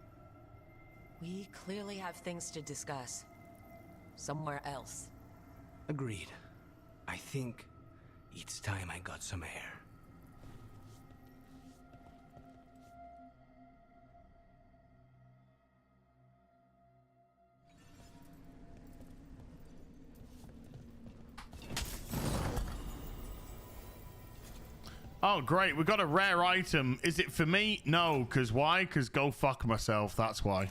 We clearly have things to discuss. Somewhere else. Agreed. I think it's time I got some air. Oh, great. We got a rare item. Is it for me? No. Because why? Because go fuck myself. That's why.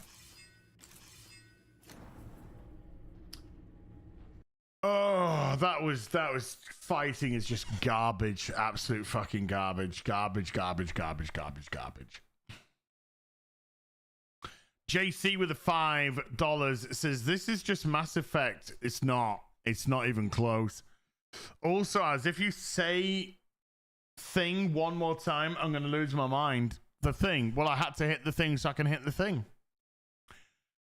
Oh, that was fighting is just garbage. Absolute fucking garbage. Garbage. JC with the $5 says this is just Mass Effect. It's not even close. Also, as if you say thing one more time, I'm gonna lose my mind. The thing. Well, I had to hit the thing so I can hit the thing.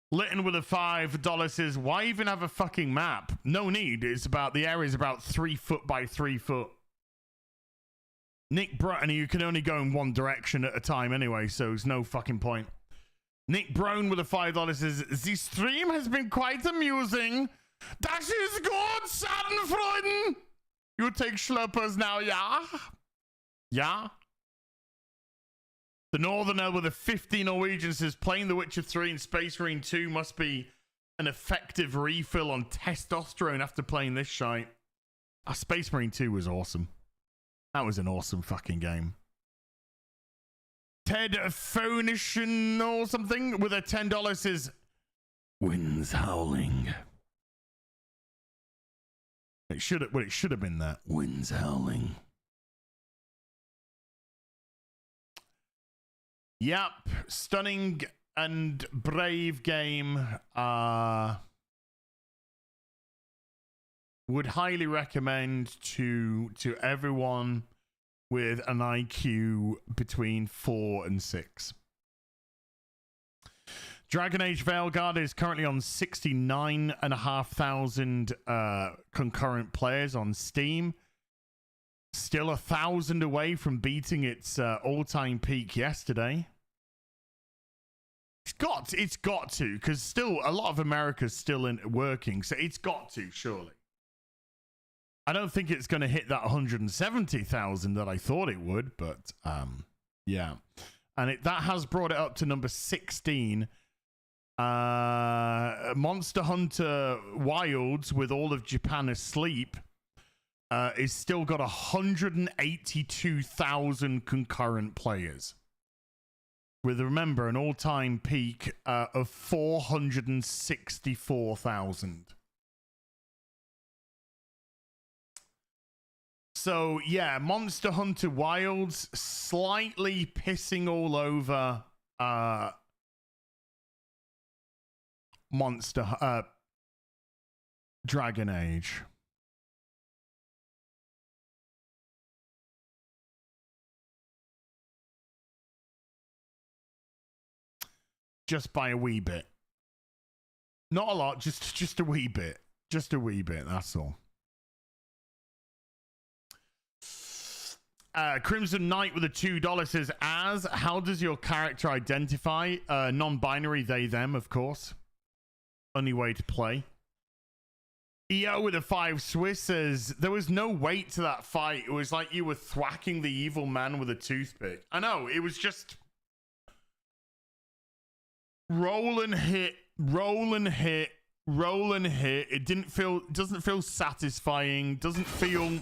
Litton with a $5 says, why even have a fucking map? No need. It's about the area is about 3 foot by 3 foot. Nick Bratton, you can only go in one direction at a time anyway, so there's no fucking point. Nick Brown with a $5 says, the stream has been quite amusing. That is good, Schadenfreude. You take Schleppers now, yeah? Yeah? The Northerner with a 50 Norwegian says, playing The Witcher 3 and Space Marine 2 must be an effective refill on testosterone after playing this shite. Space Marine 2 was awesome. That was an awesome fucking game. Ted Phonishin or something with a $10 says, winds howling. It should have been that. Winds howling. Yep, stunning and brave game. Would highly recommend to everyone with an IQ between 4 and 6. Dragon Age Veilguard is currently on 69,500 concurrent players on Steam. Still 1,000 away from beating its all-time peak yesterday. It's got to, because still a lot of America's still working, so it's got to, surely. I don't think it's going to hit that 170,000 that I thought it would, but yeah. And that has brought it up to number 16. Monster Hunter Wilds, with all of Japan asleep, is still got 182,000 concurrent players. With, remember, an all-time peak of 464,000. So, yeah, Monster Hunter Wilds slightly pissing all over Dragon Age. Just by a wee bit. Not a lot, just a wee bit. Just a wee bit, that's all. Crimson Knight with a $2 says, how does your character identify? Non-binary, they, them, of course. Only way to play. EO with a 5 Swiss says, there was no weight to that fight. It was like you were thwacking the evil man with a toothpick. I know, it was just roll and hit, roll and hit, roll and hit. It doesn't feel satisfying, doesn't feel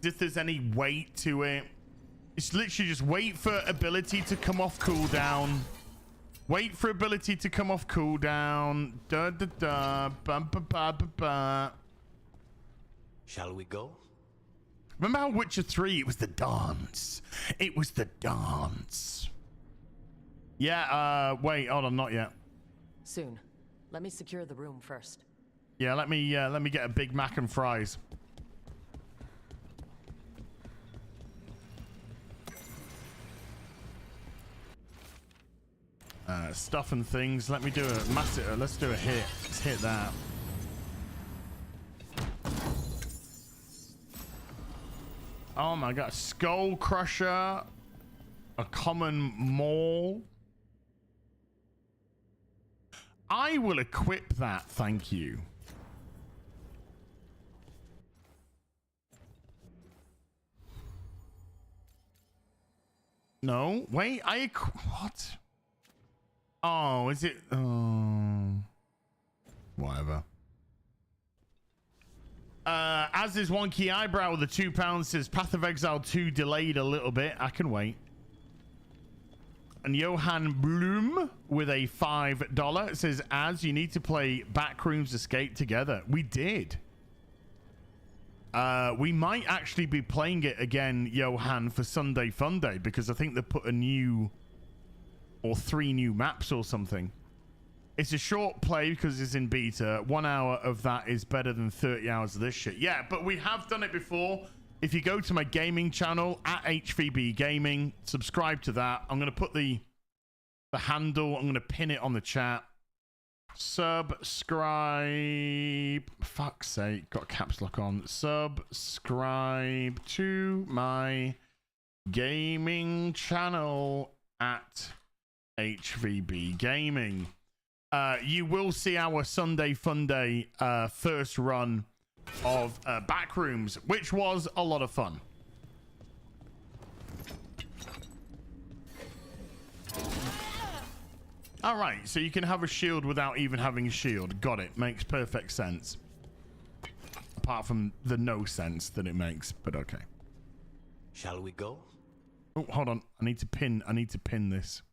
if there's any weight to it. It's literally just wait for ability to come off cooldown, Wait for ability to come off cooldown. Da da da. Ba ba ba ba ba. Shall we go? Remember how Witcher 3, it was the dance. It was the dance. Yeah, wait, hold on, not yet. Soon. Let me secure the room first. Yeah, let me get a Big Mac and fries. Stuff and things. Let me do a massive. Let's do a hit. Let's hit that. Oh my god. Skull Crusher. A common maul. I will equip that. Thank you. No. Wait. What? Oh, is it? Oh. Whatever. As is Wonky Eyebrow with the £2 says Path of Exile 2 delayed a little bit. I can wait. And Johan Bloom with a $5 says, as you need to play Backrooms Escape together. We did. We might actually be playing it again, Johan, for Sunday Fun Day, because I think they put a new or 3 new maps or something. It's a short play because it's in beta. 1 hour of that is better than 30 hours of this shit. Yeah, but we have done it before. If you go to my gaming channel at HVB Gaming, subscribe to that. I'm going to put the handle. I'm going to pin it on the chat. Subscribe. Fuck's sake, got caps lock on. Subscribe to my gaming channel at HVB Gaming. You will see our Sunday Fun Day first run of Backrooms, which was a lot of fun. All right, so you can have a shield without even having a shield. Got it. Makes perfect sense. Apart from the no sense that it makes, but okay. Shall we go? Oh, hold on. I need to pin this.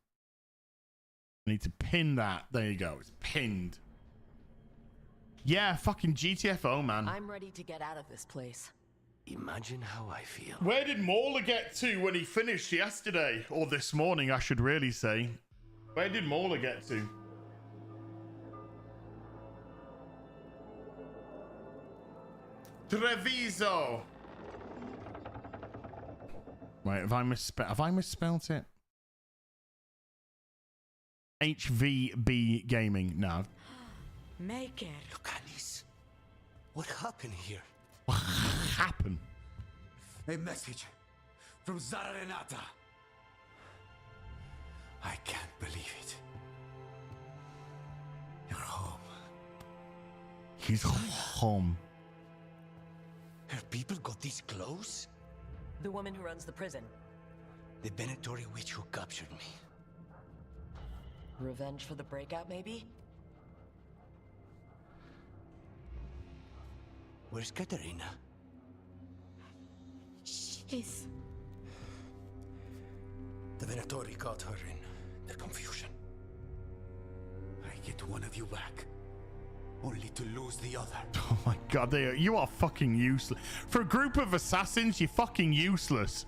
I need to pin that. There you go. It's pinned. Yeah, fucking GTFO, man. I'm ready to get out of this place. Imagine how I feel. Where did Mauler get to when he finished yesterday? Or this morning, I should really say. Where did Mauler get to? Treviso. Wait, have I misspelled it? HVB Gaming. No. Make it. Look, Alice. What happened here? What happened? A message from Zara Renata. I can't believe it. You're home. He's home. Her people got this close? The woman who runs the prison. The Venatori witch who captured me. Revenge for the breakout, maybe? Where's Katerina? She's... The Venatori got her in their confusion. I get one of you back, only to lose the other. Oh my god, you are fucking useless. For a group of assassins, you're fucking useless.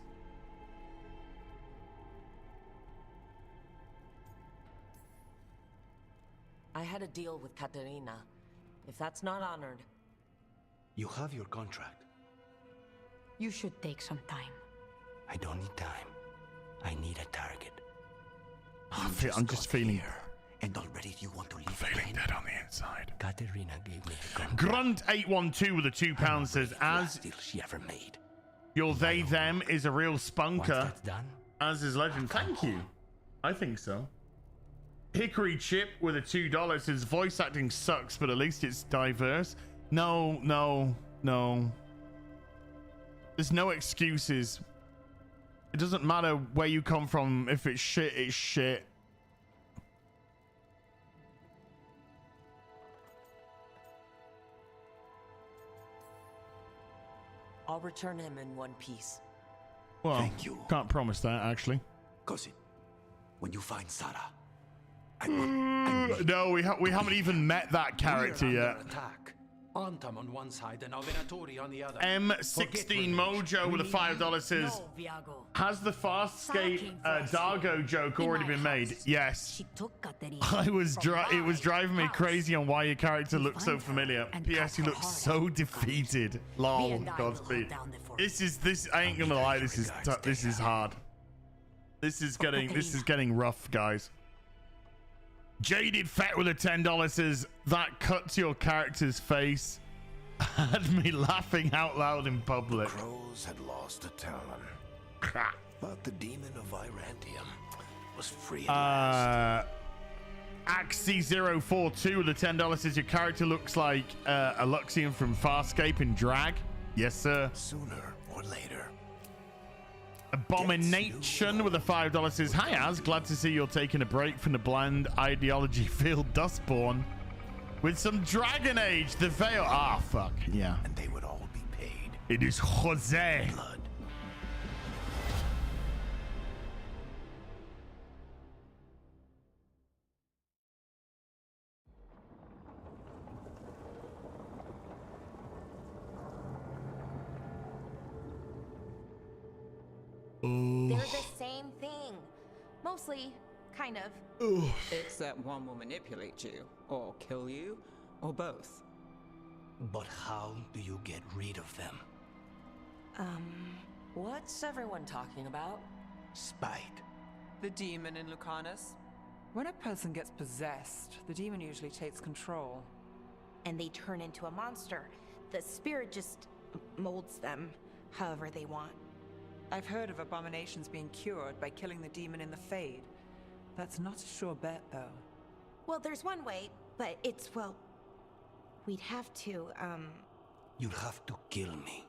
I had a deal with Katerina. If that's not honored... You have your contract. You should take some time. I don't need time. I need a target. I'm just feeling... And already you want to leave. Feeling dead on the inside. Katerina gave me a gun. Grunt812 with a £2 says, as deal she ever made. Your they them is a real spunker. Once that's done, as is legend. Thank you. I think so. Hickory Chip with a $2 says voice acting sucks, but at least it's diverse. No. There's no excuses. It doesn't matter where you come from. If it's shit, it's shit. I'll return him in one piece. Well, Thank you. Can't promise that, actually. Cousin, when you find Sarah, No, we haven't even met that character yet. Attack. Antam on one side and Alvenatori on the other. M16 Mojo with a $5 says, has the Farscape Dargo joke already been made? Yes. It was driving me crazy on why your character looks so familiar. P.S. You look so defeated. Lol. Godspeed. I ain't gonna lie. This is hard. This is getting rough, guys. Jaded Fat with a $10 says, that cut to your character's face had me laughing out loud in public. The crows had lost a talon, but the demon of Irantium was free at last. Axie042 with a $10 says, your character looks like a Luxian from Farscape in drag. Yes, sir. Sooner or later. Abomination with a $5 says, hi Az, glad to see you're taking a break from the bland ideology filled Dustborn with some Dragon Age, the Veil. Ah, fuck. Yeah. And they would all be paid. It is Jose. Blood. They're the same thing. Mostly, kind of. Except one will manipulate you, or kill you, or both. But how do you get rid of them? What's everyone talking about? Spite. The demon in Lucanus. When a person gets possessed, the demon usually takes control. And they turn into a monster. The spirit just molds them however they want. I've heard of abominations being cured by killing the demon in the Fade. That's not a sure bet, though. Well, there's one way, but it's, well... We'd have to, You'd have to kill me.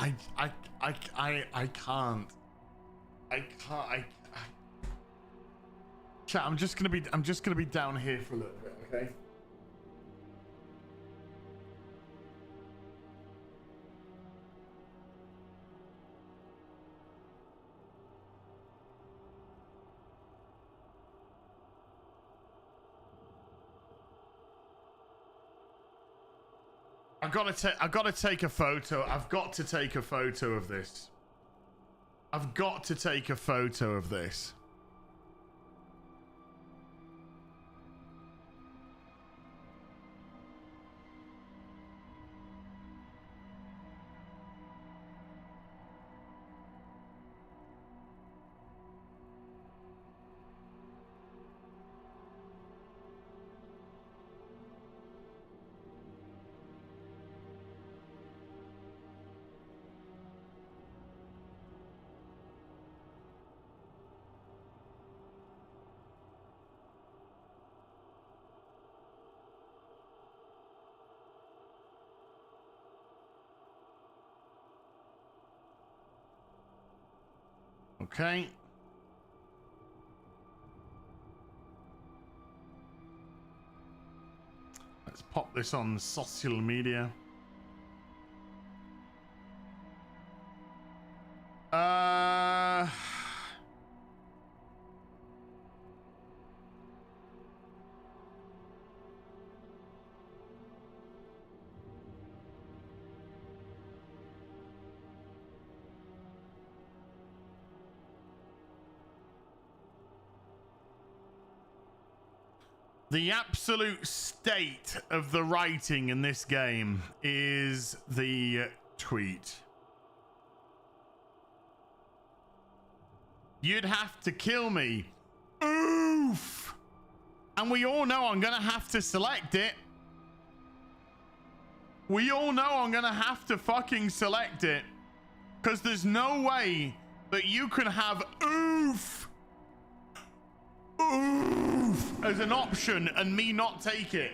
I can't. Chat, I'm just gonna be down here for a little bit, okay? I've got to take a photo. I've got to take a photo of this. I've got to take a photo of this. Okay. Let's pop this on social media. The absolute state of the writing in this game is the tweet. You'd have to kill me. Oof. And we all know I'm gonna have to select it. We all know I'm gonna have to fucking select it. Because there's no way that you can have oof as an option and me not take it.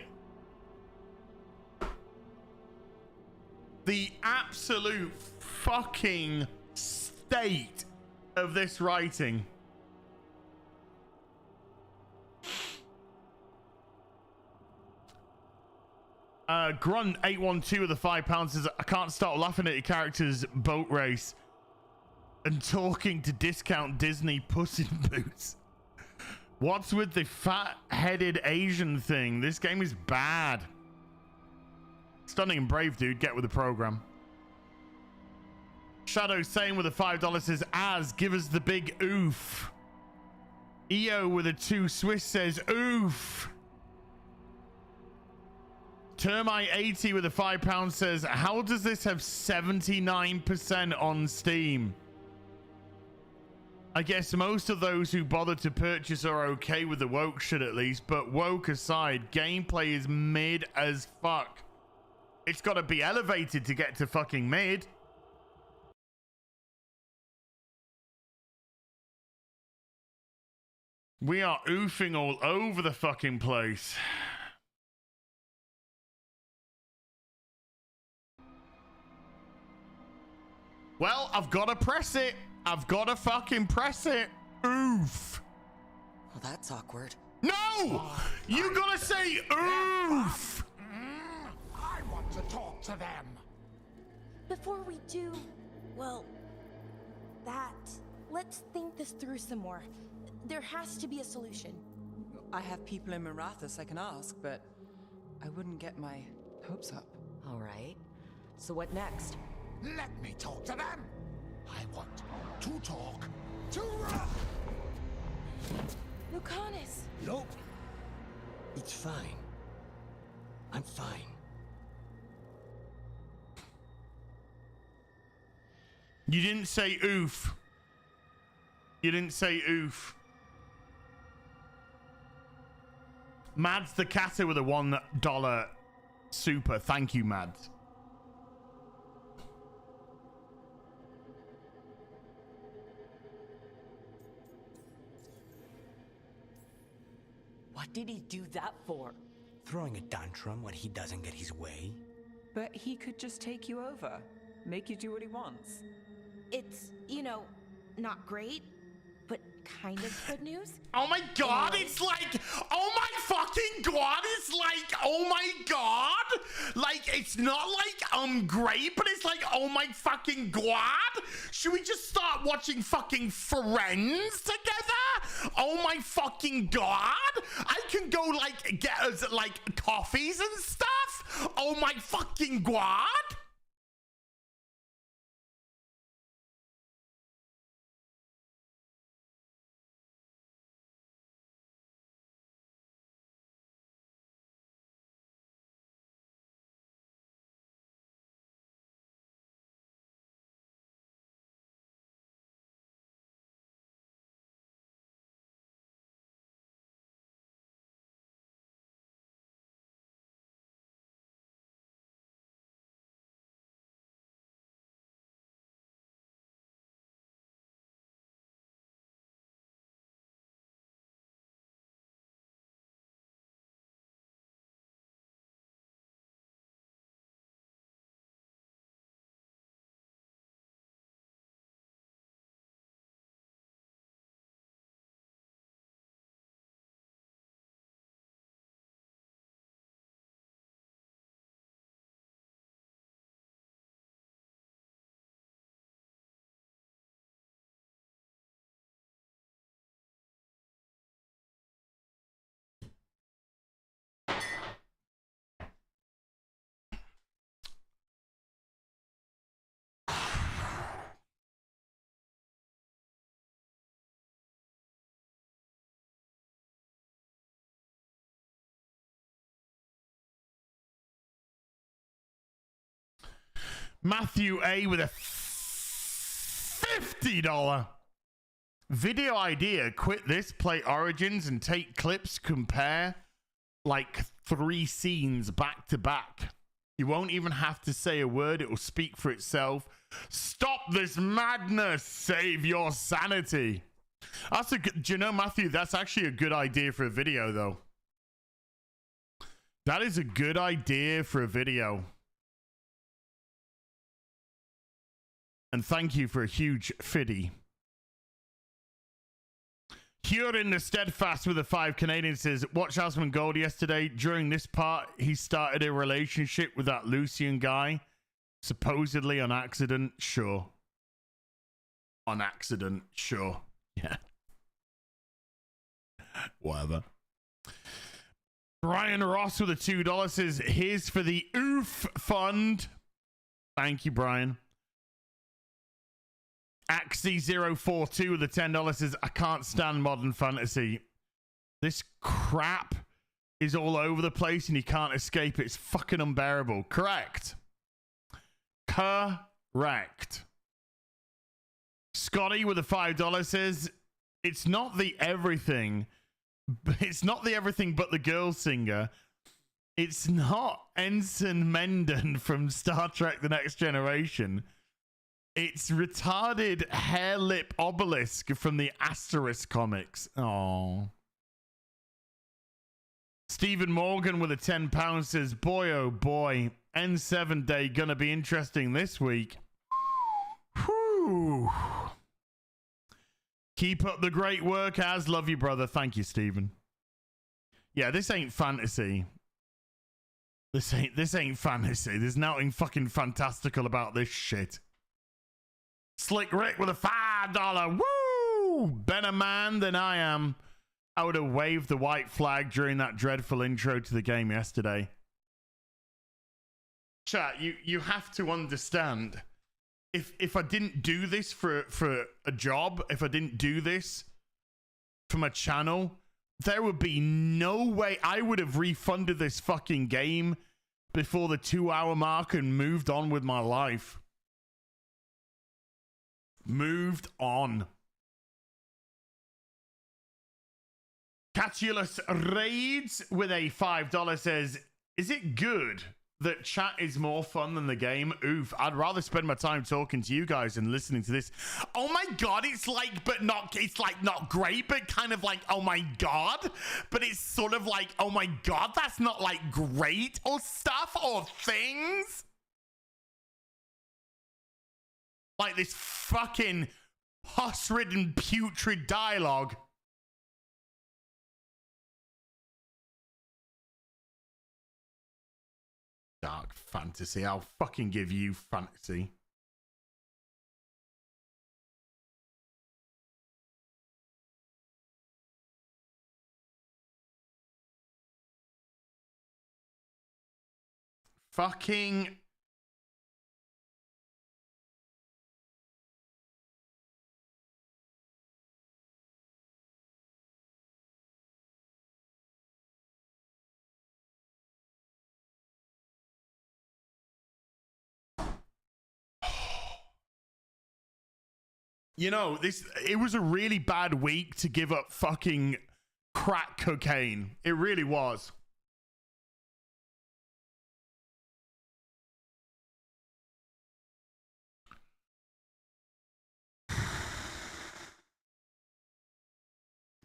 The absolute fucking state of this writing. Grunt 812 of the £5 says, I can't stop laughing at your character's boat race and talking to discount Disney Puss in Boots. What's with the fat-headed Asian thing? This game is bad. Stunning and brave, dude. Get with the program. Shadow saying with a $5 says, Az, give us the big oof. EO with a 2 Swiss says, oof. Termite 80 with a £5 says, how does this have 79% on Steam? I guess most of those who bother to purchase are okay with the woke shit at least, but woke aside, gameplay is mid as fuck. It's got to be elevated to get to fucking mid. We are oofing all over the fucking place. Well, I've got to press it. I've got to fucking press it. Oof. Well, that's awkward. No! You gotta say oof! I want to talk to them. Before we do, well, let's think this through some more. There has to be a solution. I have people in Marathas I can ask, but I wouldn't get my hopes up. All right. So what next? Let me talk to them. I want to talk to Lucanus! Nope. It's fine. I'm fine. You didn't say oof. You didn't say oof. Mads the Catter with a $1 super. Thank you, Mads. What did he do that for? Throwing a tantrum when he doesn't get his way. But he could just take you over, make you do what he wants. It's, not great, but kind of good news. Oh my god, it's like, oh my fucking god, it's like, oh my god. Like, it's not like great, but it's like, oh my fucking god. Should we just start watching fucking Friends together? Oh my fucking god. I can go like get us like coffees and stuff. Oh my fucking god. Matthew A with a $50 video idea. Quit this, play Origins, and take clips, compare like 3 scenes back to back. You won't even have to say a word. It will speak for itself. Stop this madness. Save your sanity. That's a good, do you know, Matthew, that's actually a good idea for a video, though. That is a good idea for a video. And thank you for a huge fiddy. Here in the Steadfast with the 5 Canadian says, watch Asmund Gold yesterday. During this part, he started a relationship with that Lucian guy. Supposedly on accident. Sure. On accident. Sure. Yeah. Whatever. Brian Ross with a $2 says, here's for the OOF fund. Thank you, Brian. Axie042 with the $10 says, I can't stand modern fantasy. This crap is all over the place and you can't escape it. It's fucking unbearable. Correct. Correct. Scotty with the $5 says, it's not the everything. It's not the everything but the girl singer. It's not Ensign Mendon from Star Trek The Next Generation. It's retarded hair lip obelisk from the Asterisk comics. Oh. Stephen Morgan with a £10 says, boy, oh boy, N7 day gonna be interesting this week. Whew. Keep up the great work, Az. Love you, brother. Thank you, Stephen. Yeah, this ain't fantasy. This ain't fantasy. There's nothing fucking fantastical about this shit. Slick Rick with a $5. Woo! Better man than I am. I would have waved the white flag during that dreadful intro to the game yesterday. Chat, you have to understand. If I didn't do this for a job, if I didn't do this for my channel, there would be no way I would have refunded this fucking game before the 2-hour mark and moved on with my life. Moved on. Catulus Raids with a $5 says, is it good that chat is more fun than the game? Oof, I'd rather spend my time talking to you guys and listening to this. Oh my god, it's like, but not, it's like not great, but kind of like, oh my god. But it's sort of like, oh my god, that's not like great or stuff or things. Like this fucking pus-ridden putrid dialogue. Dark fantasy. I'll fucking give you fantasy. Fucking... You know, it was a really bad week to give up fucking crack cocaine. It really was.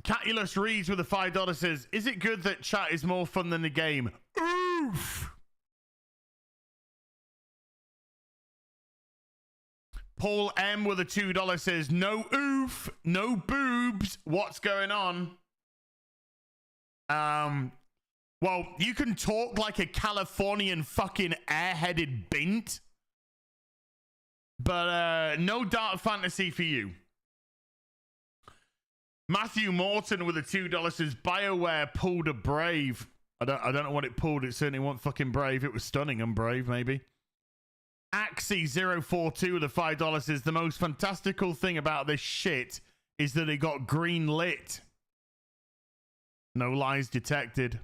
Catulus Reads with a $5 says, is it good that chat is more fun than the game? Oof! Paul M with a $2 says, no oof, no boobs. What's going on? Well, you can talk like a Californian fucking airheaded bint, but no dark fantasy for you. Matthew Morton with a $2 says, BioWare pulled a Brave. I don't know what it pulled. It certainly wasn't fucking brave. It was stunning and brave, maybe. Axie042 with a $5 says, the most fantastical thing about this shit is that it got green lit. No lies detected.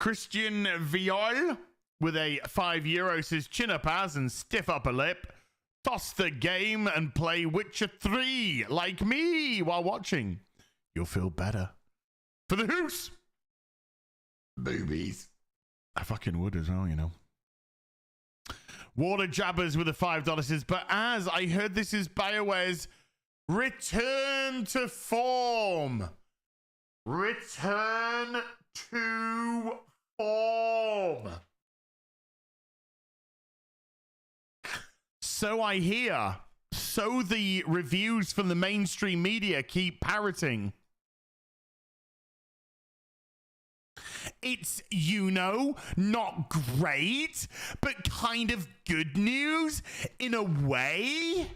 Christian Viol with a €5 says, chin up as and stiff upper lip. Toss the game and play Witcher 3 like me while watching. You'll feel better. For the hoose! Boobies. I fucking would as well, you know. Water Jabbers with a $5 says, but as I heard this is BioWare's return to form. Return to form. So I hear. So the reviews from the mainstream media keep parroting. It's, you know, not great, but kind of good news in a way.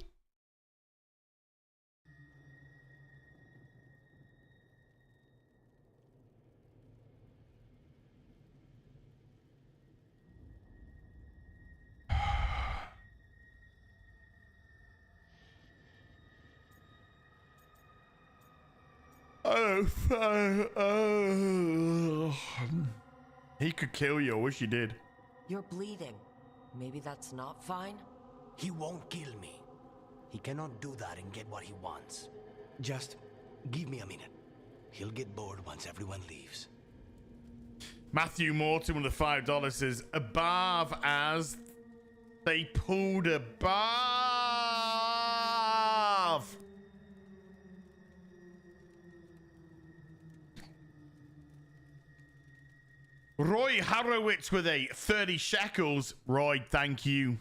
He could kill you. I wish he did. You're bleeding. Maybe that's not fine? He won't kill me. He cannot do that and get what he wants. Just give me a minute. He'll get bored once everyone leaves. Matthew Morton with the $5 says, above as they pulled above. Roy Harrowitz with a 30 shekels. Roy, thank you.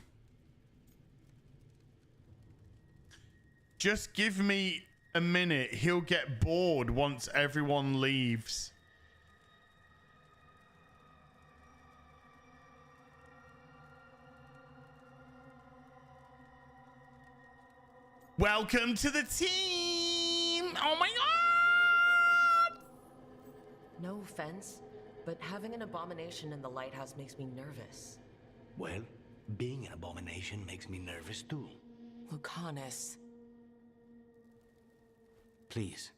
Just give me a minute. He'll get bored once everyone leaves. Welcome to the team. Oh my God. No offense, but having an abomination in the lighthouse makes me nervous. Well, being an abomination makes me nervous too. Lucanus. Please.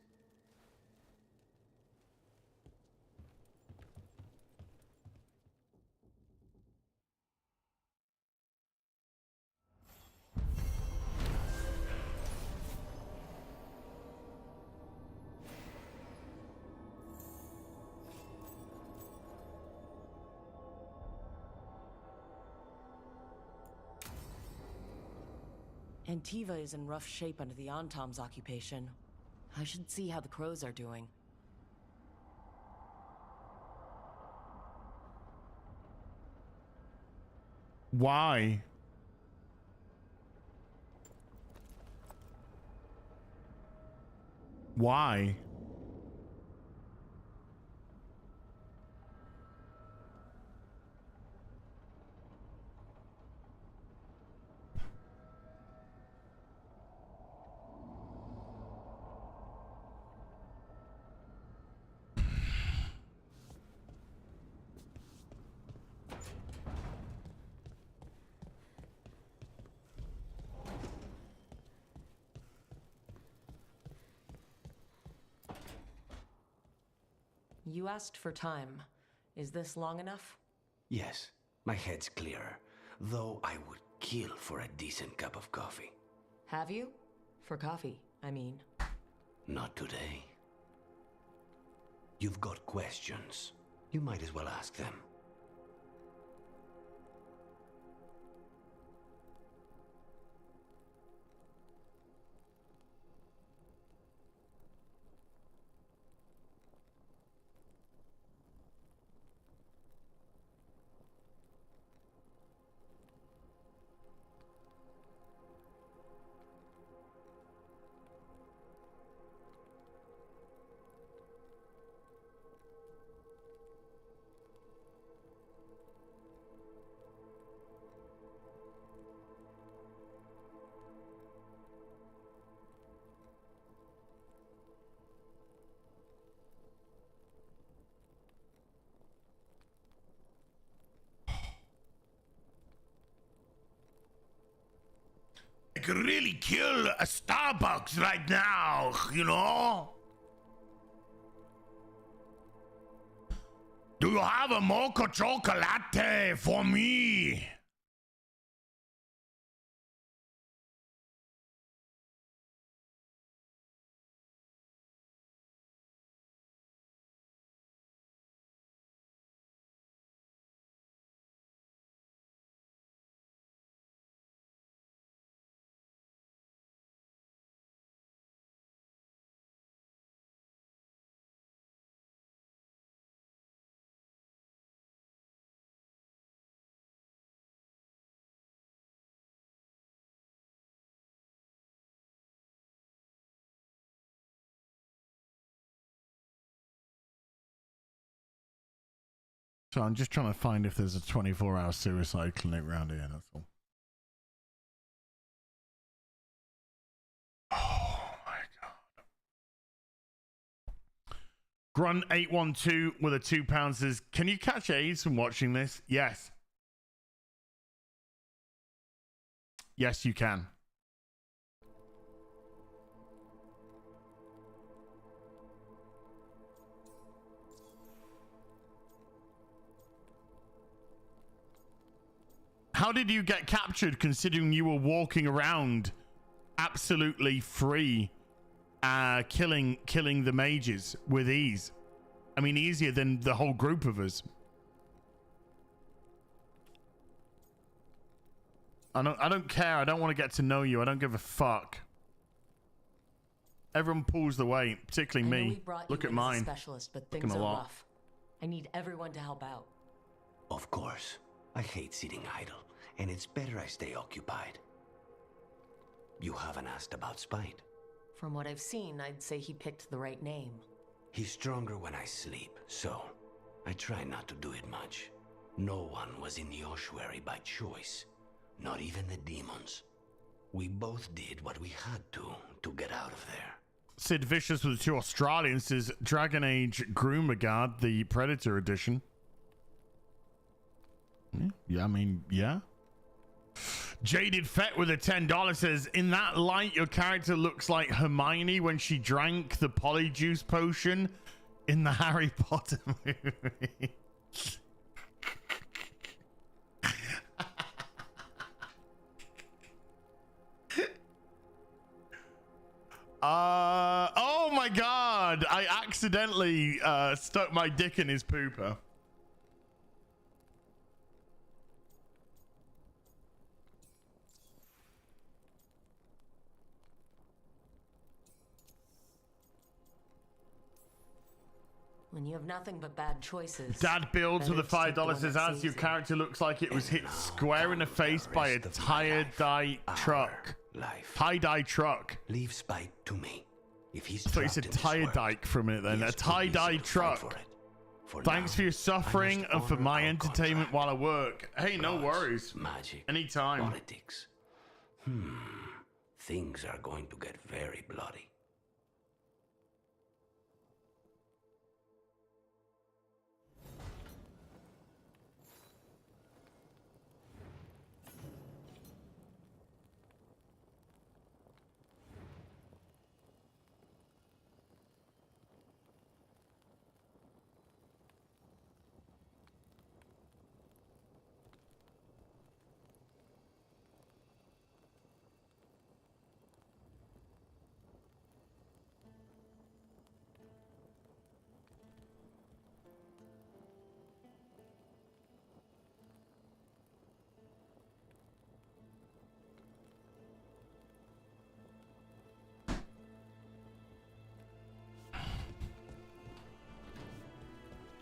Antiva is in rough shape under the Antom's occupation. I should see how the crows are doing. Why? Why? You asked for time. Is this long enough? Yes, my head's clearer. Though I would kill for a decent cup of coffee. Have you? For coffee, I mean. Not today. You've got questions. You might as well ask them. I could really kill a Starbucks right now, you know? Do you have a mocha chocolate for me? So I'm just trying to find if there's a 24-hour suicide clinic around here, that's all. Oh my god. Grunt812 with a £2 says, can you catch AIDS from watching this? Yes. Yes, you can. How did you get captured considering you were walking around absolutely free, killing the mages with ease? I mean, easier than the whole group of us. I don't care. I don't want to get to know you. I don't give a fuck. Everyone pulls the weight, particularly me. Look at mine. Specialist, but things are rough. I need everyone to help out. Of course. I hate sitting idle, and it's better I stay occupied. You haven't asked about Spite. From what I've seen, I'd say he picked the right name. He's stronger when I sleep, so I try not to do it much. No one was in the ossuary by choice, not even the demons. We both did what we had to get out of there. Sid Vicious with the 2 Australians says Dragon Age Veilguard, the Predator edition. Yeah, I mean, yeah. Jaded Fett with a $10 says, in that light, your character looks like Hermione when she drank the polyjuice potion in the Harry Potter movie. Oh my god, I accidentally stuck my dick in his pooper. When you have nothing but bad choices. Dad builds with a $5 says, as your character looks like it was hit square in the face by a tie-dye truck. Tie-dye truck. Leave Spite to me. If he's so it's a tie-dye for a minute then. A tie-dye truck. Thanks for your suffering and for my entertainment while I work. Hey, no worries. Magic. Anytime. Politics. Things are going to get very bloody.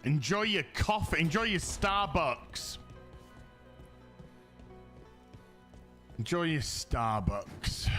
Enjoy your coffee. Enjoy your Starbucks. Enjoy your Starbucks.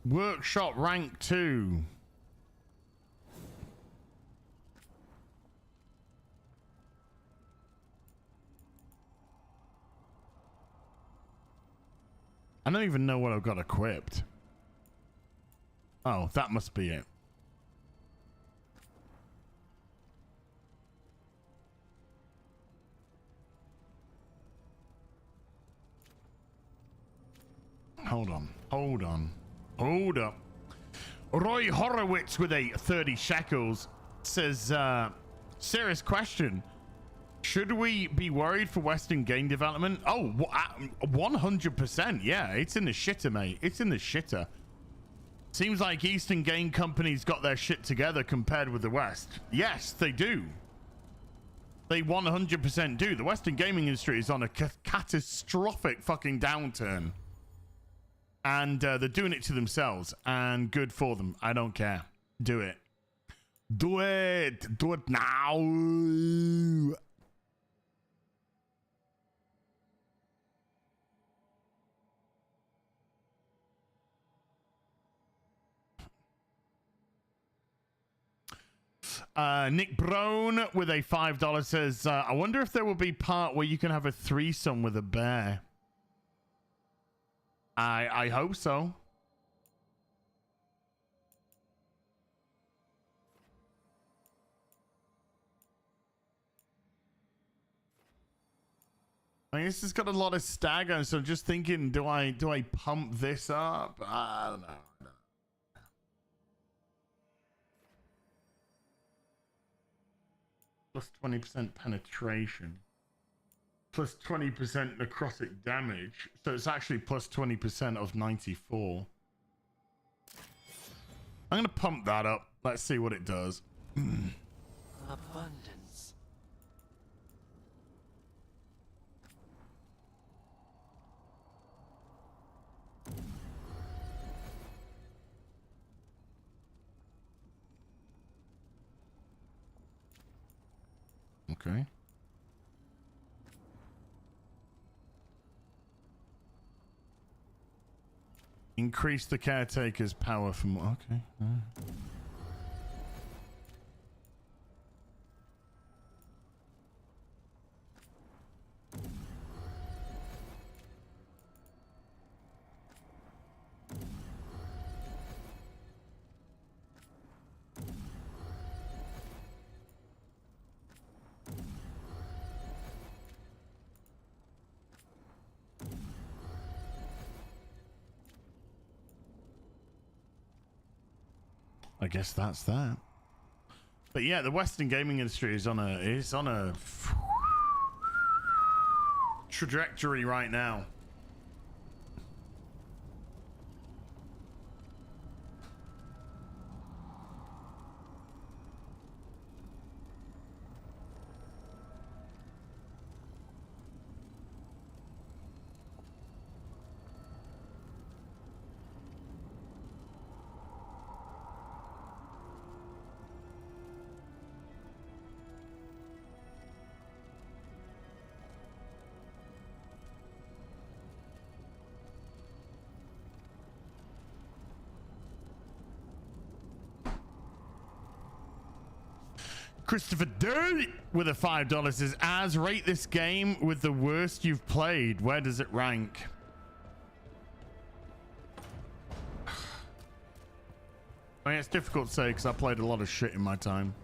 Workshop rank 2. I don't even know what I've got equipped. Oh, that must be it. Hold on. Hold on. Hold up. Roy Horowitz with a 30 shekels says, serious question. Should we be worried for Western game development? Oh, 100%. Yeah, it's in the shitter, mate. It's in the shitter. Seems like Eastern game companies got their shit together compared with the West. Yes, they do. They 100% do. The Western gaming industry is on a catastrophic fucking downturn. And they're doing it to themselves. And good for them. I don't care. Do it. Do it. Do it now. Nick Brown with a $5 says, I wonder if there will be part where you can have a threesome with a bear. I hope so. I mean, this has got a lot of stagger, so I'm just thinking, do I pump this up? I don't know. Plus 20% penetration. Plus 20% necrotic damage. So it's actually plus 20% of 94. I'm going to pump that up. Let's see what it does. Abundance. Okay. Increase the caretaker's power from... Okay. I guess that's that. But yeah, the Western gaming industry is on a trajectory right now. Christopher Dirt with a $5 says, Az, rate this game with the worst you've played. Where does it rank? I mean, it's difficult to say because I played a lot of shit in my time.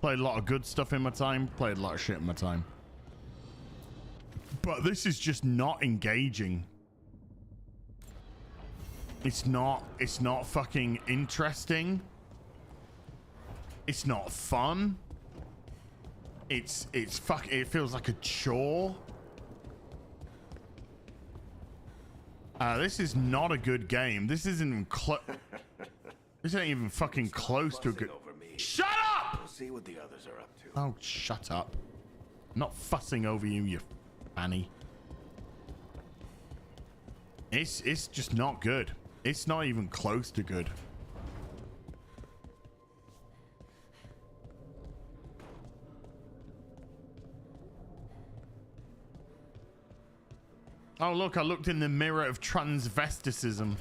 Played a lot of good stuff in my time. Played a lot of shit in my time. But this is just not engaging. It's not fucking interesting. It's not fun. It feels like a chore. This is not a good game. This isn't even this ain't even fucking close to a good. Shut up! We'll see what the others are up to. Oh, shut up. I'm not fussing over you, you fanny. It's just not good. It's not even close to good. Oh, look, I looked in the mirror of transvesticism.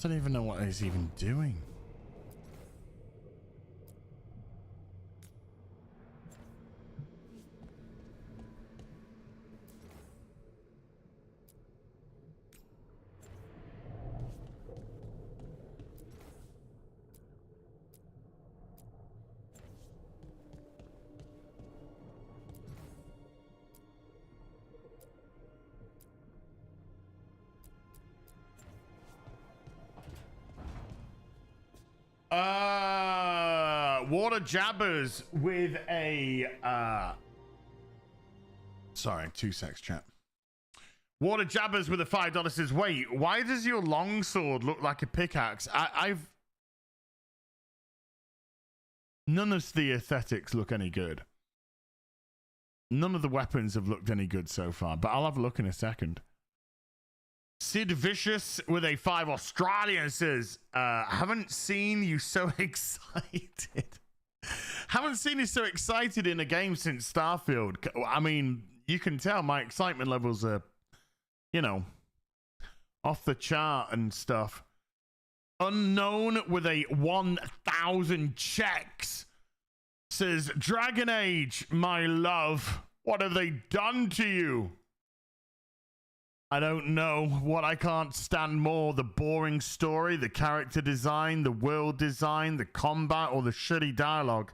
don't even know what he's even doing. Water jabbers with a sorry, 2 secs, chat. Water jabbers with a $5 says, wait, why does your longsword look like a pickaxe? I've none of the aesthetics look any good. None of the weapons have looked any good so far, but I'll have a look in a second. Sid Vicious with a 5 Australian says, haven't seen you so excited. Haven't seen you so excited in a game since Starfield. I mean, you can tell my excitement levels are, you know, off the chart and stuff. Unknown with a 1,000 checks says, Dragon Age, my love, what have they done to you? I don't know. What I can't stand more, the boring story, the character design, the world design, the combat, or the shitty dialogue.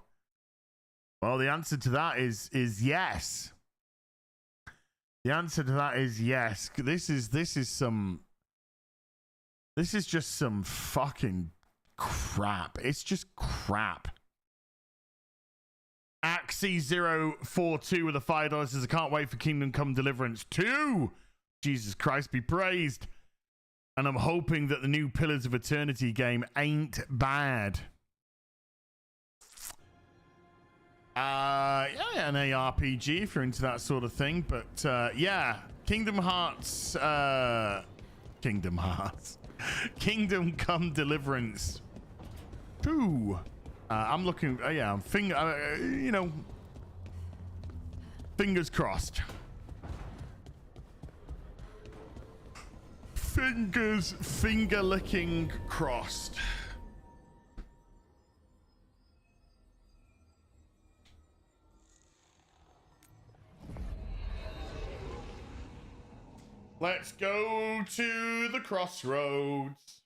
Well, the answer to that is yes. The answer to that is yes. This is just some fucking crap. It's just crap. Axie042 with a $5 says, I can't wait for Kingdom Come Deliverance 2. Jesus Christ be praised. And I'm hoping that the new Pillars of Eternity game ain't bad. Yeah, an ARPG if you're into that sort of thing. But yeah, Kingdom Come Deliverance 2. I'm looking, yeah, you know, fingers crossed. Finger licking crossed. Let's go to the crossroads.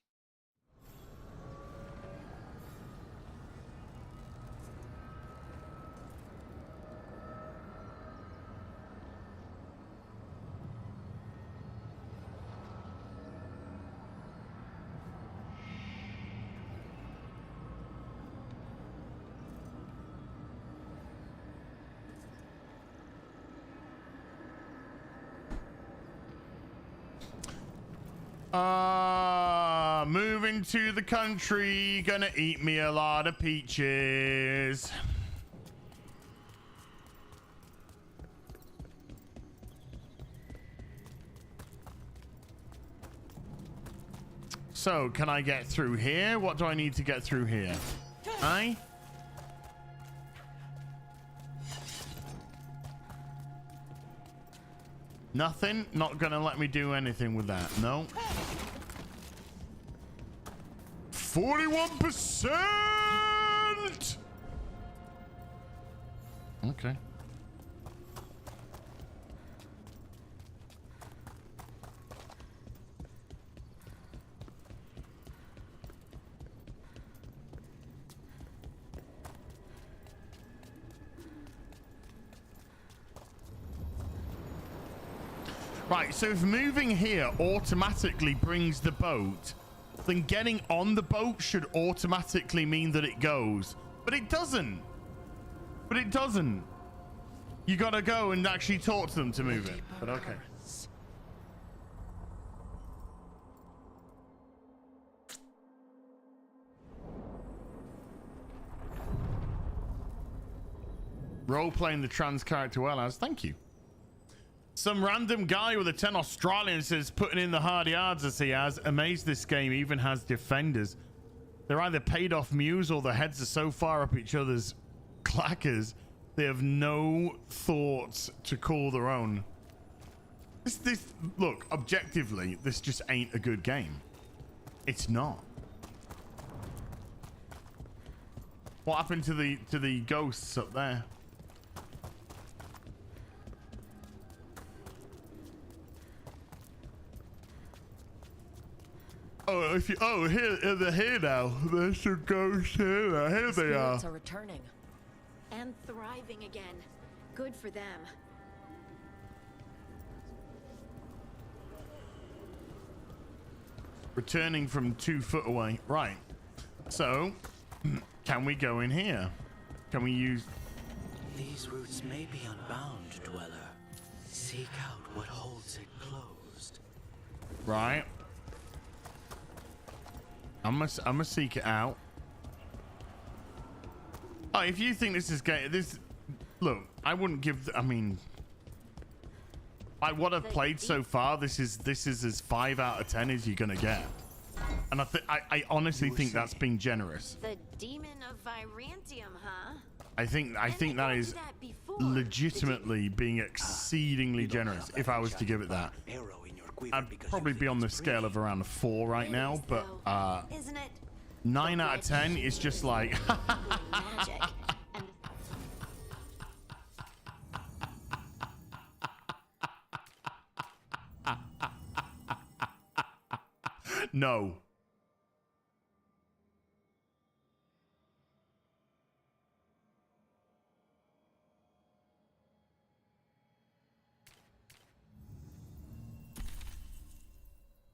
Moving to the country, gonna eat me a lot of peaches. So, can I get through here? What do I need to get through here? Aye? Nothing? Not gonna let me do anything with that. No. 41%! Okay. Right, so if moving here automatically brings the boat, then getting on the boat should automatically mean that it goes. But it doesn't. But it doesn't. You gotta go and actually talk to them to move it. But okay. Role-playing the trans character well as. Thank you. Some random guy with a 10 Australian says, putting in the hard yards as he has. Amazed this game even has defenders. They're either paid off mews or their heads are so far up each other's clackers, they have no thoughts to call their own. This look, objectively, this just ain't a good game. It's not. What happened to the ghosts up there? Oh, they're here now. There's some ghosts here. Here they are. Spirits are returning. And thriving again. Good for them. Returning from 2 foot away. Right. So, can we go in here? Can we use... These roots may be unbound, Dweller. Seek out what holds it closed. Right. I'm gonna seek it out. Oh, if you think this is this, look, I wouldn't give. I mean, what I've played so far, this is as 5 out of 10 as you're gonna get, and I honestly think that's being generous. The demon of Virantium, huh? I think that is legitimately being exceedingly generous. If I was to give it that, I'd probably be on the scale of around a 4 right now, but 9 out of 10 is just like no.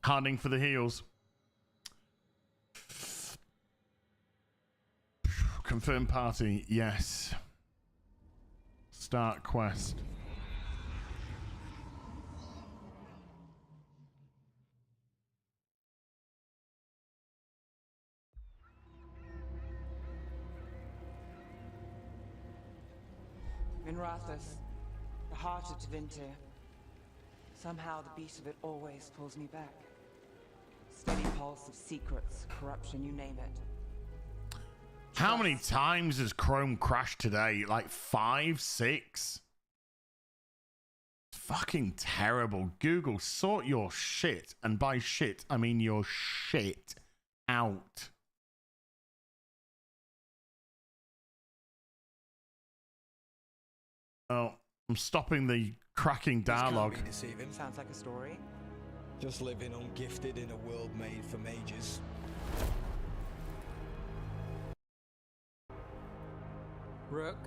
Harding for the heels. Confirm party. Yes. Start quest. Minrathous, the heart of Tevinter. Somehow the beat of it always pulls me back. Steady pulse of secrets, corruption, you name it. How many times has Chrome crashed today? Like 5, 6? Fucking terrible. Google, sort your shit. And by shit, I mean your shit out. Oh, I'm stopping the cracking dialogue. Sounds like a story. Just living ungifted in a world made for mages. Rook,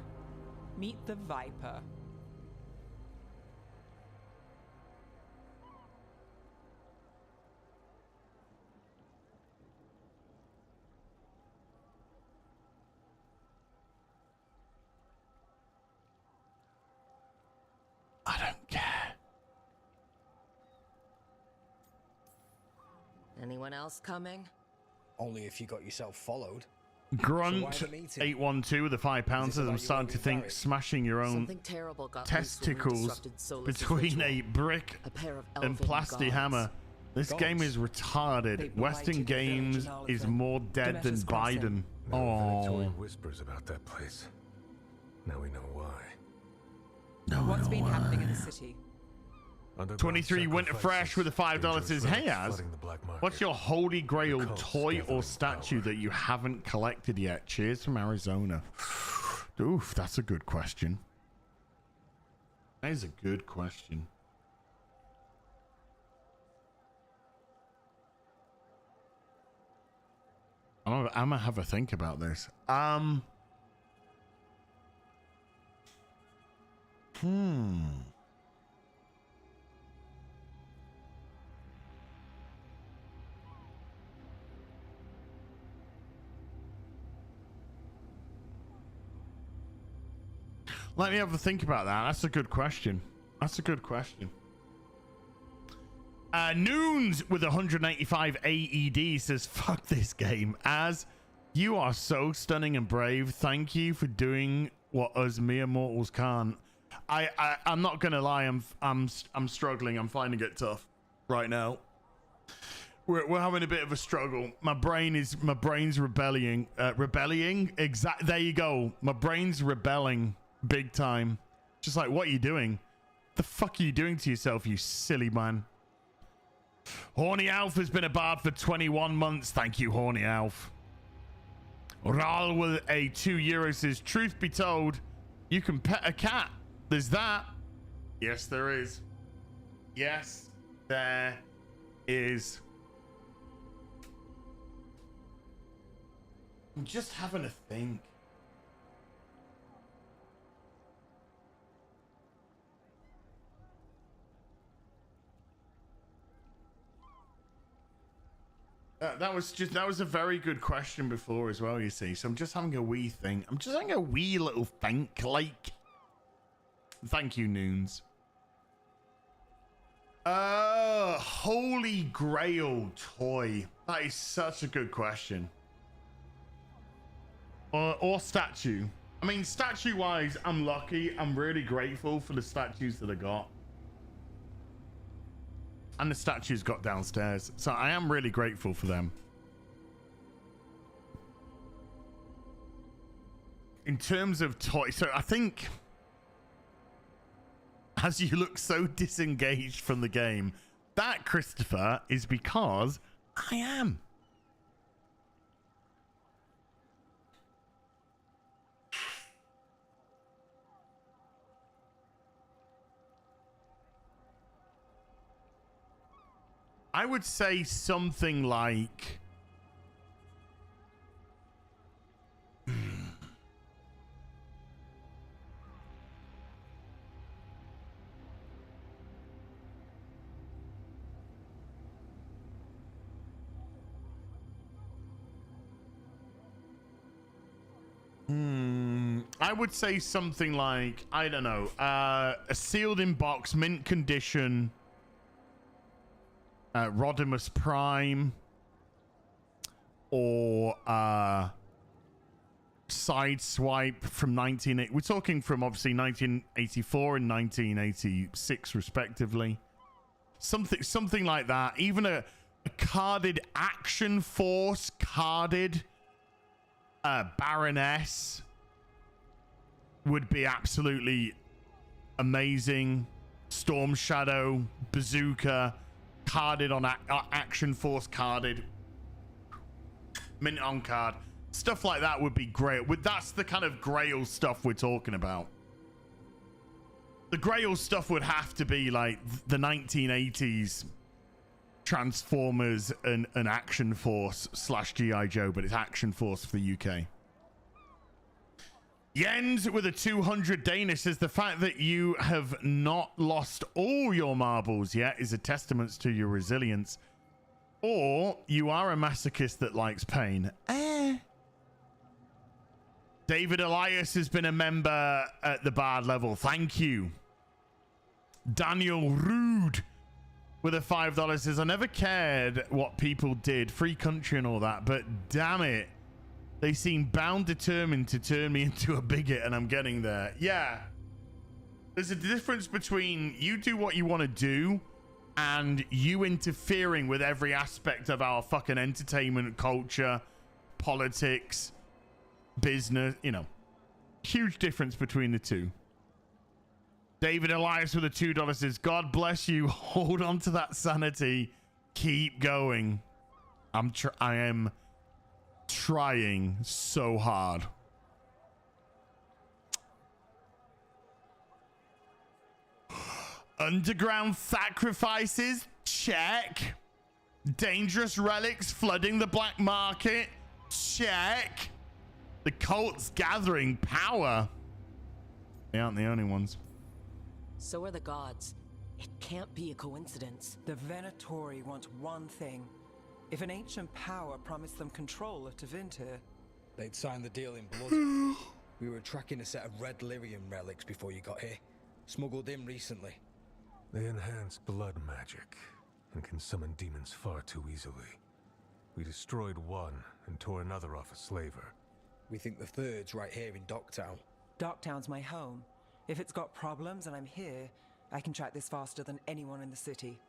meet the Viper. I don't care. Anyone else coming? Only if you got yourself followed. Grunt 812 with the £5 says, I'm starting to think smashing your own testicles between a brick and plastic hammer. This game is retarded. Western Games is more dead than Biden. Oh. Whispers about that place. Now we know why. What's been happening in the city? 23 Winter Fresh with the $5 says, hey Az, what's your holy grail toy or statue that you haven't collected yet? Cheers from Arizona. Oof, that's a good question. That is a good question. I'm gonna have a think about this. Let me have a think about that. That's a good question. That's a good question. Noons with 185 AED says, fuck this game. Az, you are so stunning and brave. Thank you for doing what us mere mortals can't. I'm not gonna lie, I'm struggling. I'm finding it tough right now. We're having a bit of a struggle. My brain's rebelling. There you go. My brain's rebelling big time. Just like, what are you doing? The fuck are you doing to yourself, you silly man? Horny Alf has been a bard for 21 months. Thank you, Horny Alf. Ral with a €2 says, truth be told, you can pet a cat. There's that. Yes, there is. Yes, there is. I'm just having a think. That was a very good question before as well, you see. So I'm just having a wee think. I'm just having a wee little think, like. Thank you, Noons. Holy Grail toy. That is such a good question. Or statue. I mean, statue-wise, I'm lucky. I'm really grateful for the statues that I got. And the statues got downstairs. So I am really grateful for them. In terms of toys, so I think, as you look so disengaged from the game, that, Christopher, is because I am. I would say something like I would say something like, I don't know, a sealed in box, mint condition Rodimus Prime, or Sideswipe from 1980. We're talking from obviously 1984 and 1986 respectively. Something like that. Even a carded Action Force, carded Baroness would be absolutely amazing. Storm Shadow, Bazooka, carded on Action Force, carded mint on card, stuff like that would be great. That's the kind of Grail stuff we're talking about. The Grail stuff would have to be like the 1980s Transformers and Action Force / G.I. Joe, but it's Action Force for the UK. Jens with a 200 Danish says the fact that you have not lost all your marbles yet is a testament to your resilience. Or you are a masochist that likes pain. David Elias has been a member at the bard level. Thank you. Daniel Rude with a $5 says, I never cared what people did, free country and all that, but damn it, they seem bound determined to turn me into a bigot, and I'm getting there. Yeah. There's a difference between you do what you want to do and you interfering with every aspect of our fucking entertainment, culture, politics, business, you know. Huge difference between the two. David Elias with a $2 says, God bless you. Hold on to that sanity. Keep going. I am trying so hard. Underground sacrifices? Check. Dangerous relics flooding the black market? Check. The cult's gathering power. They aren't the only ones. So are the gods. It can't be a coincidence. The Venatori want one thing. If an ancient power promised them control of Tevinter, they'd sign the deal in blood. We were tracking a set of red lyrium relics before you got here. Smuggled in recently. They enhance blood magic and can summon demons far too easily. We destroyed one and tore another off a slaver. We think the third's right here in Docktown. Docktown's my home. If it's got problems and I'm here, I can track this faster than anyone in the city.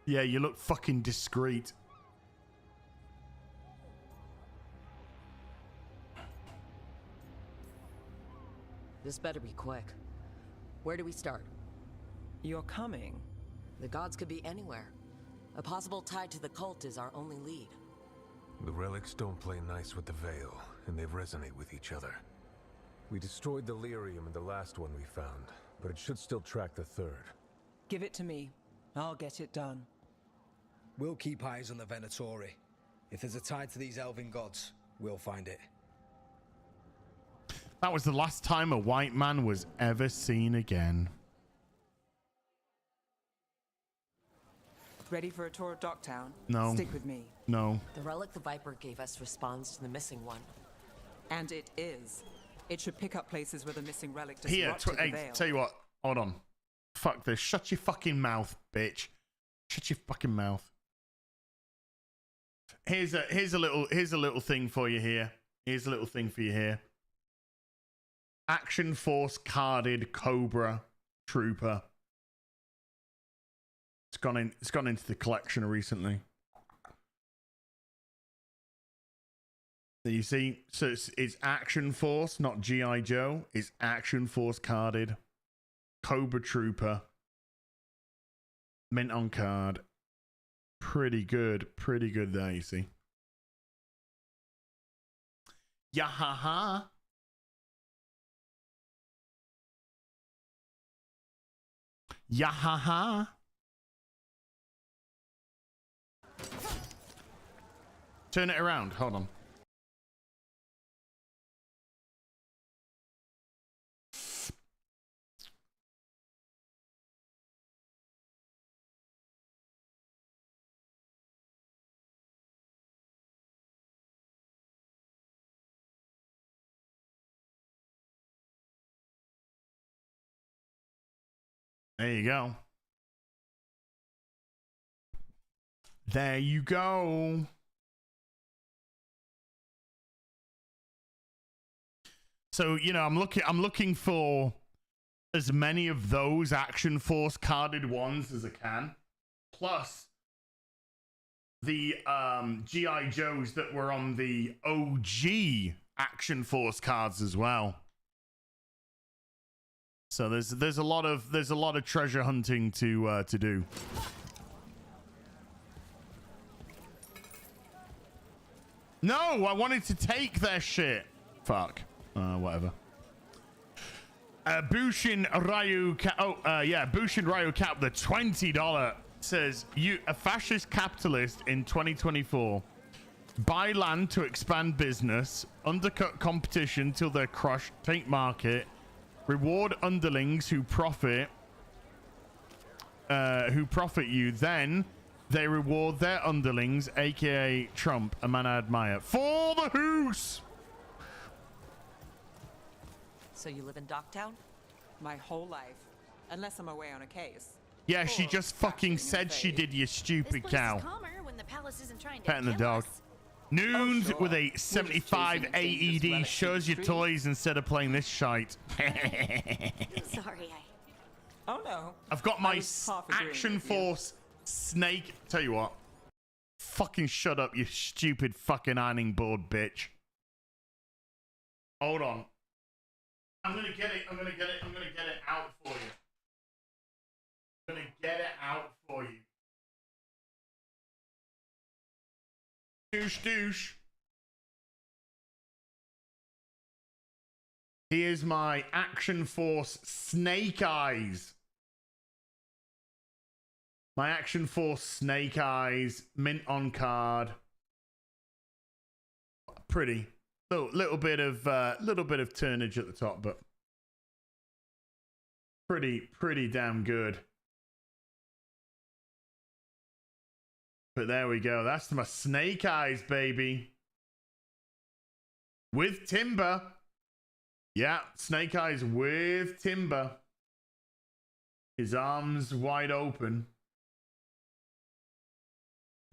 Yeah, you look fucking discreet. This better be quick. Where do we start? You're coming. The gods could be anywhere. A possible tie to the cult is our only lead. The relics don't play nice with the Veil, and they resonate with each other. We destroyed the lyrium in the last one we found, but it should still track the third. Give it to me. I'll get it done. We'll keep eyes on the Venatori. If there's a tie to these elven gods, we'll find it. That was the last time a white man was ever seen again. Ready for a tour of Docktown? No. Stick with me. No. The relic the Viper gave us responds to the missing one. And it is. It should pick up places where the missing relic Here, disrupted the hey, Veil. tell you what. Hold on. Fuck this. Shut your fucking mouth, bitch. Shut your fucking mouth. Here's a little thing for you here. Here's a little thing for you here. Action Force carded Cobra Trooper. It's gone into the collection recently. You see, so it's Action Force, not G.I. Joe. It's Action Force carded Cobra Trooper. Mint on card. Pretty good there, you see. Yahaha. Yahaha. Turn it around. Hold on. There you go. There you go. So, you know, I'm looking for as many of those Action Force carded ones as I can. Plus the G.I. Joes that were on the OG Action Force cards as well. So there's a lot of treasure hunting to do. No, I wanted to take their shit. Fuck. Whatever. Bushin Ryu Bushin Ryu Cap, the $20 says, you a fascist capitalist in 2024. Buy land to expand business, undercut competition till they're crushed, take market, reward underlings who profit you, then they reward their underlings, aka Trump, a man I admire. For the hoose! So you live in Docktown? My whole life. Unless I'm away on a case. Yeah, she just fucking said she did, you stupid cow. When the palace isn't trying to Petting the kill dog. us. Noons with a 75 AED shows your toys instead of playing this shite. Sorry, Oh no. I've got my Action Force snake. Tell you what. Fucking shut up, you stupid fucking ironing board bitch. Hold on. I'm gonna get it out for you. I'm gonna get it out for you. Douche. Here's my Action Force Snake Eyes. My Action Force Snake Eyes, mint on card. Pretty. Little bit of turnage at the top, but pretty damn good. But there we go. That's my Snake Eyes, baby. With timber. Yeah, Snake Eyes with timber. His arms wide open.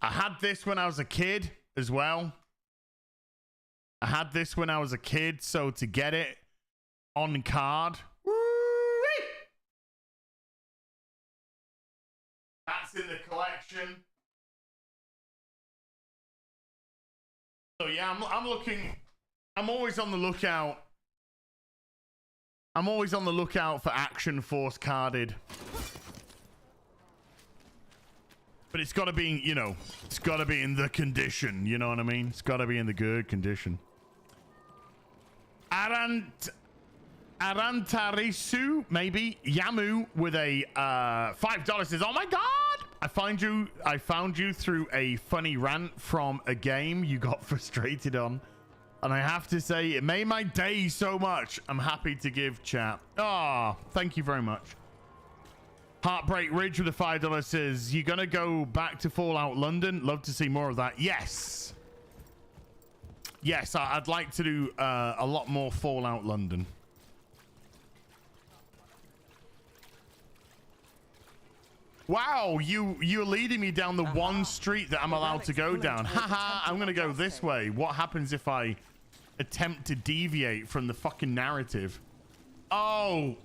I had this when I was a kid as well. So to get it on card. Woo-wee! That's in the collection. So yeah, I'm always on the lookout. I'm always on the lookout for Action Force carded But it's got to be, you know, it's got to be in the condition. You know what I mean? It's got to be in the good condition. Arantarisu, maybe. Yamu with a $5 says, oh my God! I found you through a funny rant from a game you got frustrated on. And I have to say, it made my day so much. I'm happy to give chat. Ah, thank you very much. Heartbreak Ridge with a $5 says, you gonna go back to Fallout London? Love to see more of that. Yes. Yes, I'd like to do a lot more Fallout London. Wow, you're leading me down the one street that I'm allowed to go down. Haha, I'm gonna go this way. What happens if I attempt to deviate from the fucking narrative? Oh.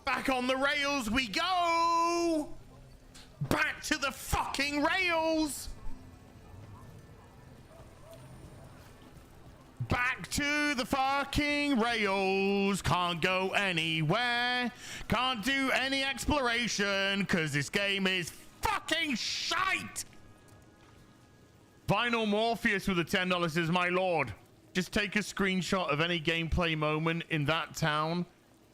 Back on the rails we go! Back to the fucking rails! Back to the fucking rails. Can't go anywhere. Can't do any exploration because this game is fucking shite! Vinyl Morpheus with a $10 says, my lord, just take a screenshot of any gameplay moment in that town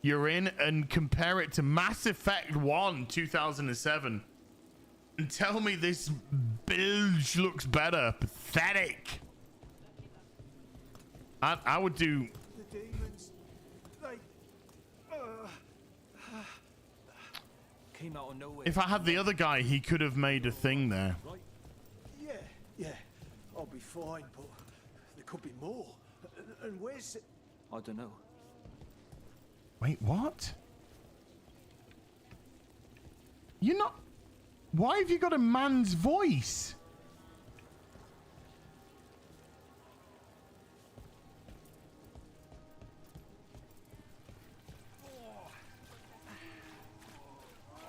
you're in and compare it to Mass Effect 1 2007 and tell me this bilge looks better. Pathetic. I would do. The demons, they came out of nowhere. If I had the other guy, he could have made a thing there. Right? Yeah, I'll be fine, but there could be more. And where's it? I don't know. Wait, what? You're not. Why have you got a man's voice?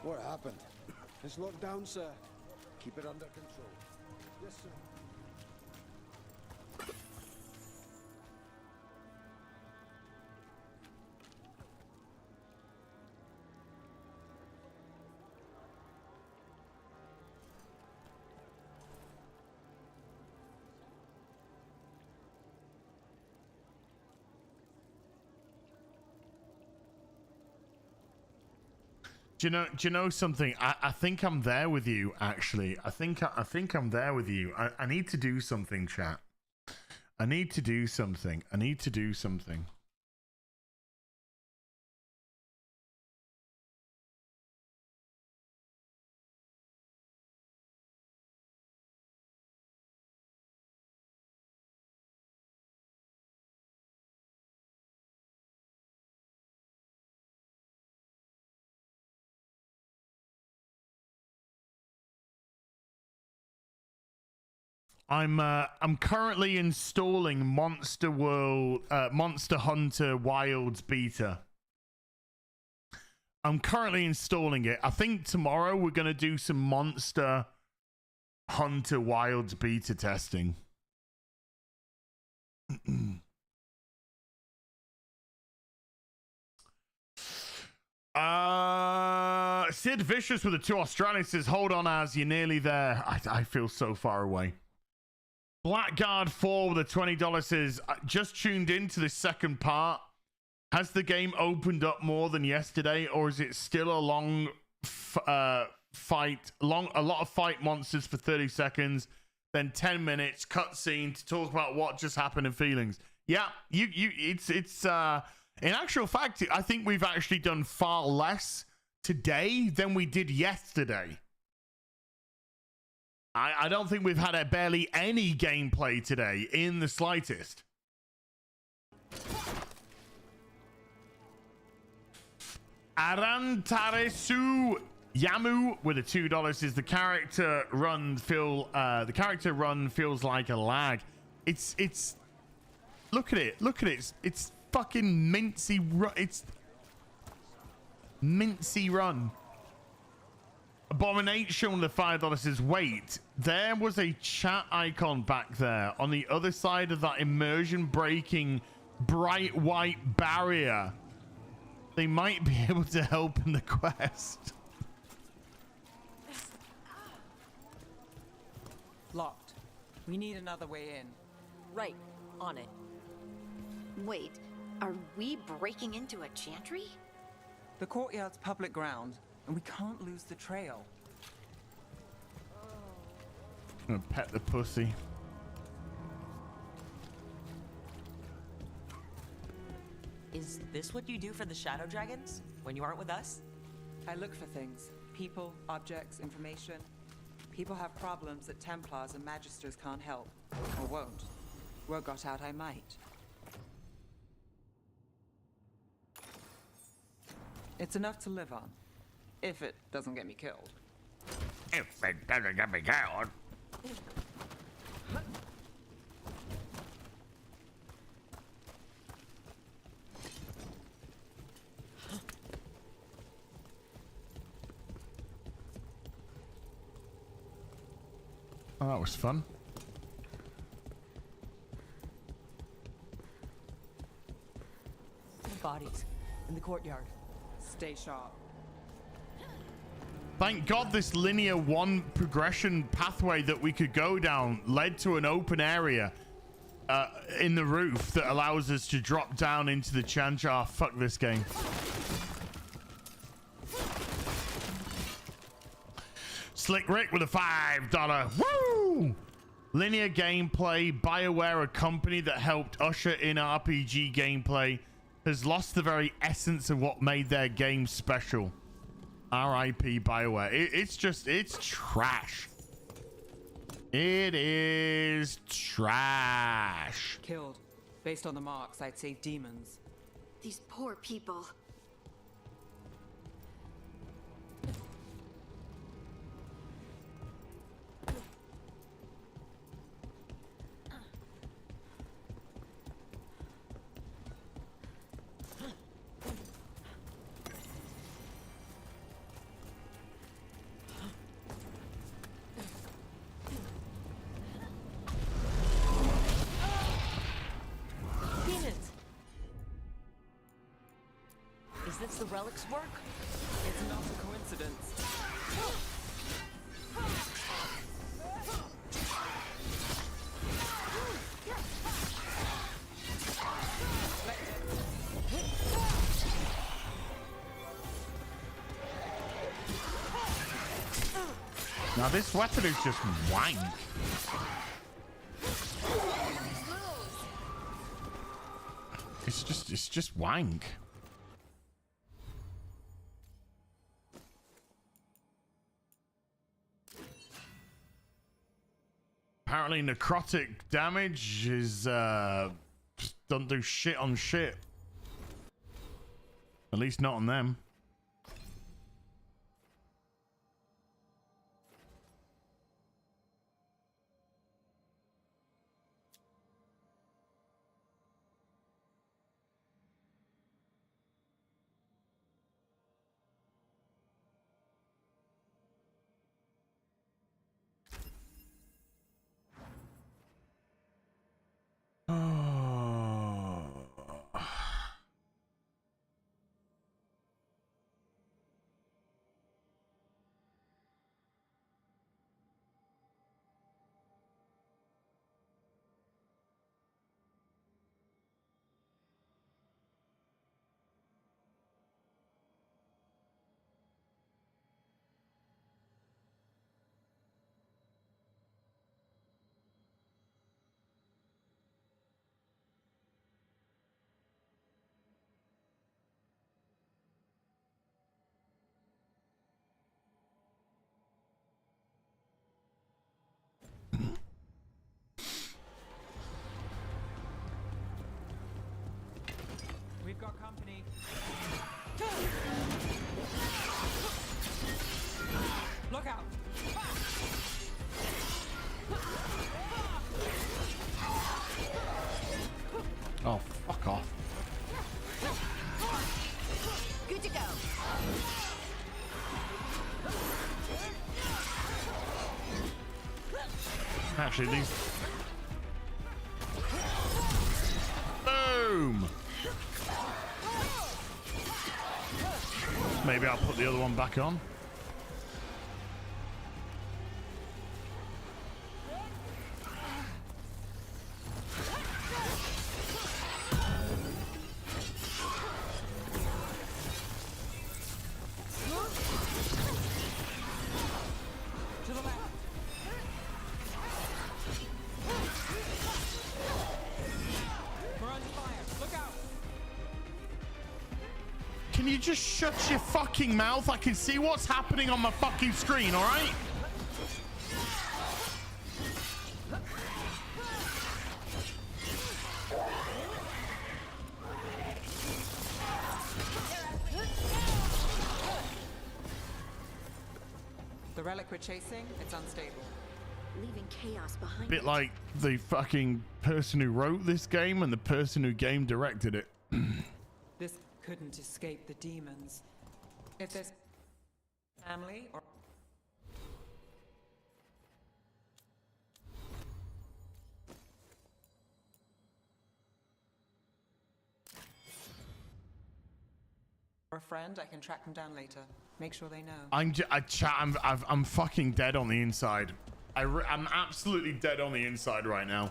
What happened? It's locked down, sir. Keep it under control. Yes, sir. Do you know something? I think I'm there with you, actually. I think I'm there with you. I need to do something, chat. I need to do something. I'm currently installing Monster Hunter Wilds beta. I'm currently installing it. I think tomorrow we're gonna do some Monster Hunter Wilds beta testing. Sid Vicious with the 2 Australians says, hold on, Az, you're nearly there. I feel so far away. Blackguard 4 with a $20 says, just tuned into the second part. Has the game opened up more than yesterday, or is it still a long fight? A lot of fight monsters for 30 seconds, then 10 minutes cutscene to talk about what just happened and feelings. Yeah, it's in actual fact, I think we've actually done far less today than we did yesterday. I don't think we've had barely any gameplay today in the slightest. Arantaresu Yamu with a $2 is the character run feels like a lag. It's look at it. It's fucking it's mincy run. Abomination with the $5 says, wait, there was a chat icon back there on the other side of that immersion breaking bright white barrier. They might be able to help in the quest. Locked. We need another way in. Right. On it. Wait, are we breaking into a chantry? The courtyard's public ground, and we can't lose the trail. I'm gonna pet the pussy. Is this what you do for the Shadow Dragons when you aren't with us? I look for things. People, objects, information. People have problems that Templars and Magisters can't help. Or won't. Word got out I might. It's enough to live on. If it doesn't get me killed. If it doesn't get me killed. Oh, that was fun. Bodies in the courtyard. Stay sharp. Thank God this linear one progression pathway that we could go down led to an open area in the roof that allows us to drop down into the Chanjar. Fuck this game. Slick Rick with a $5. Woo! Linear gameplay. BioWare, a company that helped usher in RPG gameplay, has lost the very essence of what made their game special. R.I.P. BioWare. It's trash. It is trash. Killed. Based on the marks, I'd say demons. These poor people. Is this the relic's work? It's not a coincidence. Now this weapon is just wank. It's just wank. Apparently necrotic damage is don't do shit on shit. At least not on them. Actually, these... Boom! Maybe I'll put the other one back on. Can you just shut your fucking mouth? I can see what's happening on my fucking screen, all right? The relic we're chasing, it's unstable. Leaving chaos behind. Bit like the fucking person who wrote this game and the person who game directed it. This couldn't escape the demons. If there's family or... or a friend, I can track them down later. Make sure they know. I'm fucking dead on the inside. I'm absolutely dead on the inside right now.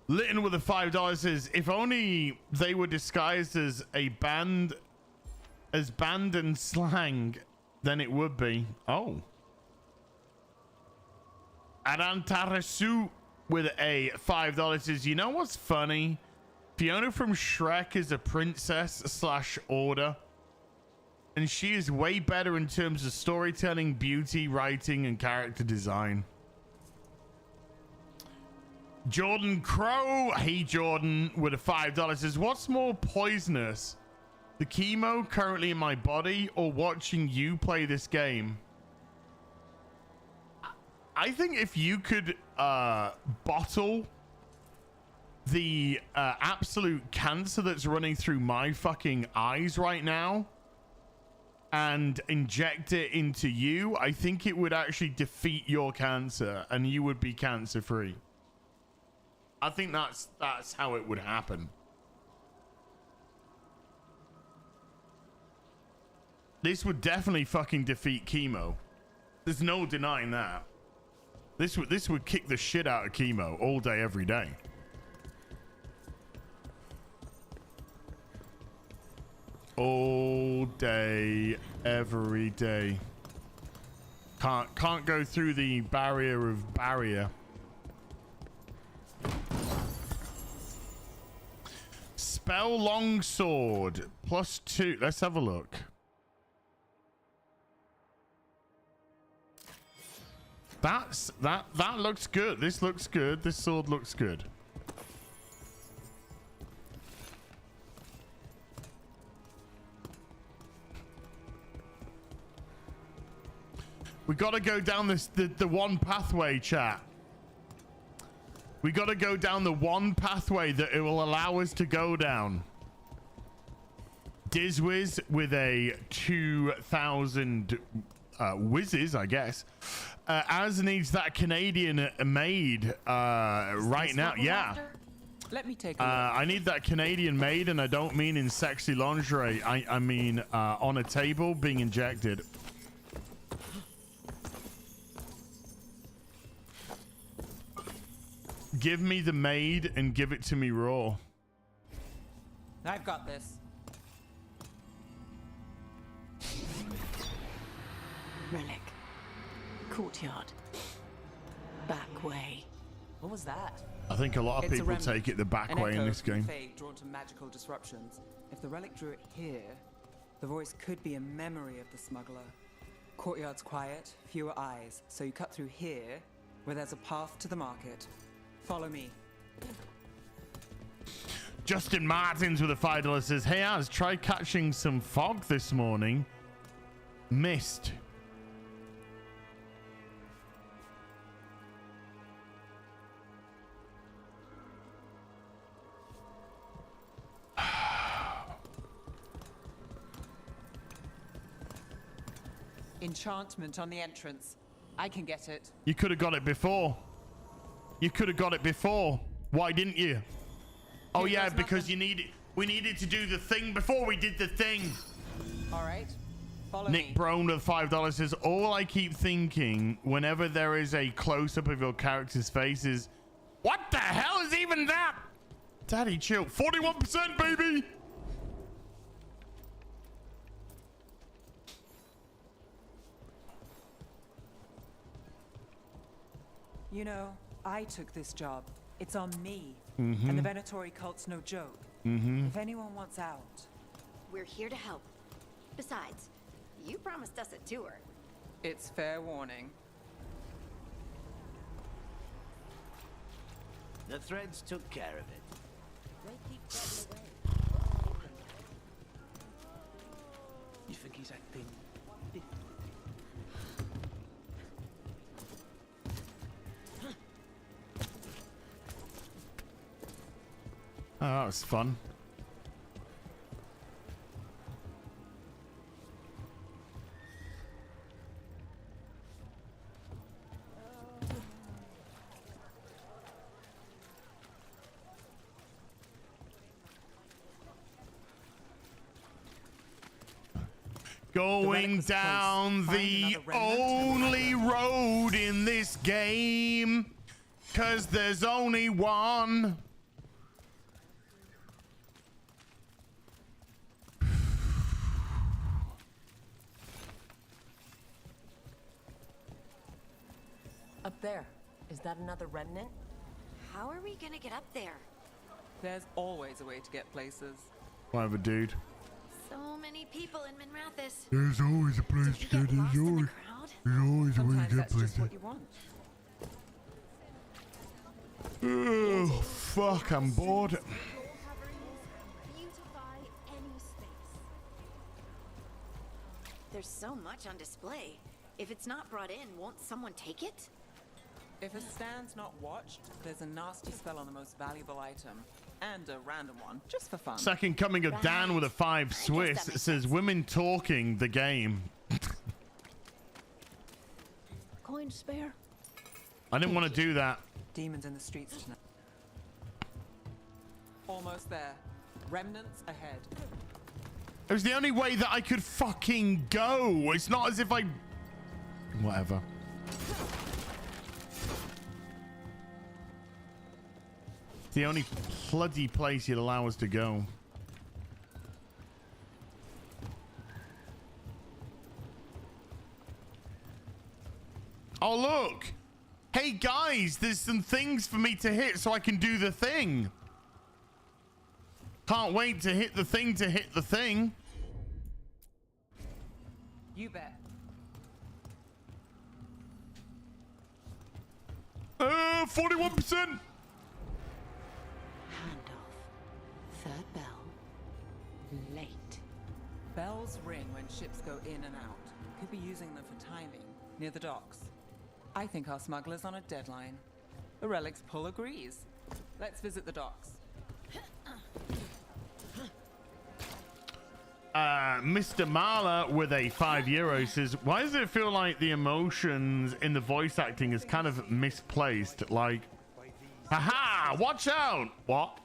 Litten with the $5 says, if only they were disguised as a band, as band and slang, then it would be. Oh. Adantarasu with a $5 says, you know what's funny? Fiona from Shrek is a princess / order. And she is way better in terms of storytelling, beauty, writing, and character design. Jordan Crow, hey Jordan, with a $5 says, what's more poisonous? The chemo currently in my body or watching you play this game? I think if you could bottle the absolute cancer that's running through my fucking eyes right now and inject it into you, I think it would actually defeat your cancer and you would be cancer free. I think that's how it would happen. This would definitely fucking defeat chemo. There's no denying that. This would kick the shit out of chemo all day, every day. All day, every day. Can't go through the barrier of barrier. Spell longsword +2. Let's have a look. That looks good. This looks good. This sword looks good. We gotta go down the one pathway, chat. We gotta go down the one pathway that it will allow us to go down. Dizwiz with a 2,000 whizzes, I guess. Az needs that Canadian maid right now. Yeah. Let me take a look. I need that Canadian maid, and I don't mean in sexy lingerie. I mean on a table being injected. Give me the maid and give it to me raw. I've got this. Relic. Courtyard. Back way. What was that? I think a lot of It's a people remnant, take it the back an way in echo this from game. Fate drawn to magical disruptions. If the relic drew it here, the voice could be a memory of the smuggler. Courtyard's quiet, fewer eyes, so you cut through here, where there's a path to the market. Follow me. Justin Martins with a $5 says, hey Az, try catching some fog this morning. Missed. Enchantment on the entrance. I can get it. You could have got it before. You could have got it before. Why didn't you? Oh Here yeah, goes because nothing. we needed to do the thing before we did the thing. All right. Follow Nick me. Brown with $5 says, all I keep thinking whenever there is a close-up of your character's face is, what the hell is even that? Daddy, chill. 41%, baby! You know, I took this job. It's on me. Mhm. And the Venatori cult's no joke. Mhm. If anyone wants out, We're here to help. Besides, you promised us a tour. it's fair warning. The threads took care of it. You think he's acting? Oh, that was fun. Going down the only road in this game, 'cause there's only one. Up there. Is that another remnant? How are we gonna get up there? There's always a way to get places. Whatever, dude. So many people in Minrathis. There's always a place to get. There's always a way to get Sometimes that's just places. what you want. Oh, fuck, I'm bored. Beautify any space. There's so much on display. If it's not brought in, won't someone take it? If a stand's not watched, there's a nasty spell on the most valuable item. And a random one, just for fun. Second coming of Dan with a 5 Swiss. It says women talking the game. Coin spare? I didn't want to do that. Demons in the streets tonight. Almost there. Remnants ahead. It was the only way that I could fucking go. It's not as if I... Whatever. It's the only bloody place you'd allow us to go. Oh, look. Hey, guys, there's some things for me to hit so I can do the thing. Can't wait to hit the thing to hit the thing. You bet. 41%. Third bell. Late. Bells ring when ships go in and out. Could be using them for timing. Near the docks. I think our smuggler's on a deadline. The Relic's pull agrees. Let's visit the docks. Mr. Marla with a €5 says, why does it feel like the emotions in the voice acting is kind of misplaced? Like, haha, watch out. What?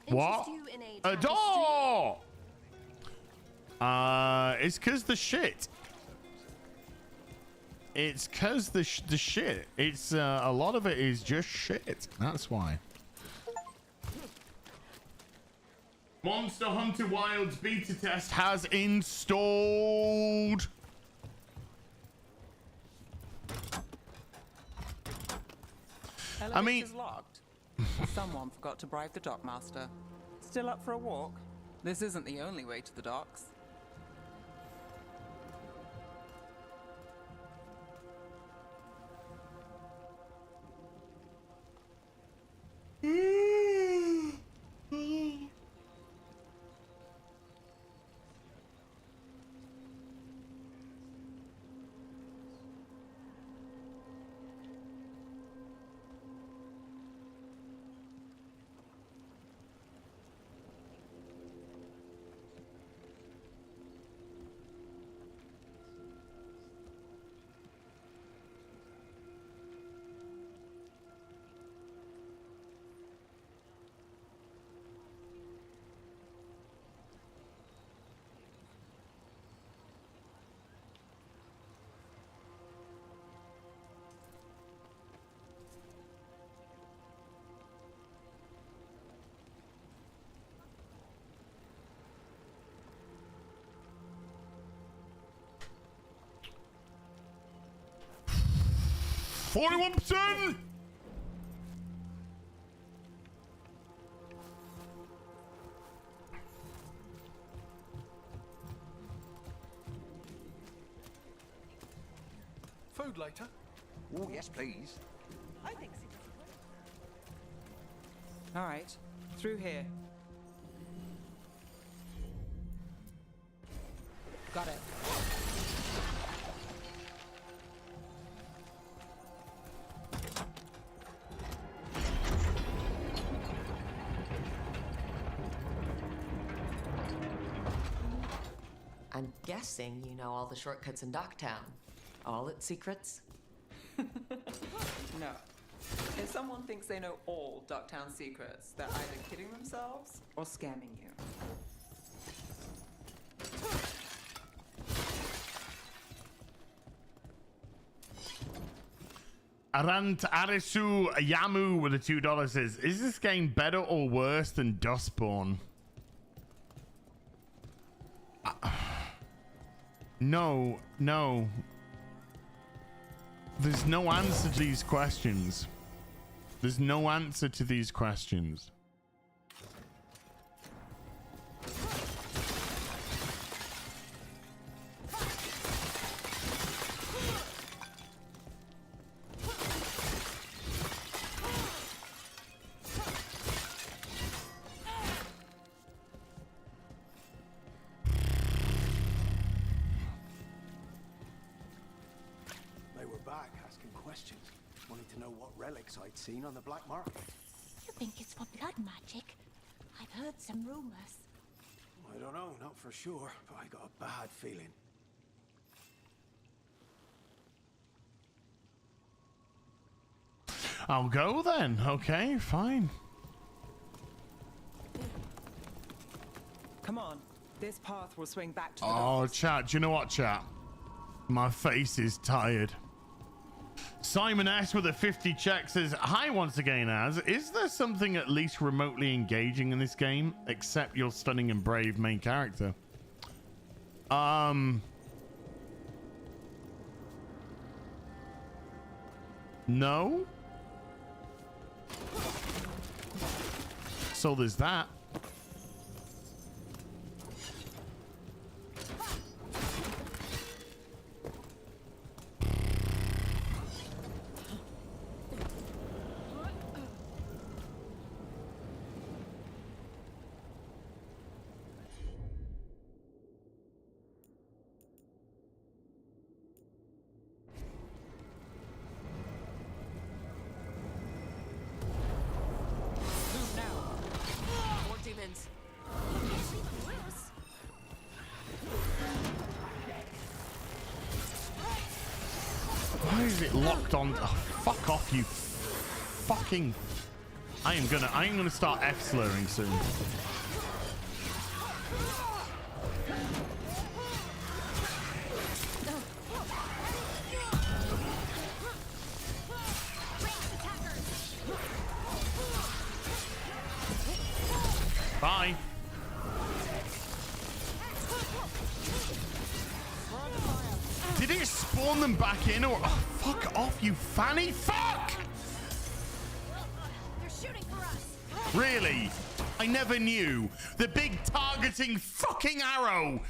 A door. It's because the shit. It's because the shit. It's a lot of it is just shit. That's why. Monster Hunter Wilds beta test has installed. I mean, Elevator's locked. Someone forgot to bribe the dockmaster. Still up for a walk? This isn't the only way to the docks. 41%. Food later? Oh, yes, please. I think so. All right, through here. Got it. I'm guessing you know all the shortcuts in Docktown. All its secrets? No. If someone thinks they know all Ducktown secrets, they're either kidding themselves or scamming you. Arant Arisu Yamu with the $2 says, is this game better or worse than Dustborn? No. There's no answer to these questions. There's no answer to these questions. They were back asking questions, wanting to know what relics I'd seen on the black market. You think it's for blood magic? I've heard some rumors. I don't know, not for sure, but I got a bad feeling. I'll go then. Okay, fine. Come on, this path will swing back to the Oh, chat. Do you know what, chat? My face is tired. Simon S with a 50 check says, hi once again, Az. Is there something at least remotely engaging in this game except your stunning and brave main character? No. So there's that. More demons. Why is it locked on? Oh, fuck off, you fucking. I am gonna start F slurring soon. Bye. Did it spawn them back in or? Oh, fuck off, you fanny fuck! They're shooting for us. Really? I never knew. The big targeting fucking arrow.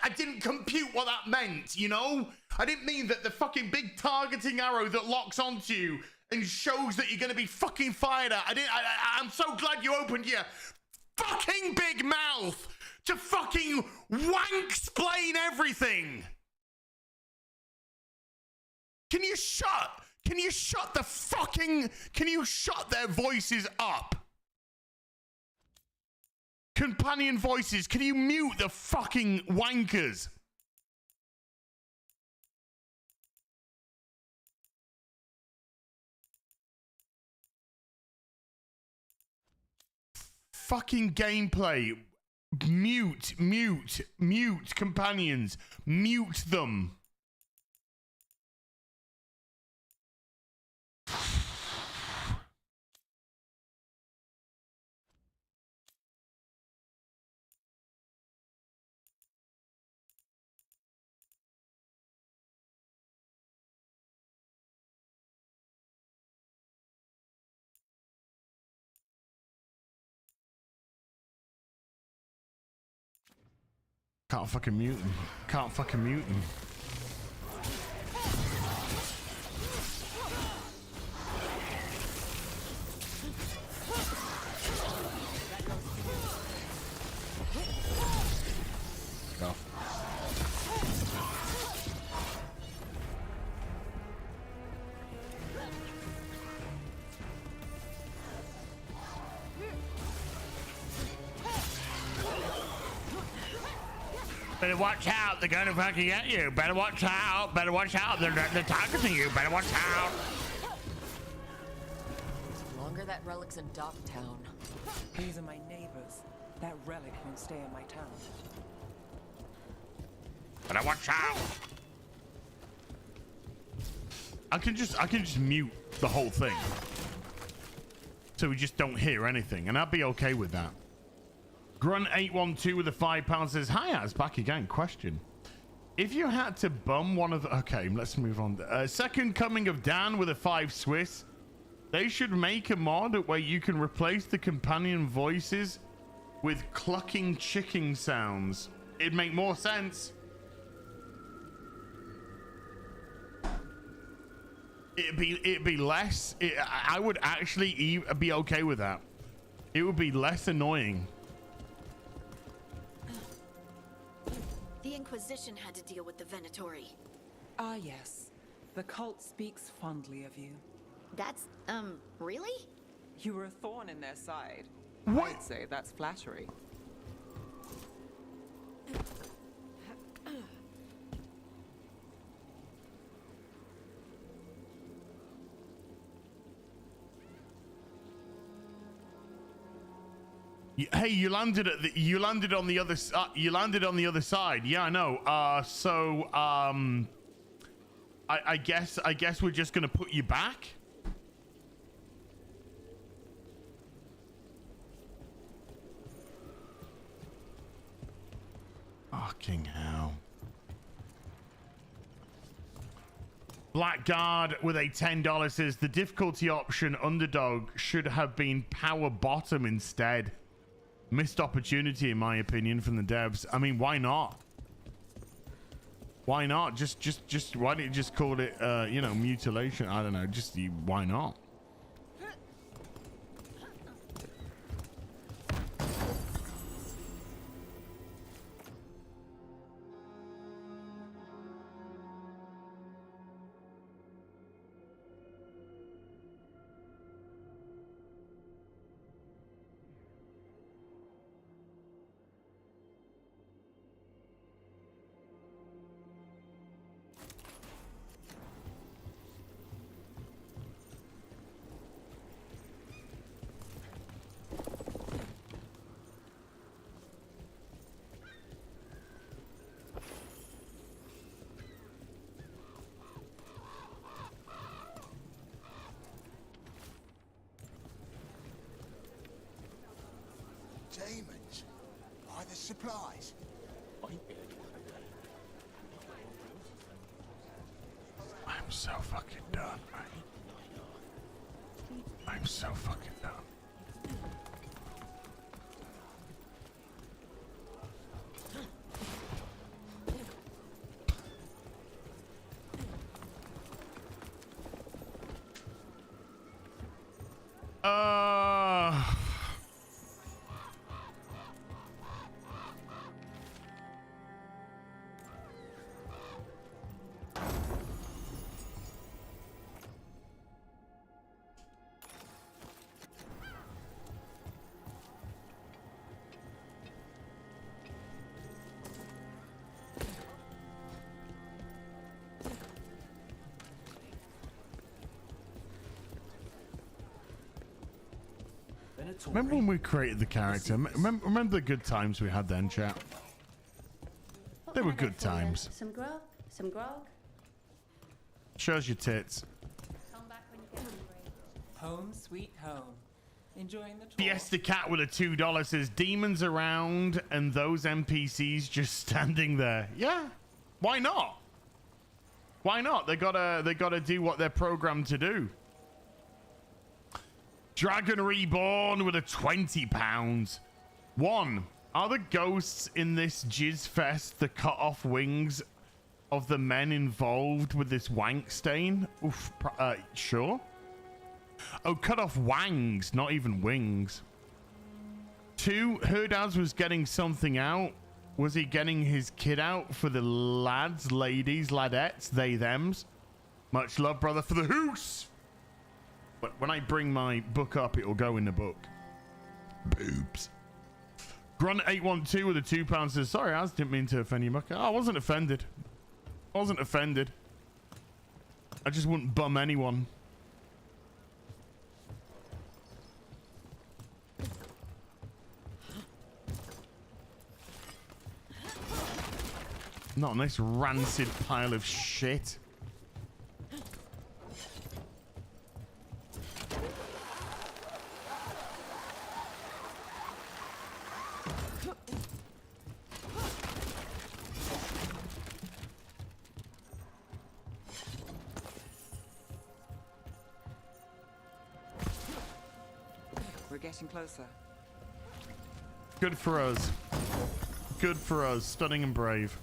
I didn't compute what that meant, you know? I didn't mean that the fucking big targeting arrow that locks onto you and shows that you're gonna be fucking fired at. I'm so glad you opened your fucking big mouth to fucking wank-splain everything. Can you shut their voices up? Companion voices, can you mute the fucking wankers? Fucking gameplay. Mute companions. Mute them. Can't fucking mute him. Can't fucking mute him. Go. Better watch out, they're gonna fucking get you. Better watch out, they're targeting you. Better watch out. The longer that relic's in Dogtown. These are my neighbors. That relic won't stay in my town. Better watch out. I can just mute the whole thing. So we just don't hear anything, and I'd be okay with that. Grunt812 with the £5 says, hi, Az, back again. Question. If you had to bum one of the... Okay, let's move on. Second Coming of Dan with a 5 Swiss. They should make a mod where you can replace the companion voices with clucking chicken sounds. It'd make more sense. It'd be less... I would actually be okay with that. It would be less annoying. The Inquisition had to deal with the Venatori. Ah, yes. The cult speaks fondly of you. That's, really? You were a thorn in their side. What? I'd say that's flattery. Hey, you landed on the other you landed on the other side. Yeah, I know. I guess we're just gonna put you back. Fucking hell. Blackguard with a $10 says the difficulty option underdog should have been power bottom instead. Missed opportunity, in my opinion, from the devs. I mean, why not? Why not? Just why don't you just call it, you know, mutilation? I don't know. Just why not? Demons. Buy the supplies. I'm so fucking done, man. I'm so fucking done. Remember when we created the character? Remember the good times we had then, chat? They were good times. Some grog? Some grog? Shows your tits. Come back when you get hungry. Home sweet home. Enjoying the tour. Fiesta Cat with a $2 says demons around and those NPCs just standing there. Yeah, why not? Why not? They gotta do what they're programmed to do. Dragon Reborn with a £20. Are the ghosts in this jizz fest the cut off wings of the men involved with this wank stain? Oof, sure. Oh, cut off wangs, not even wings. 2, her dad was getting something out. Was he getting his kid out for the lads, ladies, ladettes, they, thems? Much love, brother, for the hoose. But when I bring my book up, it'll go in the book. Boobs. Grunt812 with a £2 says, sorry, I didn't mean to offend you, mucker. Oh, I wasn't offended. I wasn't offended. I just wouldn't bum anyone. Not a nice rancid pile of shit. We're getting closer. Good for us. Good for us. Stunning and brave.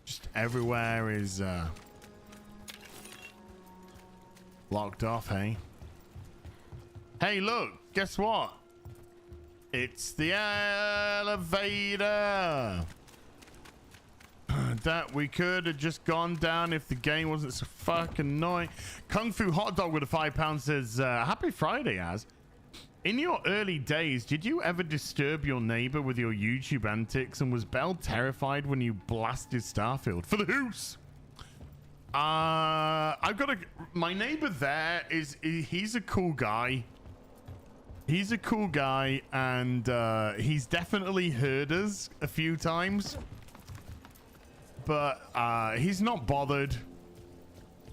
Just everywhere is locked off, hey? Hey, look, guess what? It's the elevator that we could have just gone down if the game wasn't so fucking annoying. Kung Fu Hot Dog with a £5 says, happy Friday, Az. In your early days, did you ever disturb your neighbor with your YouTube antics, and was Belle terrified when you blasted Starfield? For the hoose! I've got my neighbor there he's a cool guy. He's a cool guy, and he's definitely heard us a few times. But he's not bothered.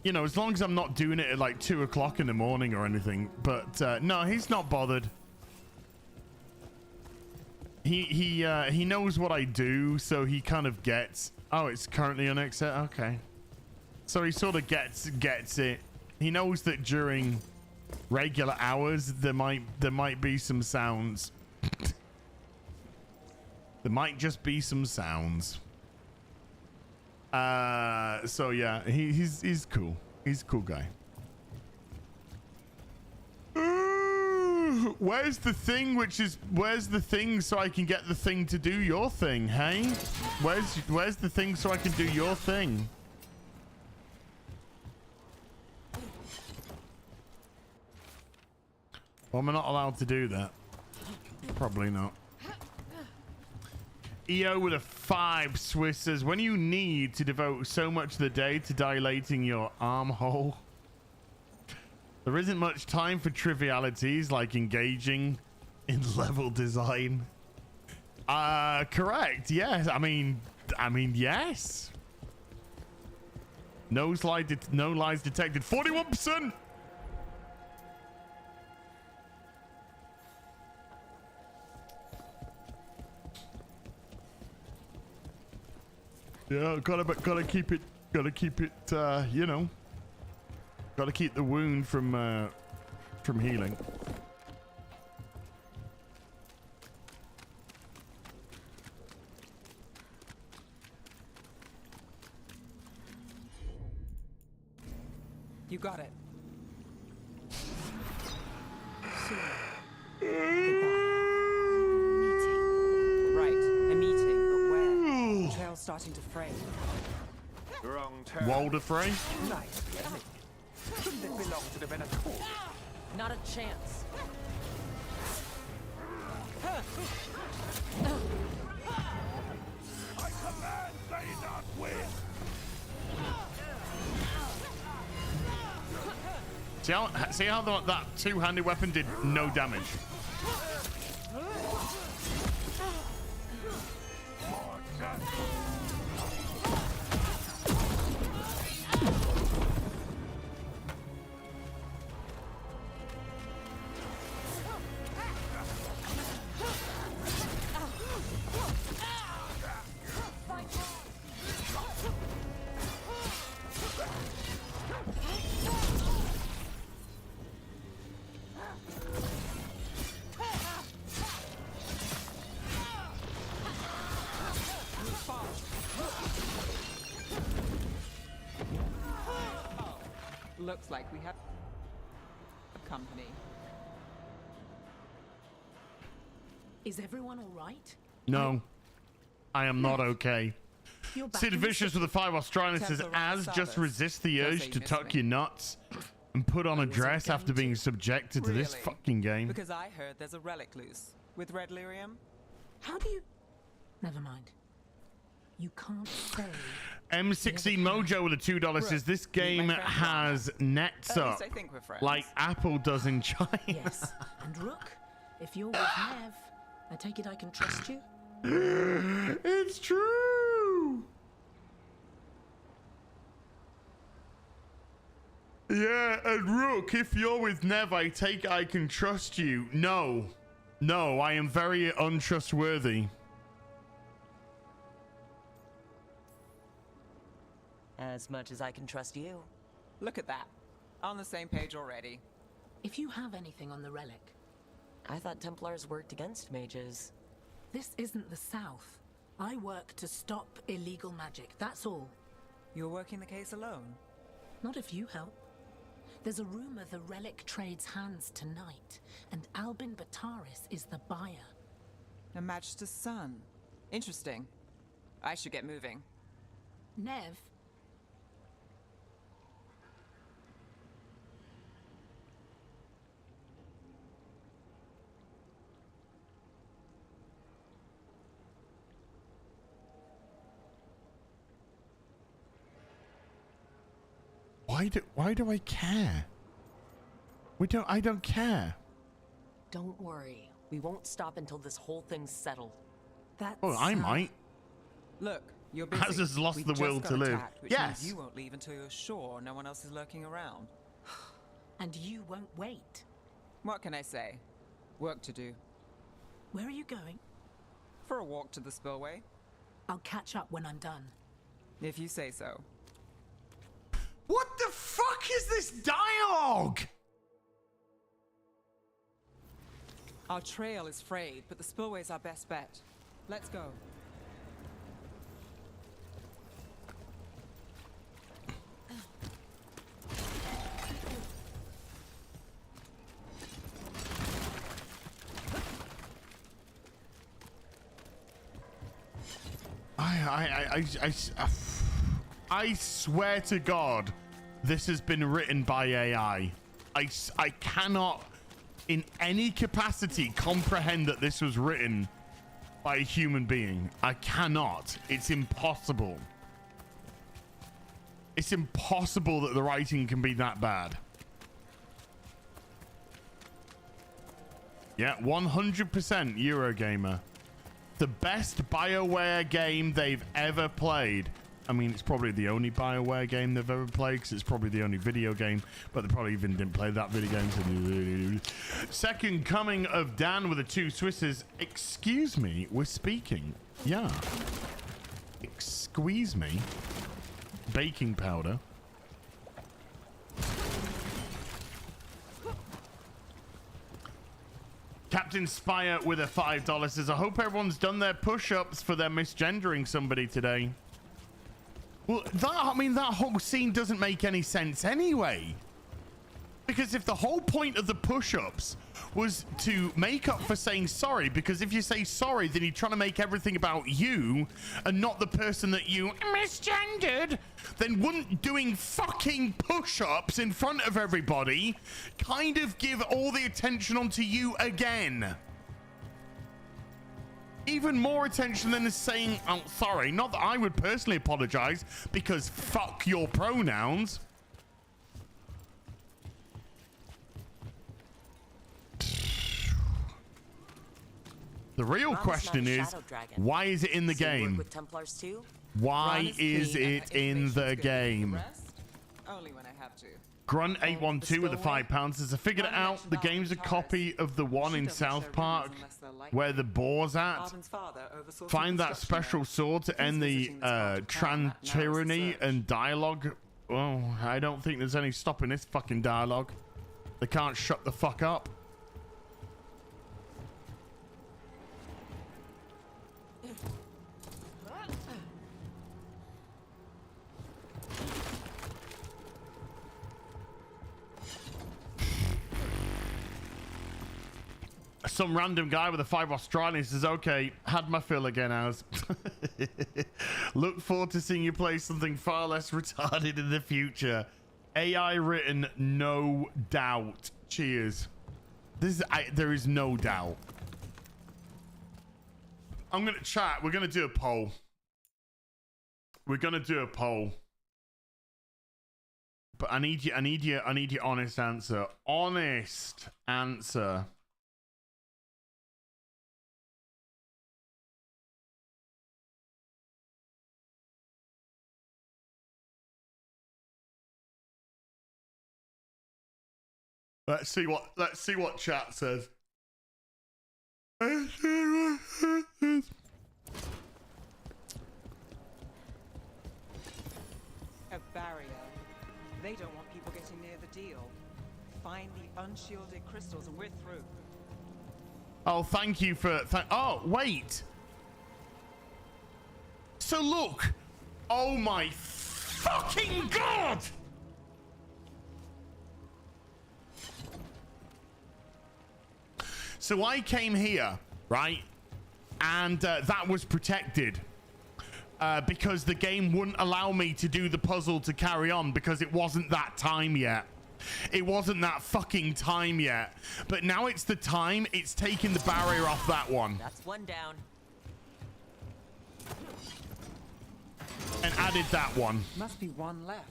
You know, as long as I'm not doing it at like 2 o'clock in the morning or anything. But no, he's not bothered. He knows what I do, so he kind of gets. Oh, it's currently on exit. Okay, so he sort of gets it. He knows that during regular hours there might be some sounds. There might just be some sounds. So yeah, he's cool. He's a cool guy. Where's the thing? Where's the thing so I can get the thing to do your thing? Hey, where's the thing so I can do your thing? Well, am I not allowed to do that? Probably not. EO with a 5 Swiss says, when you need to devote so much of the day to dilating your armhole, there isn't much time for trivialities like engaging in level design. Correct. Yes. I mean, yes. No lies detected. 41%. Yeah, gotta keep it, you know, gotta keep the wound from healing. You got it. Starting to fray. Wrong turn. Walder Frey? Nice, isn't it? Shouldn't it belong to the Venator? Not a chance. I command they not win. See how that two-handed weapon did no damage. Looks like we have company. Is everyone all right? No, I am not okay. You're back Sid in the Vicious with a 5 Australian says, as just resist the urge to tuck your nuts and put on a dress after being subjected to this Really? fucking game. Because I heard there's a relic loose with red lyrium. How do you... Never mind. You can't say... M16 Mojo with a $2 says, this game has nets At up least I think we're friends. like Apple does in China. Yes. And Rook, if you're with Nev, I take it I can trust you? It's true. Yeah, and Rook, if you're with Nev, I take it I can trust you. No. No, I am very untrustworthy. As much as I can trust you. Look at that. On the same page already. If you have anything on the relic... I thought Templars worked against mages. This isn't the South. I work to stop illegal magic, that's all. You're working the case alone? Not if you help. There's a rumor the relic trades hands tonight, and Albin Bataris is the buyer. A Magister's son. Interesting. I should get moving. Nev? Why do I care? I don't care. Don't worry. We won't stop until this whole thing's settled. That's... Oh, I might. Look, you're busy. Has us lost We've the just will got to live. attacked, which Yes. means you won't leave until you're sure no one else is lurking around. And you won't wait. What can I say? Work to do. Where are you going? For a walk to the spillway. I'll catch up when I'm done. If you say so. What the fuck is this dialogue? Our trail is frayed, but the spillway's our best bet. Let's go. I swear to God, this has been written by AI. I cannot, in any capacity, comprehend that this was written by a human being. I cannot. It's impossible. It's impossible that the writing can be that bad. Yeah, 100% Eurogamer. The best BioWare game they've ever played. I mean, it's probably the only BioWare game they've ever played because it's probably the only video game, but they probably even didn't play that video game. So... Second coming of Dan with the 2 Swisses. Excuse me, we're speaking. Yeah. Squeeze me. Baking powder. Captain Spire with a $5 says, I hope everyone's done their push-ups for their misgendering somebody today. Well, that whole scene doesn't make any sense anyway. Because if the whole point of the push-ups was to make up for saying sorry, because if you say sorry, then you're trying to make everything about you and not the person that you misgendered, then wouldn't doing fucking push-ups in front of everybody kind of give all the attention onto you again? Even more attention than saying, oh, sorry. Not that I would personally apologize, because fuck your pronouns. The real question is, why is it in the game? With Templars too? Why is it in the game? Only when I have to. Grunt812 with the £5 says, I figured it out. The game's a copy of the one in South Park where the boar's at. Find that special sword to end the trans tyranny and dialogue. Oh, I don't think there's any stopping this fucking dialogue. They can't shut the fuck up. Some random guy with a 5 Australian says, okay, had my fill again, Az. Look forward to seeing you play something far less retarded in the future. AI written, no doubt. Cheers. There is no doubt. I'm gonna chat. We're gonna do a poll. We're gonna do a poll. But I need your honest answer. Honest answer. Let's see what chat says. A barrier. They don't want people getting near the deal. Find the unshielded crystals and we're through. Oh, thank you for... oh, wait. So look. Oh my fucking god! So I came here, right? And that was protected. Because the game wouldn't allow me to do the puzzle to carry on because it wasn't that time yet. It wasn't that fucking time yet. But now it's the time. It's taken the barrier off that one. That's one down. And added that one. Must be one left.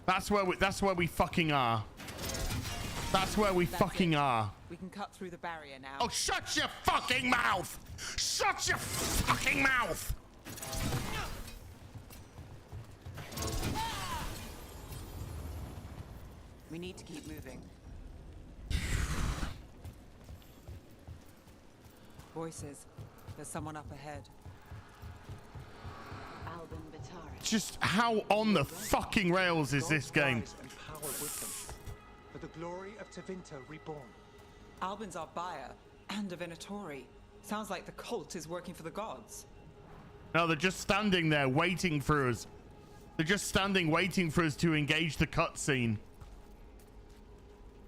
That's where we fucking are. That's where we fucking are. We can cut through the barrier now. Oh, shut your fucking mouth! Shut your fucking mouth! We need to keep moving. Voices. There's someone up ahead. Albin Batari. Just how on the fucking rails is this game? For the glory of Tevinter reborn. Albin's our buyer and a Venatori. Sounds like the cult is working for the gods. No, they're just standing there waiting for us. They're just standing waiting for us to engage the cutscene.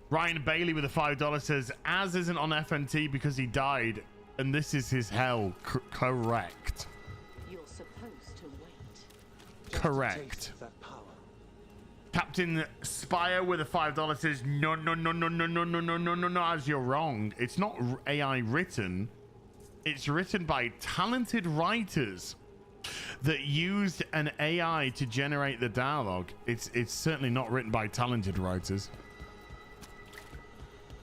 Ryan Bailey with a $5 says, Az isn't on FNT because he died, and this is his hell. Correct. You're supposed to wait. Correct. Captain Spire with a $5 says, no, Az, you're wrong. It's not AI written. It's written by talented writers that used an AI to generate the dialogue. It's certainly not written by talented writers.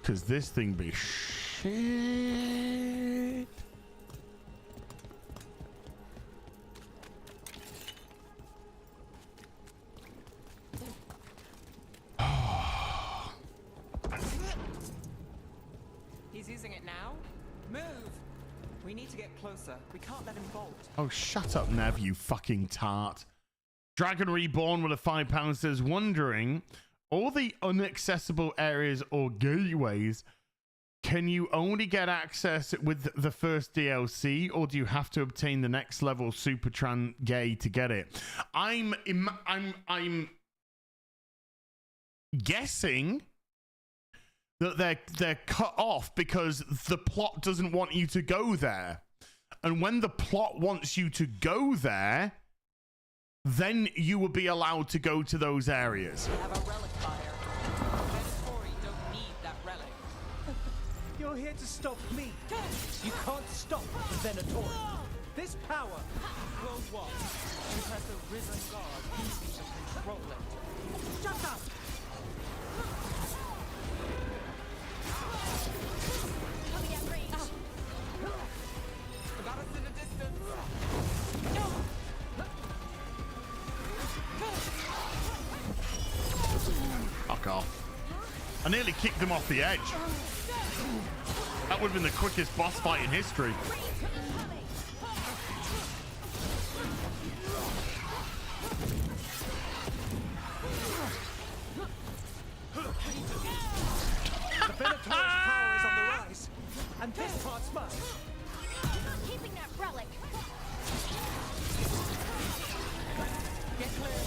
Because this thing be shit. He's using it now. Move. We need to get closer. We can't let him bolt. Oh, shut up, Nev, you fucking tart. Dragon Reborn with a £5 says, wondering, all the inaccessible areas or gateways, can you only get access with the first DLC, or do you have to obtain the next level Supertran Gay to get it? I'm guessing that they're cut off because the plot doesn't want you to go there. And when the plot wants you to go there, then you will be allowed to go to those areas. We have a relic fire. Venatori don't need that relic. You're here to stop me. You can't stop the Venatori. This power. Will what? Impress a risen god using to control it. Shut up! Coming at range. Got us in the distance. Fuck off. I nearly kicked them off the edge. That would have been the quickest boss fight in history. The Venatori's power is on the rise, and this part's mine. Keeping that relic. Get clear.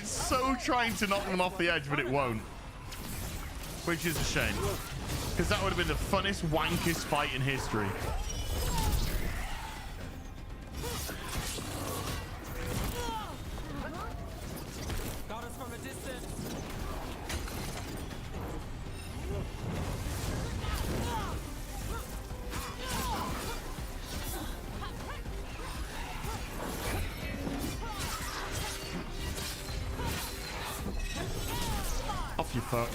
so trying to knock them off the edge, but it won't. Which is a shame. Because that would have been the funnest, wankest fight in history. Got us from a distance. Off you fuck.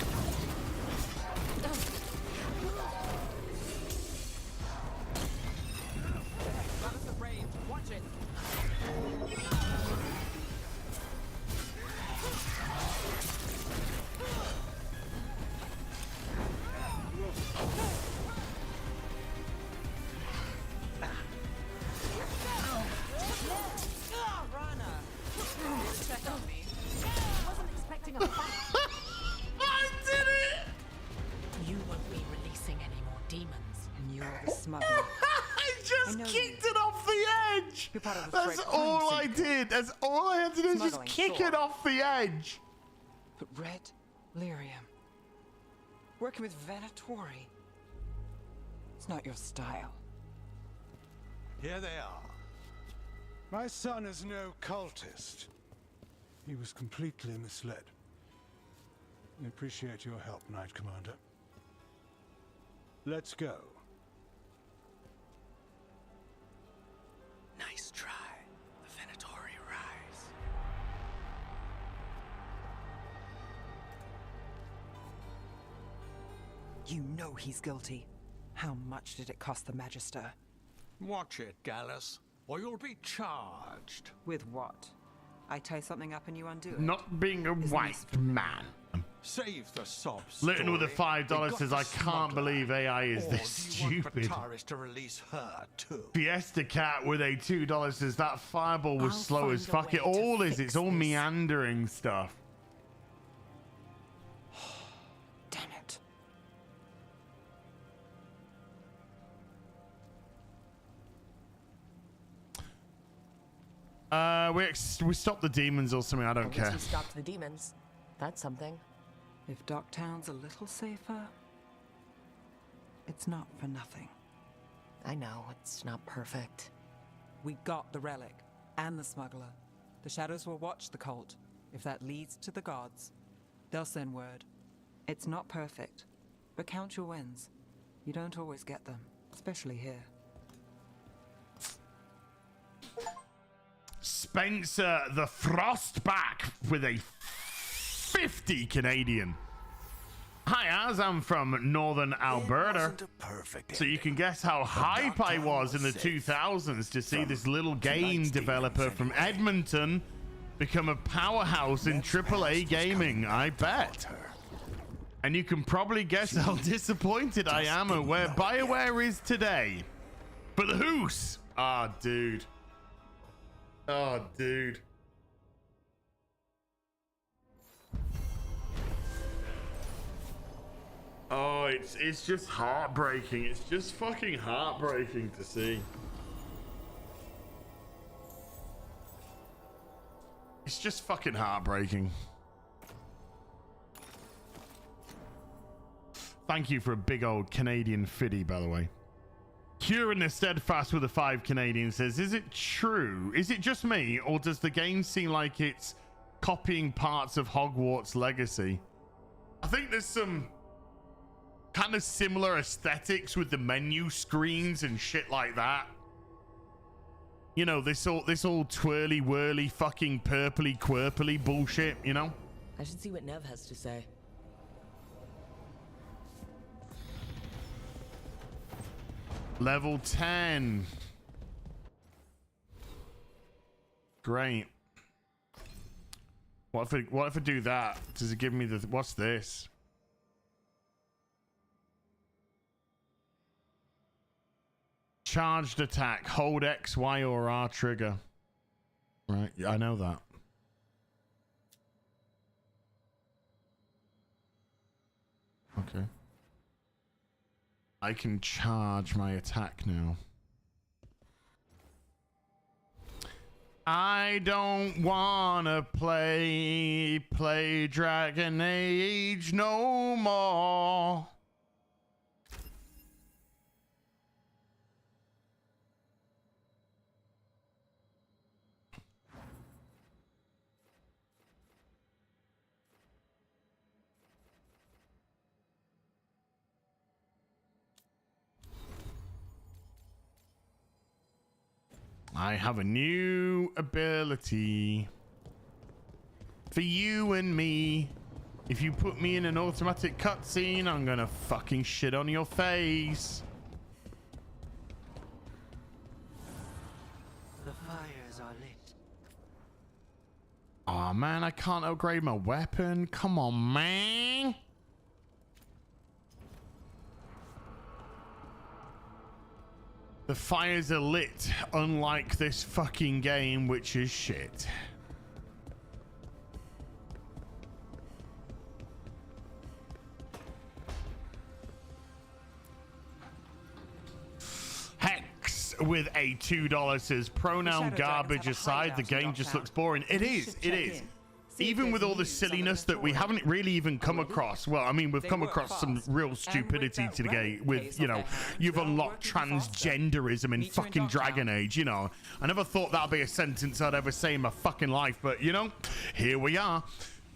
That's all I did. That's all I had to do is just kick it off the edge. But red lyrium, working with Venatori, it's not your style. Here they are. My son is no cultist. He was completely misled. I appreciate your help, Knight Commander. Let's go. Nice try. The Venatori rise. You know he's guilty. How much did it cost the Magister? Watch it, Gallus, or you'll be charged. With what? I tie something up and you undo it? Not being a white man. Save the sobs. Luton with the $5 says, I can't believe AI is this stupid. To release her too. Fiesta Cat with a $2 says, that fireball was slow as fuck. It all is. It's all meandering stuff. Damn it. We stopped the demons or something. I don't care. We stopped the demons. That's something. If Docktown's a little safer, it's not for nothing. I know, it's not perfect. We got the relic and the smuggler. The shadows will watch the cult. If that leads to the gods, they'll send word. It's not perfect, but count your wins. You don't always get them, especially here. Spencer the Frostback with a 50 Canadian. Hi, Az, I'm from Northern Alberta. So you can guess how hype I was in the 2000s to see this little game developer from Edmonton become a powerhouse in AAA gaming, I bet. And you can probably guess how disappointed I am at where BioWare is today. But the Hoos! Ah, dude. Oh, dude. Oh, it's just heartbreaking. It's just fucking heartbreaking to see. It's just fucking heartbreaking. Thank you for a big old Canadian fiddy, by the way. Kieran the Steadfast with a 5 Canadian says, is it true? Is it just me, or does the game seem like it's copying parts of Hogwarts Legacy? I think there's some kind of similar aesthetics with the menu screens and shit like that. You know, this all twirly whirly fucking purpley quirply bullshit, you know? I should see what Nev has to say. Level 10. Great. What if I do that? Does it give me the... What's this? Charged attack. Hold X, Y, or R trigger. Right, yeah, I know that. Okay. I can charge my attack now. I don't wanna play Dragon Age no more. I have a new ability for you and me. If you put me in an automatic cutscene, I'm gonna fucking shit on your face. The fires are lit. Aw, man, I can't upgrade my weapon. Come on, man. The fires are lit, unlike this fucking game, which is shit. Hex with a $2 says pronoun garbage aside, the game just looks boring. It is. It is. Even with all the silliness that we haven't really even come across. Well, I mean, we've come across some real stupidity today with, you know, you've unlocked transgenderism in fucking Dragon Age, you know. I never thought that'd be a sentence I'd ever say in my fucking life, but, you know, here we are.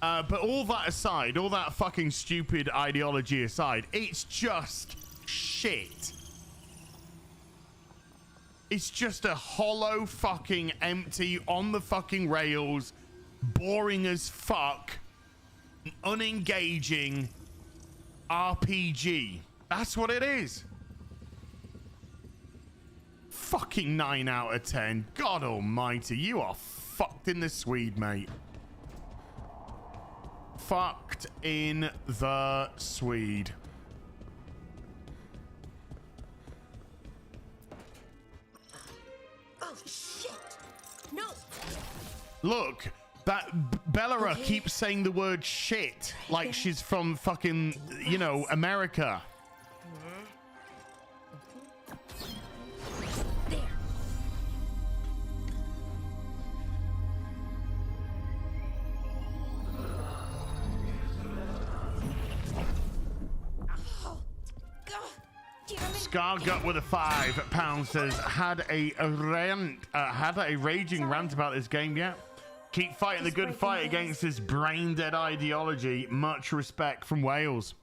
But all that aside, all that fucking stupid ideology aside, it's just shit. It's just a hollow fucking empty on the fucking rails, boring as fuck, unengaging RPG. That's what it is. Fucking 9 out of 10. God almighty, you are fucked in the Swede, mate. Fucked in the Swede. Oh shit! No. Look. That Bellara keeps saying the word shit like she's from fucking, you know, America. There. Scargut with a £5 says had a raging rant about this game yet. Keep fighting the good fight against this brain dead ideology. Much respect from Wales.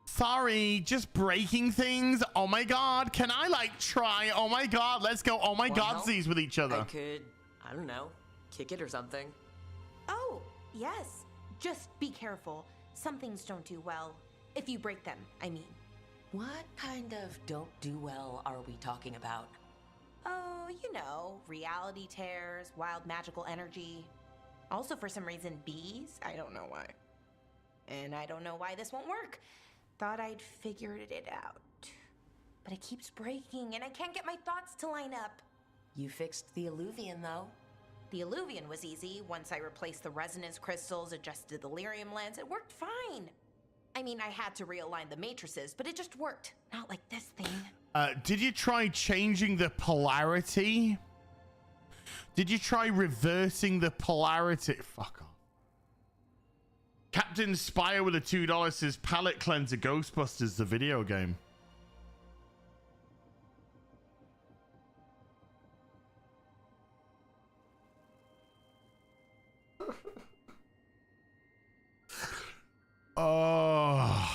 Sorry, just breaking things. Oh my god, can I like try? Oh my god, let's go. Oh my godsies with each other. I could, I don't know, kick it or something. Oh, yes. Just be careful. Some things don't do well. If you break them, I mean. What kind of don't do well are we talking about? Oh, you know, reality tears, wild magical energy. Also, for some reason, bees. I don't know why. And I don't know why this won't work. Thought I'd figured it out. But it keeps breaking, and I can't get my thoughts to line up. You fixed the Illuvian, though. The Illuvian was easy. Once I replaced the resonance crystals, adjusted the lyrium lens, it worked fine. I mean, I had to realign the matrices, but it just worked. Not like this thing. Did you try changing the polarity? Did you try reversing the polarity? Fuck off. Captain Spire with a $2 says palette cleanser Ghostbusters, the video game. Oh.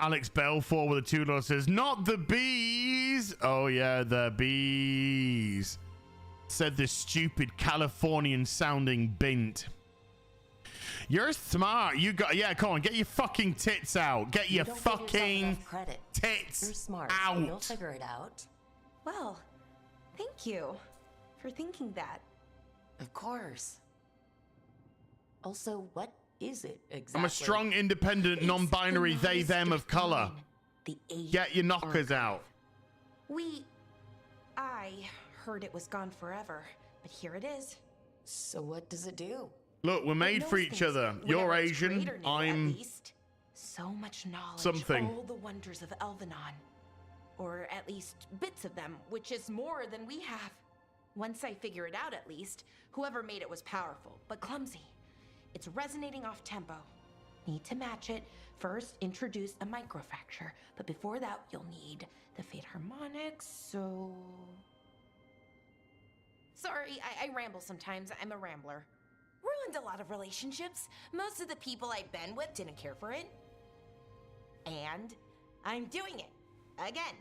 Alex Belfort with a $2 says, not the bees. Oh yeah, the bees. Said this stupid Californian sounding bint. You're smart. You got, yeah, come on, get your fucking tits out. Get your fucking tits You're smart. out. You'll figure it out. Well, thank you for thinking that. Of course. Also, what is it exactly? I'm a strong, independent, non-binary they, them of color. Get your knockers out. I heard it was gone forever, but here it is. So what does it do? Look, we're made for each other. You're Asian. I'm so much knowledge. Something. All the wonders of Elvenon. Or at least bits of them, which is more than we have. Once I figure it out, at least, whoever made it was powerful, but clumsy. It's resonating off tempo. Need to match it. First, introduce a microfracture, but before that, you'll need the fade harmonics, so... Sorry, I ramble sometimes. I'm a rambler. Ruined a lot of relationships. Most of the people I've been with didn't care for it. And I'm doing it. Again.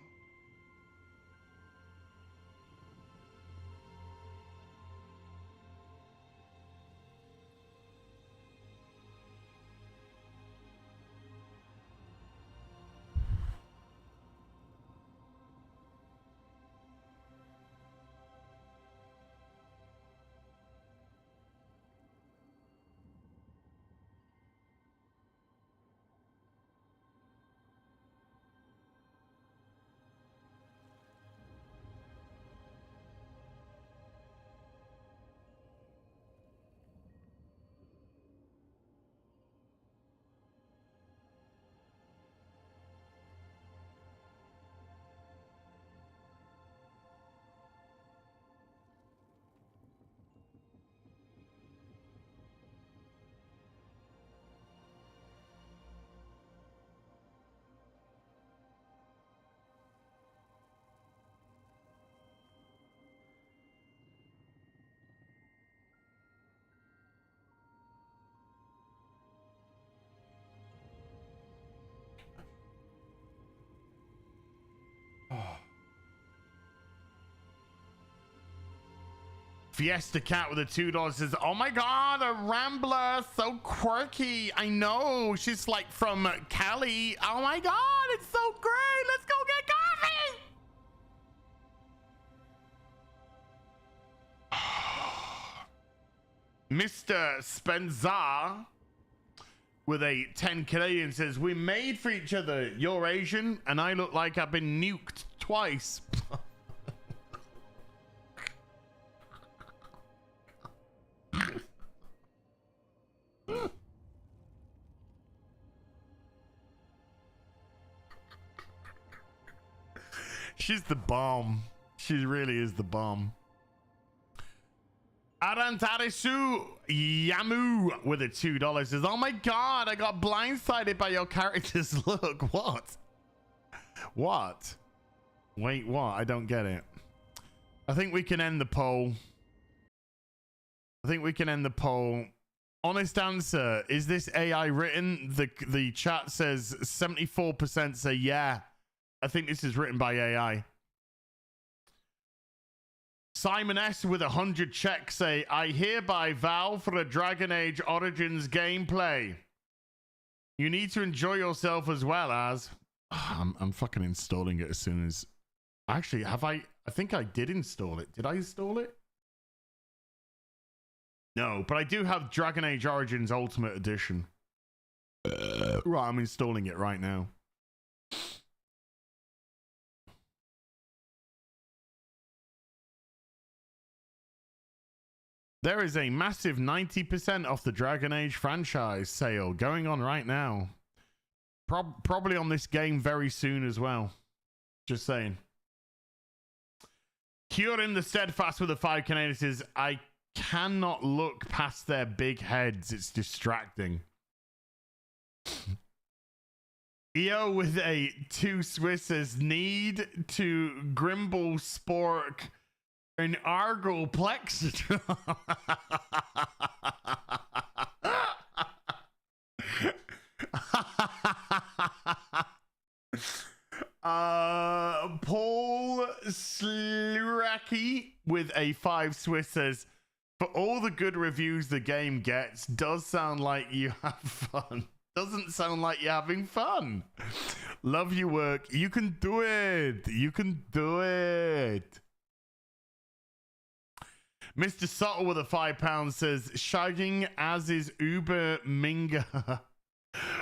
Fiesta Cat with a $2 says, oh my god, a Rambler, so quirky. I know, she's like from Cali. Oh my god, it's so great. Let's go get coffee. Mr. Spencer with a 10 Canadian says, we made for each other. You're Asian and I look like I've been nuked twice. She's the bomb. She really is the bomb. Arantarisu Yamu with a $2 says, oh my god, I got blindsided by your character's look. What? What? Wait, what? I don't get it. I think we can end the poll. Honest answer, is this AI written? The chat says 74% say yeah. I think this is written by AI. Simon S with 100 checks say, I hereby vow for a Dragon Age Origins gameplay. You need to enjoy yourself as well as... I'm fucking installing it as soon as... Actually, have I think I did install it. Did I install it? No, but I do have Dragon Age Origins Ultimate Edition. Right, I'm installing it right now. There is a massive 90% off the Dragon Age franchise sale going on right now. Probably on this game very soon as well. Just saying. Kieran the Steadfast with a 5 Canadian says, I cannot look past their big heads. It's distracting. EO with a 2 Swiss says, need to Grimble Spork an Argo Plexitron. Paul Sluraki with a 5 Swiss says, for all the good reviews the game gets, does sound like you have fun. Doesn't sound like you're having fun. Love your work. You can do it. You can do it. Mr. Subtle with a £5 says, shagging as is Uber Minga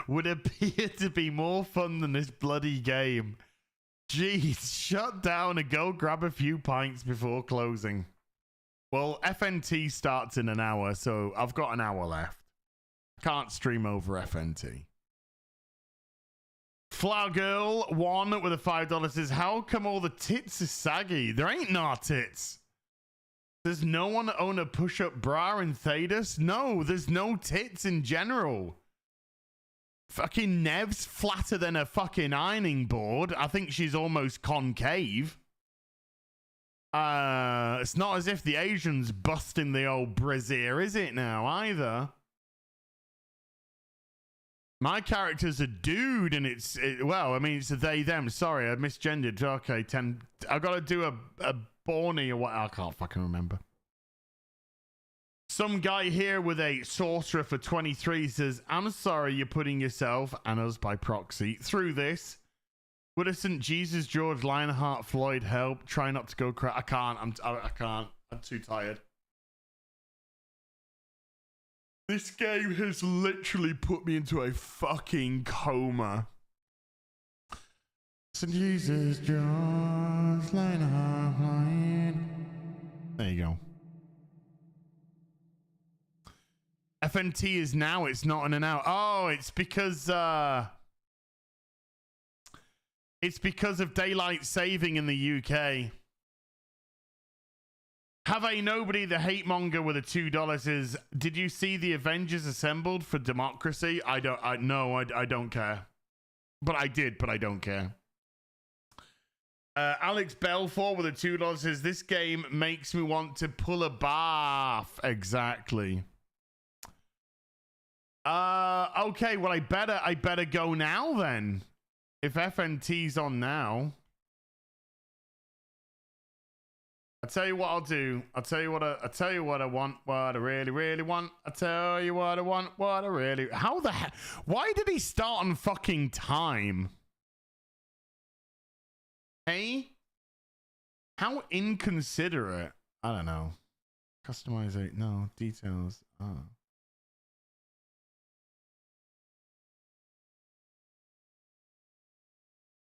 would appear to be more fun than this bloody game. Jeez, shut down and go grab a few pints before closing. Well, FNT starts in an hour, so I've got an hour left. Can't stream over FNT. Flower Girl 1 with a $5 says, how come all the tits are saggy? There ain't no tits. Does no one own a push-up bra in Thaddeus? No, there's no tits in general. Fucking Nev's flatter than a fucking ironing board. I think she's almost concave. It's not as if the Asian's busting the old brassiere, is it now, either? My character's a dude, and well, I mean, it's a they, them. Sorry, I misgendered. Okay, 10. I gotta do a Borny or what? I can't fucking remember. Some guy here with a sorcerer for 23 says, I'm sorry you're putting yourself, and us by proxy, through this. Would a St. Jesus George Lionheart Floyd help? Try not to go cry. I can't. I can't. I'm too tired. This game has literally put me into a fucking coma. St. Jesus George Lionheart Floyd. There you go. FNT is now, it's not in and out. Oh, it's because of daylight saving in the UK. Have a nobody, the hate monger with a $2 is, did you see the Avengers assembled for democracy? I don't care. But I did, but I don't care. Alex Belfort with a $2 says, this game makes me want to pull a bath. Exactly. Okay, well, I better go now then. If FNT's on now. I'll tell you what I'll do. I'll tell you what I want, what I really, really want. I'll tell you what I want, what I really... How the heck? Why did he start on fucking time? Hey? How inconsiderate. I don't know. Customize it. No. Details. Oh.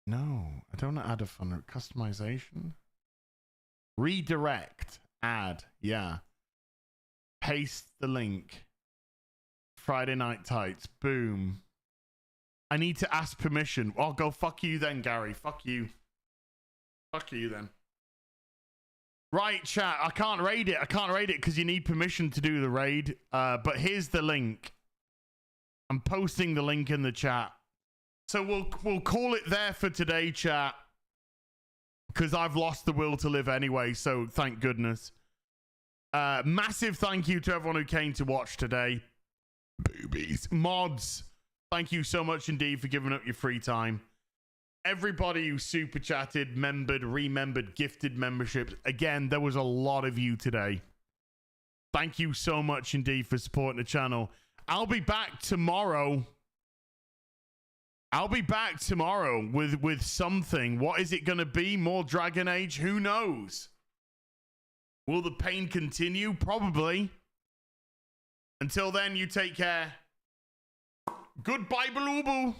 No. I don't want to add a fun customization. Redirect. Add. Yeah. Paste the link. Friday Night Tights. Boom. I need to ask permission. I'll go fuck you then, Gary. Fuck you. Fuck you then. Right, chat. I can't raid it. I can't raid it because you need permission to do the raid. But here's the link. I'm posting the link in the chat. So we'll call it there for today, chat. Because I've lost the will to live anyway, so thank goodness. Massive thank you to everyone who came to watch today. Boobies. Mods, thank you so much indeed for giving up your free time. Everybody who super chatted, membered, remembered, gifted memberships. Again, there was a lot of you today. Thank you so much indeed for supporting the channel. I'll be back tomorrow. with something. What is it going to be? More Dragon Age? Who knows? Will the pain continue? Probably. Until then, you take care. Goodbye, Baloo.